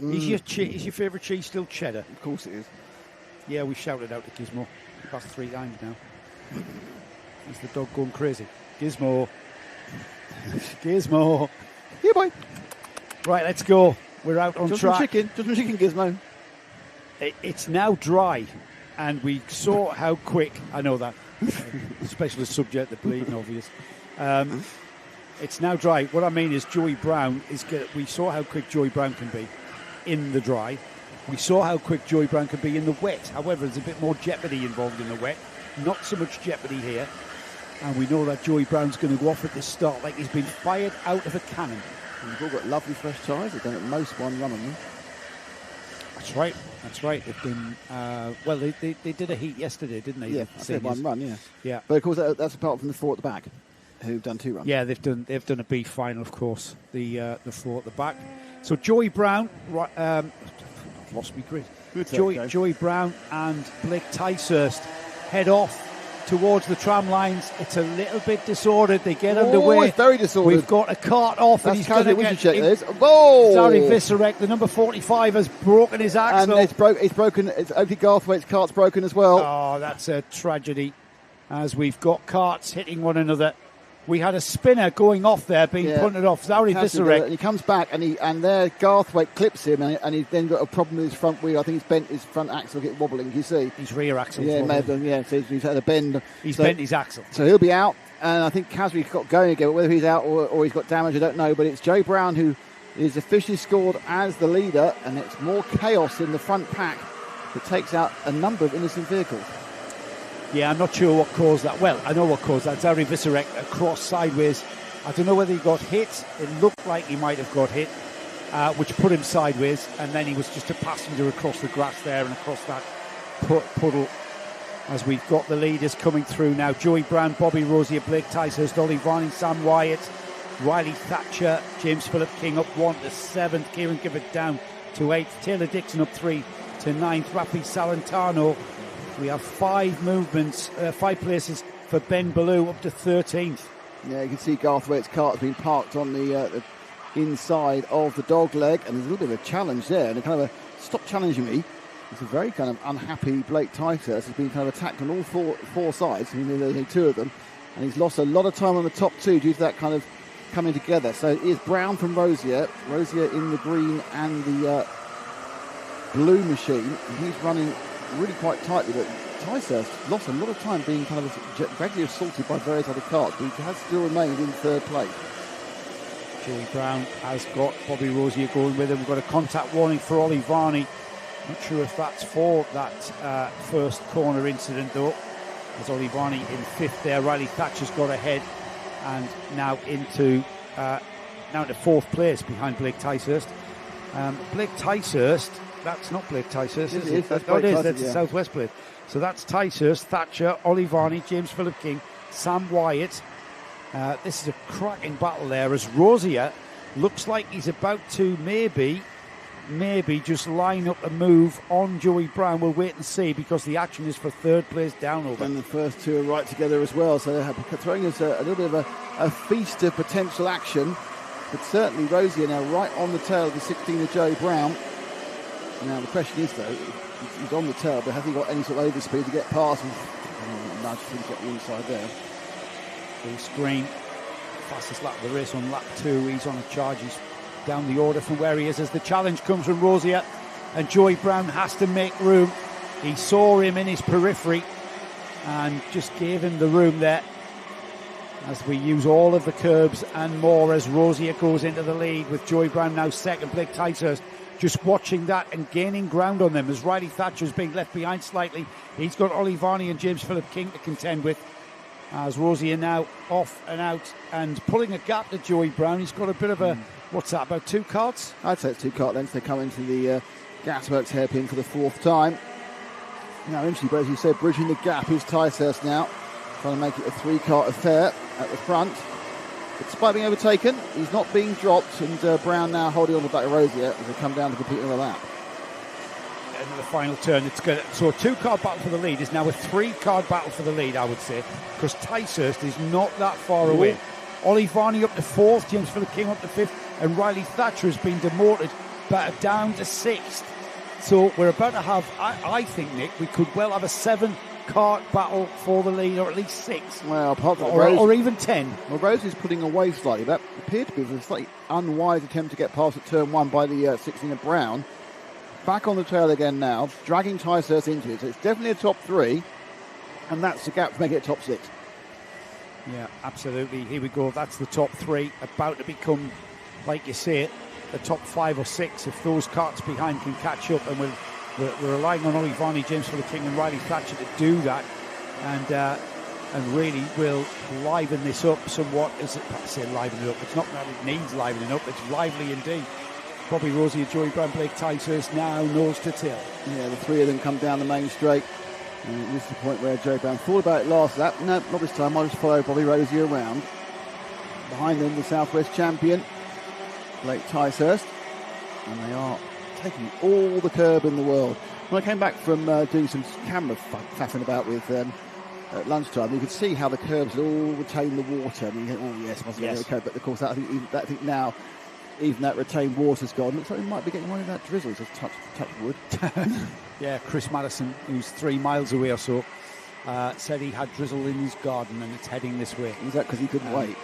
[SPEAKER 3] Is your favourite cheese still cheddar?
[SPEAKER 2] Of course it is.
[SPEAKER 3] Yeah, we shouted out to Gizmo. That's 3 times now. Is the dog going crazy? Gizmo. Gizmo.
[SPEAKER 2] Here, boy.
[SPEAKER 3] Right, let's go. We're out on track.
[SPEAKER 2] Just some chicken, Gizmo.
[SPEAKER 3] It's now dry, and we saw how quick. I know that. Specialist subject, the bleeding, obvious. It's now dry. What I mean is Joey Brown is good. We saw how quick Joey Brown can be in the dry. We saw how quick Joey Brown can be in the wet. However, there's a bit more jeopardy involved in the wet. Not so much jeopardy here. And we know that Joey Brown's going to go off at the start like he's been fired out of a cannon.
[SPEAKER 2] And they've all got lovely fresh tyres. They've done at most one run on them.
[SPEAKER 3] That's right. That's right. They've been well. They did a heat yesterday, didn't they?
[SPEAKER 2] Yeah, I said one run. Yeah,
[SPEAKER 3] yeah.
[SPEAKER 2] But of course, that's apart from the 4 at the back, who've done 2 runs.
[SPEAKER 3] Yeah, they've done a B final, of course. The 4 at the back. So Joey Brown, lost me grid. Joey Brown and Blake Ticehurst head off towards the tram lines. It's a little bit disordered. They get underway.
[SPEAKER 2] It's very disordered.
[SPEAKER 3] We've got a cart off, and he's going to get.
[SPEAKER 2] Check this. Whoa!
[SPEAKER 3] Sorry, Visserek, the number 45 has broken his axle.
[SPEAKER 2] And it's broken. It's Oakley Garthwaite's cart's broken as well.
[SPEAKER 3] Oh, that's a tragedy. As we've got carts hitting one another. We had a spinner going off there, being punted off. Zari Visserek.
[SPEAKER 2] And he comes back, and there Garthwaite clips him, and he's then got a problem with his front wheel. I think he's bent his front axle, get wobbling. You see,
[SPEAKER 3] his rear axle.
[SPEAKER 2] Yeah, may have done. Yeah, so he's had a bend.
[SPEAKER 3] He's bent his axle,
[SPEAKER 2] so he'll be out. And I think Casri's got going again. But whether he's out or he's got damage, I don't know. But it's Joe Brown who is officially scored as the leader, and it's more chaos in the front pack that takes out a number of innocent vehicles.
[SPEAKER 3] Yeah, I'm not sure what caused that. Well, I know what caused that. Zari Visserek across sideways. I don't know whether he got hit. It looked like he might have got hit, which put him sideways. And then he was just a passenger across the grass there and across that puddle. As we've got the leaders coming through now. Joey Brown, Bobby Rosier, Blake Ticehurst, Ollie Varney, Sam Wyatt, Riley Thatcher, James Philip King up 1 to 7th. Kieran Gifford down to 8th. Taylor Dixon up 3 to 9th. Rafi Salentano. We have 5 movements, 5 places for Ben Ballou up to 13th.
[SPEAKER 2] Yeah, you can see Garthwaite's cart has been parked on the inside of the dog leg, and there's a little bit of a challenge there, and a kind of a stop challenging me. It's a very kind of unhappy Blake Ticehurst. Has been kind of attacked on all four sides. I mean, there's only 2 of them, and he's lost a lot of time on the top 2 due to that kind of coming together. So it is Brown from Rosier in the green and the blue machine, and he's running really quite tightly, but Ticehurst lost a lot of time being kind of gradually assaulted by various other carts, but he has still remained in 3rd place.
[SPEAKER 3] Joey Brown has got Bobby Rosier going with him. We've got a contact warning for Ollie Varney. Not sure if that's for that first corner incident though. As Ollie Varney in 5th there. Riley Thatcher's got ahead and now into 4th place behind Blake Ticehurst. Blake Ticehurst. That's not Blake Ticehurst, is it?
[SPEAKER 2] That's
[SPEAKER 3] the Southwest plate. So that's Ticehurst, Thatcher, Ollie Varney, James Philip King, Sam Wyatt. This is a cracking battle there as Rosier looks like he's about to maybe just line up a move on Joey Brown. We'll wait and see because the action is for 3rd place down over.
[SPEAKER 2] And the first 2 are right together as well, so they're throwing us a little bit of a feast of potential action. But certainly Rosier now right on the tail of the 16 of Joe Brown. Now the question is though, he's on the tail, but has he got any sort of overspeed to get past him? Nudge to get the inside there.
[SPEAKER 3] Full screen, fastest lap of the race on lap 2. He's on a charge. He's down the order from where he is as the challenge comes from Rosier, and Joey Brown has to make room. He saw him in his periphery and just gave him the room there. As we use all of the curbs and more as Rosier goes into the lead with Joey Brown now 2nd. Blake Ticehurst just watching that and gaining ground on them as Riley Thatcher's being left behind slightly. He's got Ollie Varney and James Philip King to contend with. As Rosier now off and out and pulling a gap to Joey Brown. He's got a bit of a, what's that, about 2 carts?
[SPEAKER 2] I'd say it's 2 cart lengths. They come into the Gasworks hairpin for the 4th time. Now, interestingly, as you said, bridging the gap is Ticehurst now, trying to make it a 3-cart affair at the front. But despite being overtaken, he's not being dropped, and Brown now holding on to the back of Rosier as they come down to complete another lap.
[SPEAKER 3] Into the final turn, it's good. So a 2-card battle for the lead is now a 3-card battle for the lead, I would say, because Ticehurst is not that far away. Ollie Varney up to 4th, James Philip King up to 5th, and Riley Thatcher has been demoted, but down to 6th. So we're about to have, I think, Nick, we could well have a 7-cart battle for the lead, or at least 6.
[SPEAKER 2] Well, apart from
[SPEAKER 3] or even 10.
[SPEAKER 2] Well, Rose is putting away slightly. That appeared to be a slightly unwise attempt to get past at turn 1 by the 16 of Brown. Back on the trail again now, dragging Ticehurst into it. So it's definitely a top 3, and that's the gap to make it a top 6.
[SPEAKER 3] Yeah, absolutely. Here we go. That's the top three, about to become, like you say, the top 5 or 6. If those carts behind can catch up, and we're relying on Ollie Varney, James Fuller-King and Riley Thatcher to do that, and really will liven this up somewhat. I say liven it up, it's not that it needs livening up, it's lively indeed. Bobby Rosier, Joey Brown, Blake Ticehurst now nose to tail.
[SPEAKER 2] Yeah, the three of them come down the main straight. And this is the point where Joey Brown thought about it last lap. No, not this time. I'll just follow Bobby Rosier around. Behind them, the Southwest champion, Blake Ticehurst. And they are taking all the curb in the world. When I came back from doing some camera faffing about with at lunchtime, you could see how the curbs all retain the water. And you think, oh yes, must be a curb. But of course, I think now, even that retained water's gone. Looks like we might be getting one of that drizzle. Just touch wood.
[SPEAKER 3] Yeah, Chris Madison, who's 3 miles away or so, said he had drizzle in his garden and it's heading this way.
[SPEAKER 2] Is that because he couldn't wait?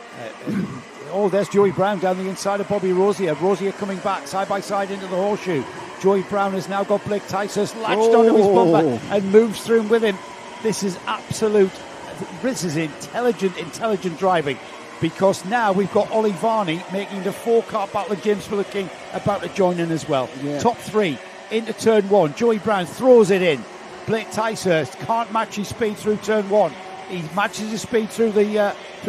[SPEAKER 3] There's Joey Brown down the inside of Bobby Rosier. Rosier coming back side by side into the horseshoe. Joey Brown has now got Blake Ticehurst latched onto his bumper and moves through with him. This is intelligent driving, because now we've got Ollie Varney making the 4-car battle of James Fuller-King about to join in as well. Yeah. Top 3 into turn 1. Joey Brown throws it in. Blake Ticehurst can't match his speed through turn 1. He matches his speed through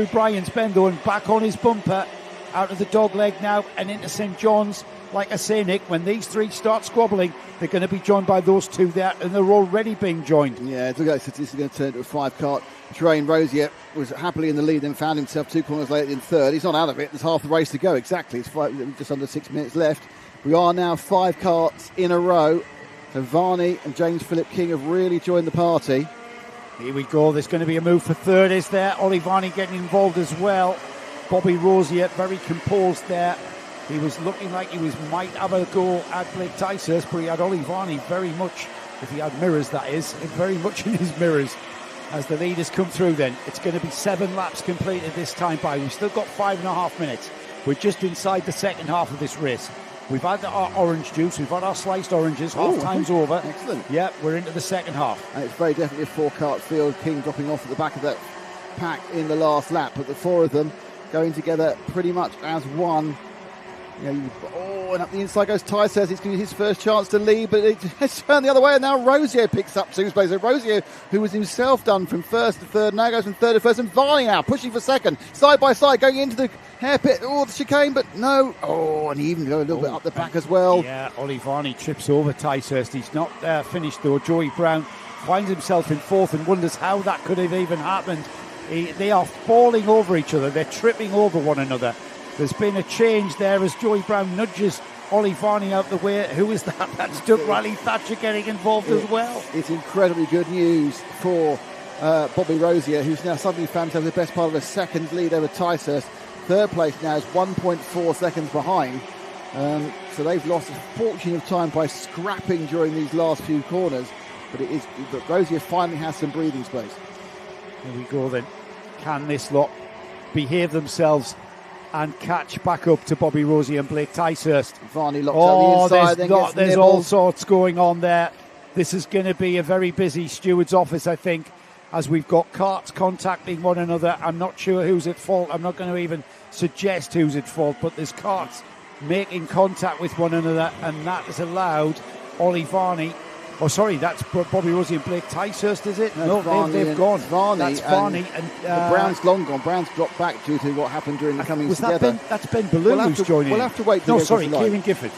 [SPEAKER 3] Brian's Bend, though, and back on his bumper out of the dog leg now and into St John's. Like I say, Nick, when these 3 start squabbling, they're going to be joined by those 2 there, and they're already being joined.
[SPEAKER 2] Yeah, this is going to turn into a 5-cart train. Rosier was happily in the lead, then found himself 2 corners later in third. He's not out of it. There's half the race to go. Exactly. It's just under 6 minutes left. We are now 5 carts in a row. So Varney and James Philip-King have really joined the party.
[SPEAKER 3] Here we go. There's going to be a move for third, is there? Ollie Varney getting involved as well. Bobby Rosier very composed there. He was looking like might have a go at Blake Ticehurst, but he had Ollie Varney very much, if he had mirrors that is, very much in his mirrors as the leaders come through then. It's going to be 7 laps completed this time by. We've still got 5.5 minutes. We're just inside the second half of this race. We've had our orange juice, we've had our sliced oranges, half time's over.
[SPEAKER 2] Excellent.
[SPEAKER 3] Yeah, we're into the second half.
[SPEAKER 2] And it's very definitely a 4-cart field. King dropping off at the back of that pack in the last lap, but the 4 of them going together pretty much as one. And up the inside goes Ticehurst. It's going to be his first chance to lead, but it's turned the other way, and now Rosier picks up 2 spaces. So Rosier, who was himself done from first to third, now goes from third to first, and Varney now pushing for second, side by side, going into the hairpit, the chicane, but no. And he even goes a little bit up the back as well.
[SPEAKER 3] Yeah, Ollie Varney trips over Ticehurst. He's not finished though. Joey Brown finds himself in 4th and wonders how that could have even happened. They are falling over each other. They're tripping over one another. There's been a change there as Joey Brown nudges Ollie Varney out the way. Who is that? That's Doug Riley Thatcher getting involved as well.
[SPEAKER 2] It's incredibly good news for Bobby Rosier, who's now suddenly found himself the best part of a second lead over Ticehurst. Third place now is 1.4 seconds behind. So they've lost a fortune of time by scrapping during these last few corners. But Rosier finally has some breathing space.
[SPEAKER 3] Here we go then. Can this lot behave themselves and catch back up to Bobby Rosier and Blake Ticehurst?
[SPEAKER 2] Varney locked out the inside.
[SPEAKER 3] There's all sorts going on there. This is going to be a very busy steward's office, I think, as we've got carts contacting one another. I'm not sure who's at fault. I'm not going to even suggest who's at fault, but there's carts making contact with one another, and that has allowed Ollie Varney. Oh, sorry, that's Bobby Rosier and Blake Ticehurst, is it? No, they've gone.
[SPEAKER 2] That's
[SPEAKER 3] Varney.
[SPEAKER 2] Brown's long gone. Brown's dropped back due to what happened during the comings together.
[SPEAKER 3] That's Ben Balloon who's joining.
[SPEAKER 2] We'll have to wait.
[SPEAKER 3] Kieran Gifford.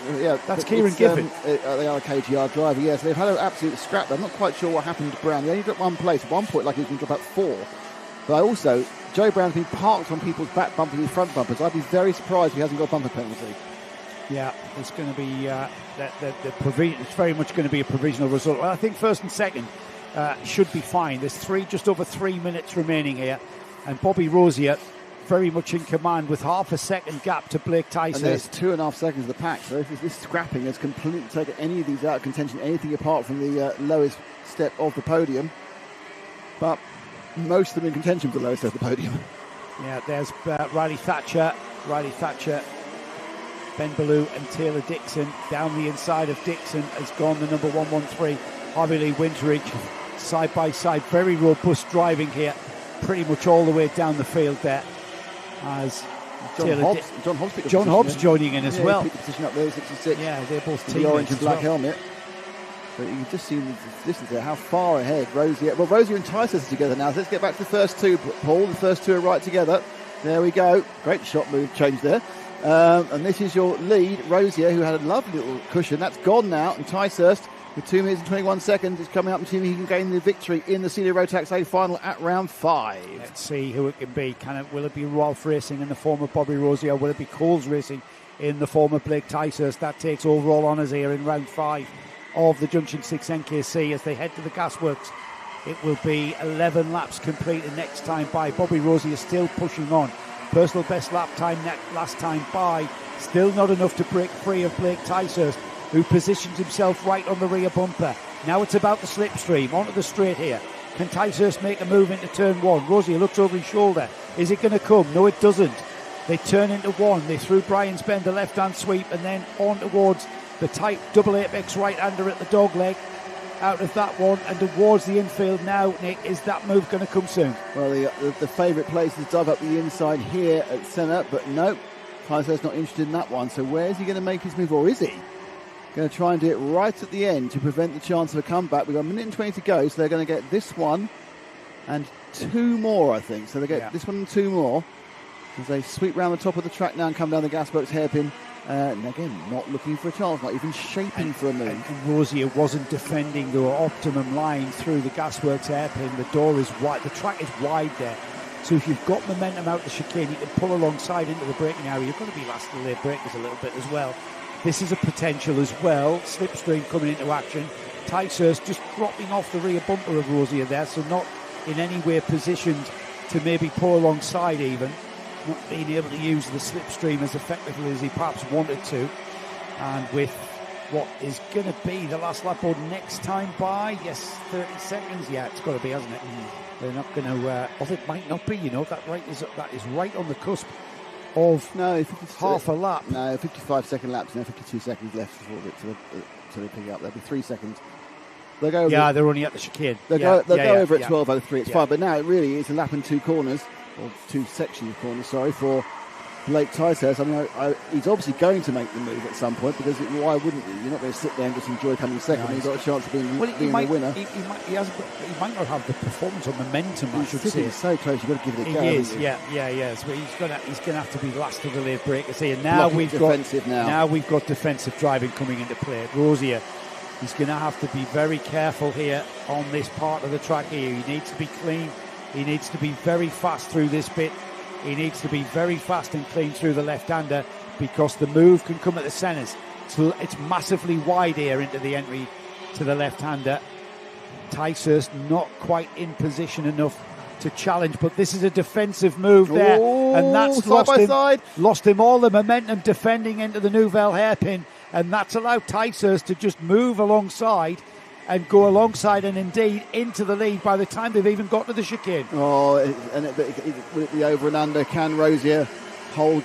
[SPEAKER 3] That's Kieran Gifford.
[SPEAKER 2] They are a KGR driver, yes. They've had an absolute scrap. I'm not quite sure what happened to Brown. He only got one place. At one point, like he was going to drop out 4. But Joe Brown's been parked on people's back bumpers and front bumpers. I'd be very surprised if he hasn't got a bumper penalty.
[SPEAKER 3] Yeah, it's going to be it's very much going to be a provisional result. Well, I think first and second should be fine. There's just over 3 minutes remaining here, and Bobby Rosier very much in command with half a second gap to Blake Ticehurst.
[SPEAKER 2] And there's 2.5 seconds of the pack. So this scrapping has completely taken any of these out of contention, anything apart from the lowest step of the podium. But most of them in contention for the lowest step of the podium.
[SPEAKER 3] Yeah, there's Riley Thatcher, Ben Ballou and Taylor Dixon. Down the inside of Dixon has gone the number 113, Harvey Lee Winteridge, side by side. Very robust driving here pretty much all the way down the field there. As John Hobbs joining in as well.
[SPEAKER 2] He picked the position up there, 66.
[SPEAKER 3] Yeah, they're both teammates.
[SPEAKER 2] The orange and black helmet. But you can just see listen to how far ahead Rosier. Well, Rosier and Tysus are together now. So let's get back to the first two, Paul. The first two are right together. There we go. Great shot move change there. And this is your lead, Rosier, who had a lovely little cushion. That's gone now. And Tysus, with 2 minutes and 21 seconds, is coming up and seeing if he can gain the victory in the Senior Rotax A final at round 5.
[SPEAKER 3] Let's see who it can be. Will it be Rolf Racing in the form of Bobby Rosier, or will it be Coles Racing in the form of Blake Tysus? That takes overall honours here in round 5 of the Junction 6 NKC as they head to the gasworks. It will be 11 laps completed next time by. Bobby Rosier still pushing on. Personal best lap time last time by. Still not enough to break free of Blake Tysus, who positions himself right on the rear bumper. Now it's about the slipstream, onto the straight here. Can Tysus make a move into turn 1? Rosier looks over his shoulder. Is it going to come? No, it doesn't. They turn into 1. They threw Brian's Bend, the left-hand sweep, and then on towards the tight double apex right-hander at the dog leg. Out of that one and towards the infield now, Nick. Is that move going to come soon?
[SPEAKER 2] Well, the favourite place is dive up the inside here at centre, but no, Tysus not interested in that one. So where is he going to make his move, or is he going to try and do it right at the end to prevent the chance of a comeback? We've got a minute and 20 to go, so they're going to get this one and 2 more, I think. So they get this one and 2 more as they sweep round the top of the track now and come down the gasworks hairpin. And again, not looking for a chance, not even shaping for a move.
[SPEAKER 3] And Rosier wasn't defending the optimum line through the gasworks hairpin. The door is wide, the track is wide there. So if you've got momentum out the chicane, you can pull alongside into the braking area. You've got to be last to the late breakers a little bit as well. This is a potential as well. Slipstream coming into action. Tysus just dropping off the rear bumper of Rosier there, so not in any way positioned to maybe pull alongside even. Not being able to use the slipstream as effectively as he perhaps wanted to. And with what is going to be the last lap or next time by, 30 seconds. Yeah, it's got to be, hasn't it? They're not going to, or it might not be, that is right on the cusp of half a lap.
[SPEAKER 2] No, 55-second laps now, 52 seconds left before they pick it up. There'll be 3 seconds. They'll go over
[SPEAKER 3] they're only at the chicane.
[SPEAKER 2] They'll go over at 12:03. It's fine, but now it really is a lap and 2 corners. Or 2 sections of corners, for Blake Tysus. I mean, he's obviously going to make the move at some point, because why wouldn't you? You're not going to sit there and just enjoy coming second. He's got a chance of being the winner.
[SPEAKER 3] He might not have the performance or momentum, I should say.
[SPEAKER 2] He's so close, you've got to give it a go.
[SPEAKER 3] He is, yeah. So he's going to have to be last to the late breakers here. Now we've got defensive driving coming into play. Rosier, he's going to have to be very careful here on this part of the track here. He needs to be clean. He needs to be very fast through this bit. He needs to be very fast and clean through the left-hander, because the move can come at the centres. So it's massively wide here into the entry to the left-hander. Tysus not quite in position enough to challenge, but this is a defensive move there. And that's lost him all the momentum defending into the Nouvelle hairpin. And that's allowed Tysus to just move alongside and go alongside and indeed into the lead by the time they've even got to the chicane.
[SPEAKER 2] Will it be over and under? Can Rosier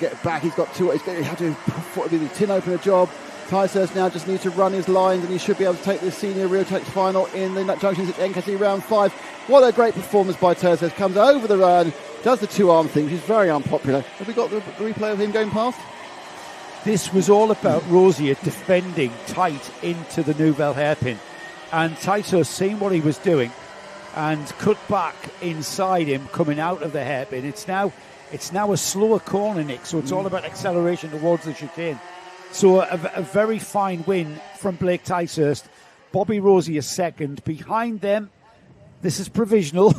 [SPEAKER 2] get back? He's got 2. He's going to have to do the tin opener job. Tysus now just needs to run his lines, and he should be able to take the Senior Rotax final in the Junction 6 NKC round 5. What a great performance by Tysus. Comes over the run, does the 2-arm thing. He's very unpopular. Have we got the replay of him going past?
[SPEAKER 3] This was all about Rosier defending tight into the Nouvelle hairpin. And Tysus, seeing what he was doing, and cut back inside him coming out of the hairpin. It's now a slower corner, Nick, so it's all about acceleration towards the chicane. So a very fine win from Blake Tysus. Bobby Rosier second. Behind them, this is provisional.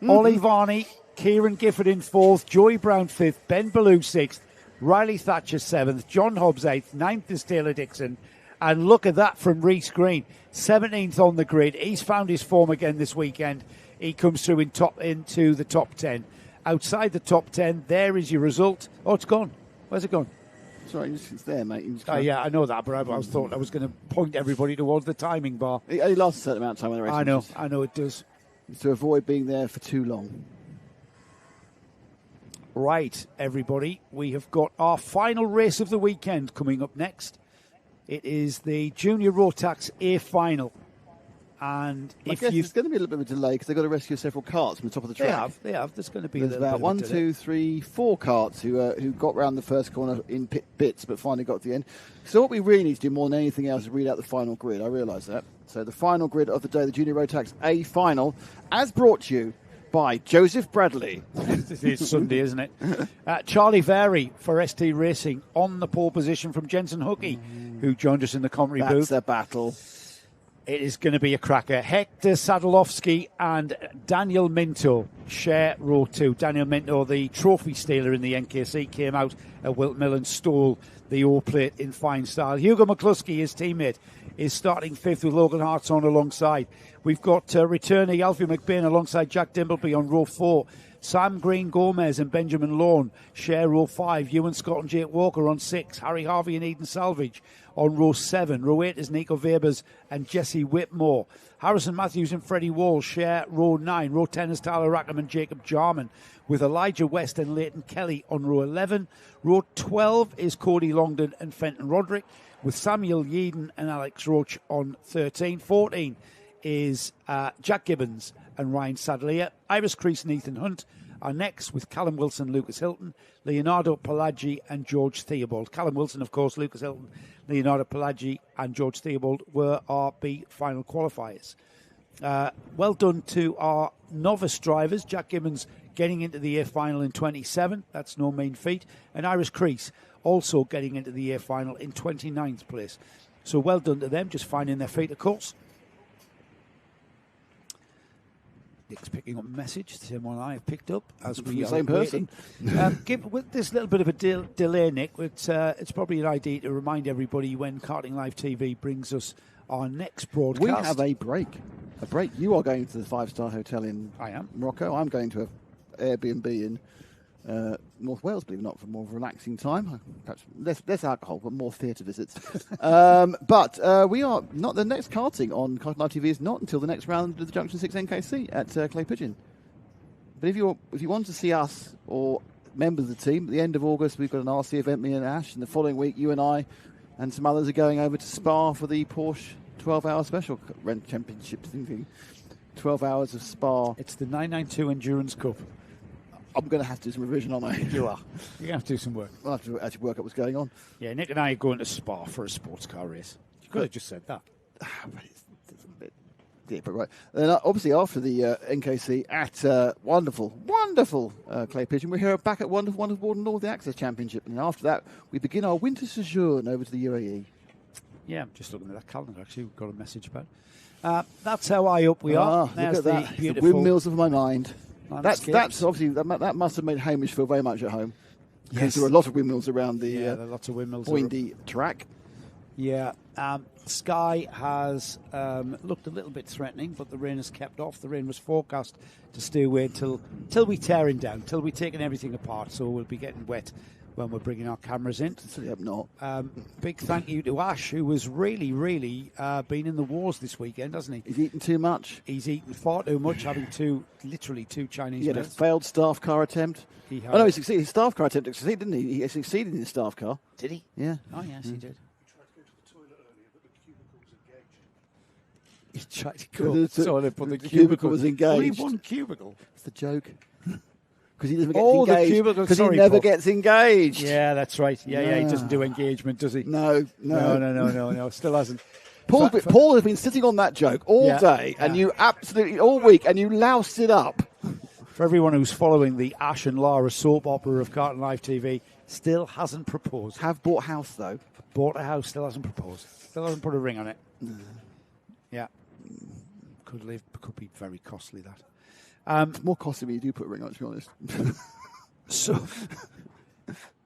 [SPEAKER 3] Ollie Varney, Kieran Gifford in 4th, Joey Brown 5th, Ben Ballou 6th, Riley Thatcher 7th, John Hobbs 8th, 9th is Taylor Dixon. And look at that from Reece Green, 17th on the grid. He's found his form again this weekend. He comes through into the top 10. Outside the top 10, there is your result. Oh, it's gone. Where's it gone?
[SPEAKER 2] Sorry, it's there, mate.
[SPEAKER 3] Yeah, I know that, but I thought I was going to point everybody towards the timing bar.
[SPEAKER 2] It only lasts a certain amount of time when the race.
[SPEAKER 3] I know it does.
[SPEAKER 2] It's to avoid being there for too long.
[SPEAKER 3] Right, everybody, we have got our final race of the weekend coming up next. It is the Junior Rotax A final.
[SPEAKER 1] And
[SPEAKER 2] I guess there's going to be a little bit of a delay because they've got to rescue several carts from the top of the track.
[SPEAKER 1] They have. There's going to be
[SPEAKER 2] There's about 1, 2, 3, 4 carts who got round the first corner in bits, but finally got to the end. So what we really need to do more than anything else is read out the final grid. I realise that. So the final grid of the day, the Junior Road Tax A final, as brought to you by Joseph Bradley.
[SPEAKER 1] It's Sunday, isn't it? Charlie Vary for ST Racing on the pole position from Jensen Hookie, who joined us in the commentary booth.
[SPEAKER 2] That's a battle.
[SPEAKER 1] It is going to be a cracker. Hector Sadalowski and Daniel Minto share row 2. Daniel Minto, the trophy stealer in the NKC, came out at Wilt Mill and stole the O plate in fine style. Hugo McCluskey, his teammate, is starting 5th with Logan Hartshorn alongside. We've got returnee Alfie McBain alongside Jack Dimbleby on row 4. Sam Green Gomez and Benjamin Lawn share row 5. Ewan Scott and Jake Walker on 6. Harry Harvey and Eden Salvage on row 7. Row 8 is Nico Webers and Jesse Whitmore. Harrison Matthews and Freddie Wall share row 9. Row 10 is Tyler Rackham and Jacob Jarman, with Elijah West and Leighton Kelly on row 11. Row 12 is Cody Longdon and Fenton Roderick, with Samuel Yeadon and Alex Roach on 13. 14 is Jack Gibbons and Ryan Sadlier. Iris Crease and Ethan Hunt are next, with Callum Wilson, Lucas Hilton, Leonardo Palaggi and George Theobald. Callum Wilson, of course, Lucas Hilton, Leonardo Palaggi and George Theobald were our B final qualifiers. Well done to our novice drivers. Jack Gibbons getting into the A final in 27. That's no mean feat. And Iris Crease also getting into the A final in 29th place. So well done to them, just finding their feet, of course. Nick's picking up a message, the same one I have picked up as we
[SPEAKER 2] the
[SPEAKER 1] are
[SPEAKER 2] same person.
[SPEAKER 1] With this little bit of a delay, Nick, it's probably an idea to remind everybody when Karting Live TV brings us our next broadcast.
[SPEAKER 2] We have a break. You are going to the 5-star hotel in Morocco. I'm going to an Airbnb in North Wales, believe it or not, for more relaxing time. Perhaps less alcohol, but more theatre visits. But we are not. The next karting on Karting Live TV is not until the next round of the Junction 6 NKC at Clay Pigeon. But if you want to see us or members of the team, at the end of August we've got an RC event, me and Ash, and the following week you and I and some others are going over to Spa for the Porsche 12-hour special rent championship thing. 12 hours of Spa.
[SPEAKER 1] It's the 992 Endurance Cup.
[SPEAKER 2] I'm going to have to do some revision, aren't I?
[SPEAKER 1] You are. You're going to have to do some work.
[SPEAKER 2] I'll have to actually work out what's going on.
[SPEAKER 1] Yeah, Nick and I are going to Spa for a sports car race. You could have just said that.
[SPEAKER 2] But it's a bit deeper, right? And obviously after the NKC at wonderful Clay Pigeon, we're here back at wonderful Warden Law, the Access Championship. And after that, we begin our winter sojourn over to the UAE.
[SPEAKER 1] Yeah, I'm just looking at that calendar, actually. We've got a message about it. That's how high up we are.
[SPEAKER 2] Look at that. The windmills of my mind. That's obviously that must have made Hamish feel very much at home. Yes, there are a lot of windmills around the
[SPEAKER 1] there are lots of windmills
[SPEAKER 2] windy track.
[SPEAKER 1] Yeah, sky has looked a little bit threatening, but the rain has kept off. The rain was forecast to stay away till we tear it down, till we're taking everything apart. So we'll be getting wet when we're bringing our cameras in.
[SPEAKER 2] I hope not.
[SPEAKER 1] Big thank you to Ash, who has really been in the wars this weekend, hasn't he?
[SPEAKER 2] He's eaten too much.
[SPEAKER 1] He's eaten far too much, having literally two Chinese
[SPEAKER 2] He had a failed staff car attempt. He succeeded. His staff car attempt succeeded, didn't he? He succeeded in his staff car.
[SPEAKER 1] Did he?
[SPEAKER 2] Yeah.
[SPEAKER 1] Oh, yes, he did. He tried to go to the toilet, but the cubicle
[SPEAKER 2] was engaged.
[SPEAKER 1] Only one cubicle.
[SPEAKER 2] It's the joke. Because he doesn't get engaged. Because he never gets engaged.
[SPEAKER 1] Yeah, that's right. Yeah, he doesn't do engagement, does he?
[SPEAKER 2] No.
[SPEAKER 1] Still hasn't.
[SPEAKER 2] Paul has been sitting on that joke all day, and you absolutely all week, and you loused it up.
[SPEAKER 1] For everyone who's following the Ash and Lara soap opera of Karting Live TV, still hasn't proposed.
[SPEAKER 2] Have bought a house though.
[SPEAKER 1] Bought a house, still hasn't proposed. Still hasn't put a ring on it. Yeah, could be very costly that.
[SPEAKER 2] It's more costly when you do put a ring on it, to be honest.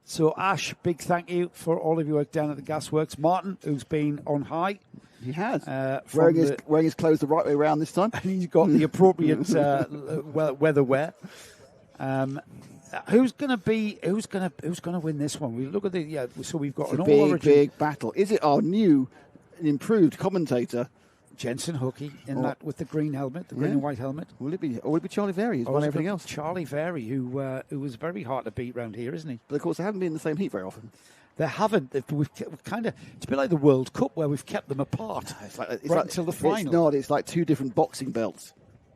[SPEAKER 1] So Ash, big thank you for all of your work down at the gasworks. Martin, who's been on high.
[SPEAKER 2] He has. Wearing his clothes the right way around this time.
[SPEAKER 1] And he's got the appropriate weather wear. Who's going to win this one? We look at so we've got
[SPEAKER 2] it's a big battle. Is it our new and improved commentator,
[SPEAKER 3] Jensen Hookie in that with the green helmet, the green and white helmet.
[SPEAKER 2] Will it be Charlie Very who's won everything else?
[SPEAKER 3] Charlie Very, who was very hard to beat round here, isn't he?
[SPEAKER 2] But of course, they haven't been in the same heat very often.
[SPEAKER 3] They haven't. We've kind of. It's a bit like the World Cup where we've kept them apart. It's like until the final.
[SPEAKER 2] It's not. It's like two different boxing belts.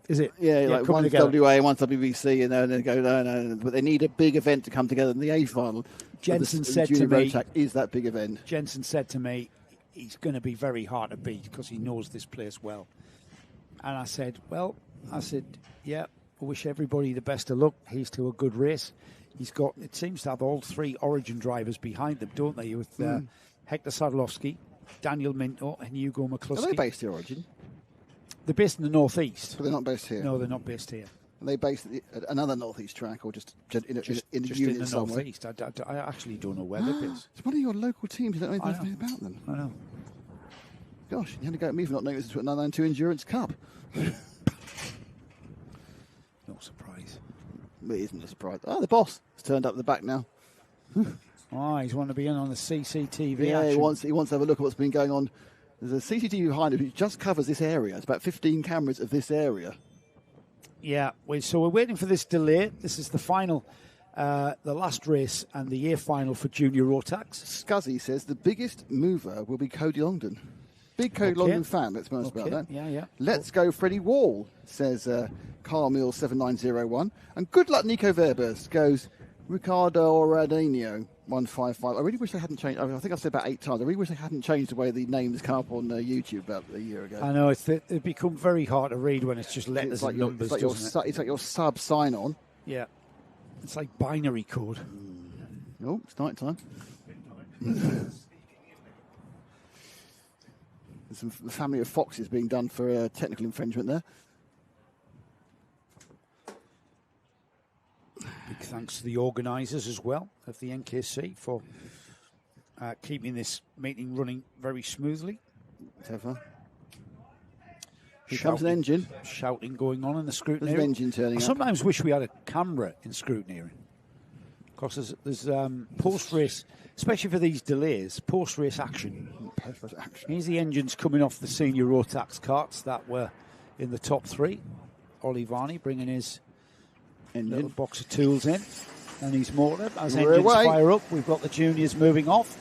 [SPEAKER 3] Is it?
[SPEAKER 2] Yeah, like one's WA and one's WBC, and then they go no. But they need a big event to come together in the A final.
[SPEAKER 3] Jensen said to me,
[SPEAKER 2] "Is that big event?"
[SPEAKER 3] Jensen said to me, "He's going to be very hard to beat because he knows this place well." And I said, yeah, I wish everybody the best of luck. He's to a good race. He's got, it seems to have all three Origin drivers behind them, don't they? With Hector Sadlowski, Daniel Minto, and Hugo McCluskey.
[SPEAKER 2] Are they based here, Origin?
[SPEAKER 3] They're based in the northeast.
[SPEAKER 2] But they're not based here?
[SPEAKER 3] No, they're not based here.
[SPEAKER 2] Are they based at another northeast track or just in a
[SPEAKER 3] just
[SPEAKER 2] unit
[SPEAKER 3] in the
[SPEAKER 2] somewhere?
[SPEAKER 3] northeast? I actually don't know where they're based.
[SPEAKER 2] It's one of your local teams. You don't know anything about them.
[SPEAKER 3] I know.
[SPEAKER 2] Gosh, you had to go at me for not knowing this was an 992 Endurance Cup.
[SPEAKER 3] No surprise.
[SPEAKER 2] It isn't a surprise. Oh, the boss has turned up at the back now.
[SPEAKER 3] He's wanting to be in on the CCTV
[SPEAKER 2] Yeah,
[SPEAKER 3] action.
[SPEAKER 2] he wants to have a look at what's been going on. There's a CCTV behind him which just covers this area. It's about 15 cameras of this area.
[SPEAKER 3] Yeah, so we're waiting for this delay. This is the final, the last race and the year final for Junior Rotax.
[SPEAKER 2] Scuzzy says the biggest mover will be Cody Longdon. Big Cody Longdon fan, let's be honest about that.
[SPEAKER 3] Yeah.
[SPEAKER 2] Let's go Freddie Wall, says Carl Mills 7901. And good luck Nico Verburst, goes Ricardo Oradinho 155. I really wish they hadn't changed. I think I've said about 8 times. I really wish they hadn't changed the way the names come up on YouTube about a year ago.
[SPEAKER 3] I know, it's become very hard to read when it's just letters and numbers,
[SPEAKER 2] it's like your sub sign-on.
[SPEAKER 3] Yeah. It's like binary code.
[SPEAKER 2] Oh, it's night time. There's some family of foxes being done for technical infringement there.
[SPEAKER 3] Big thanks to the organisers as well of the NKC for keeping this meeting running very smoothly.
[SPEAKER 2] So far. Here comes an engine.
[SPEAKER 3] Shouting going on in the scrutineering.
[SPEAKER 2] There's an engine turning
[SPEAKER 3] I sometimes wish we had a camera in scrutineering. Because there's post-race, especially for these delays, post-race action. Here's the engines coming off the senior Rotax carts that were in the top 3. Ollie Varney bringing his little box of tools in. And he's motor. As engines fire up, we've got the juniors moving off.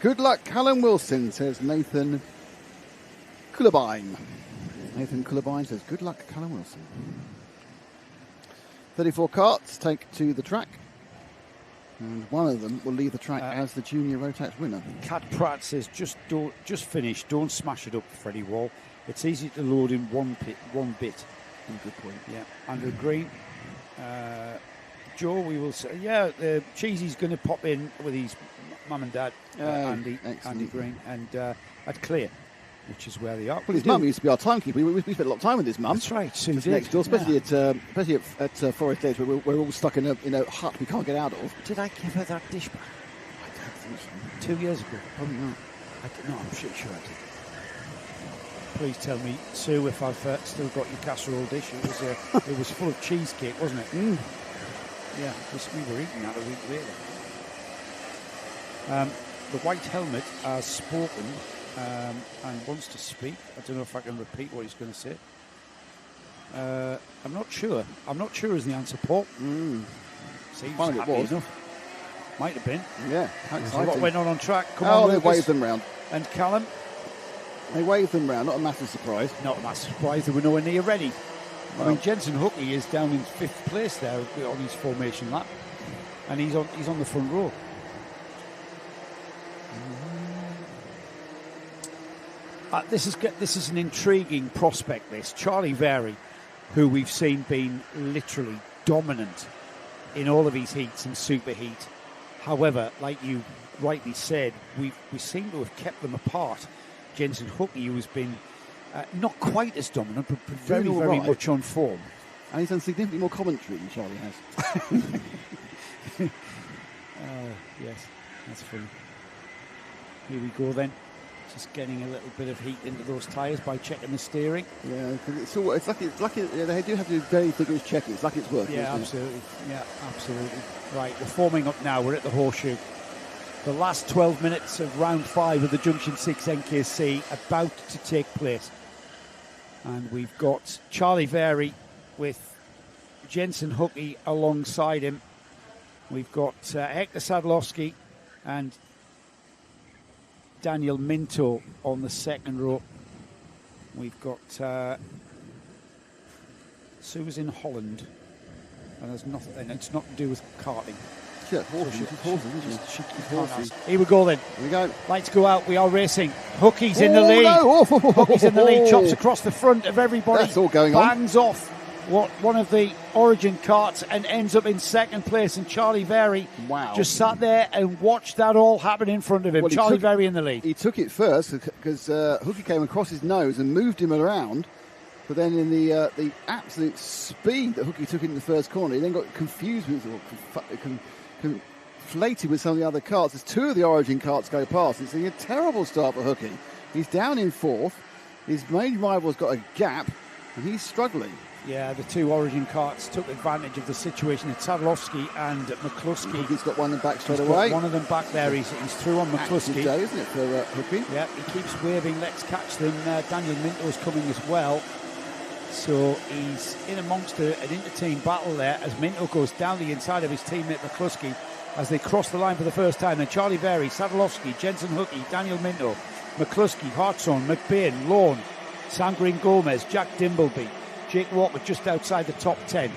[SPEAKER 2] Good luck, Callum Wilson, says Nathan Kullabine. Nathan Kullabine says, good luck, Callum Wilson. 34 carts take to the track. And one of them will leave the track as the junior Rotax winner.
[SPEAKER 3] Cat Pratt says, just finish, don't smash it up, Freddie Wall. It's easy to load in one bit.
[SPEAKER 2] Good point.
[SPEAKER 3] Yeah, Andrew Green. Joe, we will say, Cheesy's going to pop in with his mum and dad, Andy Green, and at Clear, which is where they are.
[SPEAKER 2] Well, his mum used to be our timekeeper. We spent a lot of time with his mum.
[SPEAKER 3] That's right, Sue
[SPEAKER 2] next door, especially at Forest Edge, where we're all stuck in a hut we can't get out of.
[SPEAKER 3] Did I give her that dish back?
[SPEAKER 2] I don't think so.
[SPEAKER 3] 2 years ago?
[SPEAKER 2] Probably not.
[SPEAKER 3] No, I'm sure I did. Please tell me, Sue, if I've still got your casserole dish. It was full of cheesecake, wasn't it?
[SPEAKER 2] Mm.
[SPEAKER 3] Yeah, we were eating that a week later. The White Helmet has spoken and wants to speak. I don't know if I can repeat what he's going to say. I'm not sure. I'm not sure is the answer, Paul. Seems happy enough. Might have been.
[SPEAKER 2] Yeah,
[SPEAKER 3] how exciting. What went on track?
[SPEAKER 2] Come on, they waved them round.
[SPEAKER 3] And Callum?
[SPEAKER 2] They waved them round. Not a massive surprise.
[SPEAKER 3] Not a massive surprise. They were nowhere near ready. I mean, Jensen Hookie is down in 5th place there on his formation lap, and he's on the front row. This is an intriguing prospect. This Charlie Very, who we've seen being literally dominant in all of his heats and super heat. However, like you rightly said, we seem to have kept them apart. Jensen Hookie, who has been not quite as dominant, but very much on form.
[SPEAKER 2] And he's done significantly more commentary than Charlie has.
[SPEAKER 3] Yes, that's funny. Here we go then. Just getting a little bit of heat into those tyres by checking the steering.
[SPEAKER 2] Yeah, it's lucky they do have to do very vigorous checking. It's lucky it's working.
[SPEAKER 3] Yeah, absolutely. Yeah, absolutely. Right, we're forming up now. We're at the horseshoe. The last 12 minutes of round 5 of the Junction 6 NKC about to take place. And we've got Charlie Very with Jensen Hookey alongside him. We've got Hector Sadlowski and Daniel Minto on the second row. We've got Susan Holland, and there's nothing, and it's not to do with karting. Here we go then.
[SPEAKER 2] Here we go.
[SPEAKER 3] Lights go out. We are racing. Hookey's in the lead.
[SPEAKER 2] No.
[SPEAKER 3] Hookey's in the lead. Chops across the front of everybody.
[SPEAKER 2] That's all going on.
[SPEAKER 3] Bangs off one of the Origin carts and ends up in second place. And Charlie Very just sat there and watched that all happen in front of him.
[SPEAKER 2] Well,
[SPEAKER 3] Charlie Very in the lead.
[SPEAKER 2] He took it first because Hookey came across his nose and moved him around. But then in the absolute speed that Hookey took in the first corner, he then got confused with conflated with some of the other carts. As two of the Origin carts go past, it's a terrible start for Hookey. He's down in fourth. His main rival's got a gap, and he's struggling.
[SPEAKER 3] Yeah, the two Origin carts took advantage of the situation. It's Sadlowski and McCluskey.
[SPEAKER 2] Hookey's got one back straight away.
[SPEAKER 3] One of them back there. He's through on McCluskey.
[SPEAKER 2] Day, isn't it, for Hookey?
[SPEAKER 3] Yeah, he keeps waving, let's catch them. Daniel Minto's coming as well. So he's in amongst an inter-team battle there as Minto goes down the inside of his teammate McCluskey as they cross the line for the first time. Then Charlie Very, Sadlowski, Jensen Hookey, Daniel Minto, McCluskey, Hartson, McBain, Lorne, Sangrin Gomez, Jack Dimbleby, Jake Walker just outside the top 10.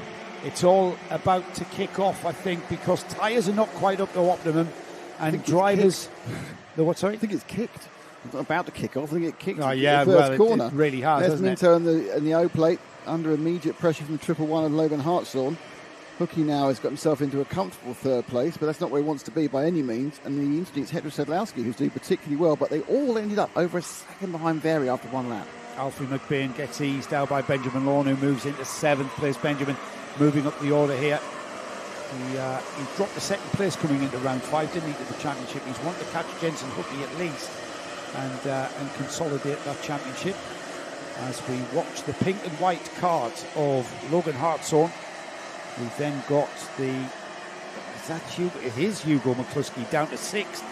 [SPEAKER 3] It's all about to kick off, I think, because tyres are not quite up to optimum and drivers... What, sorry?
[SPEAKER 2] I think it's kicked. It's not about to kick off. I think it kicked
[SPEAKER 3] the
[SPEAKER 2] first
[SPEAKER 3] well,
[SPEAKER 2] corner.
[SPEAKER 3] It really has,
[SPEAKER 2] There's
[SPEAKER 3] hasn't
[SPEAKER 2] Minto
[SPEAKER 3] it?
[SPEAKER 2] in the O-plate under immediate pressure from the 111 of Logan Hartshorn. Hookey now has got himself into a comfortable third place, but that's not where he wants to be by any means. And the incident is Hector Sedlowski, who's doing particularly well, but they all ended up over a second behind Very after one lap.
[SPEAKER 3] Alfie McBain gets eased out by Benjamin Lorne, who moves into seventh place. Benjamin moving up the order here. He dropped the second place coming into round 5, didn't he, to the championship? He's wanted to catch Jensen Hookey at least and consolidate that championship. As we watch the pink and white cards of Logan Hartshorn, we've then got it is Hugo McCluskey down to 6th.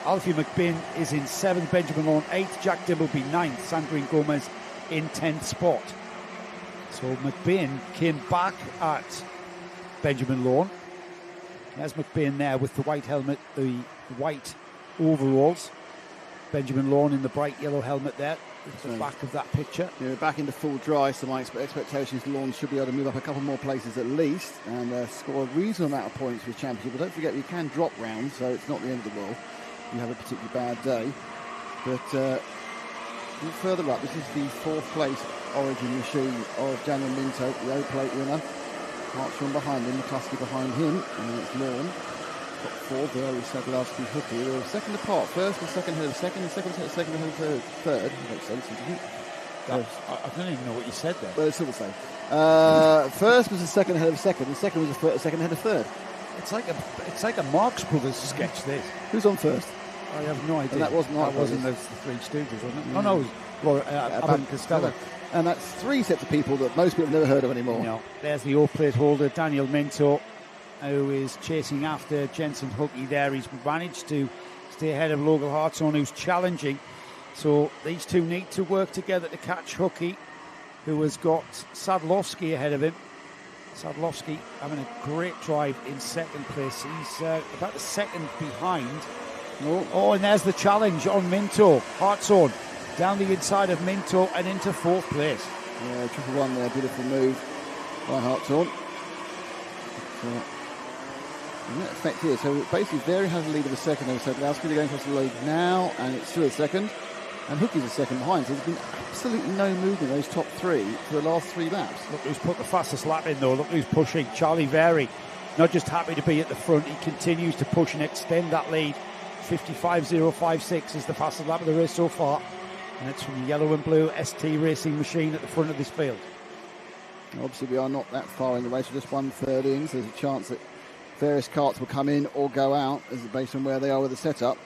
[SPEAKER 3] Alfie McBain is in 7th, Benjamin Lorne 8th, Jack Dimbleby 9th, Sandrine Gomez in 10th spot. So McBain came back at Benjamin Lorne. There's McBain there with the white helmet, the white overalls. Benjamin Lorne in the bright yellow helmet there at the back of that picture.
[SPEAKER 2] Yeah, back into full dry, so my expectations Lorne should be able to move up a couple more places at least and score a reasonable amount of points for his championship. But don't forget, you can drop rounds, so it's not the end of the world. You have a particularly bad day. But further up, this is the 4th place Origin machine of Daniel Minto, the O-plate winner. Hartshorn behind him, McCluskey behind him, and then it's Lorne. Top 4, Very, Sadlowski, Hookey. They were second apart. First and second ahead of second, and second ahead of third. Makes sense, doesn't it?
[SPEAKER 3] I don't even know what you said there.
[SPEAKER 2] But it's all the same. First was the second ahead of second, and second was the second ahead of third.
[SPEAKER 3] It's like a Marx Brothers sketch, this.
[SPEAKER 2] Who's on first?
[SPEAKER 3] I have no idea.
[SPEAKER 2] And that wasn't
[SPEAKER 3] the Three Stooges, wasn't it? Oh, no, it was Abbott and Costello.
[SPEAKER 2] And that's 3 sets of people that most people have never heard of anymore.
[SPEAKER 3] No. There's the O-plate holder, Daniel Minto, who is chasing after Jensen Hookey there. He's managed to stay ahead of Logan Hartshorn, who's challenging. So these two need to work together to catch Hookey, who has got Sadlowski ahead of him. Sadlowski having a great drive in second place. He's about a second behind. Oh, and there's the challenge on Minto. Hartshorn down the inside of Minto and into 4th place.
[SPEAKER 2] Yeah, 111 there, beautiful move by Hartshorn. And that effect here, so basically Very has a lead of a second over Sedlowski. They're going across the lead now, and it's still a second. And Hookey's a second behind, so there's been absolutely no movement in those top 3 for the last 3 laps.
[SPEAKER 3] Look who's put the fastest lap in, though. Look who's pushing. Charlie Very, not just happy to be at the front, he continues to push and extend that lead. 55.056 is the fastest lap of the race so far. And it's from the yellow and blue ST Racing machine at the front of this field.
[SPEAKER 2] Obviously, we are not that far in the race. We're just 1/3 in, so there's a chance that various carts will come in or go out based on where they are with the setup.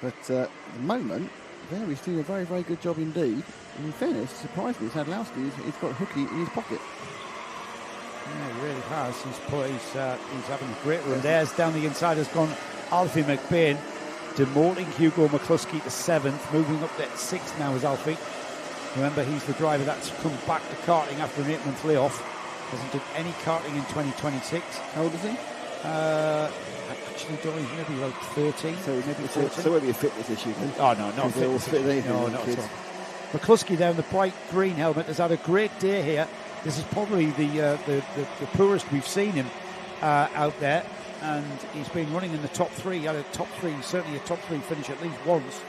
[SPEAKER 2] But at the moment, Very's doing a very, very good job indeed. And in fairness, surprisingly, Sadlowski, he's got Hookey in his pocket.
[SPEAKER 3] Yeah, he really has. He's having a great run. There's down the inside has gone Alfie McBain demoting Hugo McCluskey to 7th, moving up to 6th now is Alfie. Remember, he's the driver that's come back to karting after an 8-month layoff. Hasn't done any karting in 2026.
[SPEAKER 2] How old is he?
[SPEAKER 3] Actually, don't know, maybe like 13,
[SPEAKER 2] So
[SPEAKER 3] maybe 14.
[SPEAKER 2] So won't be a fitness issue then?
[SPEAKER 3] Oh, no, not
[SPEAKER 2] They're all
[SPEAKER 3] fitness.
[SPEAKER 2] fit in anything,
[SPEAKER 3] No,
[SPEAKER 2] the
[SPEAKER 3] not
[SPEAKER 2] kids.
[SPEAKER 3] at all. McCluskey there in the bright green helmet has had a great day here. This is probably the poorest we've seen him out there, and he's been running in the top 3. He had a top 3, certainly a top 3 finish at least once,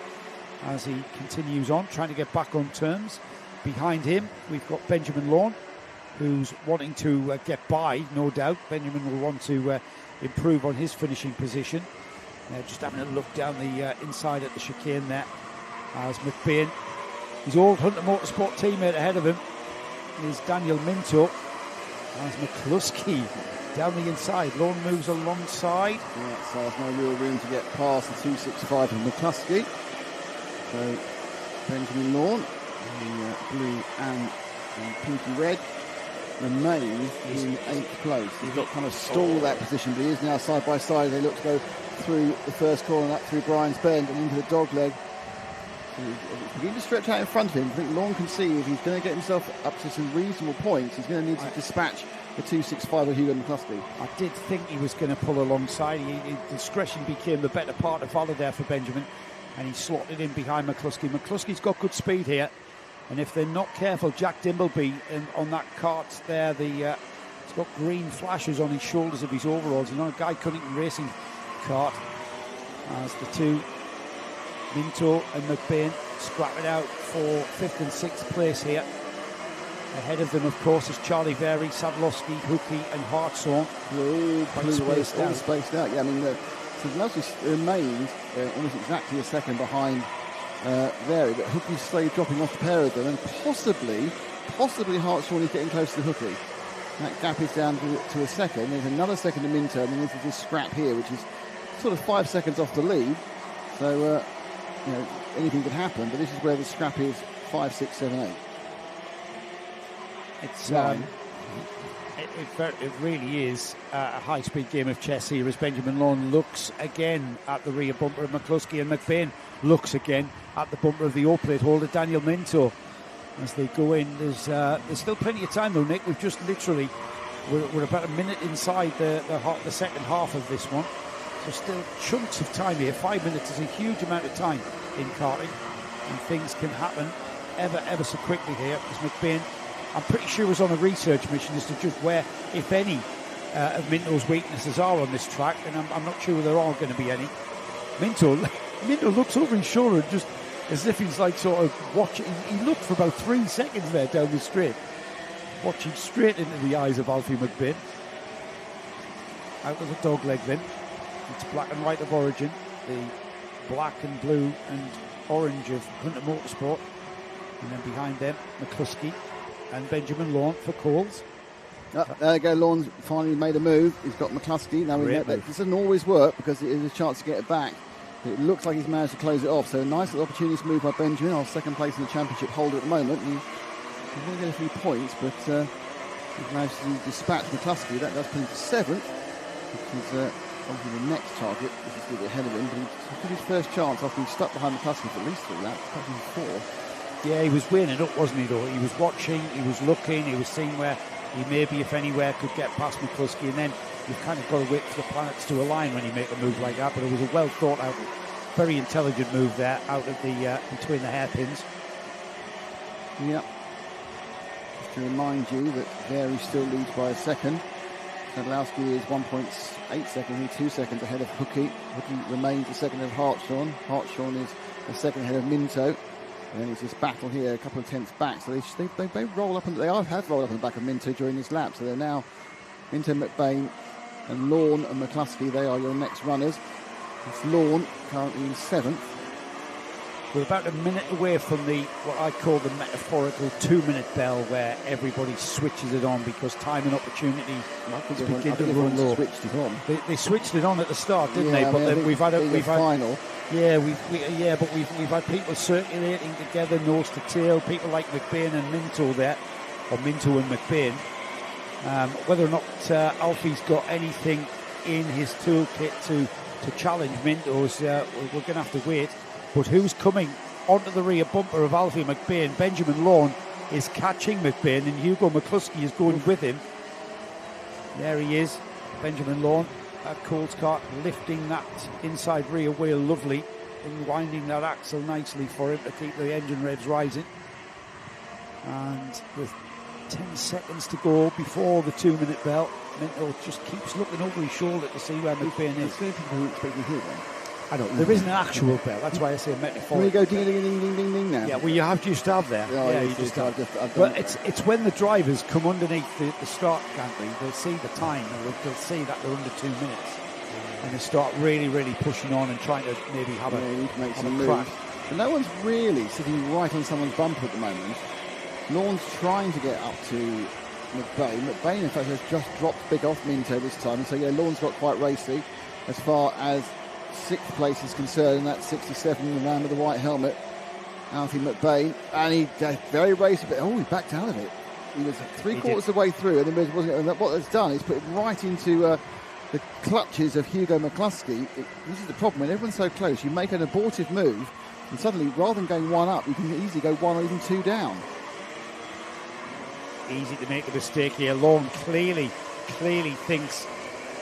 [SPEAKER 3] as he continues on, trying to get back on terms. Behind him, we've got Benjamin Lawn, who's wanting to get by, no doubt. Benjamin will want to improve on his finishing position. Just having a look down the inside at the chicane there, as McBain, his old Hunter Motorsport teammate ahead of him is Daniel Minto, as McCluskey down the inside. Lawn moves alongside.
[SPEAKER 2] Yeah, so there's no real room to get past the 265 of McCluskey. So Benjamin Lawn, the blue and pinky red, remains in 8th place. He's got kind of stalled that position, but he is now side by side. They look to go through the first corner, up through Brian's Bend and into the dog leg. He's beginning to stretch out in front of him. I think Lawn can see if he's going to get himself up to some reasonable points, he's going to need to dispatch the 265 of Hugo McCluskey.
[SPEAKER 3] I did think he was going to pull alongside. Discretion became the better part of valor there for Benjamin, and he slotted in behind McCluskey. McCluskey's got good speed here, and if they're not careful, Jack Dimbleby on that cart there, he's got green flashes on his shoulders of his overalls. He's on a Guy Cunnington racing cart, as the two, Minto and McBain, scrap it out for 5th and 6th place here. Ahead of them, of course, is Charlie Very, Sadlowski, Hookie and Hartshorn.
[SPEAKER 2] All spaced out. Yeah, I mean, Sadlowski remains almost exactly a second behind Very, but Hookie's slowly dropping off the pair of them, and possibly Hartshorn is getting close to Hookie. That gap is down to a second. There's another second to Minto, and then there's this scrap here, which is sort of 5 seconds off the lead. So, anything could happen, but this is where the scrap is 5, 6, 7, 8.
[SPEAKER 3] It's it really is a high-speed game of chess here, as Benjamin Lawn looks again at the rear bumper of McCluskey, and McBain looks again at the bumper of the O-plate holder, Daniel Minto, as they go in. There's still plenty of time, though, Nick. We've just literally, we're about a minute inside the second half of this one. So still chunks of time here. 5 minutes is a huge amount of time in karting, and things can happen ever so quickly here, as McBain, I'm pretty sure, was on a research mission as to just where, if any, of Minto's weaknesses are on this track, and I'm not sure there are going to be any. Minto looks over his shoulder, just as if he's like sort of watching. He looked for about 3 seconds there down the straight, watching straight into the eyes of Alfie McBain. Out of the dog leg then. It's black and white of origin, the black and blue and orange of Hunter Motorsport, and then behind them McCluskey and Benjamin Lawn for Coles.
[SPEAKER 2] There you go, Lawn's finally made a move. He's got McCluskey. Now this doesn't always work because it is a chance to get it back. It looks like he's managed to close it off. So a nice little opportunity move by Benjamin, our second place in the championship holder at the moment. He's going to get a few points, but he's managed to dispatch McCluskey. That does put him to 7th, which is obviously the next target. This is still ahead of him, but he took his first chance after being stuck behind McCluskey for at least 3 laps, perhaps even 4.
[SPEAKER 3] Yeah, he was weighing it up, wasn't he, though? He was watching, he was looking, he was seeing where he maybe, if anywhere, could get past McCluskey, and then you've kind of got to wait for the planets to align when you make a move like that. But it was a well thought out, very intelligent move there out of the between the hairpins.
[SPEAKER 2] Yeah. Just to remind you that Very still leads by a second. Sadlowski is 1.8 seconds, he's 2 seconds ahead of Hookie. Hookie remains a second ahead of Hartshorn. Hartshorn is a second ahead of Minto. And then it's this battle here, a couple of tenths back. So they roll up, and they have rolled up on the back of Minto during this lap. So they're now Minto, McBain, and Lawn and McCluskey. They are your next runners. It's Lawn currently in 7th.
[SPEAKER 3] We're about a minute away from what I call the metaphorical 2-minute bell, where everybody switches it on because time and opportunity to begin to run low.
[SPEAKER 2] Switched it on.
[SPEAKER 3] They switched it on at the start, didn't
[SPEAKER 2] Yeah,
[SPEAKER 3] they? But then we've had
[SPEAKER 2] final.
[SPEAKER 3] Yeah, but we've had people circulating together, nose to tail. People like McBain and Minto there, or Minto and McBain. Whether or not Alfie's got anything in his toolkit to to challenge Minto's. We're going to have to wait. But who's coming onto the rear bumper of Alfie McBain? Benjamin Lawn is catching McBain, and Hugo McCluskey is going with him. There he is, Benjamin Lawn. That Coles cart lifting that inside rear wheel lovely and winding that axle nicely for him to keep the engine revs rising. And with 10 seconds to go before the 2-minute bell, Minto just keeps looking over his shoulder to see where McBain is.
[SPEAKER 2] There's going to be people who expect to hear that.
[SPEAKER 3] I know, there isn't an actual bell, that's why I say metaphorical.
[SPEAKER 2] Will you go ding ding ding ding ding ding now?
[SPEAKER 3] Yeah, well, you just have there.
[SPEAKER 2] Oh,
[SPEAKER 3] yeah,
[SPEAKER 2] you
[SPEAKER 3] you just have.
[SPEAKER 2] I've
[SPEAKER 3] Well,
[SPEAKER 2] done it.
[SPEAKER 3] it's when the drivers come underneath the start gantry, they'll see the time, and they'll see that they're under 2 minutes. And they start really, really pushing on and trying to maybe have
[SPEAKER 2] you need to make some
[SPEAKER 3] crash.
[SPEAKER 2] moves. But no one's really sitting right on someone's bumper at the moment. Lawn's trying to get up to McBain. McBain, in fact, has just dropped big off Minto this time. And so, yeah, Lawn's got quite racy as far as 6th place is concerned, and that's 67, the man with the white helmet, Alfie McBain. And he very racy, but he backed out of it. He was three-quarters of the way through, and then what that's done is put it right into the clutches of Hugo McCluskey. This is the problem, when everyone's so close, you make an abortive move, and suddenly, rather than going one up, you can easily go one or even two down.
[SPEAKER 3] Easy to make a mistake here. Lawn clearly thinks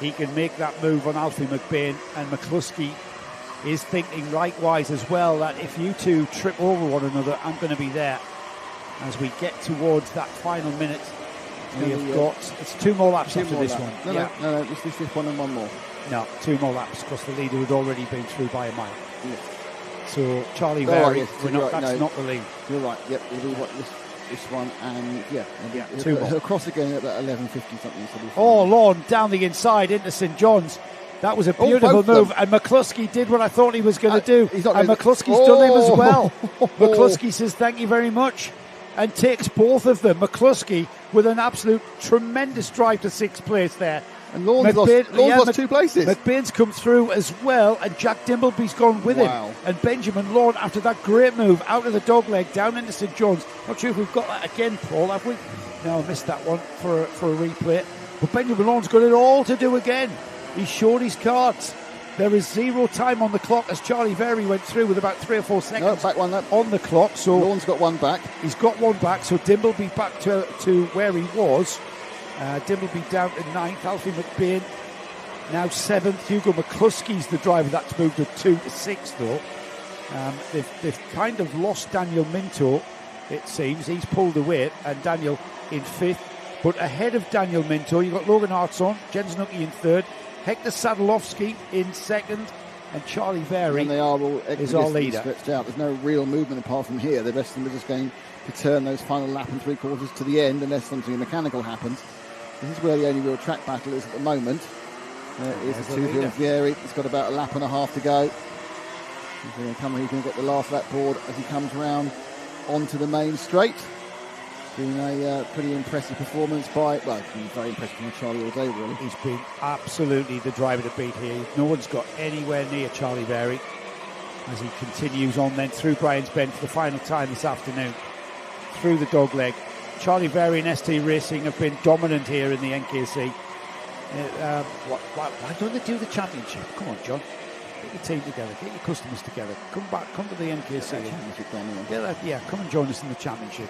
[SPEAKER 3] he can make that move on Alfie McBain, and McCluskey is thinking likewise as well, that if you two trip over one another, I'm going to be there. As we get towards that final minute, we have got, it's 2 more laps after this one.
[SPEAKER 2] No, this is one and one more.
[SPEAKER 3] No, 2 more laps, because the leader had already been through by a mile.
[SPEAKER 2] Yes.
[SPEAKER 3] So Charlie Very,
[SPEAKER 2] yes,
[SPEAKER 3] that's not the lead.
[SPEAKER 2] You're right, yep, it'll be this one, and
[SPEAKER 3] yeah, 2 more.
[SPEAKER 2] He'll cross again at about 11:50 something.
[SPEAKER 3] Oh, Lawn down the inside into St John's. That was a beautiful move, and McCluskey did what I thought he was going to do, and McCluskey's done him as well. McCluskey says thank you very much and takes both of them. McCluskey with an absolute tremendous drive to 6th place there.
[SPEAKER 2] And Lawn's lost 2 places.
[SPEAKER 3] McBain's come through as well, and Jack Dimbleby's gone with him. And Benjamin Lawn, after that great move out of the dogleg down into St John's. Not sure if we've got that again, Paul, have we? No, I missed that one for a replay. But Benjamin Lawn's got it all to do again. He showed his cards. There is 0 time on the clock as Charlie Very went through with about 3 or 4 seconds
[SPEAKER 2] back one
[SPEAKER 3] on the clock. So
[SPEAKER 2] Lawn's got one back.
[SPEAKER 3] He's got one back, so Dimbleby back to where he was. Dimbleby down to 9th. Alfie McBain now 7th. Hugo McCluskey's the driver that's moved to 2 to 6, though. They've kind of lost Daniel Minto, it seems. He's pulled away, and Daniel in 5th. But ahead of Daniel Minto, you've got Logan Hartson, Jens Nucky in 3rd, Hector Sadalowski in 2nd, and Charlie Very
[SPEAKER 2] and they are all
[SPEAKER 3] is our leader.
[SPEAKER 2] Stretched out. There's no real movement apart from here. The rest of them are just going to turn those final lap and 3/4 to the end unless something mechanical happens. This is where the only real track battle is at the moment. Is the 2 of Vieri. He's got about a lap and a half to go. He's going to get the last lap board as he comes round onto the main straight. Been a pretty impressive performance been very impressive from Charlie all day, really.
[SPEAKER 3] He's been absolutely the driver to beat here. No one's got anywhere near Charlie Very as he continues on then through Brian's Bend for the final time this afternoon. Through the dogleg. Charlie Very and ST Racing have been dominant here in the NKC. Why don't they do the championship? Come on, John. Get your team together. Get your customers together. Come to the NKC. Come and join us in the championship.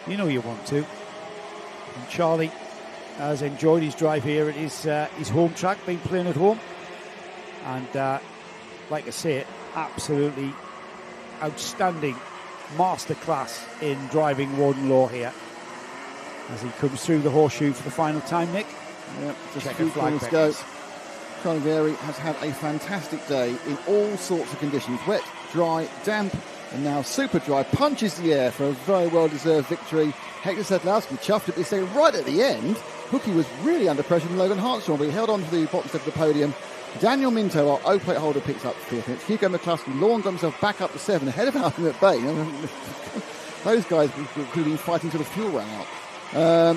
[SPEAKER 3] You know you want to. And Charlie has enjoyed his drive here at his home track, been playing at home. And like I say, absolutely outstanding masterclass in driving Warden Law here. As he comes through the horseshoe for the final time, Nick.
[SPEAKER 2] Yep, just a few corners to go. Charlie Very has had a fantastic day in all sorts of conditions. Wet, dry, damp, and now super dry. Punches the air for a very well-deserved victory. Hector Sedlowski chuffed at this thing right at the end. Hookie was really under pressure from Logan Hartshorn, but he held on to the bottom step of the podium. Daniel Minto, our O-plate holder, picks up 5th. Hugo McCluskey, Lawn got himself back up to 7, ahead of Alfie McBain. Those guys could have been fighting till the fuel ran out.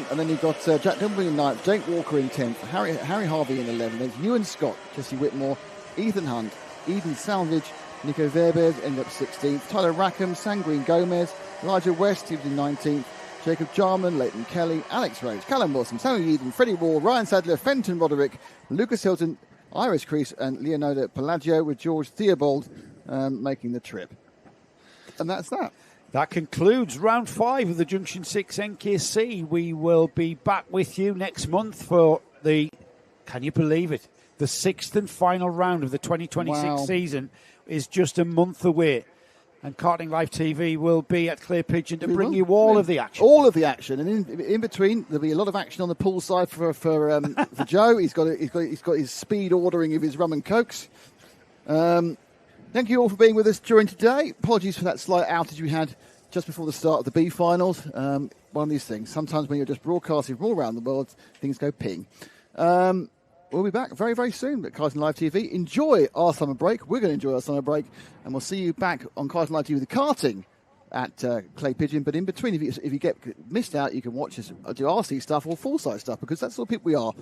[SPEAKER 2] And then you've got Jack Dimbleby in 9th, Jake Walker in 10th, Harry Harvey in 11th, there's Ewan Scott, Jesse Whitmore, Ethan Hunt, Eden Salvage, Nico Verbers ended up 16th, Tyler Rackham, Sanguine Gomez, Elijah West, he was in 19th, Jacob Jarman, Leighton Kelly, Alex Rose, Callum Wilson, Samuel Eden, Freddie Wall, Ryan Sadler, Fenton Roderick, Lucas Hilton, Iris Crease and Leonardo Pelaggio, with George Theobald making the trip. And that's that.
[SPEAKER 3] That concludes round 5 of the Junction 6 NKC. We will be back with you next month for the, can you believe it, the 6th and final round of the 2026 season is just a month away. And Karting Live TV will be at Clay Pigeon to bring you all of the action.
[SPEAKER 2] All of the action. And in between, there'll be a lot of action on the pool side for Joe. He's got his speed ordering of his rum and cokes. Thank you all for being with us during today. Apologies for that slight outage we had just before the start of the B finals. One of these things. Sometimes when you're just broadcasting from all around the world, things go ping. We'll be back very, very soon at Karting Live TV. Enjoy our summer break. We're going to enjoy our summer break. And we'll see you back on Karting Live TV with the karting at Clay Pigeon. But in between, if you get missed out, you can watch us do RC stuff or full-size stuff, because that's the sort of people we are.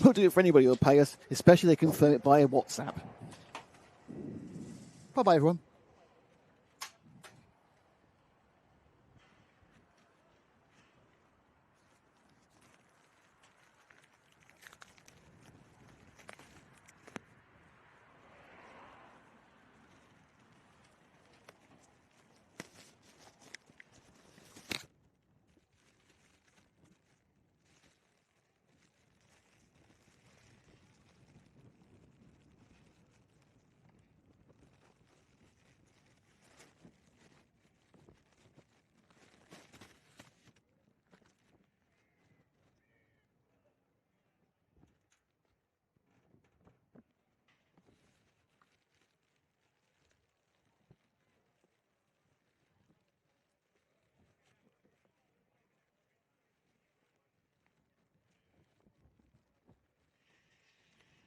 [SPEAKER 2] We'll do it for anybody who'll pay us, especially if they confirm it by WhatsApp. Bye-bye, everyone.